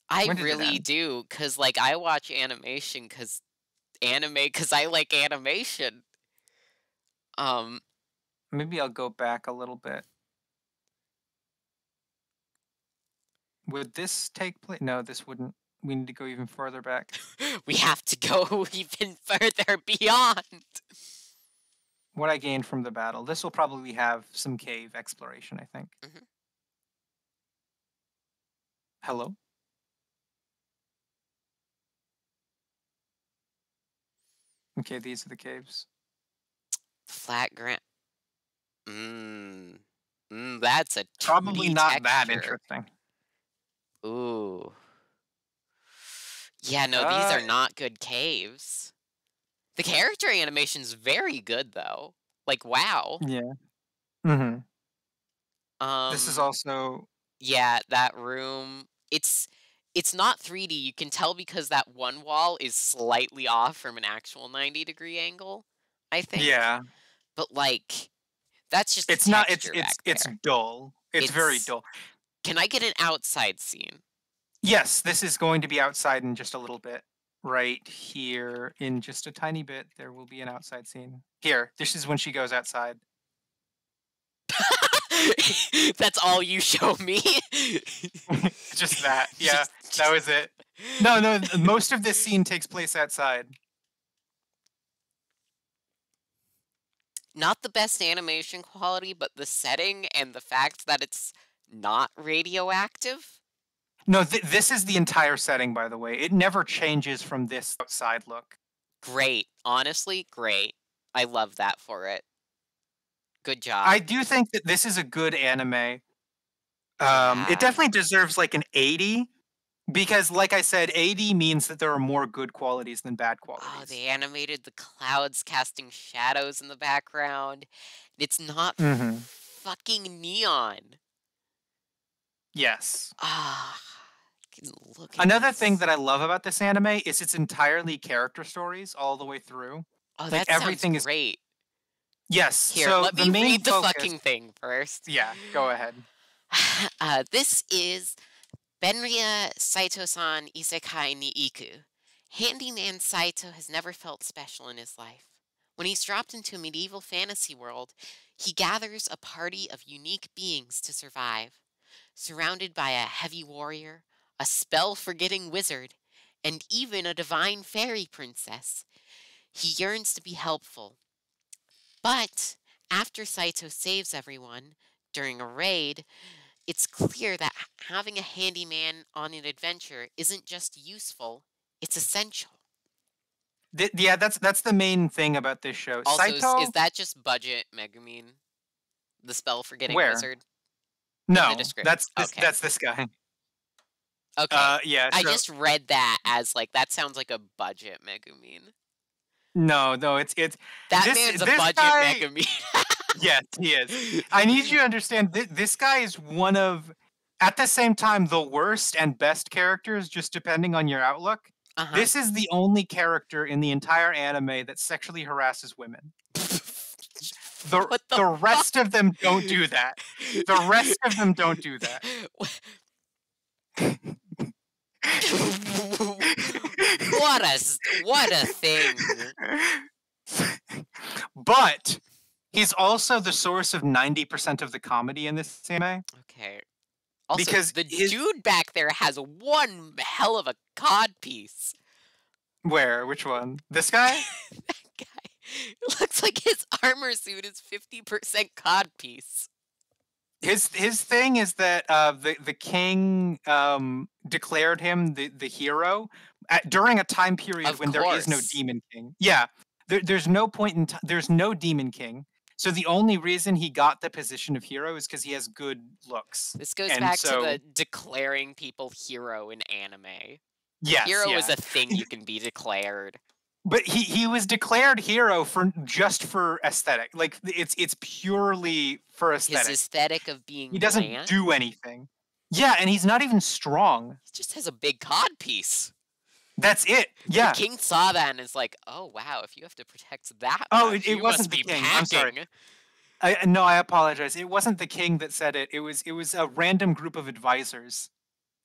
I When did it really end? do, cause like I watch animation, cause I like animation. Um, Maybe I'll go back a little bit. Would this take place? No, this wouldn't. We need to go even further back. we have to go even further beyond. What I gained from the battle. This will probably have some cave exploration, I think. Mhm. Hello? Okay, these are the caves. Flat ground. Mmm. That's a Probably 2D not that texture. interesting. Ooh. Yeah, no, these Uh, are not good caves. The character animation's very good though. Like wow. yeah. Mhm. This is Um also yeah, that room. it's not 3D. You can tell because that one wall is slightly off from an actual 90-degree angle, I think. Yeah. But like that's just It's the not texture back it's there. dull. It's very dull. Can I get an outside scene? Yes, this is going to be outside in just a little bit. Right here, in just a tiny bit, there will be an outside scene. Here, this is when she goes outside. That's all you show me? Just that. Yeah, that was it. No, most of this scene takes place outside. Not the best animation quality, but the setting and the fact that it's not radioactive. No, this is the entire setting, by the way. It never changes from this outside look. Great. Honestly, great. I love that for it. Good job. I do think that this is a good anime. Yeah. It definitely deserves like an 80. Because, like I said, 80 means that there are more good qualities than bad qualities. Oh, they animated the clouds casting shadows in the background. It's not fucking neon. Yes. Ah, look at Another this. thing that I love about this anime is it's entirely character stories all the way through. Oh, like, that everything sounds great. Yes. Here, so let the me main read the focus... fucking thing first. Yeah, go ahead. This is Benria Saito-san Isekai ni Iku. Handyman Saito has never felt special in his life. When he's dropped into a medieval fantasy world, he gathers a party of unique beings to survive. Surrounded by a heavy warrior, a spell-forgetting wizard, and even a divine fairy princess, he yearns to be helpful. But after Saito saves everyone during a raid, it's clear that having a handyman on an adventure isn't just useful, it's essential. Yeah, that's the main thing about this show. Also, Saito... is that just budget Megumin? The spell-forgetting Where? wizard? No, description. that's this guy. Okay. Yeah. I just read that as like that sounds like a budget Megumin. No, it's that man's a budget guy... Megumin. Yes, he is. I need you to understand this guy is one of, at the same time, the worst and best characters, just depending on your outlook. This is the only character in the entire anime that sexually harasses women. The rest of them don't do that. The rest of them don't do that. What a thing. But he's also the source of 90% of the comedy in this anime. Okay. Also, because the dude back there has one hell of a codpiece. Where? Which one? This guy? That guy. It looks like his armor suit is 50% codpiece. His thing is that the king declared him the hero during a time period when there is no demon king. Yeah, there's no point in time. There's no demon king. So the only reason he got the position of hero is because he has good looks. This goes back to the declaring people hero in anime. Yes, hero is a thing you can be declared. But he was declared hero just for aesthetic. Like it's purely for aesthetic. His aesthetic of being he doesn't do anything. Yeah, and he's not even strong. He just has a big codpiece. That's it. Yeah. The king saw that and is like, "Oh wow, if you have to protect that, it wasn't the king. I'm sorry. No, I apologize. It wasn't the king that said it. It was a random group of advisors.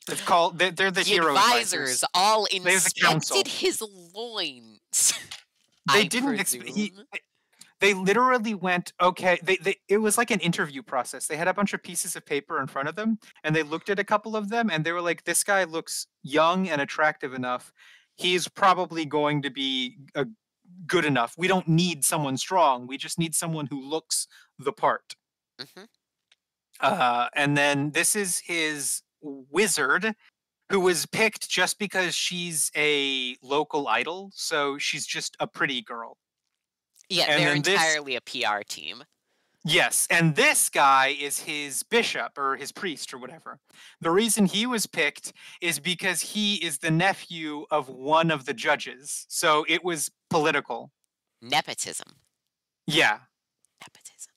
It's called. They're the hero advisors. All inspected his loins. They didn't. They literally went, okay. It was like an interview process. They had a bunch of pieces of paper in front of them, and they looked at a couple of them, and they were like, "This guy looks young and attractive enough. He's probably going to be good enough. We don't need someone strong. We just need someone who looks the part." And then this is his wizard, who was picked just because she's a local idol. So she's just a pretty girl. Yeah, and they're entirely a PR team. Yes, and this guy is his bishop or his priest or whatever. The reason he was picked is because he is the nephew of one of the judges. So it was political. Nepotism. Yeah. Nepotism.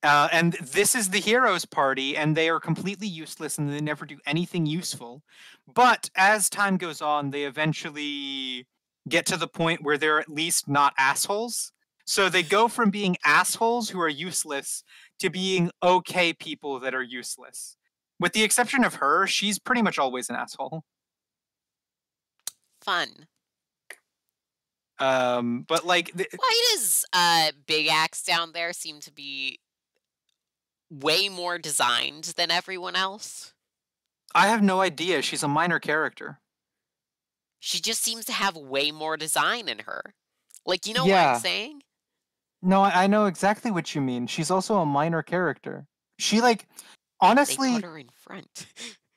And this is the heroes' party, and they are completely useless, and they never do anything useful. But as time goes on, they eventually get to the point where they're at least not assholes. So they go from being assholes who are useless to being okay people that are useless. With the exception of her, she's pretty much always an asshole. Fun. But like, Why does Big Axe down there seem to be way more designed than everyone else? I have no idea. She's a minor character. She just seems to have way more design in her. Like, you know what Yeah. I'm saying? No, I know exactly what you mean. She's also a minor character. She like, honestly, They put her in front.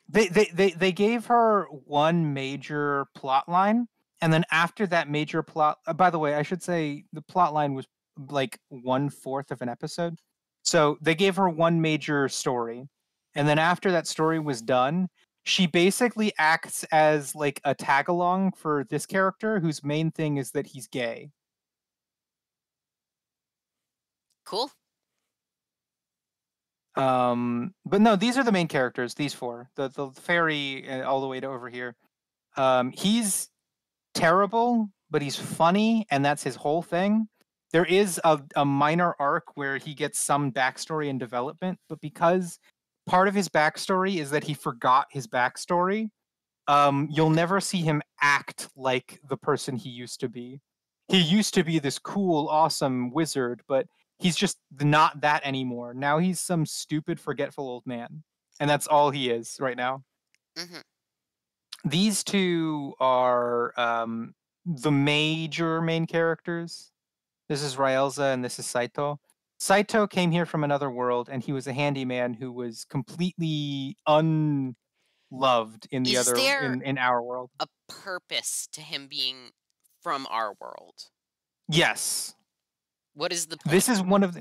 they gave her one major plot line, and then after that major plot, by the way, I should say the plot line was like 1/4 of an episode. So they gave her one major story, and then after that story was done, she basically acts as like a tag along for this character whose main thing is that he's gay. Cool. But no, these are the main characters, these four. The fairy all the way to over here. He's terrible, but he's funny, and that's his whole thing. There is a minor arc where he gets some backstory and development, but because part of his backstory is that he forgot his backstory, you'll never see him act like the person he used to be. He used to be this cool, awesome wizard, but he's just not that anymore. Now he's some stupid, forgetful old man, and that's all he is right now. Mm-hmm. These two are the major main characters. This is Raelza and this is Saito. Saito came here from another world, and he was a handyman who was completely unloved in the Is other there in our world. a purpose to him being from our world? Yes. What is the point? This is one of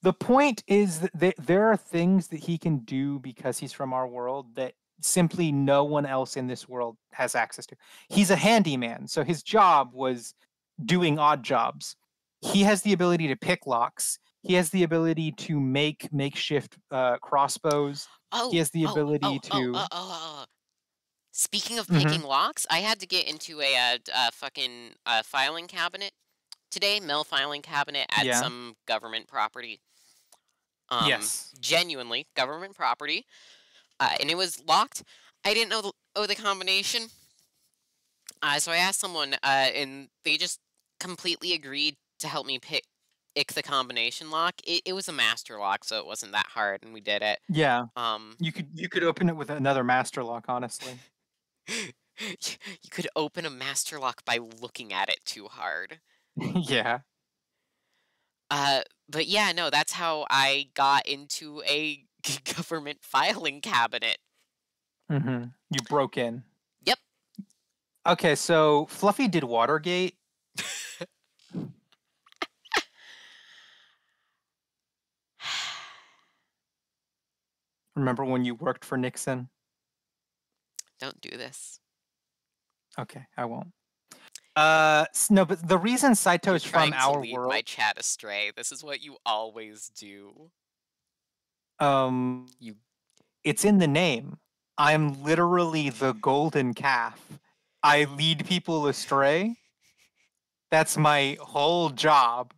the point is that there are things that he can do because he's from our world that simply no one else in this world has access to. He's a handyman, so his job was doing odd jobs. He has the ability to pick locks. He has the ability to make makeshift crossbows. He has the ability to. Speaking of Mhm. picking locks, I had to get into a fucking filing cabinet today, mail filing cabinet at Yeah. some government property. Yes. Genuinely government property, and it was locked. I didn't know the combination, so I asked someone, and they just completely agreed to help me pick the combination lock. It was a master lock, so it wasn't that hard, and we did it. Yeah. Um, You could open it with another master lock, honestly. you could open a master lock by looking at it too hard. Yeah. But yeah, no, that's how I got into a government filing cabinet. Mm-hmm. You broke in. Yep. Okay, so Fluffy did Watergate. Remember when you worked for Nixon? Don't do this. Okay, I won't. No, but the reason Saito is from Trying to our lead world. my chat astray. This is what you always do. It's in the name. I'm literally the golden calf. I lead people astray. That's my whole job.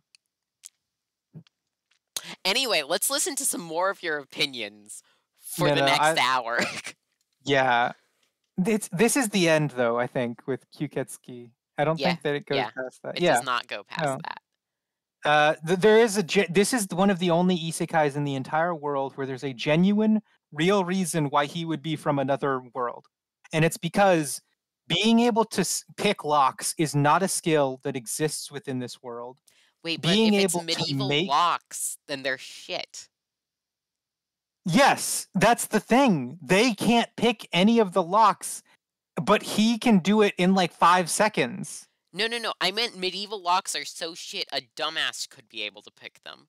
Anyway, let's listen to some more of your opinions for No, the no, next hour. Yeah. This is the end, though, I think, with Kyuketsuki. I don't think that it goes past that. It does not go past that. There is this is one of the only isekais in the entire world where there's a genuine, real reason why he would be from another world. And it's because being able to pick locks is not a skill that exists within this world. Wait, but Being if it's able to medieval make- locks, then they're shit. Yes, that's the thing. They can't pick any of the locks, but he can do it in like 5 seconds. No. I meant medieval locks are so shit a dumbass could be able to pick them.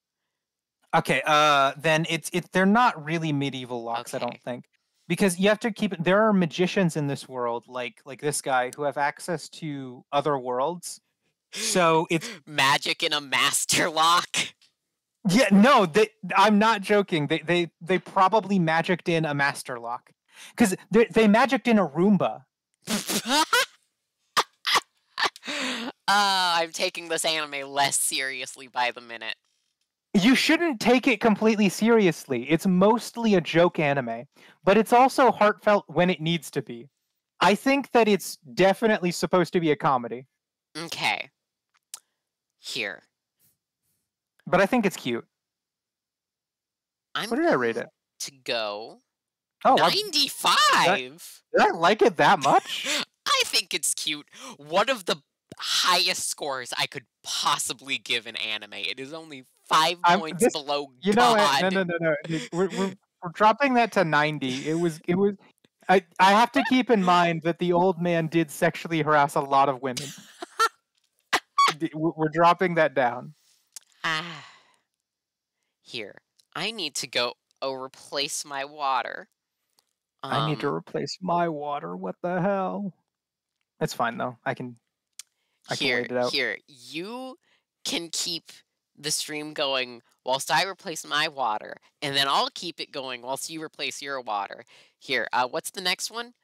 Okay, then they're not really medieval locks, I Okay. don't think. Because you have to keep it, there are magicians in this world, like this guy, who have access to other worlds. So it's Magic in a master lock. Yeah, no, I'm not joking. They probably magicked in a master lock because they magicked in a Roomba. I'm taking this anime less seriously by the minute. You shouldn't take it completely seriously. It's mostly a joke anime, but it's also heartfelt when it needs to be. I think that it's definitely supposed to be a comedy, Okay. Here. but I think it's cute. I'm What did I rate going it? to go Oh, did 95. I like it that much? I think it's cute. One of the highest scores I could possibly give an anime. It is only 5 points This. below You know what? God. No. We're dropping that to 90. It was. I have to keep in mind that the old man did sexually harass a lot of women. We're dropping that down. Ah. Here. I need to go replace my water. I need to replace my water. What the hell? It's fine though. I can wait it out. Here. You can keep the stream going whilst I replace my water, and then I'll keep it going whilst you replace your water. Here, what's the next one?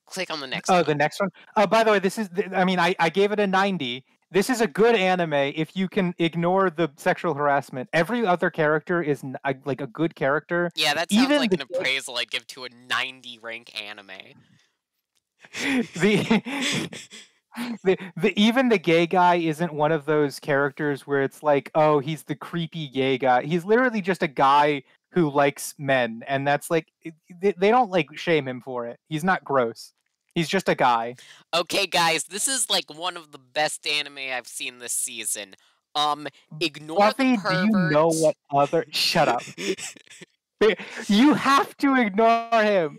Click on the next Oh, one. the next one. By the way, this is. I mean, I gave it a 90. This is a good anime if you can ignore the sexual harassment. Every other character is like a good character. Yeah, that sounds Even like the an appraisal I'd give to a 90 rank anime. the even the gay guy isn't one of those characters where it's like, oh, he's the creepy gay guy. He's literally just a guy who likes men, and that's like they don't like shame him for it. He's not gross. He's just a guy. Okay, guys, this is like one of the best anime I've seen this season. Ignore Buffy, the do you know pervert. what other? Shut up. You have to ignore him.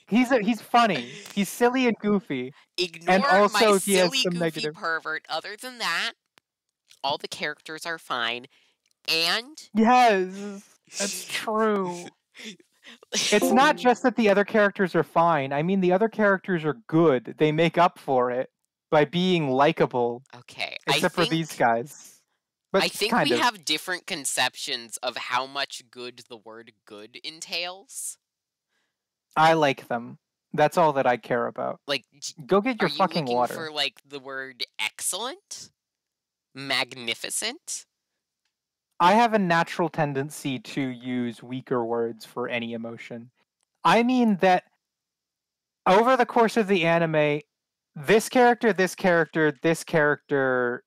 He's funny. He's silly and goofy, and Ignore my also he has silly, some goofy negative. pervert. Other than that, all the characters are fine. And Yes, that's true. It's not just that the other characters are fine. I mean, the other characters are good. They make up for it by being likable, okay, except for these guys. But I think kind we of. have different conceptions of how much good the word good entails. I like them. That's all that I care about. Like, Go get are your you fucking looking water. for like the word excellent? Magnificent? I have a natural tendency to use weaker words for any emotion. I mean that over the course of the anime, this character, this character, this character,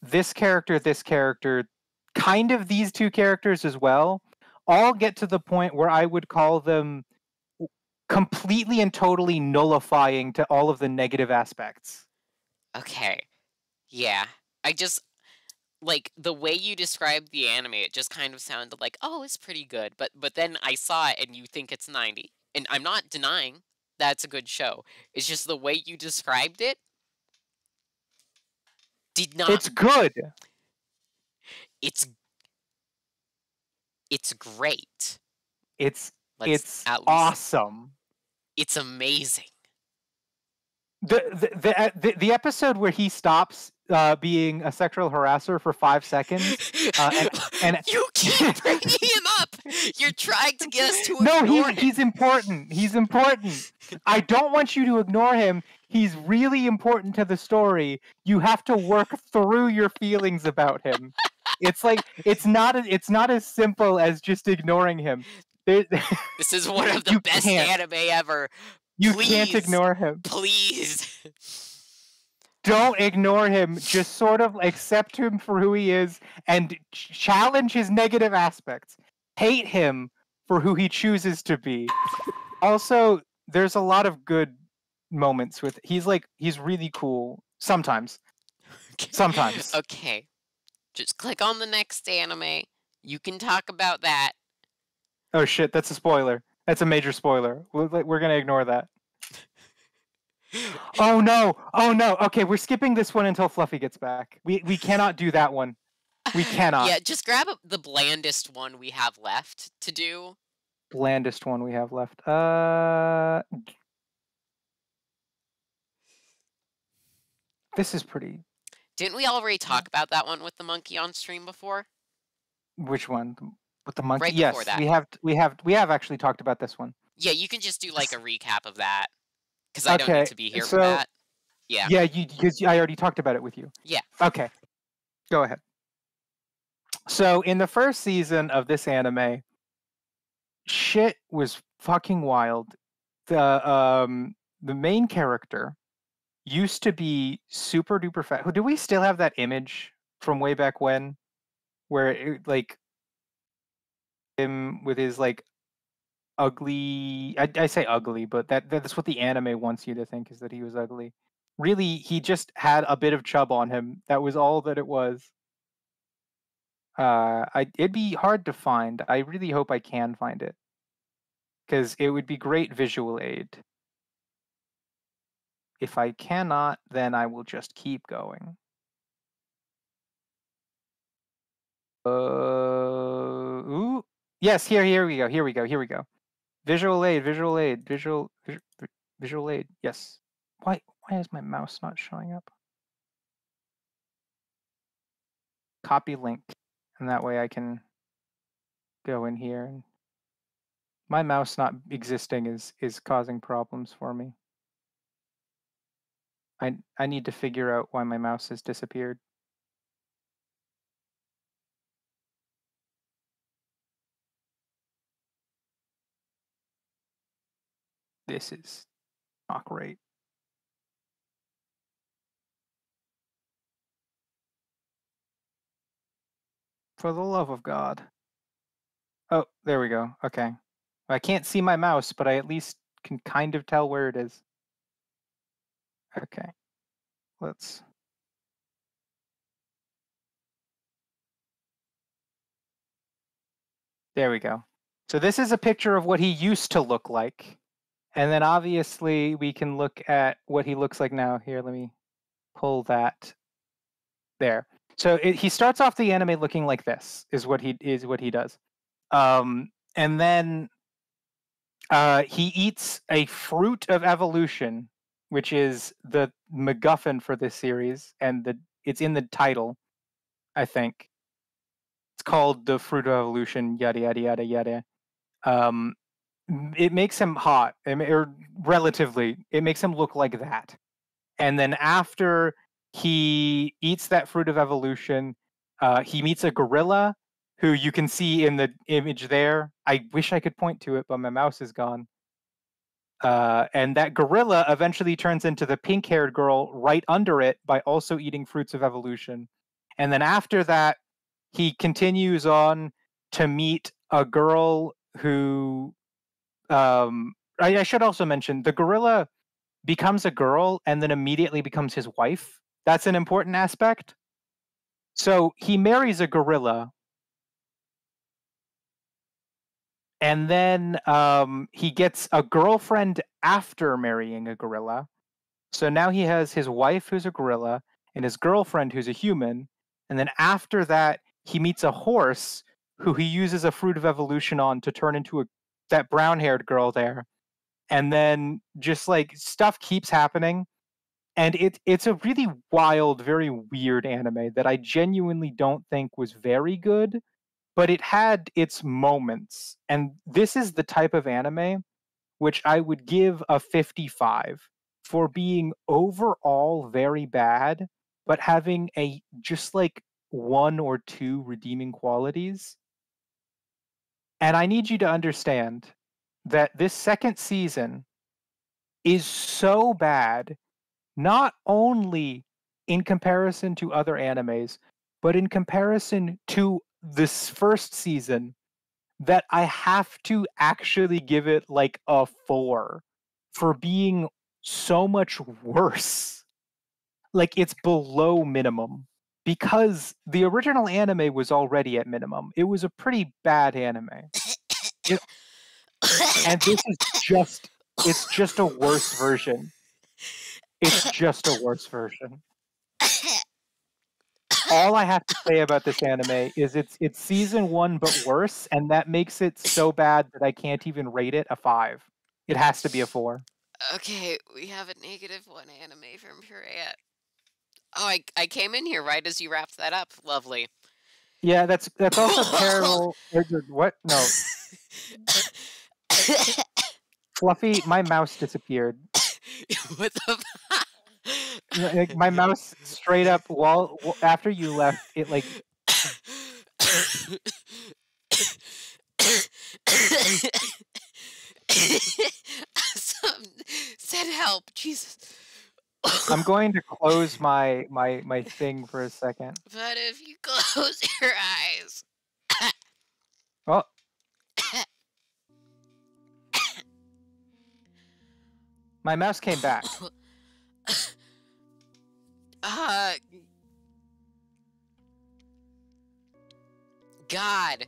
this character, this character, kind of these two characters as well, all get to the point where I would call them completely and totally nullifying to all of the negative aspects. Okay. Yeah. I just like the way you described the anime, it just kind of sounded like, oh, it's pretty good. But then I saw it and you think it's 90. And I'm not denying that's a good show. It's just the way you described it did not. It's good. It's great. It's Let's at least, awesome. it's amazing. The episode where he stops being a sexual harasser for 5 seconds, and you keep bringing him up. You're trying to get us to no, ignore him. he's important. He's important. I don't want you to ignore him. He's really important to the story. You have to work through your feelings about him. It's like it's not as simple as just ignoring him. This is one of the best anime ever. You can't ignore him. Please. Don't ignore him. Just sort of accept him for who he is and challenge his negative aspects. Hate him for who he chooses to be. Also, there's a lot of good moments with he's really cool sometimes. Sometimes. Okay. Just click on the next anime. You can talk about that. Oh shit, that's a spoiler. That's a major spoiler. We're going to ignore that. Oh no. Okay, we're skipping this one until Fluffy gets back. We cannot do that one. We cannot. Yeah, just grab the blandest one we have left to do. Blandest one we have left. This is pretty. Didn't we already talk about that one with the monkey on stream before? Which one? With the monkey? Right before Yes, that. we have actually talked about this one. Yeah, you can just do like a recap of that because I don't need Okay, to be here for so that. Yeah. yeah, because I already talked about it with you. Yeah. Okay, go ahead. So in the first season of this anime, shit was fucking wild. The main character used to be super duper fat. Do we still have that image from way back when, where it, like him with his like ugly? I say ugly, but that's what the anime wants you to think, is that he was ugly. Really, he just had a bit of chub on him. That was all that it was. It'd be hard to find. I really hope I can find it, because it would be great visual aid. If I cannot, then I will just keep going. Ooh. Yes, here we go. Visual aid, visual aid. Yes. Why is my mouse not showing up? Copy link, and that way I can go in here. And my mouse not existing is causing problems for me. I need to figure out why my mouse has disappeared. This is not great. For the love of God. Oh, there we go. Okay. I can't see my mouse, but I at least can kind of tell where it is. Okay. Let's... There we go. So this is a picture of what he used to look like. And then obviously we can look at what he looks like now. Here, let me pull that. There. So he starts off the anime looking like this, is what he does. And then he eats a fruit of evolution, which is the MacGuffin for this series, and it's in the title, I think. It's called the fruit of evolution, yada yada yada yada. It makes him hot, or relatively, it makes him look like that. And then after he eats that fruit of evolution, he meets a gorilla who you can see in the image there. I wish I could point to it, but my mouse is gone. And that gorilla eventually turns into the pink-haired girl right under it by also eating fruits of evolution. And then after that, he continues on to meet a girl who... I should also mention, the gorilla becomes a girl and then immediately becomes his wife. That's an important aspect. So he marries a gorilla, and then he gets a girlfriend after marrying a gorilla. So now he has his wife, who's a gorilla, and his girlfriend, who's a human. And then after that, he meets a horse who he uses a fruit of evolution on to turn into that brown-haired girl there. And then just like stuff keeps happening. And it's a really wild, very weird anime that I genuinely don't think was very good, but it had its moments. And this is the type of anime which I would give a 55 for being overall very bad, but having a just like one or two redeeming qualities. And I need you to understand that this second season is so bad, not only in comparison to other animes, but in comparison to this first season, that I have to actually give it like a 4 for being so much worse. Like, it's below minimum, because the original anime was already at minimum. It was a pretty bad anime. And this is it's just a worse version. It's just a worse version. All I have to say about this anime is it's season 1 but worse, and that makes it so bad that I can't even rate it a 5. It has to be a 4. Okay, we have a -1 anime from Purea. Oh, I came in here right as you wrapped that up. Lovely. Yeah, that's also terrible. What? No, Fluffy, my mouse disappeared. What the? Like, my mouse straight up after you left, it like Said help, Jesus. I'm going to close my thing for a second. But if you close your eyes. Oh, my mouse came back. God.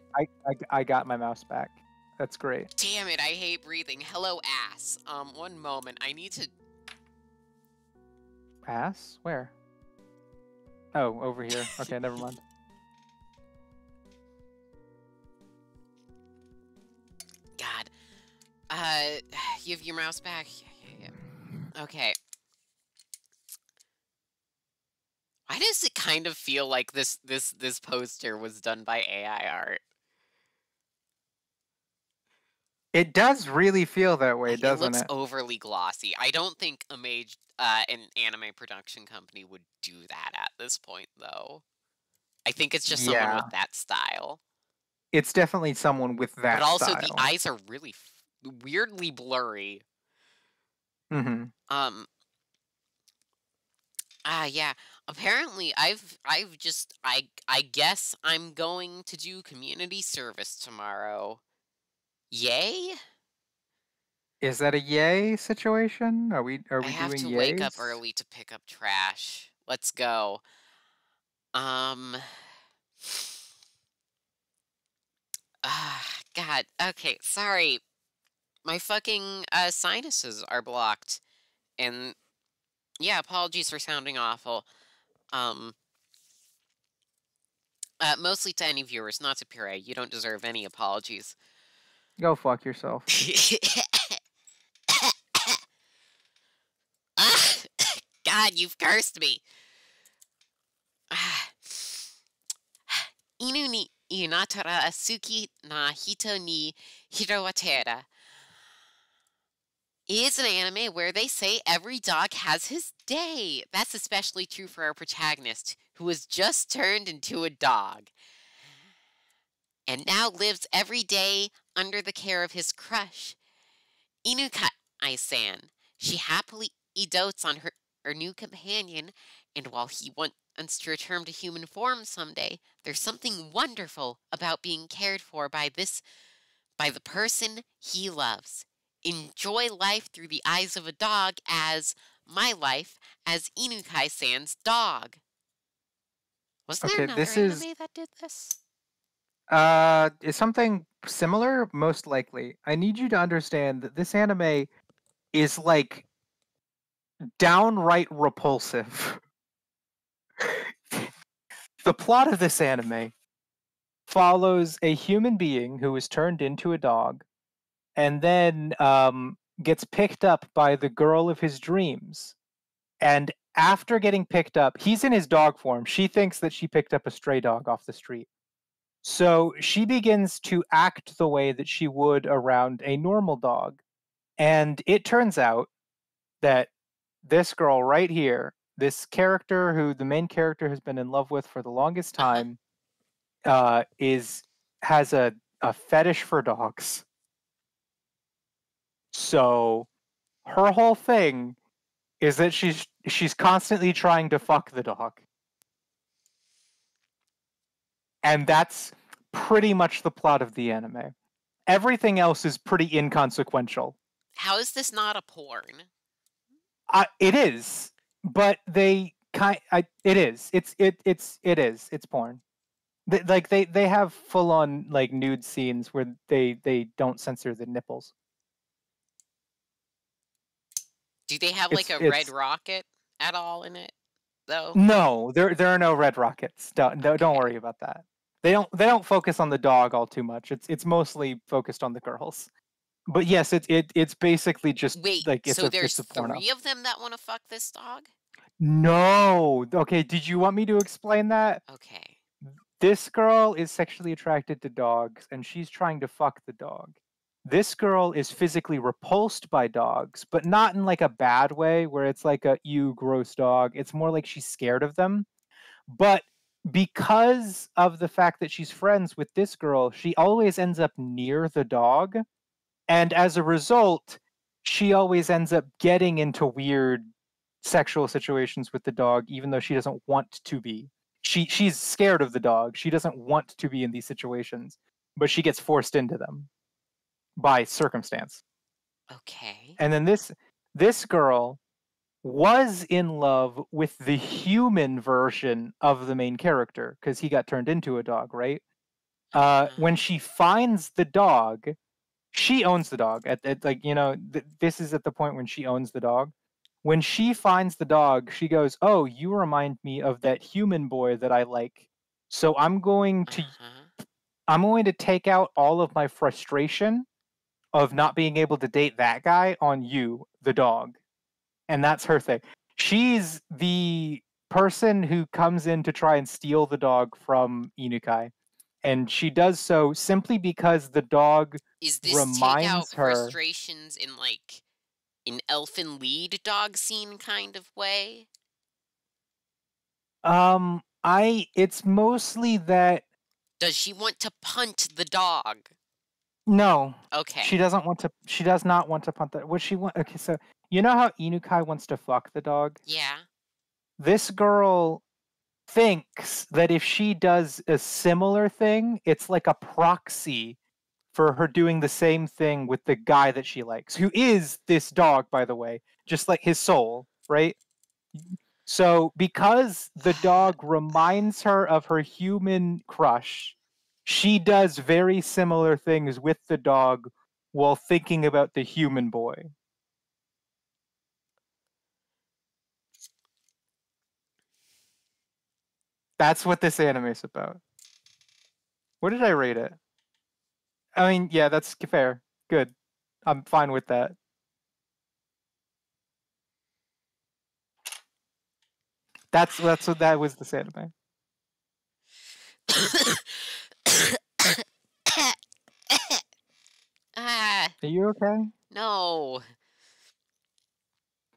I got my mouse back. That's great. Damn it, I hate breathing. Hello, ass. One moment. I need to... Ass? Where? Oh, over here. Okay, never mind. God. You have your mouse back? Yeah. Okay. Why does it kind of feel like this poster was done by AI art? It does really feel that way, doesn't it? It looks overly glossy. I don't think an anime production company would do that at this point, though. I think it's just someone with that style. It's definitely someone with that But also, style. the eyes are really weirdly blurry. Mm-hmm. Yeah. Apparently, I guess I'm going to do community service tomorrow. Yay? Is that a yay situation? Are we I have to wake up early to pick up trash. Let's go. God. Okay, sorry. My fucking sinuses are blocked. And yeah, apologies for sounding awful. Mostly to any viewers, not to Purea. You don't deserve any apologies. Go fuck yourself. God, you've cursed me. Inu ni inatara asuki na hito ni hirowatera is an anime where they say every dog has his day. That's especially true for our protagonist, who has just turned into a dog and now lives every day under the care of his crush, Inukai-san. She happily dotes on her new companion, and while he wants to return to human form someday, there's something wonderful about being cared for by the person he loves. Enjoy life through the eyes of a dog as my life as Inukai-san's dog. Wasn't there another anime that did this? Is something similar? Most likely. I need you to understand that this anime is like downright repulsive. The plot of this anime follows a human being who is turned into a dog and then gets picked up by the girl of his dreams. And after getting picked up, he's in his dog form. She thinks that she picked up a stray dog off the street. So she begins to act the way that she would around a normal dog. And it turns out that this girl right here, this character who the main character has been in love with for the longest time, has a fetish for dogs. So her whole thing is that she's constantly trying to fuck the dog. And that's pretty much the plot of the anime. Everything else is pretty inconsequential. How is this not a porn? It is, but it is. It's porn. They have full on like nude scenes where they don't censor the nipples. Do they have like a red rocket at all in it, though? No, there are no red rockets. Don't worry about that. They don't focus on the dog all too much. It's mostly focused on the girls. But yes, it's basically just like so there's 3 of them that want to fuck this dog? No. Okay, did you want me to explain that? Okay. this girl is sexually attracted to dogs, and she's trying to fuck the dog. This girl is physically repulsed by dogs, but not in like a bad way where it's like a "you gross dog." It's more like she's scared of them. But because of the fact that she's friends with this girl, she always ends up near the dog. And as a result, she always ends up getting into weird sexual situations with the dog, even though she doesn't want to be. She's scared of the dog. She doesn't want to be in these situations, but she gets forced into them by circumstance. Okay. And then this girl was in love with the human version of the main character because he got turned into a dog, right? When she finds the dog, she owns the dog. At like this is at the point when she owns the dog. When she finds the dog, she goes, "Oh, you remind me of that human boy that I like. So I'm going to take out all of my frustration of not being able to date that guy on you, the dog." And that's her thing. She's the person who comes in to try and steal the dog from Inukai. And she does so simply because the dog Is this take out reminds her. frustrations in like an elfin lead dog scene kind of way? It's mostly that. Does she want to punt the dog? No. Okay. She doesn't want to. She does not want to punt that. What she want? Okay, so you know how Inukai wants to fuck the dog? Yeah. This girl thinks that if she does a similar thing, it's like a proxy for her doing the same thing with the guy that she likes, who is this dog, by the way, just like his soul, right? So because the dog reminds her of her human crush, she does very similar things with the dog while thinking about the human boy. That's what this anime is about. What did I rate it? I mean, yeah, that's fair. Good. I'm fine with that. That's what that was this anime. Ah, Are you okay? no.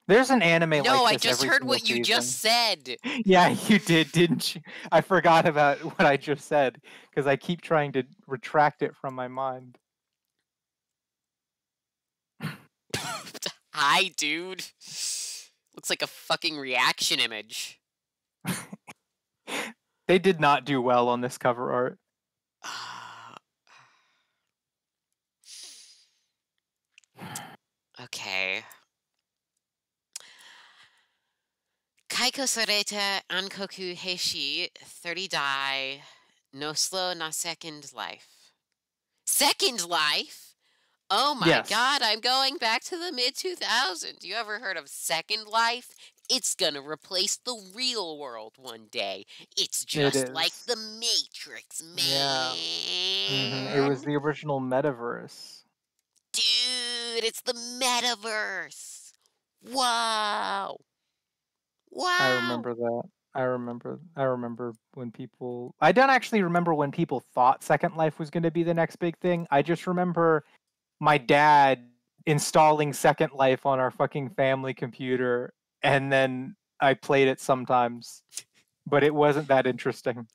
There's an anime like this No, I just every heard single what you just season. said. Yeah, you did, didn't you? I forgot about what I just said because I keep trying to retract it from my mind. Hi, dude. Looks like a fucking reaction image. They did not do well on this cover art. Okay. Kaiko sareta ankoku heishi 30 dai no slow na second life. Second life? Oh my Yes. god, I'm going back to the mid 2000s. You ever heard of Second Life? It's gonna replace the real world one day. It's just like is. the Matrix, man. Yeah. It was the original metaverse. Dude, it's the metaverse. Wow. Wow. I remember that. I remember when people. I don't actually remember when people thought Second Life was going to be the next big thing. I just remember my dad installing Second Life on our fucking family computer, and then I played it sometimes, but it wasn't that interesting.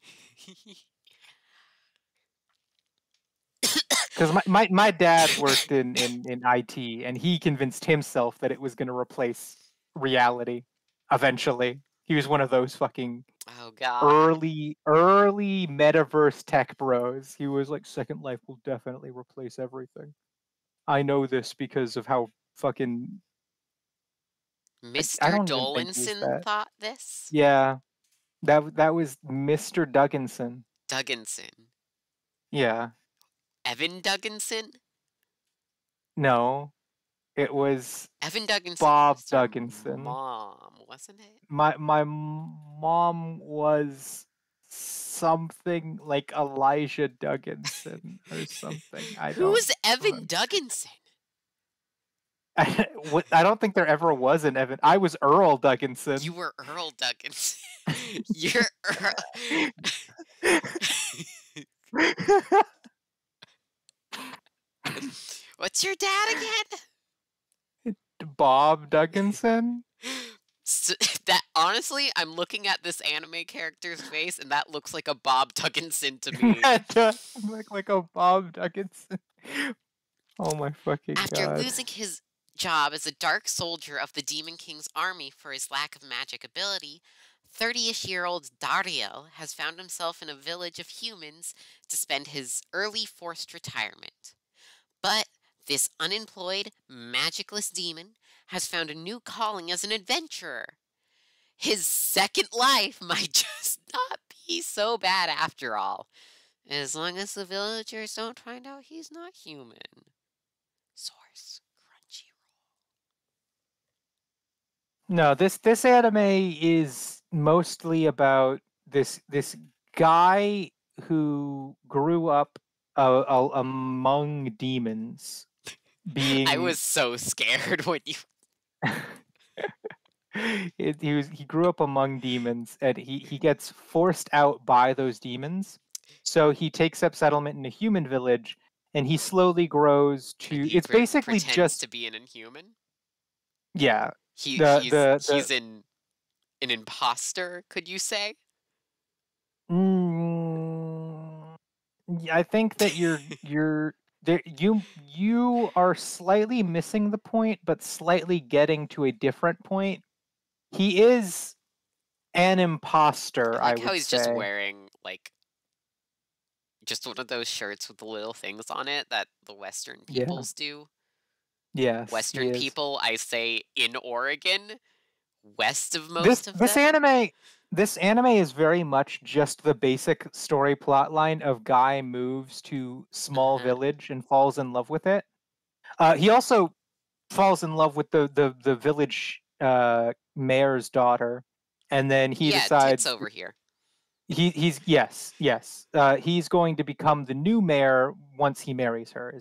Because my dad worked in IT, and he convinced himself that it was going to replace reality eventually. He was one of those fucking early metaverse tech bros. He was like, Second Life will definitely replace everything. I know this because of how fucking Mr. Dolinson thought this? Yeah. That was Mr. Dugganson. Dugganson. Yeah. Evan Dugganson? No. It was Evan Dugganson. Bob Dugganson. Mom, wasn't it? My mom was something like Elijah Dugganson or something. Who's Evan Dugganson? I don't think there ever was an Evan. I was Earl Dugganson. You were Earl Dugganson. You're Earl. What's your dad again? Bob Dugganson? That honestly, I'm looking at this anime character's face, and that looks like a Bob Dugganson to me. That does look like a Bob Dugganson. Oh my fucking After god. losing his job as a dark soldier of the Demon King's army for his lack of magic ability, 30-ish-year-old Dario has found himself in a village of humans to spend his early forced retirement. But this unemployed, magicless demon has found a new calling as an adventurer. His second life might just not be so bad after all, as long as the villagers don't find out he's not human. Source: Crunchyroll. No, this anime is mostly about this guy who grew up among demons, being. I was so scared when you. He grew up among demons, and he gets forced out by those demons. So he takes up settlement in a human village, and he slowly grows And to. he It's basically pretends just to be an inhuman. yeah. He's an imposter. Could you say? Yeah, I think that you're there. You are slightly missing the point, but slightly getting to a different point. He is an imposter, I I like how would he's just say. wearing like just one of those shirts with the little things on it that the Western Yeah. peoples do. Yes, he Western is. people, I say in Oregon, west of most of This them. anime is very much just the basic story plot line of guy moves to small village and falls in love with it. He also falls in love with the village mayor's daughter, and then he Yeah, tits decides over here. he's yes. He's going to become the new mayor once he marries her.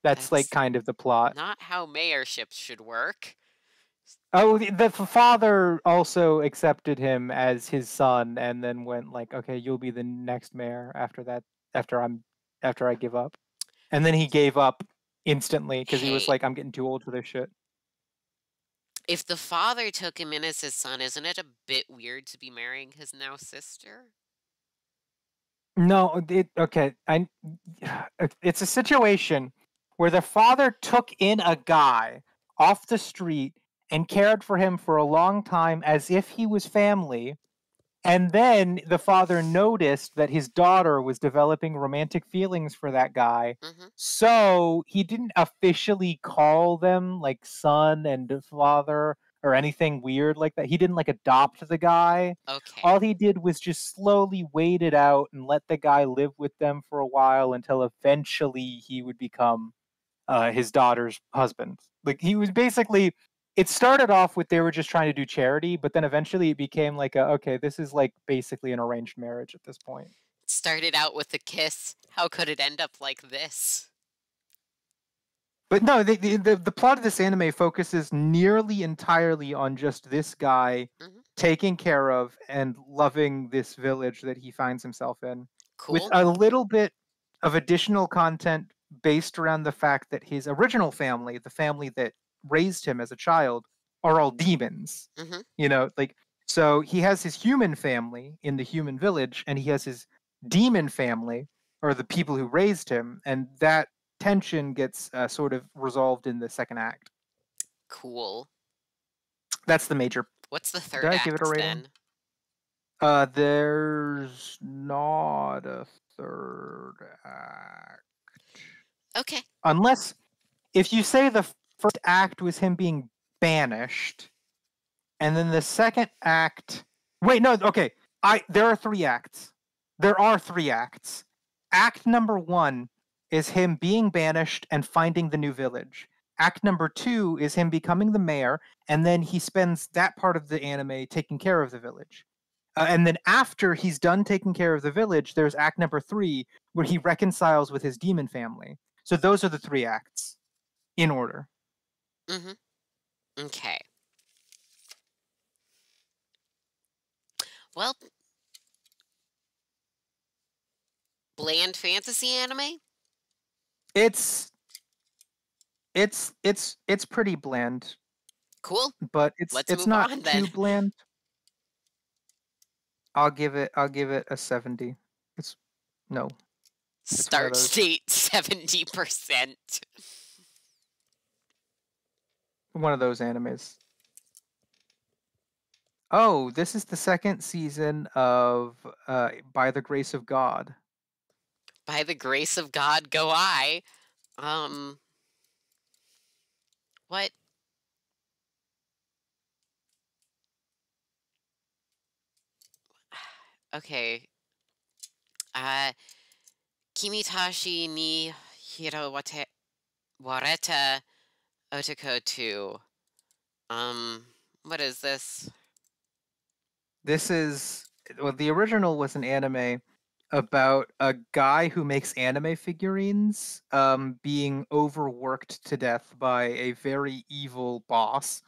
That's like That's kind of the plot. not how mayorships should work. Oh, the father also accepted him as his son, and then went like, "Okay, you'll be the next mayor after that. After I give up." And then he gave up instantly because he was Hey, like, "I'm getting too old for this shit." if the father took him in as his son, isn't it a bit weird to be marrying his now sister? No, okay. It's a situation where the father took in a guy off the street and cared for him for a long time as if he was family. And then the father noticed that his daughter was developing romantic feelings for that guy. Mm-hmm. So he didn't officially call them like son and father or anything weird like that. He didn't like adopt the guy. Okay. All he did was just slowly wait it out and let the guy live with them for a while until eventually he would become his daughter's husband. Like he was basically. It started off with they were just trying to do charity, but then eventually it became like okay, this is like basically an arranged marriage at this point. It started out with a kiss. How could it end up like this? But no, the plot of this anime focuses nearly entirely on just this guy Mm-hmm. taking care of and loving this village that he finds himself in, with Cool. a little bit of additional content based around the fact that his original family, the family that raised him as a child, are all demons. Mm-hmm. You know, like so he has his human family in the human village, and he has his demon family, or the people who raised him, and that tension gets sort of resolved in the second act. Cool. That's the major. What's the Did third I give it a act rating? then? There's not a third act. Okay. Unless if you say the first act was him being banished, and then the second act. Wait, no, okay. There are three acts. There are three acts. Act number 1 is him being banished and finding the new village. Act number 2 is him becoming the mayor, and then he spends that part of the anime taking care of the village. And then after he's done taking care of the village, there's act number 3 where he reconciles with his demon family. So those are the three acts in order. Mm-hmm. Okay. Well, bland fantasy anime? It's pretty bland, Cool. but Let's it's move not on, too then. bland. I'll give it a 70. It's one of Start those. state 70%. One of those animes. Oh, this is the second season of By the Grace of God. By the grace of God go I. What? Okay. Kimitashi ni hiro wareta otoko 2. What is this? This is the original was an anime about a guy who makes anime figurines being overworked to death by a very evil boss.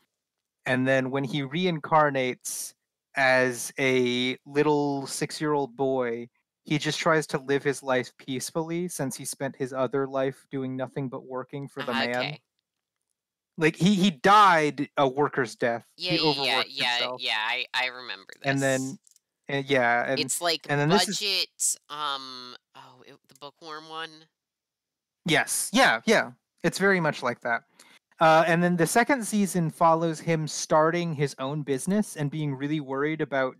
And then when he reincarnates as a little 6-year-old boy, he just tries to live his life peacefully since he spent his other life doing nothing but working for the man. Okay. Like he died a worker's death. Yeah, He overworked himself. I remember this. And then yeah, it's like and then budget, this is the bookworm one. yes, yeah. It's very much like that. And then the second season follows him starting his own business and being really worried about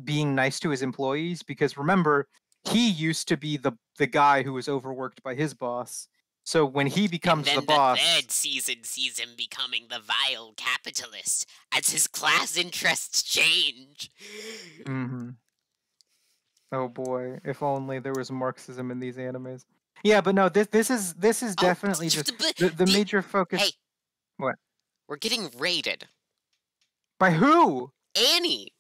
being nice to his employees because remember, he used to be the guy who was overworked by his boss. So when he becomes and then the boss, third season sees him becoming the vile capitalist as his class interests change. Mm-hmm. Oh boy, if only there was Marxism in these animes. Yeah, but no, this is definitely just the major focus. Hey, what? We're getting raided. By who? Annie.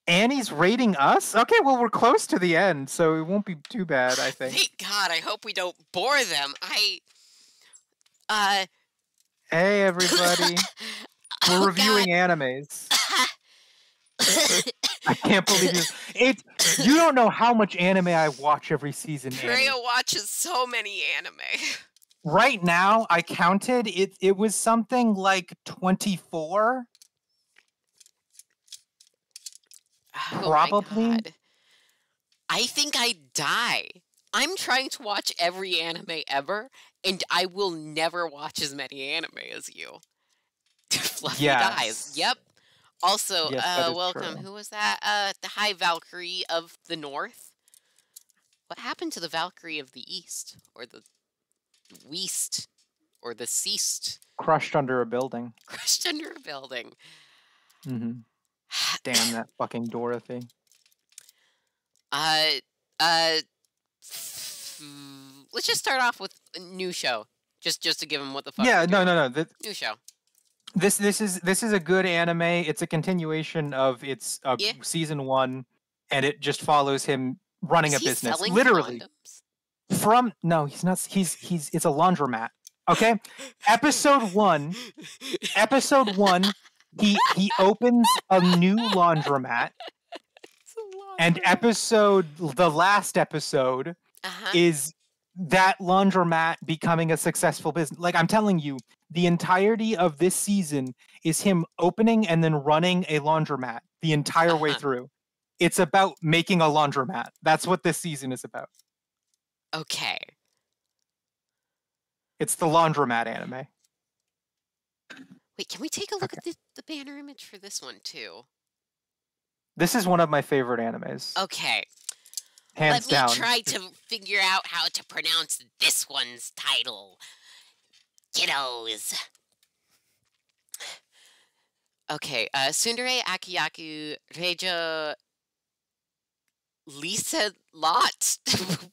Annie's raiding us? Okay, well we're close to the end, so it won't be too bad, I think. Thank God, I hope we don't bore them. Hey everybody. We're reviewing animes. I can't believe you. You don't know how much anime I watch every season. Purea watches so many anime. Right now, I counted it was something like 24. Oh Probably. my God. I think I'd die. I'm trying to watch every anime ever, and I will never watch as many anime as you. Fluffy dies. Yep. Also, yes, welcome. True. Who was that? The High Valkyrie of the North. What happened to the Valkyrie of the East? Or the West? Or the Seast? Crushed under a building. Crushed under a building. Mm-hmm. Damn that fucking Dorothy. Let's just start off with a new show. Just to give him what the fuck. Yeah, no. New show. This is a good anime. It's a continuation of its season 1, and it just follows him running a business. Selling literally. Condoms? No, he's not. He's it's a laundromat. Okay, episode 1. He opens a new laundromat, and the last episode is that laundromat becoming a successful business. Like I'm telling you, the entirety of this season is him opening and then running a laundromat the entire way through. It's about making a laundromat. That's what this season is about. Okay. It's the laundromat anime. Wait, can we take a look at the banner image for this one too? This is one of my favorite animes. Okay. Hands down. Let me try to figure out how to pronounce this one's title. Kiddos. Okay, Tsundere Akiyaku Reijo Lisa Lot.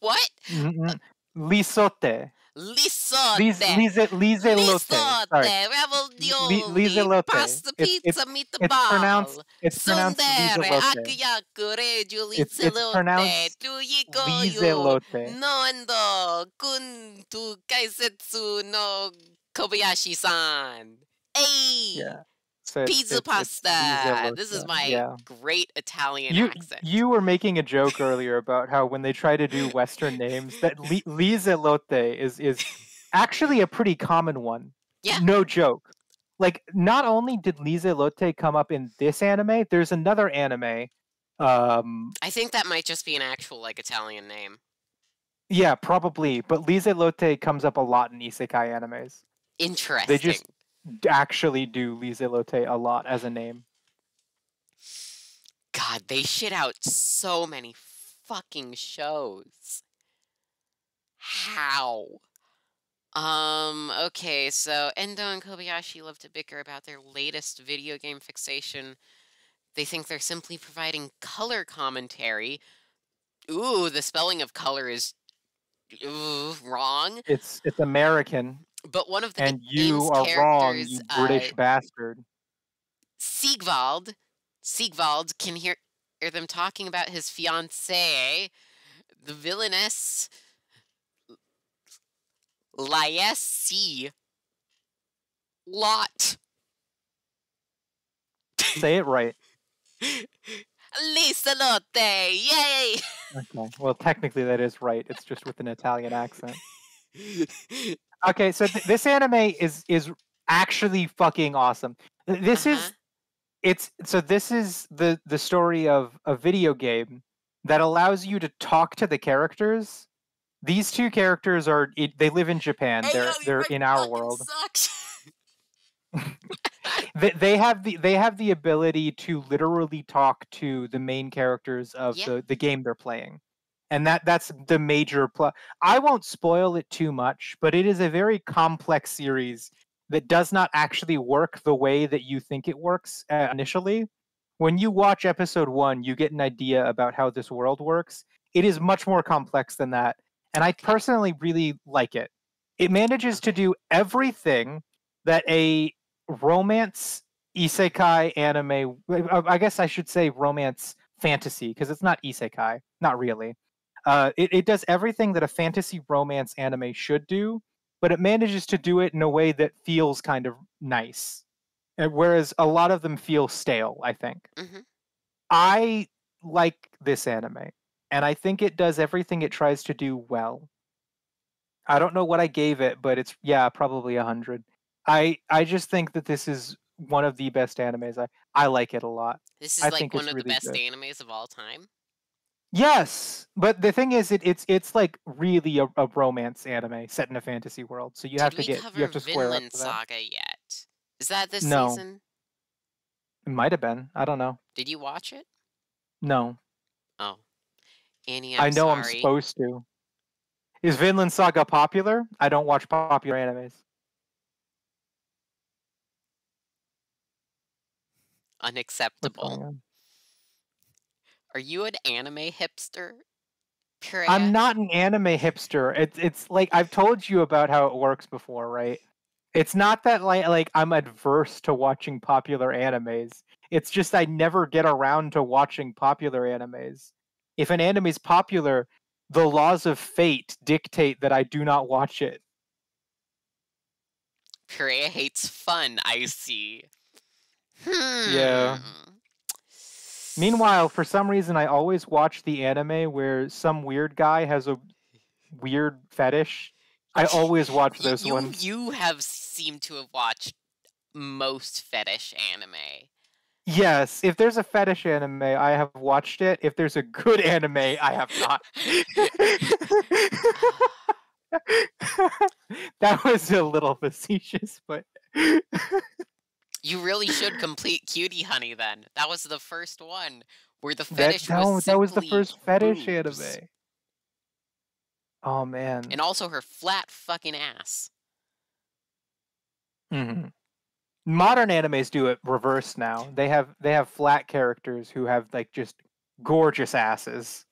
What? Lisote. Lisote. Liselote. Sorry. Ravioli. Pasta pizza meatball. It's pronounced Tsundere Liselote. Akiyaku Reijo It's pronounced Liselote. Noendo kun tu kaisetsu no Kobayashi-san. Hey. Yeah. So Pizza it's Lisa pasta. This is Lotta. my Yeah. great Italian You accent. you were making a joke earlier about how when they try to do Western names, that Lisa Lotte is actually a pretty common one. Yeah. No joke. Like, not only did Lisa Lotte come up in this anime, there's another anime. I think that might just be an actual like Italian name. Yeah, probably. But Lisa Lotte comes up a lot in isekai animes. They Interesting. just actually do Lisa Lotte a lot as a name. God, they shit out so many fucking shows. How? Okay, so Endo and Kobayashi love to bicker about their latest video game fixation. They think they're simply providing color commentary. Ooh, the spelling of color is wrong. It's American, But one of the and you game's are wrong, characters, you British bastard. Siegwald, can hear them talking about his fiancée, the villainess Laessi Lot. Say it right. Lisa Lotte, yay! Okay. Well, technically that is right. It's just with an Italian accent. Okay, so this anime is actually fucking awesome. This is this is the story of a video game that allows you to talk to the characters. These two characters they live in Japan. Hey, They're in our world. Sucks. They have the ability to literally talk to the main characters of the game they're playing, and that's the major plus. I won't spoil it too much, but it is a very complex series that does not actually work the way that you think it works initially. When you watch episode 1, you get an idea about how this world works. It is much more complex than that, and I personally really like it. It manages to do everything that a romance isekai anime, I guess I should say romance fantasy, because it's not isekai, not really. It does everything that a fantasy romance anime should do, but it manages to do it in a way that feels kind of nice. Whereas a lot of them feel stale, I think. I like this anime, and I think it does everything it tries to do well. I don't know what I gave it, but it's probably 100. I just think that this is one of the best animes. I like it a lot. This is I like think one it's of the really best good. animes of all time. Yes, but the thing is, it's like really a romance anime set in a fantasy world. So you have to square up Vinland to that. Saga yet? Is that this No. season? It might have been. I don't know. Did you watch it? No. Oh, Annie, I know sorry. I'm supposed to. Is Vinland Saga popular? I don't watch popular animes. Unacceptable. Are you an anime hipster? Purea? I'm not an anime hipster. It's like I've told you about how it works before, right? It's not that like I'm adverse to watching popular animes. It's just I never get around to watching popular animes. If an anime is popular, the laws of fate dictate that I do not watch it. Purea hates fun, I see. Yeah. Meanwhile, for some reason, I always watch the anime where some weird guy has a weird fetish. I always watch those ones. You have seemed to have watched most fetish anime. Yes, if there's a fetish anime, I have watched it. If there's a good anime, I have not. That was a little facetious, but you really should complete Cutie Honey then. That was the first one where the fetish was that was the simply first fetish boobs. anime. Oh man. And also her flat fucking ass. Modern animes do it reverse now. They have flat characters who have like just gorgeous asses.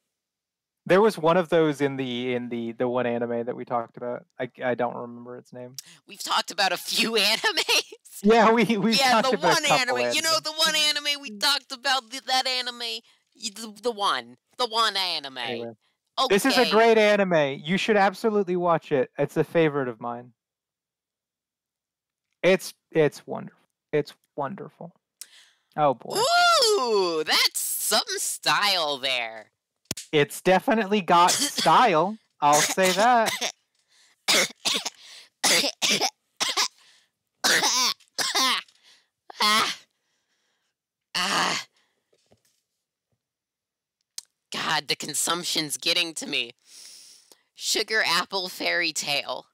There was one of those in the one anime that we talked about. I don't remember its name. We've talked about a few animes. Yeah, we've talked the about one a couple anime. You know the one anime we talked about that anime. The one anime. Anyway. Okay. This is a great anime. You should absolutely watch it. It's a favorite of mine. It's wonderful. It's Wonderful. Oh boy. Ooh, that's some style there. It's definitely got style. I'll say that. Ah, God, the consumption's getting to me. Sugar apple fairy tale.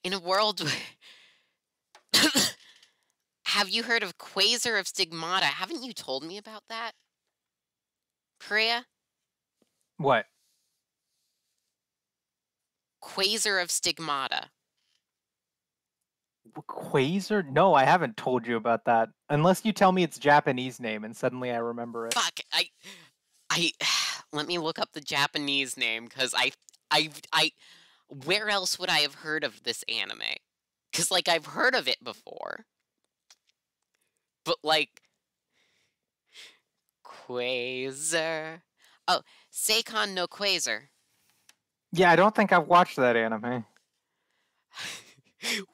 In a world where... Have you heard of Quasar of Stigmata? Haven't you told me about that? Purea? What? Quasar of Stigmata. Quasar? No, I haven't told you about that. Unless you tell me it's Japanese name and suddenly I remember it. Fuck, let me look up the Japanese name, because where else would I have heard of this anime? Because, like, I've heard of it before. But, like, Quasar. Oh, Seikon no Quasar. Yeah, I don't think I've watched that anime.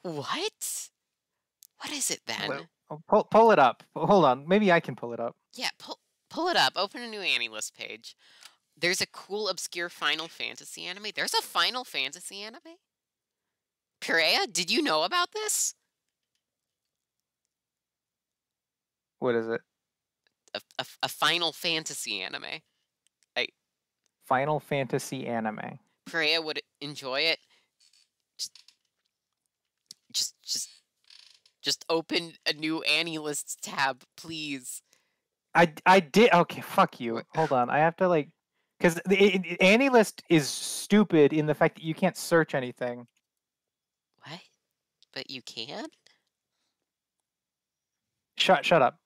What? What is it then? Pull it up. Hold on, maybe I can pull it up. Yeah, pull it up. Open a new Annie List page. There's a cool, obscure Final Fantasy anime. There's a Final Fantasy anime? Purea, did you know about this? What is it? A Final Fantasy anime. Final Fantasy anime. Purea would enjoy it. Just open a new Annie Lists tab, please. I did. Okay, fuck you. Hold on. I have to like, because the Annie List is stupid in the fact that you can't search anything. What? But you can? Shut up.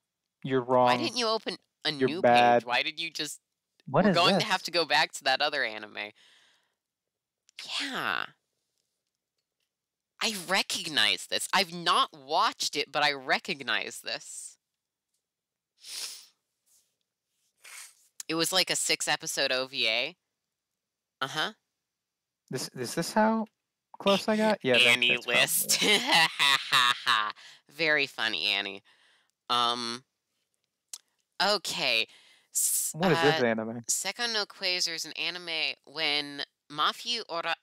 You're wrong. Why didn't you open a You're new bad. page? Why did you just... What We're is going this? to have to go back to that other anime. Yeah. I recognize this. I've not watched it, but I recognize this. It was like a 6-episode OVA. Uh-huh. Is this how close I got? Yeah. Annie List. Very funny, Annie. Okay. What is this anime? Seikon no Quasar is an anime when Mafiu Oribe?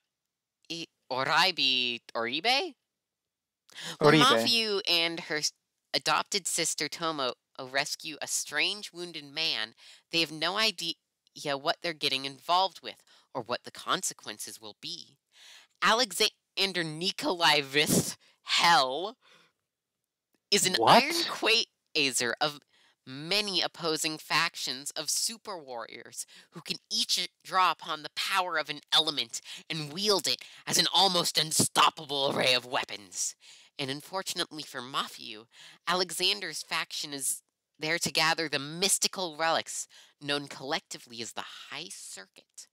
When Mafiu and her adopted sister Tomo rescue a strange wounded man, they have no idea what they're getting involved with or what the consequences will be. Alexander Nikolaevich Hell is an iron quasar of many opposing factions of super warriors who can each draw upon the power of an element and wield it as an almost unstoppable array of weapons. And unfortunately for Mafiu, Alexander's faction is there to gather the mystical relics known collectively as the High Circuit,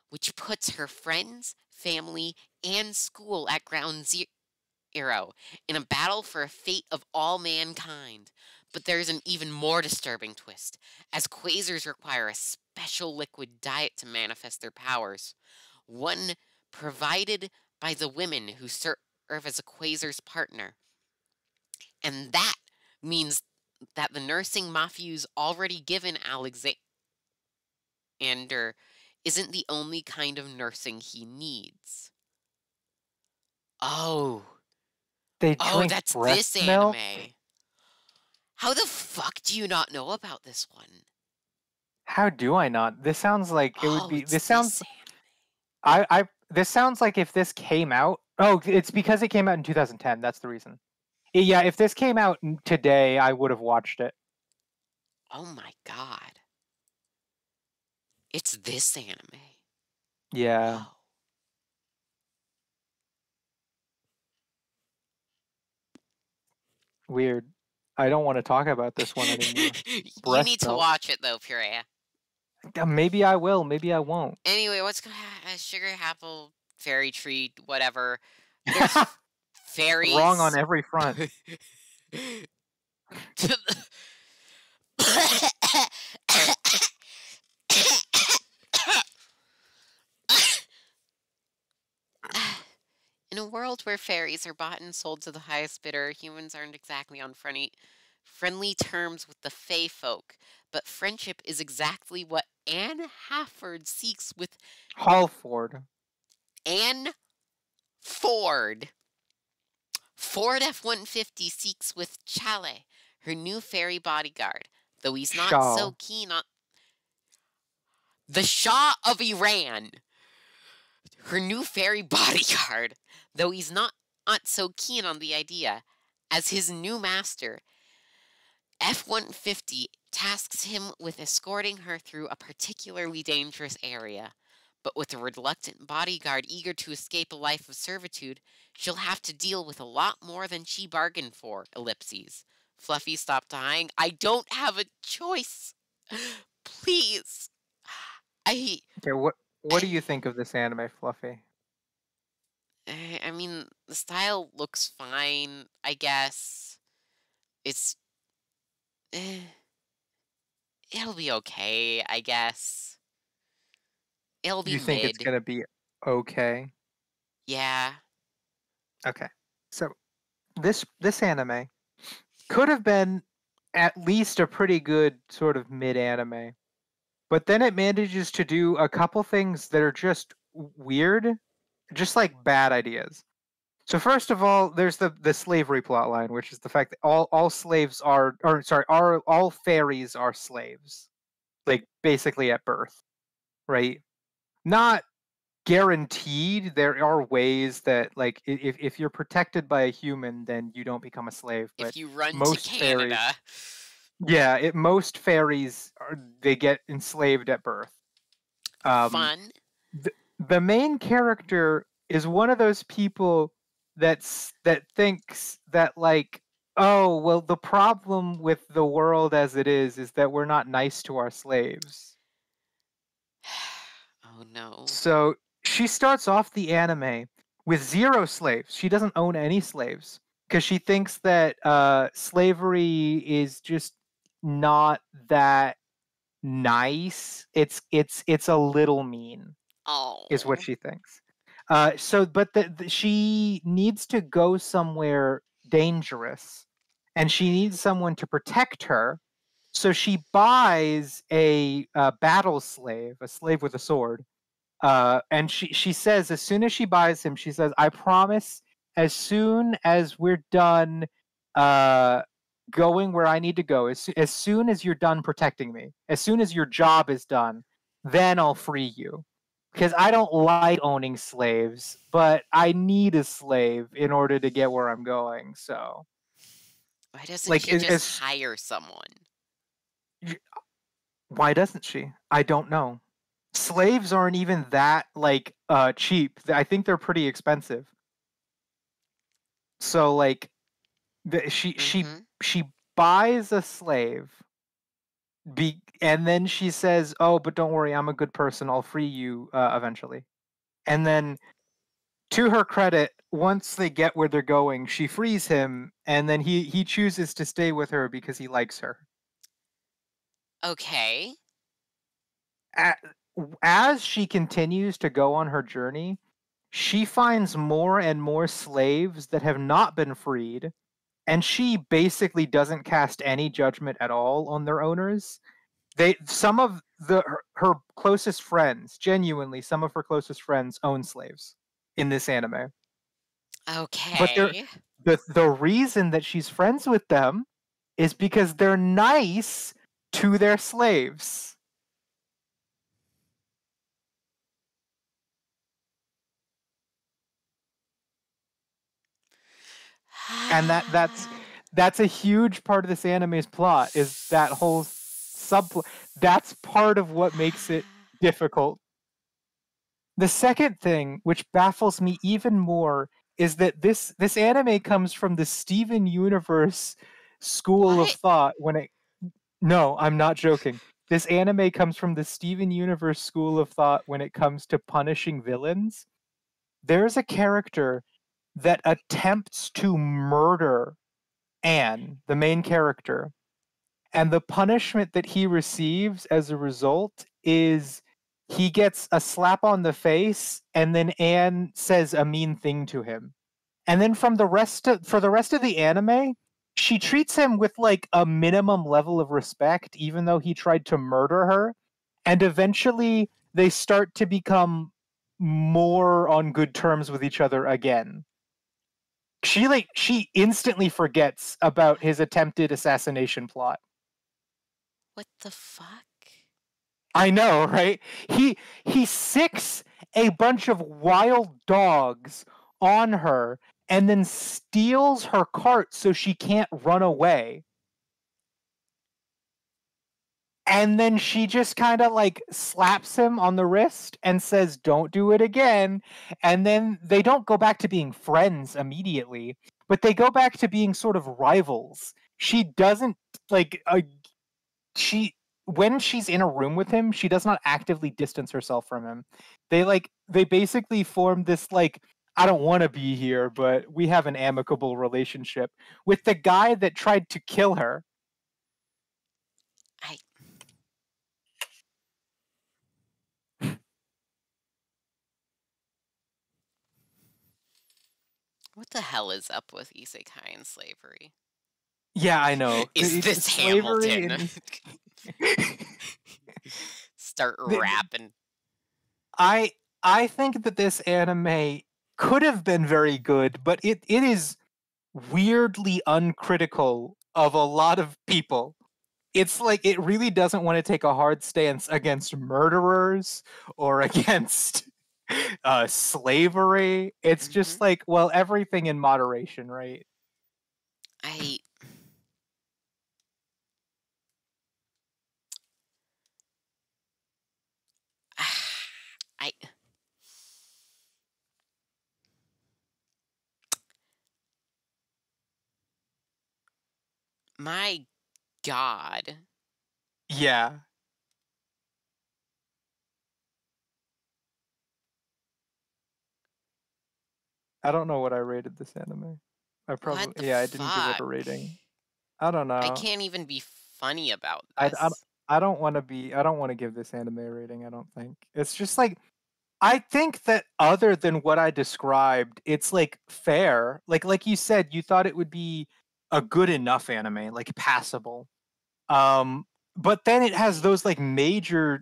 which puts her friends, family, and school at ground zero in a battle for a fate of all mankind. But there's an even more disturbing twist, as quasars require a special liquid diet to manifest their powers, one provided by the women who serve as a quasar's partner. And that means that the nursing Mafiu's already given Alexander isn't the only kind of nursing he needs. Oh, that's this anime. How the fuck do you not know about this one? How do I not? This sounds like it would be. This sounds. Anime. This sounds like if this came out. Oh, it's because it came out in 2010. That's the reason. Yeah, if this came out today, I would have watched it. Oh my god. It's this anime. Yeah. Wow. Weird. I don't want to talk about this one anymore. You need to watch it though, Purea. Maybe I will. Maybe I won't. Anyway, what's going on? Sugar apple, fairy tree, whatever. There's fairies. Wrong on every front. In a world where fairies are bought and sold to the highest bidder, humans aren't exactly on friendly terms with the Fae folk, but friendship is exactly what Anne Hafford seeks with Halford. Anne Ford. Ford F-150 seeks with Chalet, her new fairy bodyguard, though he's not so keen on the Shah of Iran. Her new fairy bodyguard, though he's not so keen on the idea. As his new master, F-150 tasks him with escorting her through a particularly dangerous area. But with a reluctant bodyguard eager to escape a life of servitude, she'll have to deal with a lot more than she bargained for. Ellipses. Fluffy, stop dying. I don't have a choice. Please. Okay, what do you think of this anime, Fluffy? I mean, the style looks fine, I guess. It's... it'll be okay, I guess. It'll be You think it's mid. gonna be okay? Yeah. Okay. So this anime could have been at least a pretty good sort of mid anime. But then it manages to do a couple things that are just weird, just like bad ideas. So first of all, there's the slavery plotline, which is the fact that all slaves are, or sorry, all fairies are slaves, like basically at birth, right? Not guaranteed. There are ways that, like, if you're protected by a human, then you don't become a slave. But If you run to most Canada. fairies, yeah, most fairies they get enslaved at birth. Fun. The main character is one of those people that thinks that, like, oh well, the problem with the world as it is that we're not nice to our slaves. Oh no. So she starts off the anime with 0 slaves. She doesn't own any slaves because she thinks that slavery is just not that nice. It's a little mean. Oh. Is what she thinks. But she needs to go somewhere dangerous, and she needs someone to protect her. So she buys a battle slave, a slave with a sword, and she says, as soon as she buys him, she says, "I promise, as soon as we're done going where I need to go, as soon as you're done protecting me, as soon as your job is done, then I'll free you." Because I don't like owning slaves, but I need a slave in order to get where I'm going. So, why doesn't like, she just hire someone? Why doesn't she? I don't know. Slaves aren't even that, like, cheap. I think they're pretty expensive. So, like, she buys a slave, and then she says, "Oh, but don't worry, I'm a good person. I'll free you eventually." And then, to her credit, once they get where they're going, she frees him, and then he chooses to stay with her because he likes her. Okay. As she continues to go on her journey, she finds more and more slaves that have not been freed, and she basically doesn't cast any judgment at all on their owners. Some of her closest friends, genuinely, some of her closest friends own slaves in this anime. Okay. But the reason that she's friends with them is because they're nice to their slaves. And that's a huge part of this anime's plot, is that whole subplot. That's part of what makes it difficult. The second thing, which baffles me even more, is that this anime comes from the Steven Universe school of thought. No, I'm not joking. This anime comes from the Steven Universe school of thought when it comes to punishing villains. There's a character that attempts to murder Anne, the main character, and the punishment that he receives as a result is he gets a slap on the face, and then Anne says a mean thing to him. and then for the rest of the anime, she treats him with like a minimum level of respect, even though he tried to murder her, and eventually they start to become more on good terms with each other again. She instantly forgets about his attempted assassination plot. What the fuck? I know, right? He sicks a bunch of wild dogs on her and then steals her cart so she can't run away. And then she just kind of like slaps him on the wrist and says, "Don't do it again." And then they don't go back to being friends immediately, but they go back to being sort of rivals. She doesn't like she when she's in a room with him, she does not actively distance herself from him. They basically form this like, I don't want to be here, but we have an amicable relationship with the guy that tried to kill her. I What the hell is up with isekai and slavery? Yeah, I know. Is this slavery Hamilton? and- Start rapping. I think that this anime could have been very good, but it is weirdly uncritical of a lot of people. It's like it really doesn't want to take a hard stance against murderers or against slavery. It's just like, well, everything in moderation, right? I My God. Yeah. I don't know what I rated this anime. I probably What the I didn't give it a fuck? rating. I don't know. I can't even be funny about I this. I don't want to give this anime a rating, I don't think. It's just like, I think that other than what I described, it's like fair. Like you said, you thought it would be a good enough anime, like passable. But then it has those like major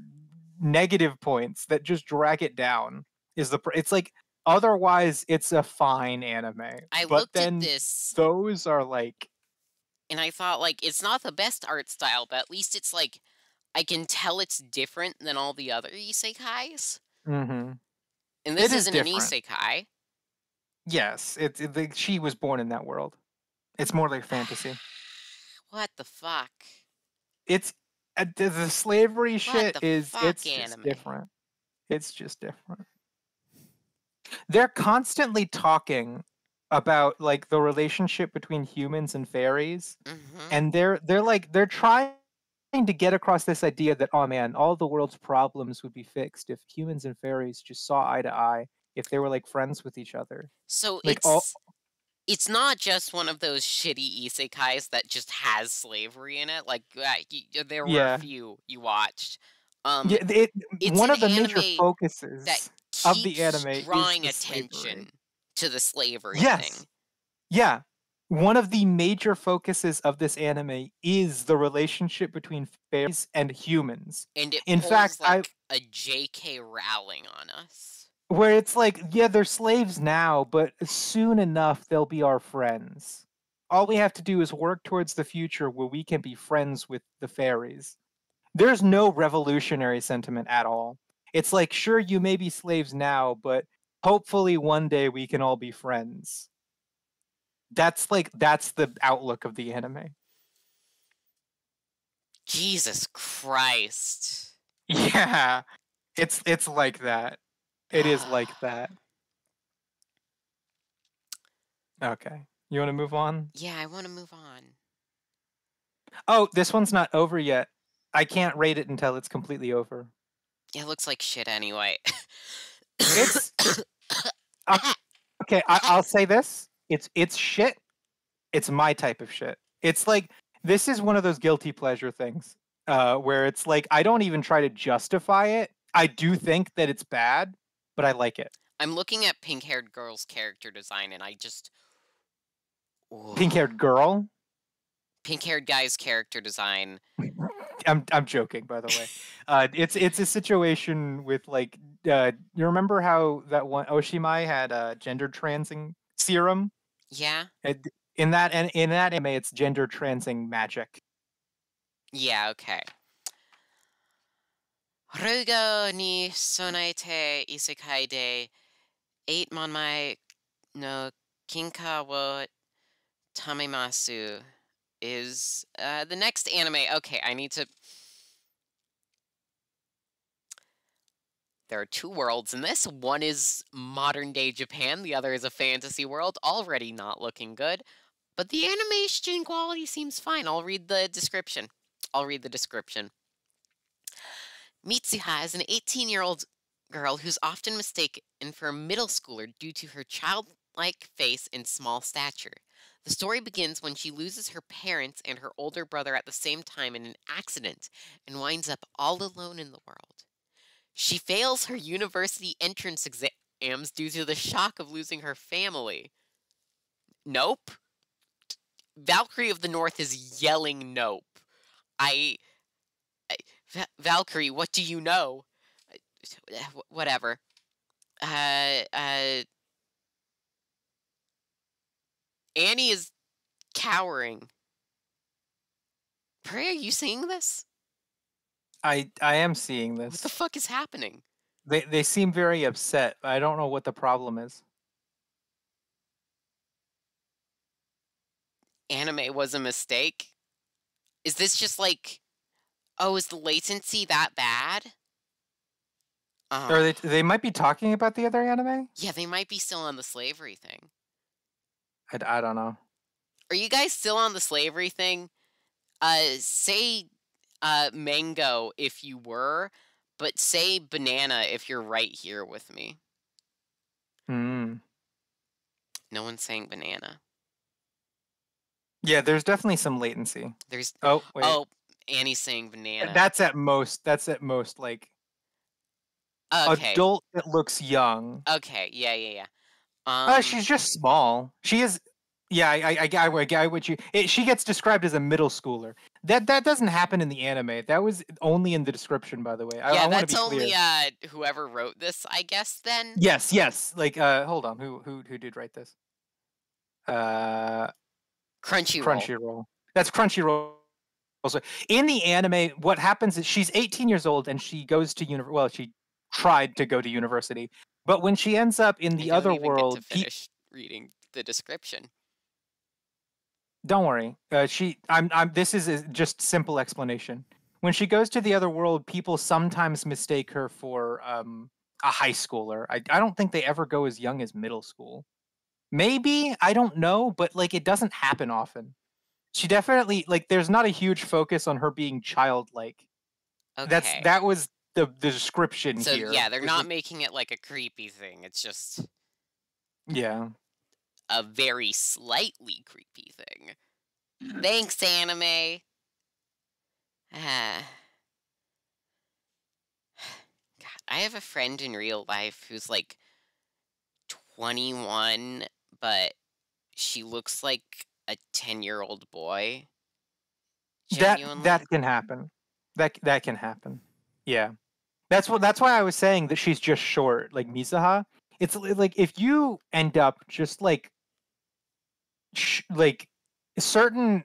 negative points that just drag it down. It's like, otherwise it's a fine anime. I But looked at then this those are like, and I thought, like, it's not the best art style, but at least it's like I can tell it's different than all the other isekais. mhm. And this It is isn't an different. isekai. Yes, she was born in that world. It's more like fantasy. What the fuck? It's the slavery shit the is fuck, it's just anime? different. It's just different. They're constantly talking about like the relationship between humans and fairies, and they're trying to get across this idea that, oh man, all the world's problems would be fixed if humans and fairies just saw eye to eye, if they were like friends with each other. So Like it's not just one of those shitty isekais that just has slavery in it. Like there were a yeah. few you watched. Yeah, It's one an of the major anime that focuses of the keeps anime is drawing the attention slavery. to the slavery Yes. thing. Yeah. One of the major focuses of this anime is the relationship between fairies and humans. And it In pulls fact, like a J.K. Rowling on us. where it's like, yeah, they're slaves now, but soon enough they'll be our friends. All we have to do is work towards the future where we can be friends with the fairies. There's no revolutionary sentiment at all. It's like, sure, you may be slaves now, but hopefully one day we can all be friends. That's the outlook of the anime. Jesus Christ. Yeah. It's like that. It is like that. Okay. You want to move on? Yeah, I want to move on. Oh, this one's not over yet. I can't rate it until it's completely over. It looks like shit anyway. It's okay. I'll say this. It's shit. It's my type of shit. It's like, this is one of those guilty pleasure things, where it's like, I don't even try to justify it. I do think that it's bad, but I like it. I'm looking at pink-haired girl's character design, and I just... Pink-haired girl? Pink-haired guy's character design. I'm joking, by the way. It's a situation with like you remember how that one Oshimai had a gender transing serum? Yeah? In that anime, it's gender transing magic. Yeah, okay. Rugo ni sonaete isekai de 8 monmai no kinka wo tamemasu is the next anime. Okay, I need to... There are two worlds in this. One is modern-day Japan. The other is a fantasy world. Already not looking good. But the animation quality seems fine. I'll read the description. Mitsuha is an 18-year-old girl who's often mistaken for a middle schooler due to her childlike face and small stature. The story begins when she loses her parents and her older brother at the same time in an accident and winds up all alone in the world. She fails her university entrance exams due to the shock of losing her family. Nope. Valkyrie of the North is yelling nope. Valkyrie, what do you know? Whatever. Annie is cowering. Purea, are you seeing this? I am seeing What this. the fuck is happening? They seem very upset. I don't know what the problem is. Anime was a mistake? Is this just like... Oh, is the latency that bad? Or they might be talking about the other anime? Yeah, they might be still on the slavery thing. I don't know. Are you guys still on the slavery thing? Say mango if you were, but say banana if you're right here with me. Mm. No one's saying banana. Yeah, there's definitely some latency. There's... Oh, wait. Oh, Annie's saying banana. That's at most like Okay. adult that looks young. Okay, yeah. She's just small. She is. Yeah, I get what you. She gets described as a middle schooler. That doesn't happen in the anime. That was only in the description, by the way. Yeah, I want to that's be only clear. whoever wrote this, I guess. Then. Yes. Like, hold on. Who did write this? Crunchyroll. That's Crunchyroll. Also, in the anime, what happens is she's 18 years old and she goes to university. Well, she tried to go to university, but when she ends up in the other world, get to finish reading the description. Don't worry. This is just simple explanation. When she goes to the other world, people sometimes mistake her for a high schooler. I don't think they ever go as young as middle school. Maybe, I don't know, but like it doesn't happen often. She definitely like there's not a huge focus on her being childlike. Okay. That was the description so, here. So yeah, they're not making it like a creepy thing. It's just a very slightly creepy thing. Thanks, anime. God, I have a friend in real life who's like 21, but she looks like a 10-year-old boy. Genuinely. That can happen. That can happen. Yeah. That's why I was saying that she's just short, like Misaha. It's like if you end up just like certain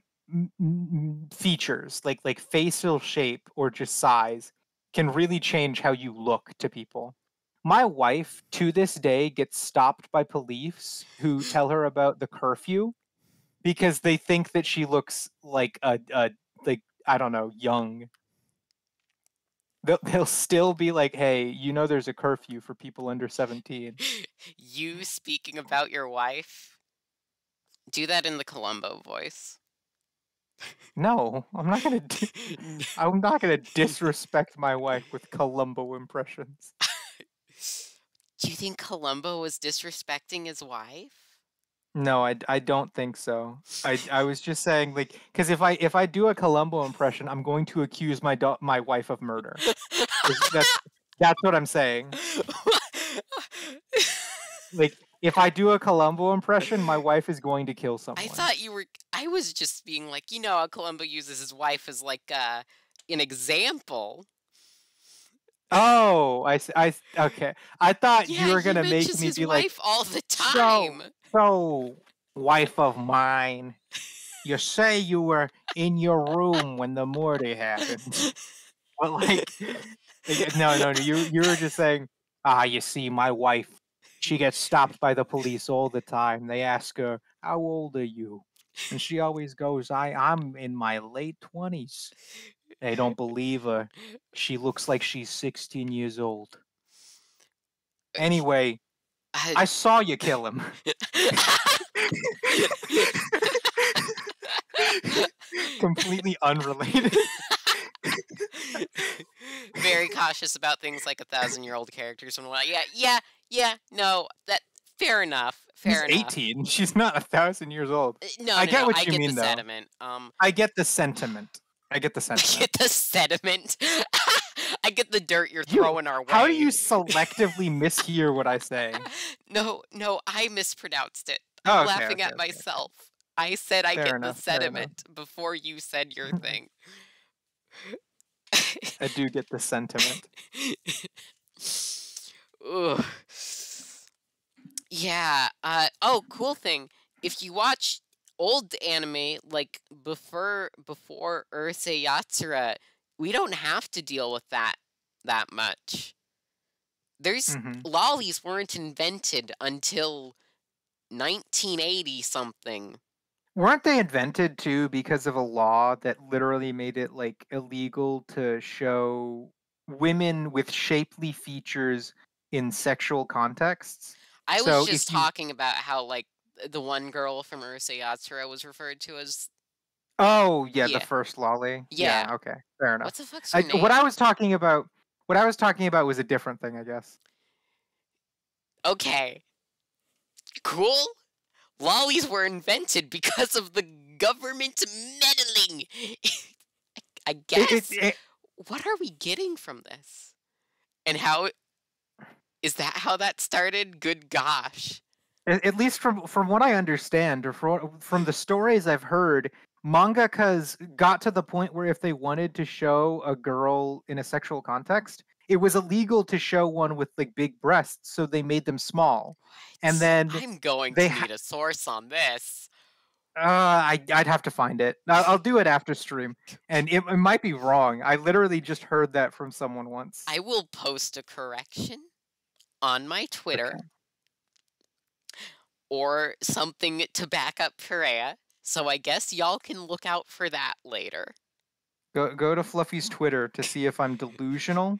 features, like facial shape or just size, can really change how you look to people. My wife, to this day, gets stopped by police who tell her about the curfew because they think that she looks like a like I don't know, young. They'll still be like, hey, you know there's a curfew for people under 17. You speaking about your wife? Do that in the Columbo voice. No, I'm not gonna. I'm not gonna disrespect my wife with Columbo impressions. Do you think Columbo was disrespecting his wife? No, I don't think so. I was just saying, like, because if I do a Columbo impression, I'm going to accuse my wife of murder. That's what I'm saying. Like, if I do a Columbo impression, my wife is going to kill someone. I thought you were. I was just being like, how Columbo uses his wife as like an example. Oh, okay. I thought Yeah, you were he gonna make mentions me his be like, wife all the so, time. so, wife of mine, you say you were in your room when the murder happened. But like, no, you were just saying, you see, my wife, she gets stopped by the police all the time. They ask her, "How old are you?" And she always goes, I'm in my late 20s." They don't believe her. She looks like she's 16 years old. Anyway, Uh, I saw you kill him. Completely unrelated. Very cautious about things like 1,000-year-old characters and whatnot. Yeah. No, that fair enough. She's Fair enough. 18. She's not 1,000 years old. No, I get what I you get mean, the though. sediment. I get the sentiment. I get the I sentiment. get the sediment. I get the dirt you're throwing our way. How do you selectively mishear what I say? No, I mispronounced it. Oh, I'm okay, laughing okay, at okay. myself. I said I Fair get enough, the fair enough. sediment before you said your thing. I do get the sentiment. Ugh. Yeah. Oh, cool thing. If you watch old anime like before Urusei Yatsura, we don't have to deal with that much. There's lollies weren't invented until 1980 something. Weren't they invented too because of a law that literally made it like illegal to show women with shapely features in sexual contexts? I was So just if you talking about how like the one girl from Urusei Yatsura was referred to as Oh, yeah, the yeah. first lolly. Yeah. Yeah, okay. Fair enough. What the fuck's her name? What I was talking about was a different thing, I guess. Okay. Cool. Lollies were invented because of the government meddling. I guess. What are we getting from this? And how is that how that started? Good gosh. At least from what I understand, or from the stories I've heard, mangakas got to the point where if they wanted to show a girl in a sexual context, it was illegal to show one with like big breasts, so they made them small. And then I'm going to need a source on this. I'd have to find it. I'll do it after stream, and it might be wrong. I literally just heard that from someone once. I will post a correction on my Twitter. Okay. Or something to back up Purea, so I guess y'all can look out for that later. Go to Fluffy's Twitter to see if I'm delusional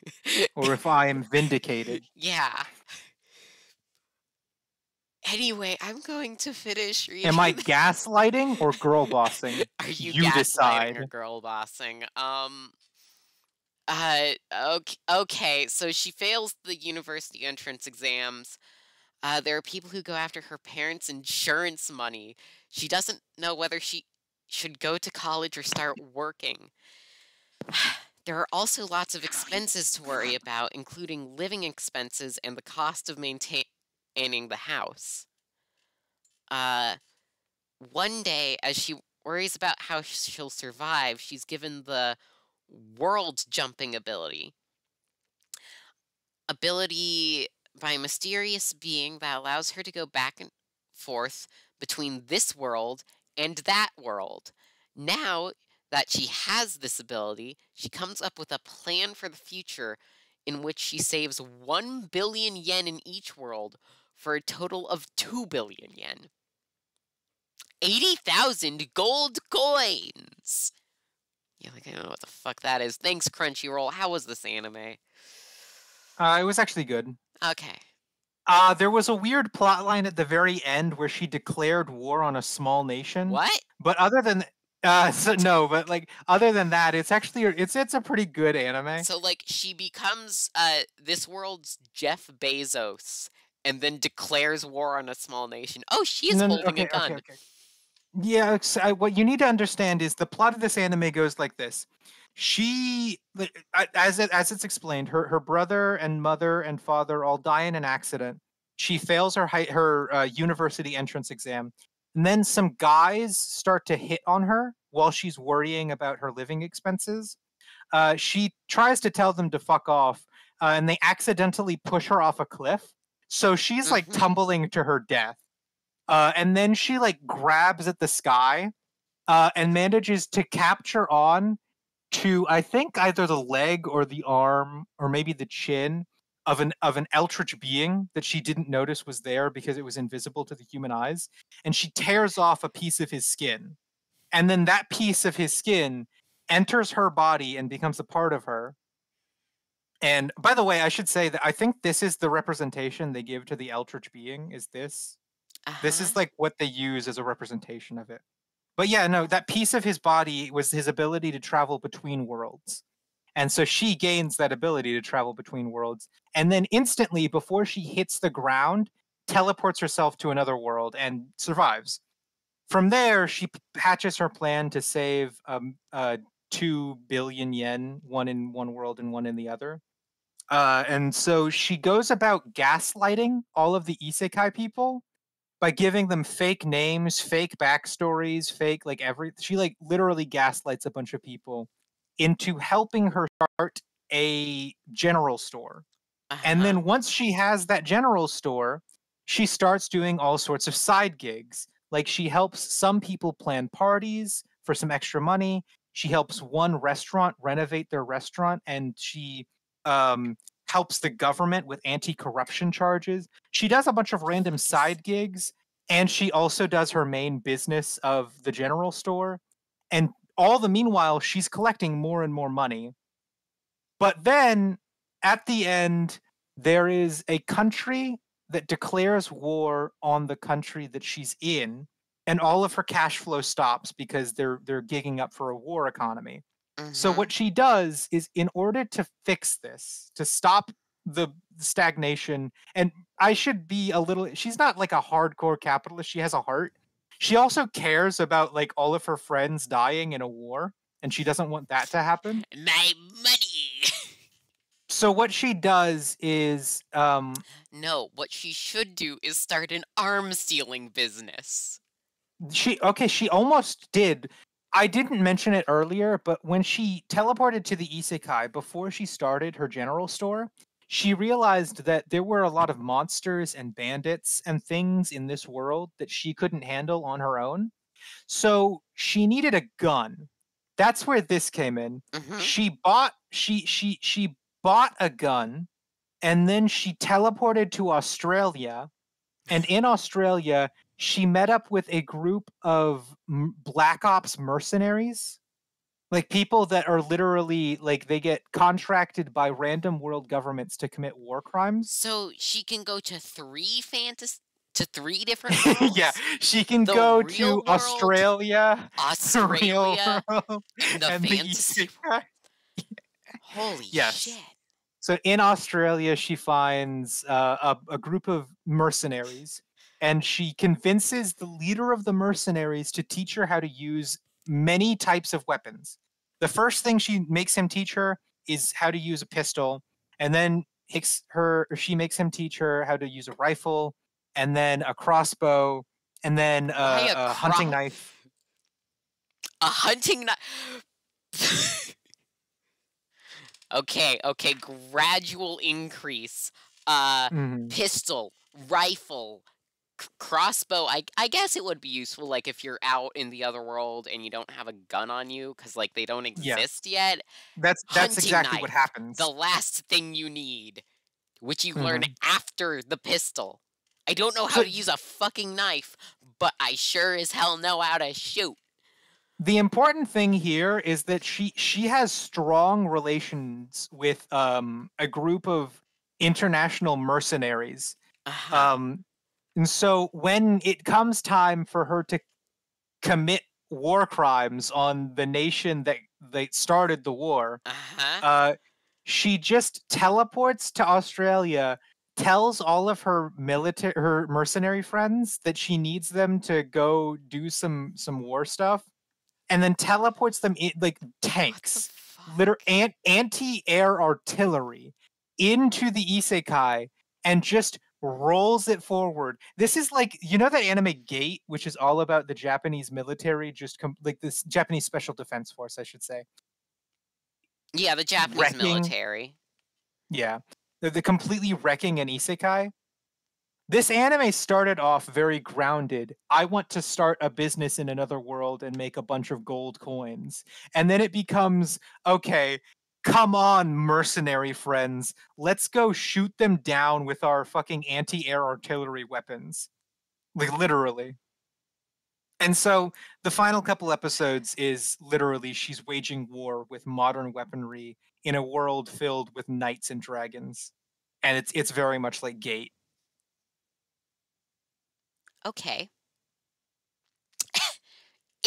or if I am vindicated. Yeah. Anyway, I'm going to finish reading. Am I gaslighting or girl bossing? Are you gaslighting decide. or girl bossing? Okay, so she fails the university entrance exams. There are people who go after her parents' insurance money. She doesn't know whether she should go to college or start working. There are also lots of expenses to worry about, including living expenses and the cost of maintaining the house. One day, as she worries about how she'll survive, she's given the world jumping ability. Ability by a mysterious being that allows her to go back and forth between this world and that world. Now that she has this ability, she comes up with a plan for the future in which she saves 1 billion yen in each world for a total of 2 billion yen. 80,000 gold coins! You're like, I don't know what the fuck that is. Thanks, Crunchyroll. How was this anime? It was actually good. Okay. There was a weird plotline at the very end where she declared war on a small nation. What? But other than other than that, it's actually it's a pretty good anime. So like she becomes this world's Jeff Bezos and then declares war on a small nation. Oh, she is holding a gun. Okay. Yeah, what you need to understand is the plot of this anime goes like this. She, as it's explained, her brother and mother and father all die in an accident, She fails her university entrance exam, and then some guys start to hit on her while she's worrying about her living expenses. She tries to tell them to fuck off, and they accidentally push her off a cliff. So she's like tumbling to her death. And then she like grabs at the sky and manages to capture on to, I think, either the leg or the arm or maybe the chin of an eldritch being that she didn't notice was there because it was invisible to the human eyes. And she tears off a piece of his skin. And then that piece of his skin enters her body and becomes a part of her. And by the way, I should say that I think this is the representation they give to the eldritch being, is this. This is like what they use as a representation of it. But yeah, no, that piece of his body was his ability to travel between worlds. And so she gains that ability to travel between worlds. And then instantly, before she hits the ground, teleports herself to another world and survives. From there, she hatches her plan to save 2 billion yen, one in one world and one in the other. And so she goes about gaslighting all of the isekai people by giving them fake names, fake backstories, fake she like literally gaslights a bunch of people into helping her start a general store. And then once she has that general store, she starts doing all sorts of side gigs. Like she helps some people plan parties for some extra money. She helps one restaurant renovate their restaurant, and she helps the government with anti-corruption charges. She does a bunch of random side gigs, and she also does her main business of the general store. And all the meanwhile, she's collecting more and more money. But then at the end, there is a country that declares war on the country that she's in, and all of her cash flow stops because they're gigging up for a war economy. So what she does is, in order to fix this, to stop the stagnation, and I should be a little, she's not like a hardcore capitalist, she has a heart. She also cares about like all of her friends dying in a war, and she doesn't want that to happen. My money. So what she does is no, what she should do is start an arms stealing business. She almost did. I didn't mention it earlier, but when she teleported to the isekai before she started her general store, she realized that there were a lot of monsters and bandits and things in this world that she couldn't handle on her own. So she needed a gun. That's where this came in. She bought a gun, and then she teleported to Australia. And in Australia, she met up with a group of Black Ops mercenaries, like people that are literally like they get contracted by random world governments to commit war crimes. So she can go to three different worlds? Yeah, she can go to world, Australia, the real world, and the and fantasy world. Holy shit. So in Australia, she finds a group of mercenaries, and she convinces the leader of the mercenaries to teach her how to use many types of weapons. The first thing she makes him teach her is how to use a pistol, and then she makes him teach her how to use a rifle, and then a crossbow, and then a hunting knife. A hunting knife. Okay, gradual increase. Pistol, rifle, crossbow. I guess it would be useful, like, if you're out in the other world and you don't have a gun on you, because, like, they don't exist yet. That's exactly what happens. The last thing you need, which you learn after the pistol. I don't know how to use a fucking knife, but I sure as hell know how to shoot. The important thing here is that she has strong relations with a group of international mercenaries. And so when it comes time for her to commit war crimes on the nation that they started the war, she just teleports to Australia, tells all of her mercenary friends that she needs them to go do some war stuff, and then teleports them in like tanks, anti-air artillery into the isekai, and just rolls it forward. This is like, you know, that anime Gate, which is all about the Japanese military, like this Japanese special defense force, I should say, Yeah, the Japanese wrecking. military. Yeah, the completely wrecking an isekai. This anime started off very grounded. I want to start a business in another world and make a bunch of gold coins. And then it becomes, okay, come on, mercenary friends. Let's go shoot them down with our fucking anti-air artillery weapons. Like, literally. And so the final couple episodes is literally she's waging war with modern weaponry in a world filled with knights and dragons. And it's very much like Gate. Okay.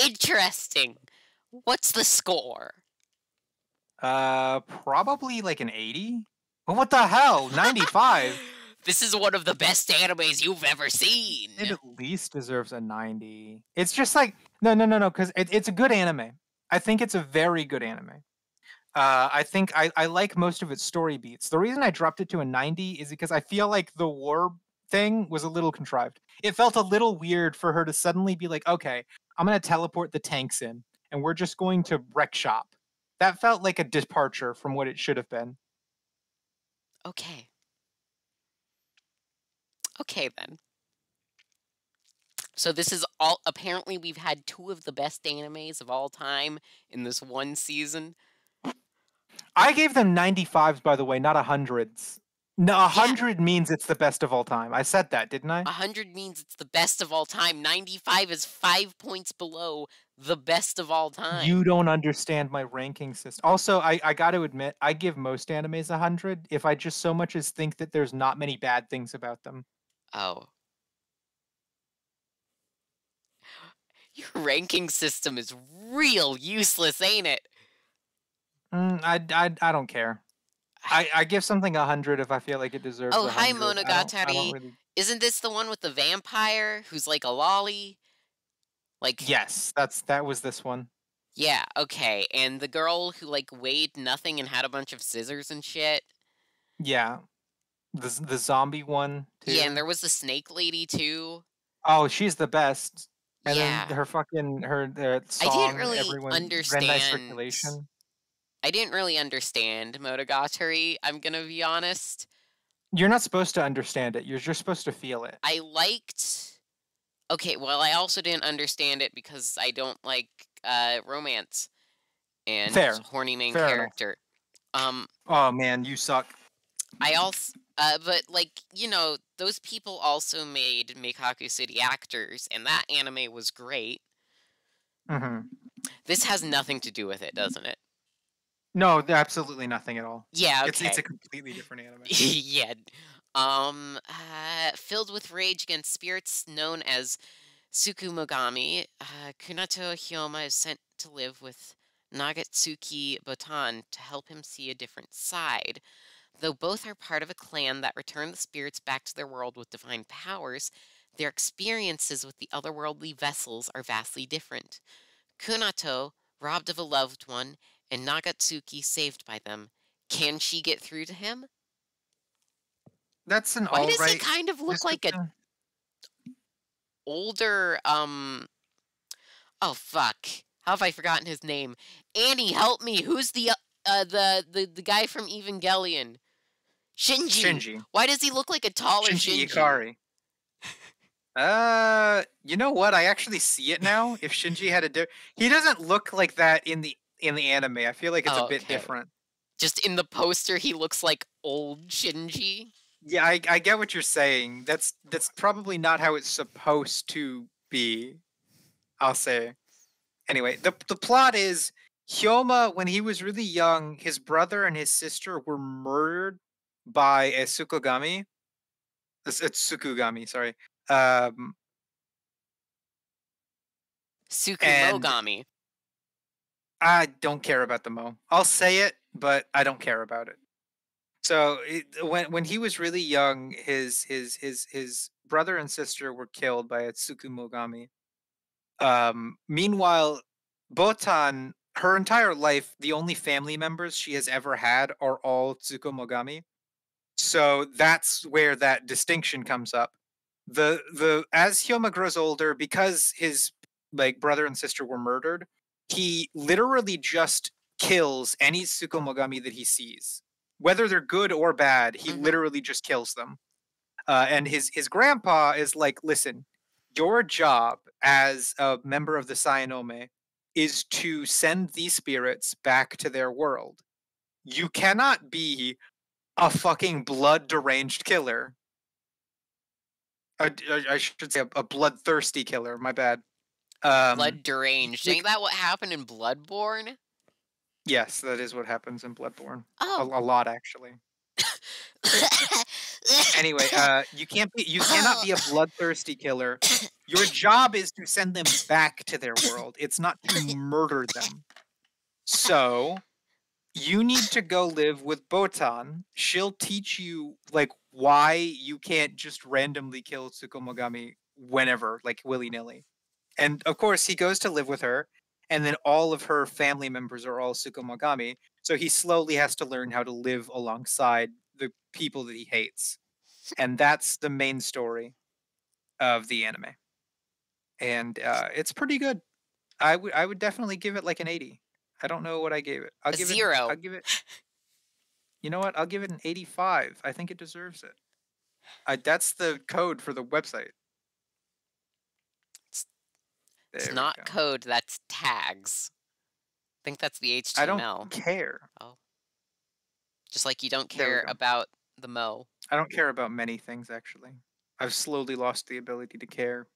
Interesting. What's the score? Probably like an 80. Well, what the hell? 95. This is one of the best animes you've ever seen. It at least deserves a 90. It's just like no, because it's a good anime. I think it's a very good anime. I think I like most of its story beats. The reason I dropped it to a 90 is because I feel like the war thing was a little contrived. It felt a little weird for her to suddenly be like, okay, I'm gonna teleport the tanks in, and we're just going to wreck shop. That felt like a departure from what it should have been. Okay. Okay, then. So this is all... Apparently, we've had two of the best animes of all time in this one season. I gave them 95s, by the way, not 100s. No, 100 means it's the best of all time. I said that, didn't I? 100 means it's the best of all time. 95 is 5 points below the best of all time. You don't understand my ranking system. Also, I got to admit, I give most animes 100 if I just so much as think that there's not many bad things about them. Oh. Your ranking system is real useless, ain't it? I don't care. I give something 100 if I feel like it deserves. Oh, 100. hi, I don't Monogatari. really... Isn't this the one with the vampire who's like a lolly? Like... Yes, that was this one. Yeah, okay. And the girl who like weighed nothing and had a bunch of scissors and shit? Yeah. The zombie one too. Yeah, and there was the snake lady too. Oh, she's the best. And Yeah. then her fucking song, I didn't really everyone understand. circulation. I didn't really understand Monogatari, I'm gonna be honest. You're not supposed to understand it. You're just supposed to feel it. I liked... Okay, well, I also didn't understand it because I don't like romance and Fair. horny main Fair character. Oh man, you suck. I also... but, like, you know, those people also made Meikaku City Actors, and that anime was great. Mm-hmm. This has nothing to do with it, doesn't it? No, absolutely nothing at all. Yeah, okay. It's a completely different anime. Yeah. Filled with rage against spirits known as Tsukumogami, Kunato Hyoma is sent to live with Nagatsuki Botan to help him see a different side. Though both are part of a clan that return the spirits back to their world with divine powers, their experiences with the otherworldly vessels are vastly different. Kunato, robbed of a loved one, and Nagatsuki saved by them. Can she get through to him? That's an Why alright does he kind of look like a older, Oh, fuck. How have I forgotten his name? Annie, help me! Who's the guy from Evangelion? Shinji. Why does he look like a taller Shinji? Ikari. You know what? I actually see it now. If Shinji had he doesn't look like that in the anime. I feel like it's a bit different. Just in the poster, he looks like old Shinji. Yeah, I get what you're saying. That's probably not how it's supposed to be. I'll say. Anyway, the plot is Hyoma, when he was really young, his brother and his sister were murdered by a Tsukugami. It's Tsukugami, sorry. Tsukumogami. I don't care about the mo. I'll say it, but I don't care about it. So when he was really young, his brother and sister were killed by a Tsukumogami. Meanwhile, Botan, her entire life, the only family members she has ever had are all Tsukumogami. So that's where that distinction comes up. As Hyoma grows older, because his like brother and sister were murdered, he literally just kills any Tsukumogami that he sees. Whether they're good or bad, he literally just kills them. And his grandpa is like, listen, your job as a member of the Sayanome is to send these spirits back to their world. You cannot be a fucking blood deranged killer. I should say a bloodthirsty killer. My bad. Blood deranged. Ain't that what happened in Bloodborne? Yes, that is what happens in Bloodborne. Oh. A lot, actually. Anyway, you cannot be a bloodthirsty killer. Your job is to send them back to their world. It's not to murder them. So you need to go live with Botan. She'll teach you like why you can't just randomly kill Tsukumogami whenever, like willy-nilly. And of course, he goes to live with her, and then all of her family members are all Tsukumogami. So he slowly has to learn how to live alongside the people that he hates. And that's the main story of the anime. And it's pretty good. I would definitely give it like an 80. I don't know what I gave it. I'll give 0. I'll give it. You know what? I'll give it an 85. I think it deserves it. That's the code for the website. It's not code, that's tags. I think that's the HTML. I don't care. Oh. Just like you don't care about the Mo. I don't care about many things, actually. I've slowly lost the ability to care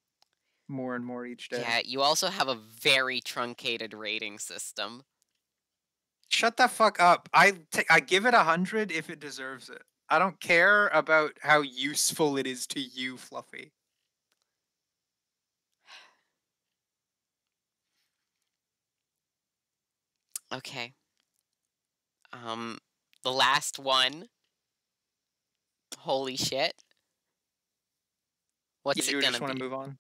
more and more each day. Yeah, you also have a very truncated rating system. Shut the fuck up. I give it 100 if it deserves it. I don't care about how useful it is to you, Fluffy. Okay. The last one. Holy shit. What's it gonna be? You just want to move on?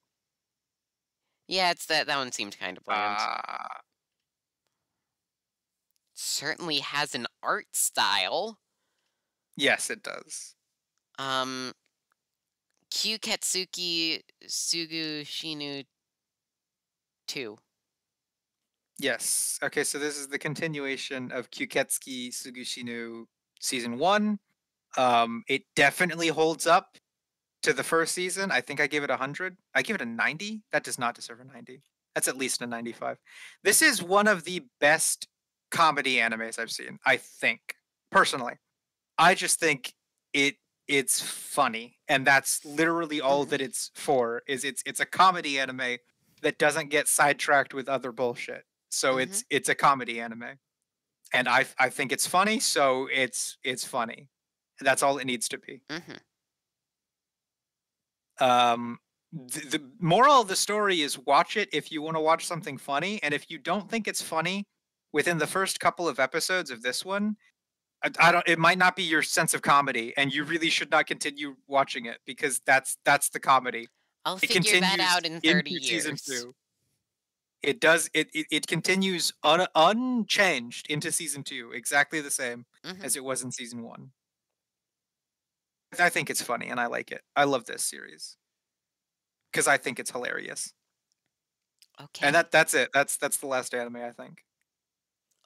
Yeah, it's that one seemed kind of bland. Certainly has an art style. Yes, it does. Kyuketsuki Sugushinu 2. Yes. Okay, so this is the continuation of Kyuketsuki Sugushinu Season 1. It definitely holds up to the first season. I think I gave it 100. I give it a 90. That does not deserve a 90. That's at least a 95. This is one of the best comedy animes I've seen, I think. Personally. I just think it's funny, and that's literally all that it's for. Is it's a comedy anime that doesn't get sidetracked with other bullshit. So it's a comedy anime. And I think it's funny, so it's funny. That's all it needs to be. The moral of the story is watch it if you want to watch something funny, and if you don't think it's funny within the first couple of episodes of this one, I don't. It might not be your sense of comedy, and you really should not continue watching it because that's the comedy. I'll figure that out in 30 years. Season 2. It does. It continues unchanged into season 2, exactly the same as it was in season 1. I think it's funny, and I like it. I love this series because I think it's hilarious. Okay. And that's it. That's the last anime, I think.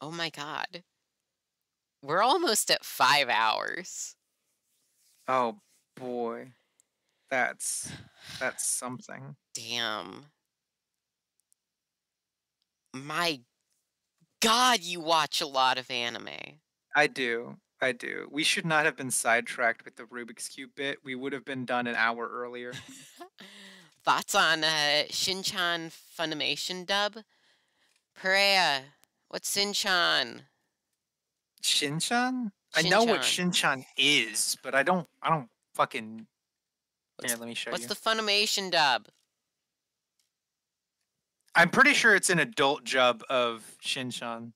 Oh my god. We're almost at 5 hours. Oh boy. That's something. Damn. My god, you watch a lot of anime. I do. We should not have been sidetracked with the Rubik's Cube bit. We would have been done an hour earlier. Thoughts on Shinchan Funimation dub? Purea, what's Shinchan? Shinchan? I know what Shinchan is, but I don't fucking... Here, let me show you. What's the Funimation dub? I'm pretty sure it's an adult dub of Shinchan.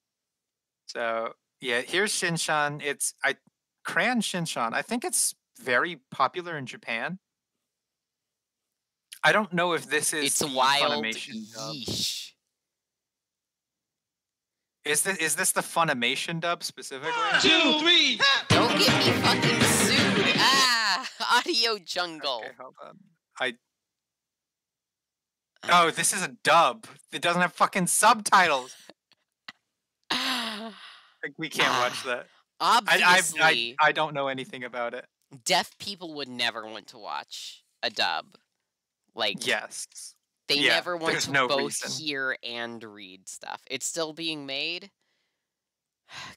So, yeah, here's Shinchan. It's Crayon Shinchan. I think it's very popular in Japan. I don't know if this is it's the wild Funimation dub. yeesh. Is this the Funimation dub specifically? 2, 3. Don't get me fucking sued. Audio Jungle. Okay, hold on. Oh, this is a dub. It doesn't have fucking subtitles. Like, we can't watch that. Obviously, I don't know anything about it. deaf people would never want to watch a dub. Like, Yes. they Yeah, never want there's to no both reason. hear and read stuff. It's still being made.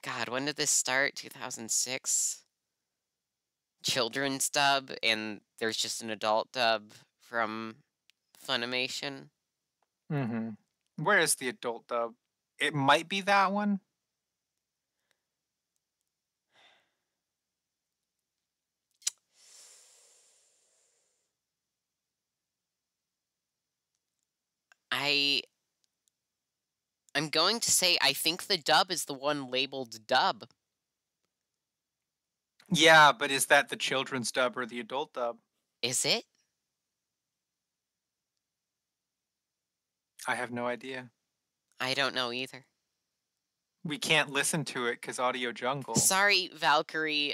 God, when did this start? 2006? Children's dub, and there's just an adult dub from Funimation. Mm-hmm. Where is the adult dub? It might be that one. I'm going to say I think the dub is the one labeled dub. Yeah, but is that the children's dub or the adult dub? Is it? I have no idea. I don't know either. We can't listen to it because Audio Jungle. Sorry, Valkyrie.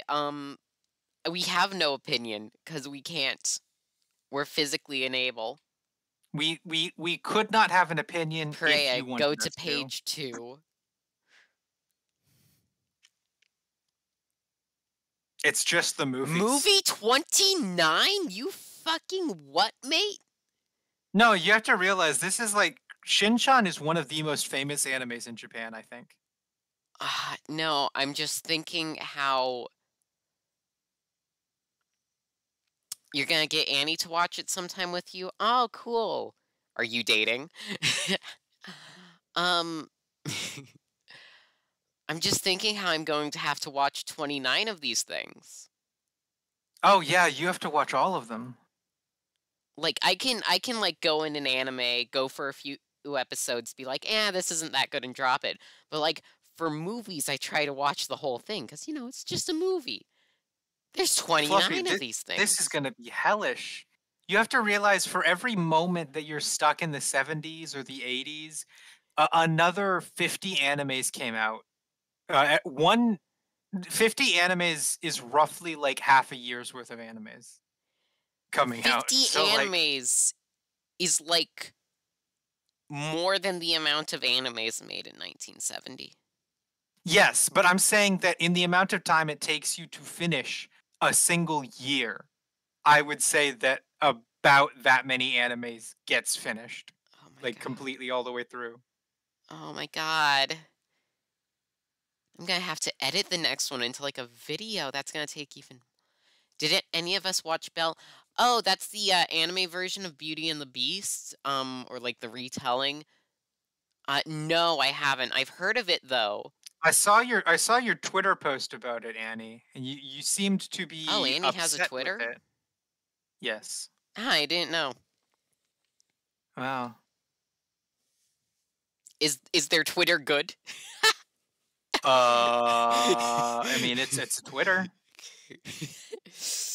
We have no opinion because we can't. We're physically unable. We could not have an opinion if Purea, you wanted go us to page 2. It's just the movies. Movie 29? You fucking what, mate? No, you have to realize this is like Shin-chan is one of the most famous animes in Japan, I think. No, I'm just thinking how you're gonna get Annie to watch it sometime with you. Oh, cool. Are you dating? I'm just thinking how I'm going to have to watch 29 of these things. Oh yeah, you have to watch all of them. Like I can like go in an anime, go for a few episodes, be like, this isn't that good and drop it. But like for movies, I try to watch the whole thing because it's just a movie. There's 29 Fluffy, of these things. This is gonna be hellish. You have to realize for every moment that you're stuck in the 70s or the 80s, another 50 animes came out. 50 animes is roughly like half a year's worth of animes coming 50 out. So, animes is like more than the amount of animes made in 1970. Yes, but I'm saying that in the amount of time it takes you to finish a single year, I would say that about that many animes gets finished. Oh my God. Completely all the way through. Oh my God. I'm gonna have to edit the next one into like a video. That's gonna take even. Did any of us watch Belle? Oh, that's the anime version of Beauty and the Beast, or like the retelling. No, I haven't. I've heard of it though. I saw your Twitter post about it, Annie, and you seemed to be Oh, Annie has a upset Twitter? with it. Yes. I didn't know. Wow. Is their Twitter good? I mean, it's Twitter.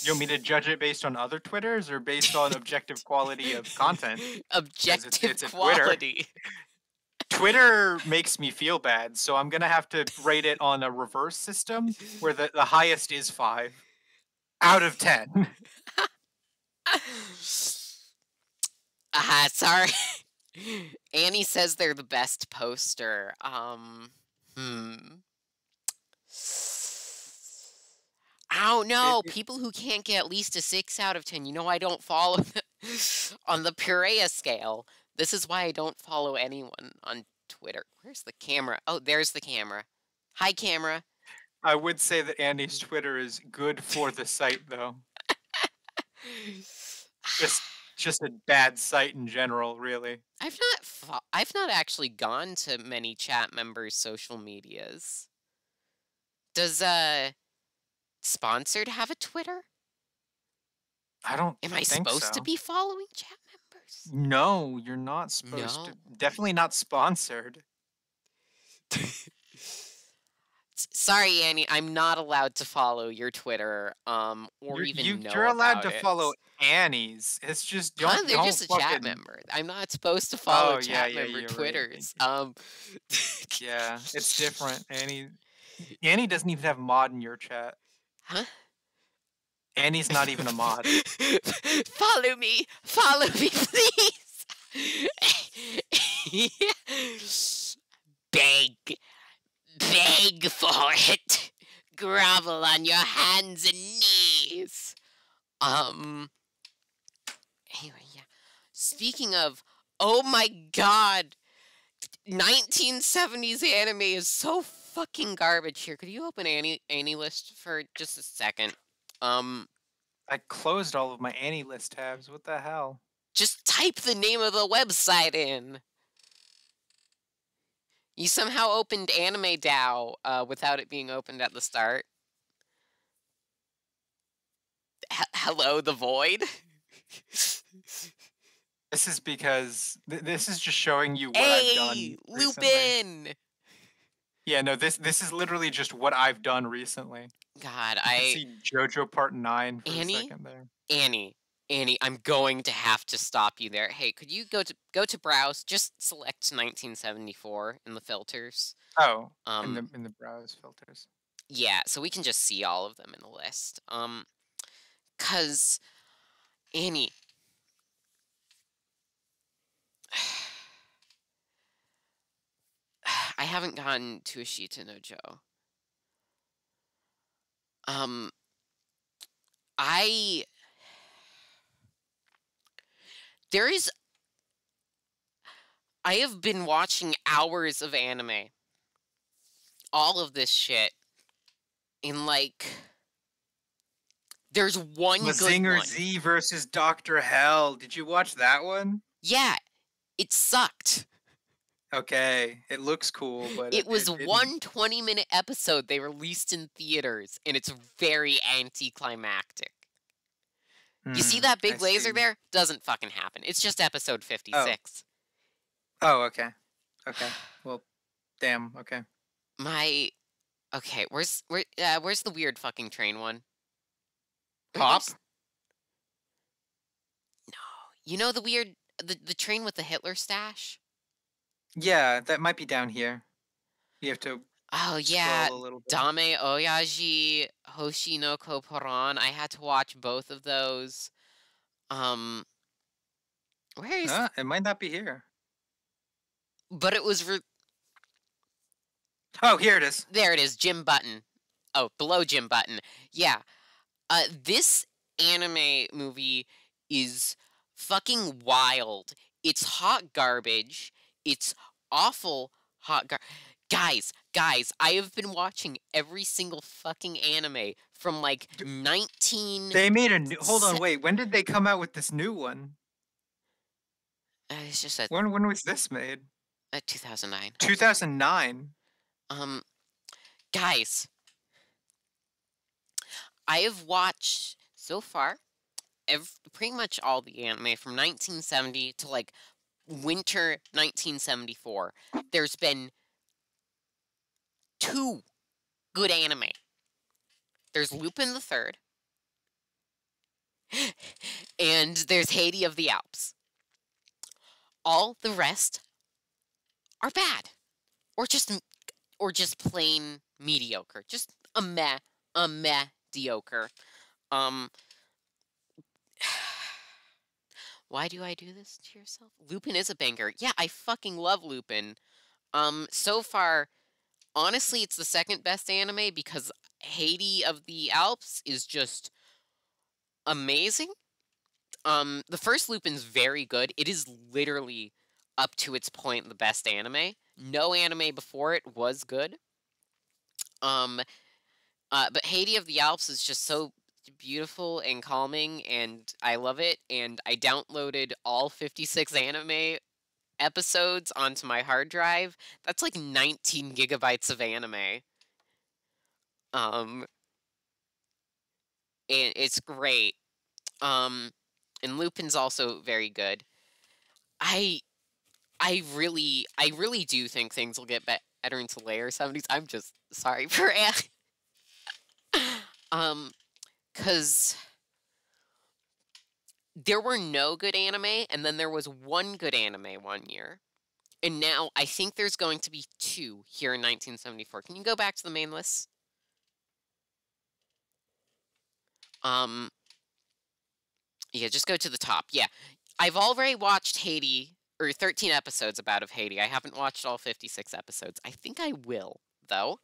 You want me to judge it based on other Twitters or based on objective quality of content? Objective it's a quality. Twitter makes me feel bad, so I'm gonna have to rate it on a reverse system where the highest is 5 out of 10. Sorry. Annie says they're the best poster. Oh no, people who can't get at least a 6 out of 10. I don't follow on the Purea scale. This is why I don't follow anyone on Twitter. Where's the camera? Oh, there's the camera. Hi, camera. I would say that Annie's Twitter is good for the site, though. Just a bad site in general, really. I've not actually gone to many chat members' social medias. Does Sponsored have a Twitter? I don't Am I think supposed so. to be following chat members? No, you're not supposed to. Definitely not sponsored. Sorry, Annie, I'm not allowed to follow your Twitter, or even know You're allowed about to it. follow Annie's. It's just Huh? don't They're don't just a fucking. chat member. I'm not supposed to follow Oh yeah, chat yeah, member you're right. Twitters. Yeah, it's different. Annie doesn't even have mod in your chat. Huh? Annie's not even a mod. Follow me, please. Beg, beg for it. Grovel on your hands and knees. Anyway, yeah. Speaking of, oh my god, 1970s anime is so fucking garbage. Here, could you open Annie list for just a second? I closed all of my Annie list tabs. What the hell? Just type the name of the website in. You somehow opened Anime DAO without it being opened at the start. Hello, the void. This is because this is just showing you what Hey, I've done recently. Lupin. Yeah, no, this is literally just what I've done recently. God, You can see JoJo Part 9 for a second there. Annie, I'm going to have to stop you there. Hey, could you go to browse? Just select 1974 in the filters. Oh, in the browse filters. Yeah, so we can just see all of them in the list. Cause Annie, I haven't gotten to Ashita no Joe. I have been watching hours of anime. All of this shit. In like, there's one good Mazinger one. Z versus Dr. Hell. Did you watch that one? Yeah, it sucked. Okay, it looks cool, but it was one 20-minute episode they released in theaters, and it's very anticlimactic. You see that big laser there? Doesn't fucking happen. It's just episode 56. Oh, okay. Okay. Well, damn. Okay. Okay, where's the weird fucking train one? Pop? No. You know the weird the train with the Hitler stash? Yeah, that might be down here. You have to yeah, scroll a little bit. Dame Oyaji Hoshi no Koporan. I had to watch both of those. Where is it might not be here. But it was Oh, here it is. There it is, Jim Button. Oh, below Jim Button. Yeah. This anime movie is fucking wild. It's hot garbage. It's awful hot garbage. Guys, I have been watching every single fucking anime from like 19... They made a new... Hold on, wait. When did they come out with this new one? It's just a... When was this made? 2009. 2009? Guys, I have watched so far pretty much all the anime from 1970 to like winter 1974. There's been 2 good anime. There's Lupin the Third, and there's Haiti of the Alps. All the rest are bad, or just plain mediocre. Just a mediocre. Why do I do this to yourself? Lupin is a banger. Yeah, I fucking love Lupin. So far, honestly, it's the second best anime because Haiti of the Alps is just amazing. The first Lupin's very good. It is literally up to its point the best anime. No anime before it was good. But Haiti of the Alps is just so beautiful and calming, and I love it. And I downloaded all 56 anime episodes onto my hard drive. That's like 19 gigabytes of anime. And it's great. And Lupin's also very good. I I really do think things will get better into the later 70s. I'm just sorry for because there were no good anime, and then there was one good anime one year. And now I think there's going to be 2 here in 1974. Can you go back to the main list? Yeah, just go to the top. Yeah. I've already watched Haiti, or 13 episodes about of Haiti. I haven't watched all 56 episodes. I think I will, though.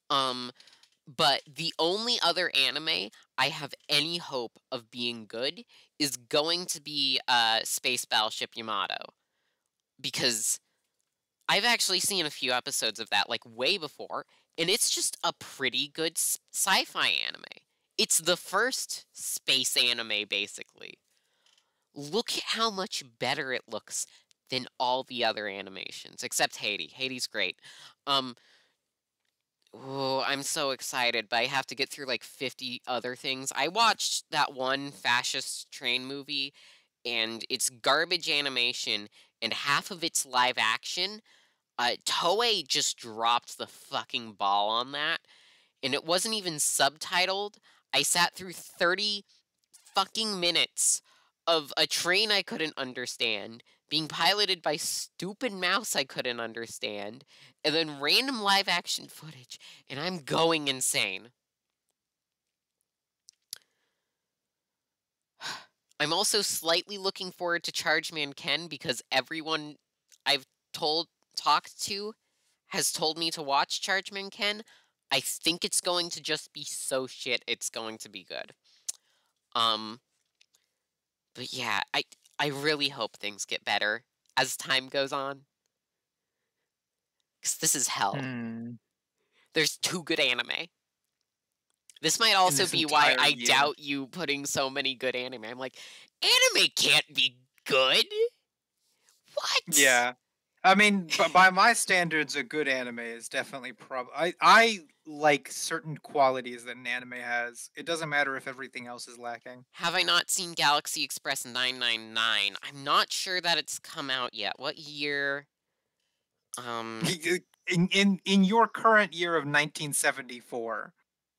But the only other anime I have any hope of being good is going to be Space Battleship Yamato. Because I've actually seen a few episodes of that, like, way before, and it's just a pretty good sci-fi anime. It's the first space anime, basically. Look at how much better it looks than all the other animations, except Haiti. Haiti's great. Oh, I'm so excited, but I have to get through like 50 other things. I watched that one fascist train movie, and it's garbage animation, and half of it's live action. Toei just dropped the fucking ball on that, and it wasn't even subtitled. I sat through 30 fucking minutes of a train I couldn't understand, being piloted by stupid mouse I couldn't understand, and then random live action footage, and I'm going insane. I'm also slightly looking forward to Chargeman Ken because everyone I've talked to has told me to watch Chargeman Ken. I think it's going to just be so shit it's going to be good. But yeah, I really hope things get better as time goes on. Because this is hell. There's 2 good anime. This might also be why I doubt you putting so many good anime. I'm like, anime can't be good. What? Yeah. I mean, by my standards, a good anime is definitely I like certain qualities that an anime has. It doesn't matter if everything else is lacking. Have I not seen Galaxy Express 999? I'm not sure that it's come out yet. What year? In your current year of 1974,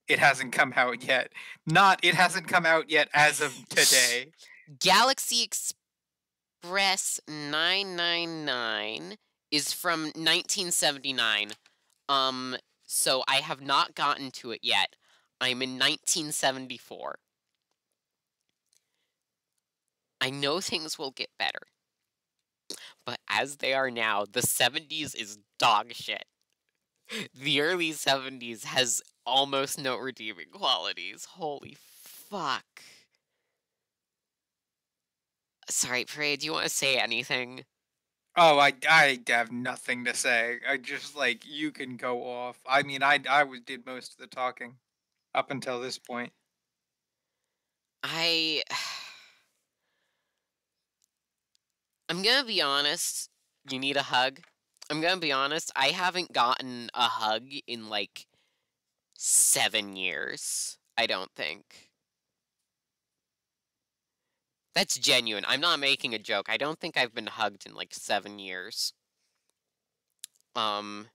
it hasn't come out yet. It hasn't come out yet as of today. Galaxy Express 999 is from 1979. So I have not gotten to it yet. I'm in 1974. I know things will get better. But as they are now, the 70s is dog shit. The early 70s has almost no redeeming qualities. Holy fuck. Sorry, Prey, do you want to say anything? Oh, I have nothing to say. I just, like, you can go off. I mean, I did most of the talking up until this point. I'm gonna be honest. You need a hug? I'm gonna be honest. I haven't gotten a hug in, like, 7 years. I don't think. That's genuine. I'm not making a joke. I don't think I've been hugged in, like, 7 years. God.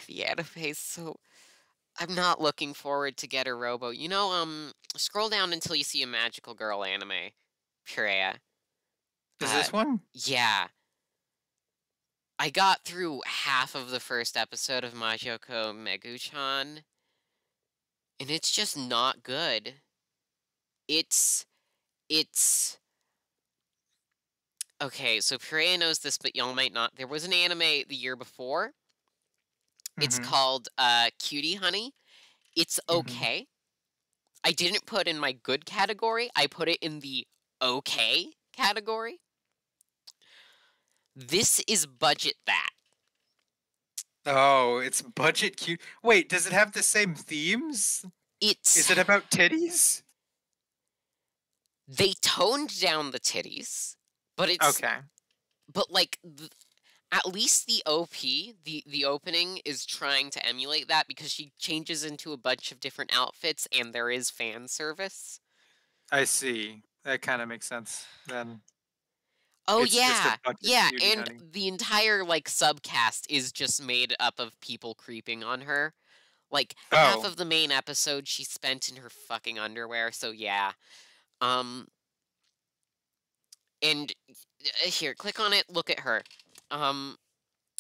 The anime, so I'm not looking forward to Get a Robo. You know, scroll down until you see a magical girl anime. Purea. Is this one? Yeah. I got through half of the first episode of Majoko Megu-chan, and it's just not good. It's... Okay, so Purea knows this, but y'all might not. There was an anime the year before. It's called Cutie Honey. It's okay. I didn't put in my good category. I put it in the okay category. This is budget that. Oh, it's budget cute. Wait, does it have the same themes? Is it about titties? They toned down the titties, but it's... Okay. But, like, At least the OP, the opening, is trying to emulate that because she changes into a bunch of different outfits and there is fan service. I see. That kind of makes sense. Then Oh it's just a yeah, bunch of yeah, cutie and honey. the entire like subcast is just made up of people creeping on her. Like half Oh, of the main episode she spent in her fucking underwear, so yeah. Um and here, click on it, look at her. Um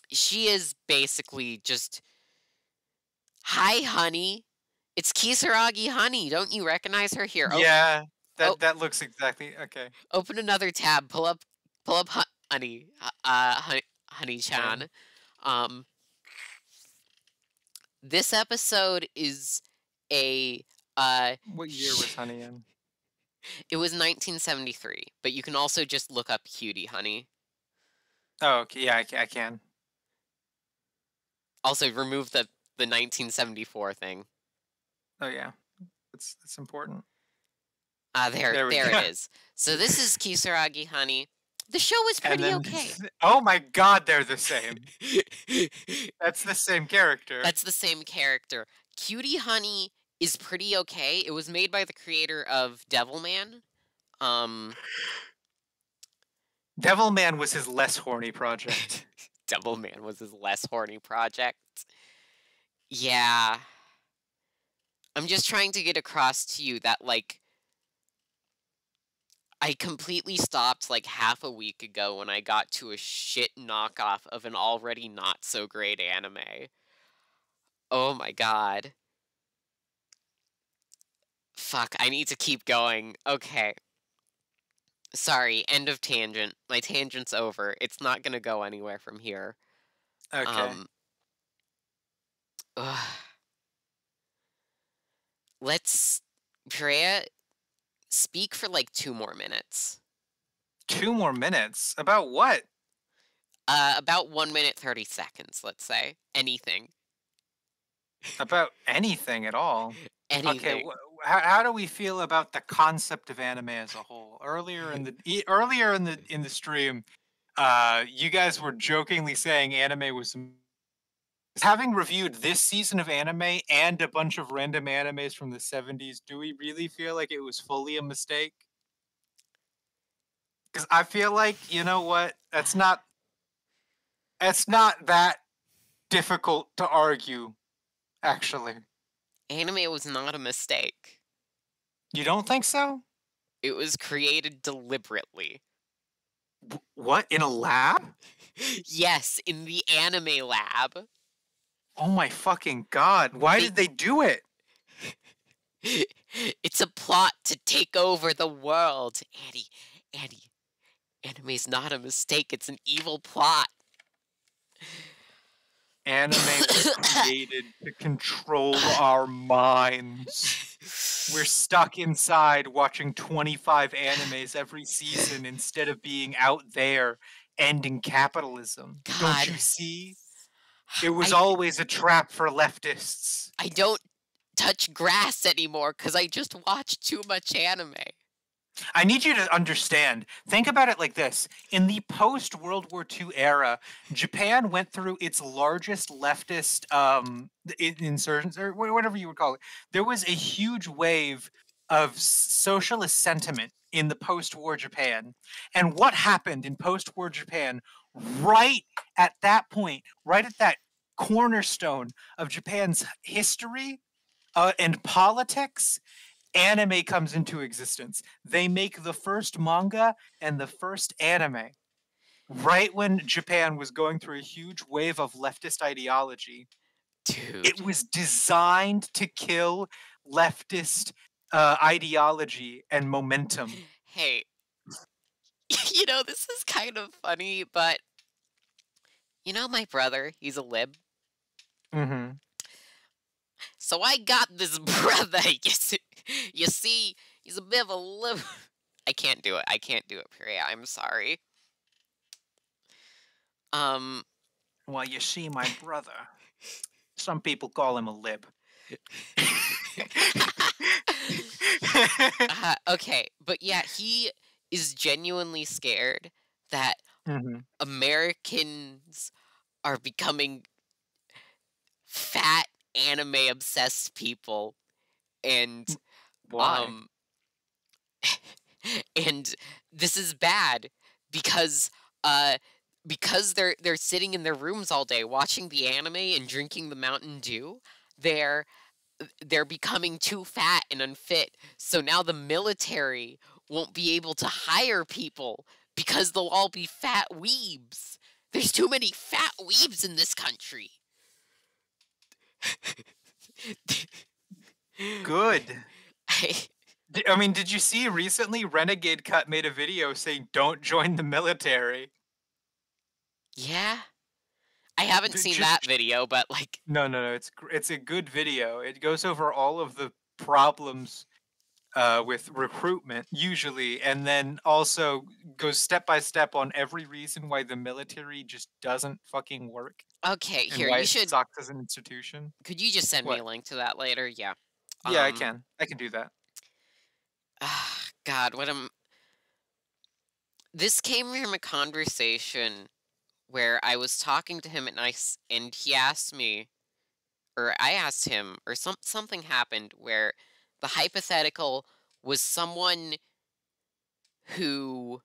she is basically just, "Hi, honey. It's Kisaragi Honey. Don't you recognize her? Here, yeah. oh, That looks exactly okay. open another tab. Pull up Honey, Okay. Honey-chan. Um, this episode is a What year was Honey in? it was 1973, but you can also just look up Cutie Honey. Oh, okay. Yeah, I can. Also, remove the 1974 thing. Oh, yeah. That's important. There There we it go. is. So this is Kisaragi Honey. The show was And pretty then, okay. oh my God, they're the same. That's the same character. That's the same character. Cutie Honey is pretty okay. It was made by the creator of Devilman. Devilman was his less horny project. Devilman was his less horny project. Yeah. I'm just trying to get across to you that, like, I completely stopped, like, half a week ago when I got to a shit knockoff of an already not so great anime. Oh my god. Fuck, I need to keep going. Okay. Sorry, end of tangent. My tangent's over. It's not gonna go anywhere from here. Okay. Ugh. Let's, Purea, speak for like 2 more minutes. 2 more minutes? About what? About 1 minute 30 seconds, let's say. Anything. About anything at all. Okay, Anything. how do we feel about the concept of anime as a whole? Earlier in the stream, you guys were jokingly saying anime was having reviewed this season of anime and a bunch of random animes from the 70s. Do we really feel like it was fully a mistake? Because I feel like, you know what? That's not that difficult to argue, actually. Anime was not a mistake. You don't think so? It was created deliberately. What? In a lab? Yes, in the anime lab. Oh my fucking god. Why did they do it? It's a plot to take over the world. Annie, anime's not a mistake, it's an evil plot. Anime was created to control our minds. We're stuck inside watching 25 animes every season instead of being out there ending capitalism. God. Don't you see? It was always a trap for leftists. I don't touch grass anymore because I just watch too much anime. I need you to understand. Think about it like this. In the post-World War II era, Japan went through its largest leftist insurgents, or whatever you would call it. There was a huge wave of socialist sentiment in the post-war Japan. And what happened in post-war Japan right at that point, right at that cornerstone of Japan's history and politics? Anime comes into existence. They make the first manga and the first anime right when Japan was going through a huge wave of leftist ideology. Dude. It was designed to kill leftist ideology and momentum. Hey, you know, this is kind of funny, but you know my brother, he's a lib. Mm-hmm. So I got this brother, you see, he's a bit of a lib. I can't do it, Purea, I'm sorry. Well, you see, my brother, some people call him a lib. Okay, but yeah, he is genuinely scared that Mm-hmm. Americans are becoming fat anime obsessed people, and Why? um and this is bad because uh they're sitting in their rooms all day watching the anime and drinking the Mountain Dew. They're they're becoming too fat and unfit. So now the military won't be able to hire people because they'll all be fat weebs. There's too many fat weebs in this country. Good. I, I mean, did you see recently Renegade Cut made a video saying don't join the military? yeah, I haven't seen Just that video, but like, no. It's a good video. It goes over all of the problems with recruitment usually, and then also goes step by step on every reason why the military just doesn't fucking work okay, and here why you it should. sucks as an institution. Could you just send me What? a link to that later? Yeah. Yeah, I can. I can do that. God, what am. This came from a conversation where I was talking to him and he asked me, or I asked him, or something happened where the hypothetical was someone who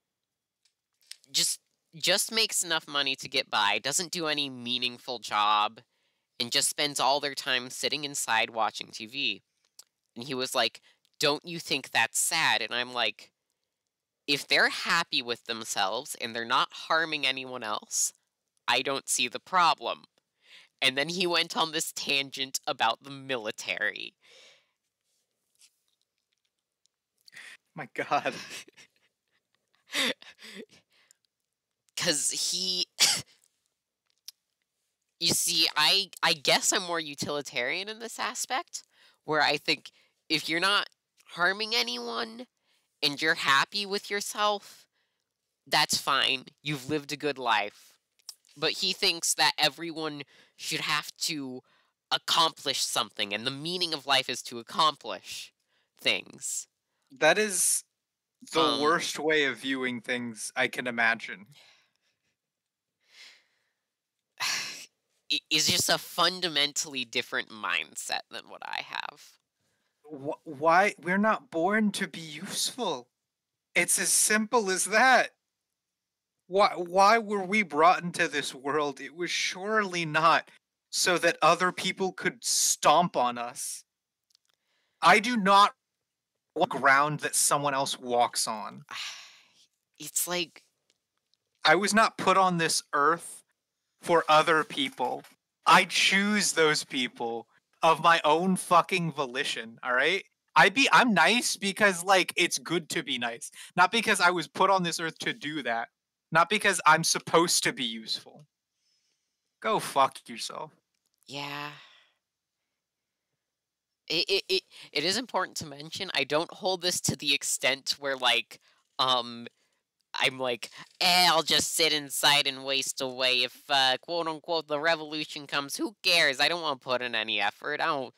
just just makes enough money to get by, doesn't do any meaningful job, and just spends all their time sitting inside watching TV. And he was like, "Don't you think that's sad?" And I'm like, if they're happy with themselves and they're not harming anyone else, I don't see the problem. And then he went on this tangent about the military. My God. Cause he you see, I guess I'm more utilitarian in this aspect, where I think if you're not harming anyone and you're happy with yourself, that's fine. You've lived a good life. But he thinks that everyone should have to accomplish something, and the meaning of life is to accomplish things. That is the Um, worst way of viewing things I can imagine. is just a fundamentally different mindset than what I have. Why we're not born to be useful? It's as simple as that. Why were we brought into this world? It was surely not so that other people could stomp on us. I do not want ground that someone else walks on. It's like, I was not put on this earth for other people. I choose those people of my own fucking volition, all right? I'm nice because like it's good to be nice, not because I was put on this earth to do that. Not because I'm supposed to be useful. Go fuck yourself. yeah. It is important to mention, I don't hold this to the extent where, like, um, I'm like, I'll just sit inside and waste away. If, quote unquote, the revolution comes, who cares? I don't want to put in any effort. I don't.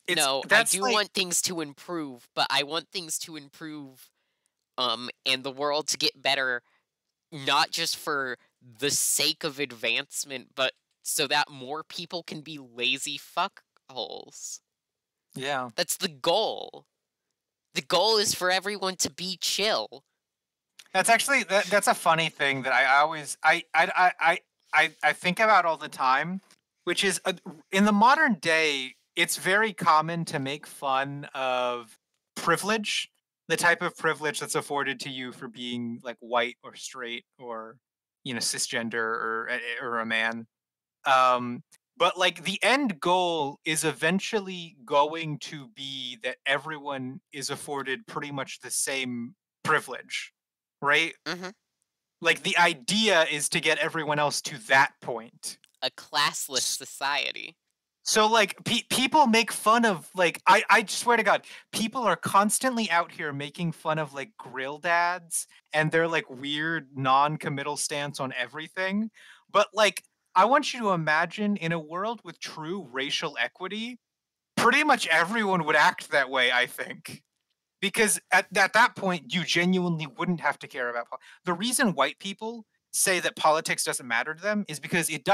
It's No, I that's do like want things to improve, but I want things to improve, and the world to get better, not just for the sake of advancement, but so that more people can be lazy fuckholes. yeah. That's the goal. The goal is for everyone to be chill. That's actually that's a funny thing that I always I think about all the time, which is in the modern day, it's very common to make fun of privilege, the type of privilege that's afforded to you for being like white or straight or cisgender or a man. Um, but like the end goal is eventually going to be that everyone is afforded pretty much the same privilege, right? Hmm. Like the idea is to get everyone else to that point. A classless society. So like people make fun of like I swear to God, people are constantly out here making fun of like grill dads and their like weird non-committal stance on everything. But like I want you to imagine in a world with true racial equity, pretty much everyone would act that way, I think. Because at that point, you genuinely wouldn't have to care about the reason white people say that politics doesn't matter to them is because it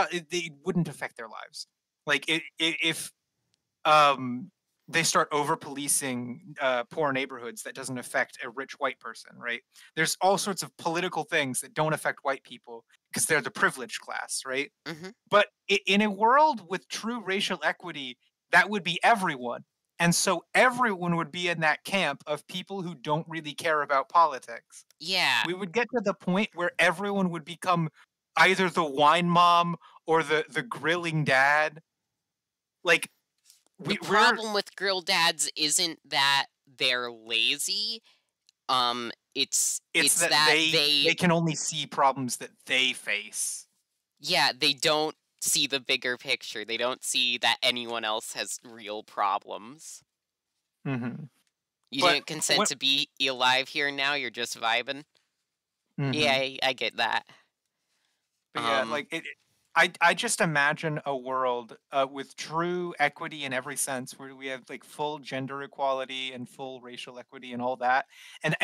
wouldn't affect their lives. Like if they start over policing poor neighborhoods, that doesn't affect a rich white person, right? There's all sorts of political things that don't affect white people because they're the privileged class, right? Mm-hmm. But in a world with true racial equity, that would be everyone. And so everyone would be in that camp of people who don't really care about politics. Yeah. We would get to the point where everyone would become either the wine mom or the grilling dad. Like, the problem with grill dads isn't that they're lazy. It's that they they can only see problems that they face. Yeah, they don't see the bigger picture. They don't see that anyone else has real problems. Mm-hmm. You didn't consent to be alive here and now. You're just vibing. Mm-hmm. Yeah, I get that. But yeah, like I just imagine a world with true equity in every sense, where we have like full gender equality and full racial equity and all that, and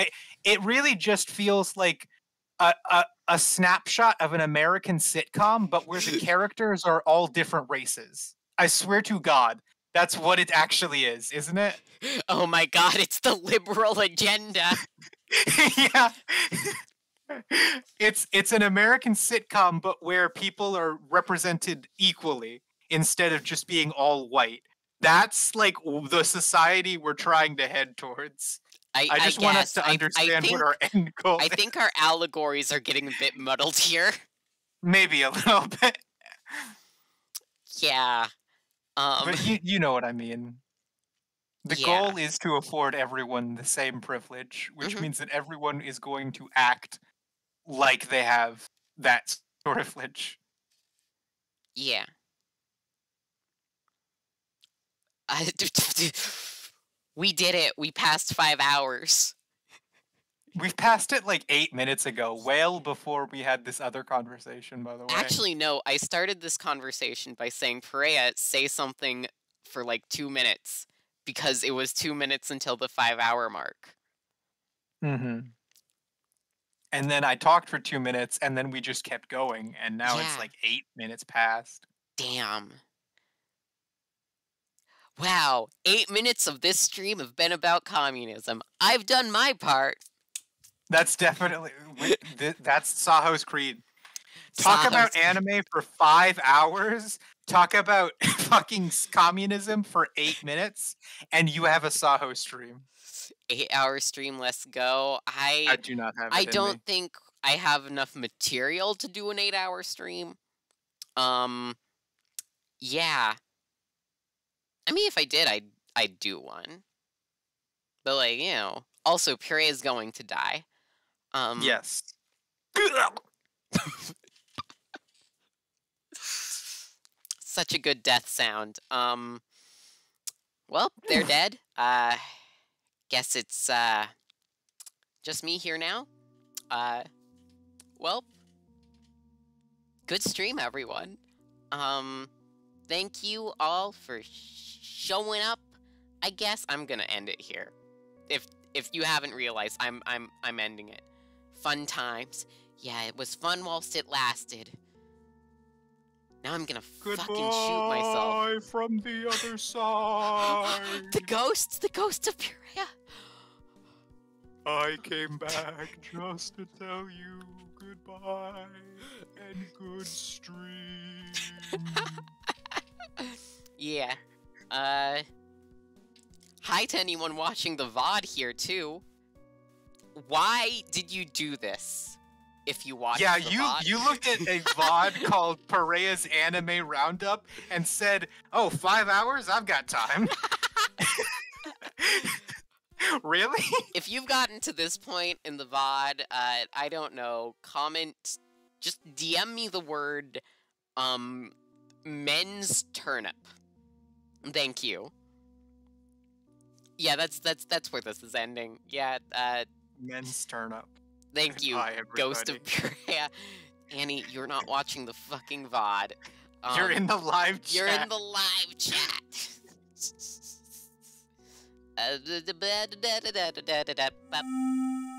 it really just feels like a snapshot of an American sitcom, but where the characters are all different races. I swear to God, that's what it actually is, isn't it? Oh my God, it's the liberal agenda. Yeah. It's an American sitcom, but where people are represented equally instead of just being all white. That's like the society we're trying to head towards. I just want us to understand what our end goal is. I think our allegories are getting a bit muddled here. Maybe a little bit. Yeah. But you know what I mean. The goal is to afford everyone the same privilege, which means that everyone is going to act like they have that sort of privilege. Yeah. We did it. We passed 5 hours. We've passed it like 8 minutes ago, well before we had this other conversation, by the way. Actually, no. I started this conversation by saying, Purea, say something for like 2 minutes, because it was 2 minutes until the 5-hour mark. Mm-hmm. And then I talked for 2 minutes, and then we just kept going, and now it's like 8 minutes past. Damn. Wow, 8 minutes of this stream have been about communism. I've done my part. That's definitely, that's Saho's creed. Talk about anime for 5 hours, talk about fucking communism for 8 minutes, and you have a Saho stream. 8-hour stream, let's go. I do not have it I don't think I have enough material to do an 8-hour stream. Yeah. I mean, if I did, I'd do one. But, like, you know, also, Purea is going to die. Yes. Such a good death sound. Well, they're dead. Guess it's, just me here now. Well, good stream, everyone. Thank you all for showing up. I guess I'm gonna end it here. If you haven't realized, I'm ending it. Fun times. Yeah, it was fun whilst it lasted. Now I'm gonna fucking shoot myself. Goodbye from the other side. The ghost of Purea. I came back just to tell you goodbye and good stream. Yeah. Hi to anyone watching the VOD here, too. Why did you do this? If you watched the VOD? You looked at a VOD called Purea's Anime Roundup and said, oh, 5 hours? I've got time. Really? If you've gotten to this point in the VOD, I don't know, comment, just DM me the word, men's turnip. Thank you. Yeah, that's where this is ending. Yeah, men's turnip. Thank you, Ghost of Purea. Annie, you're not watching the fucking VOD. You're in the live chat. You're in the live chat. da- da- da- da- da- da- da- da- da- da-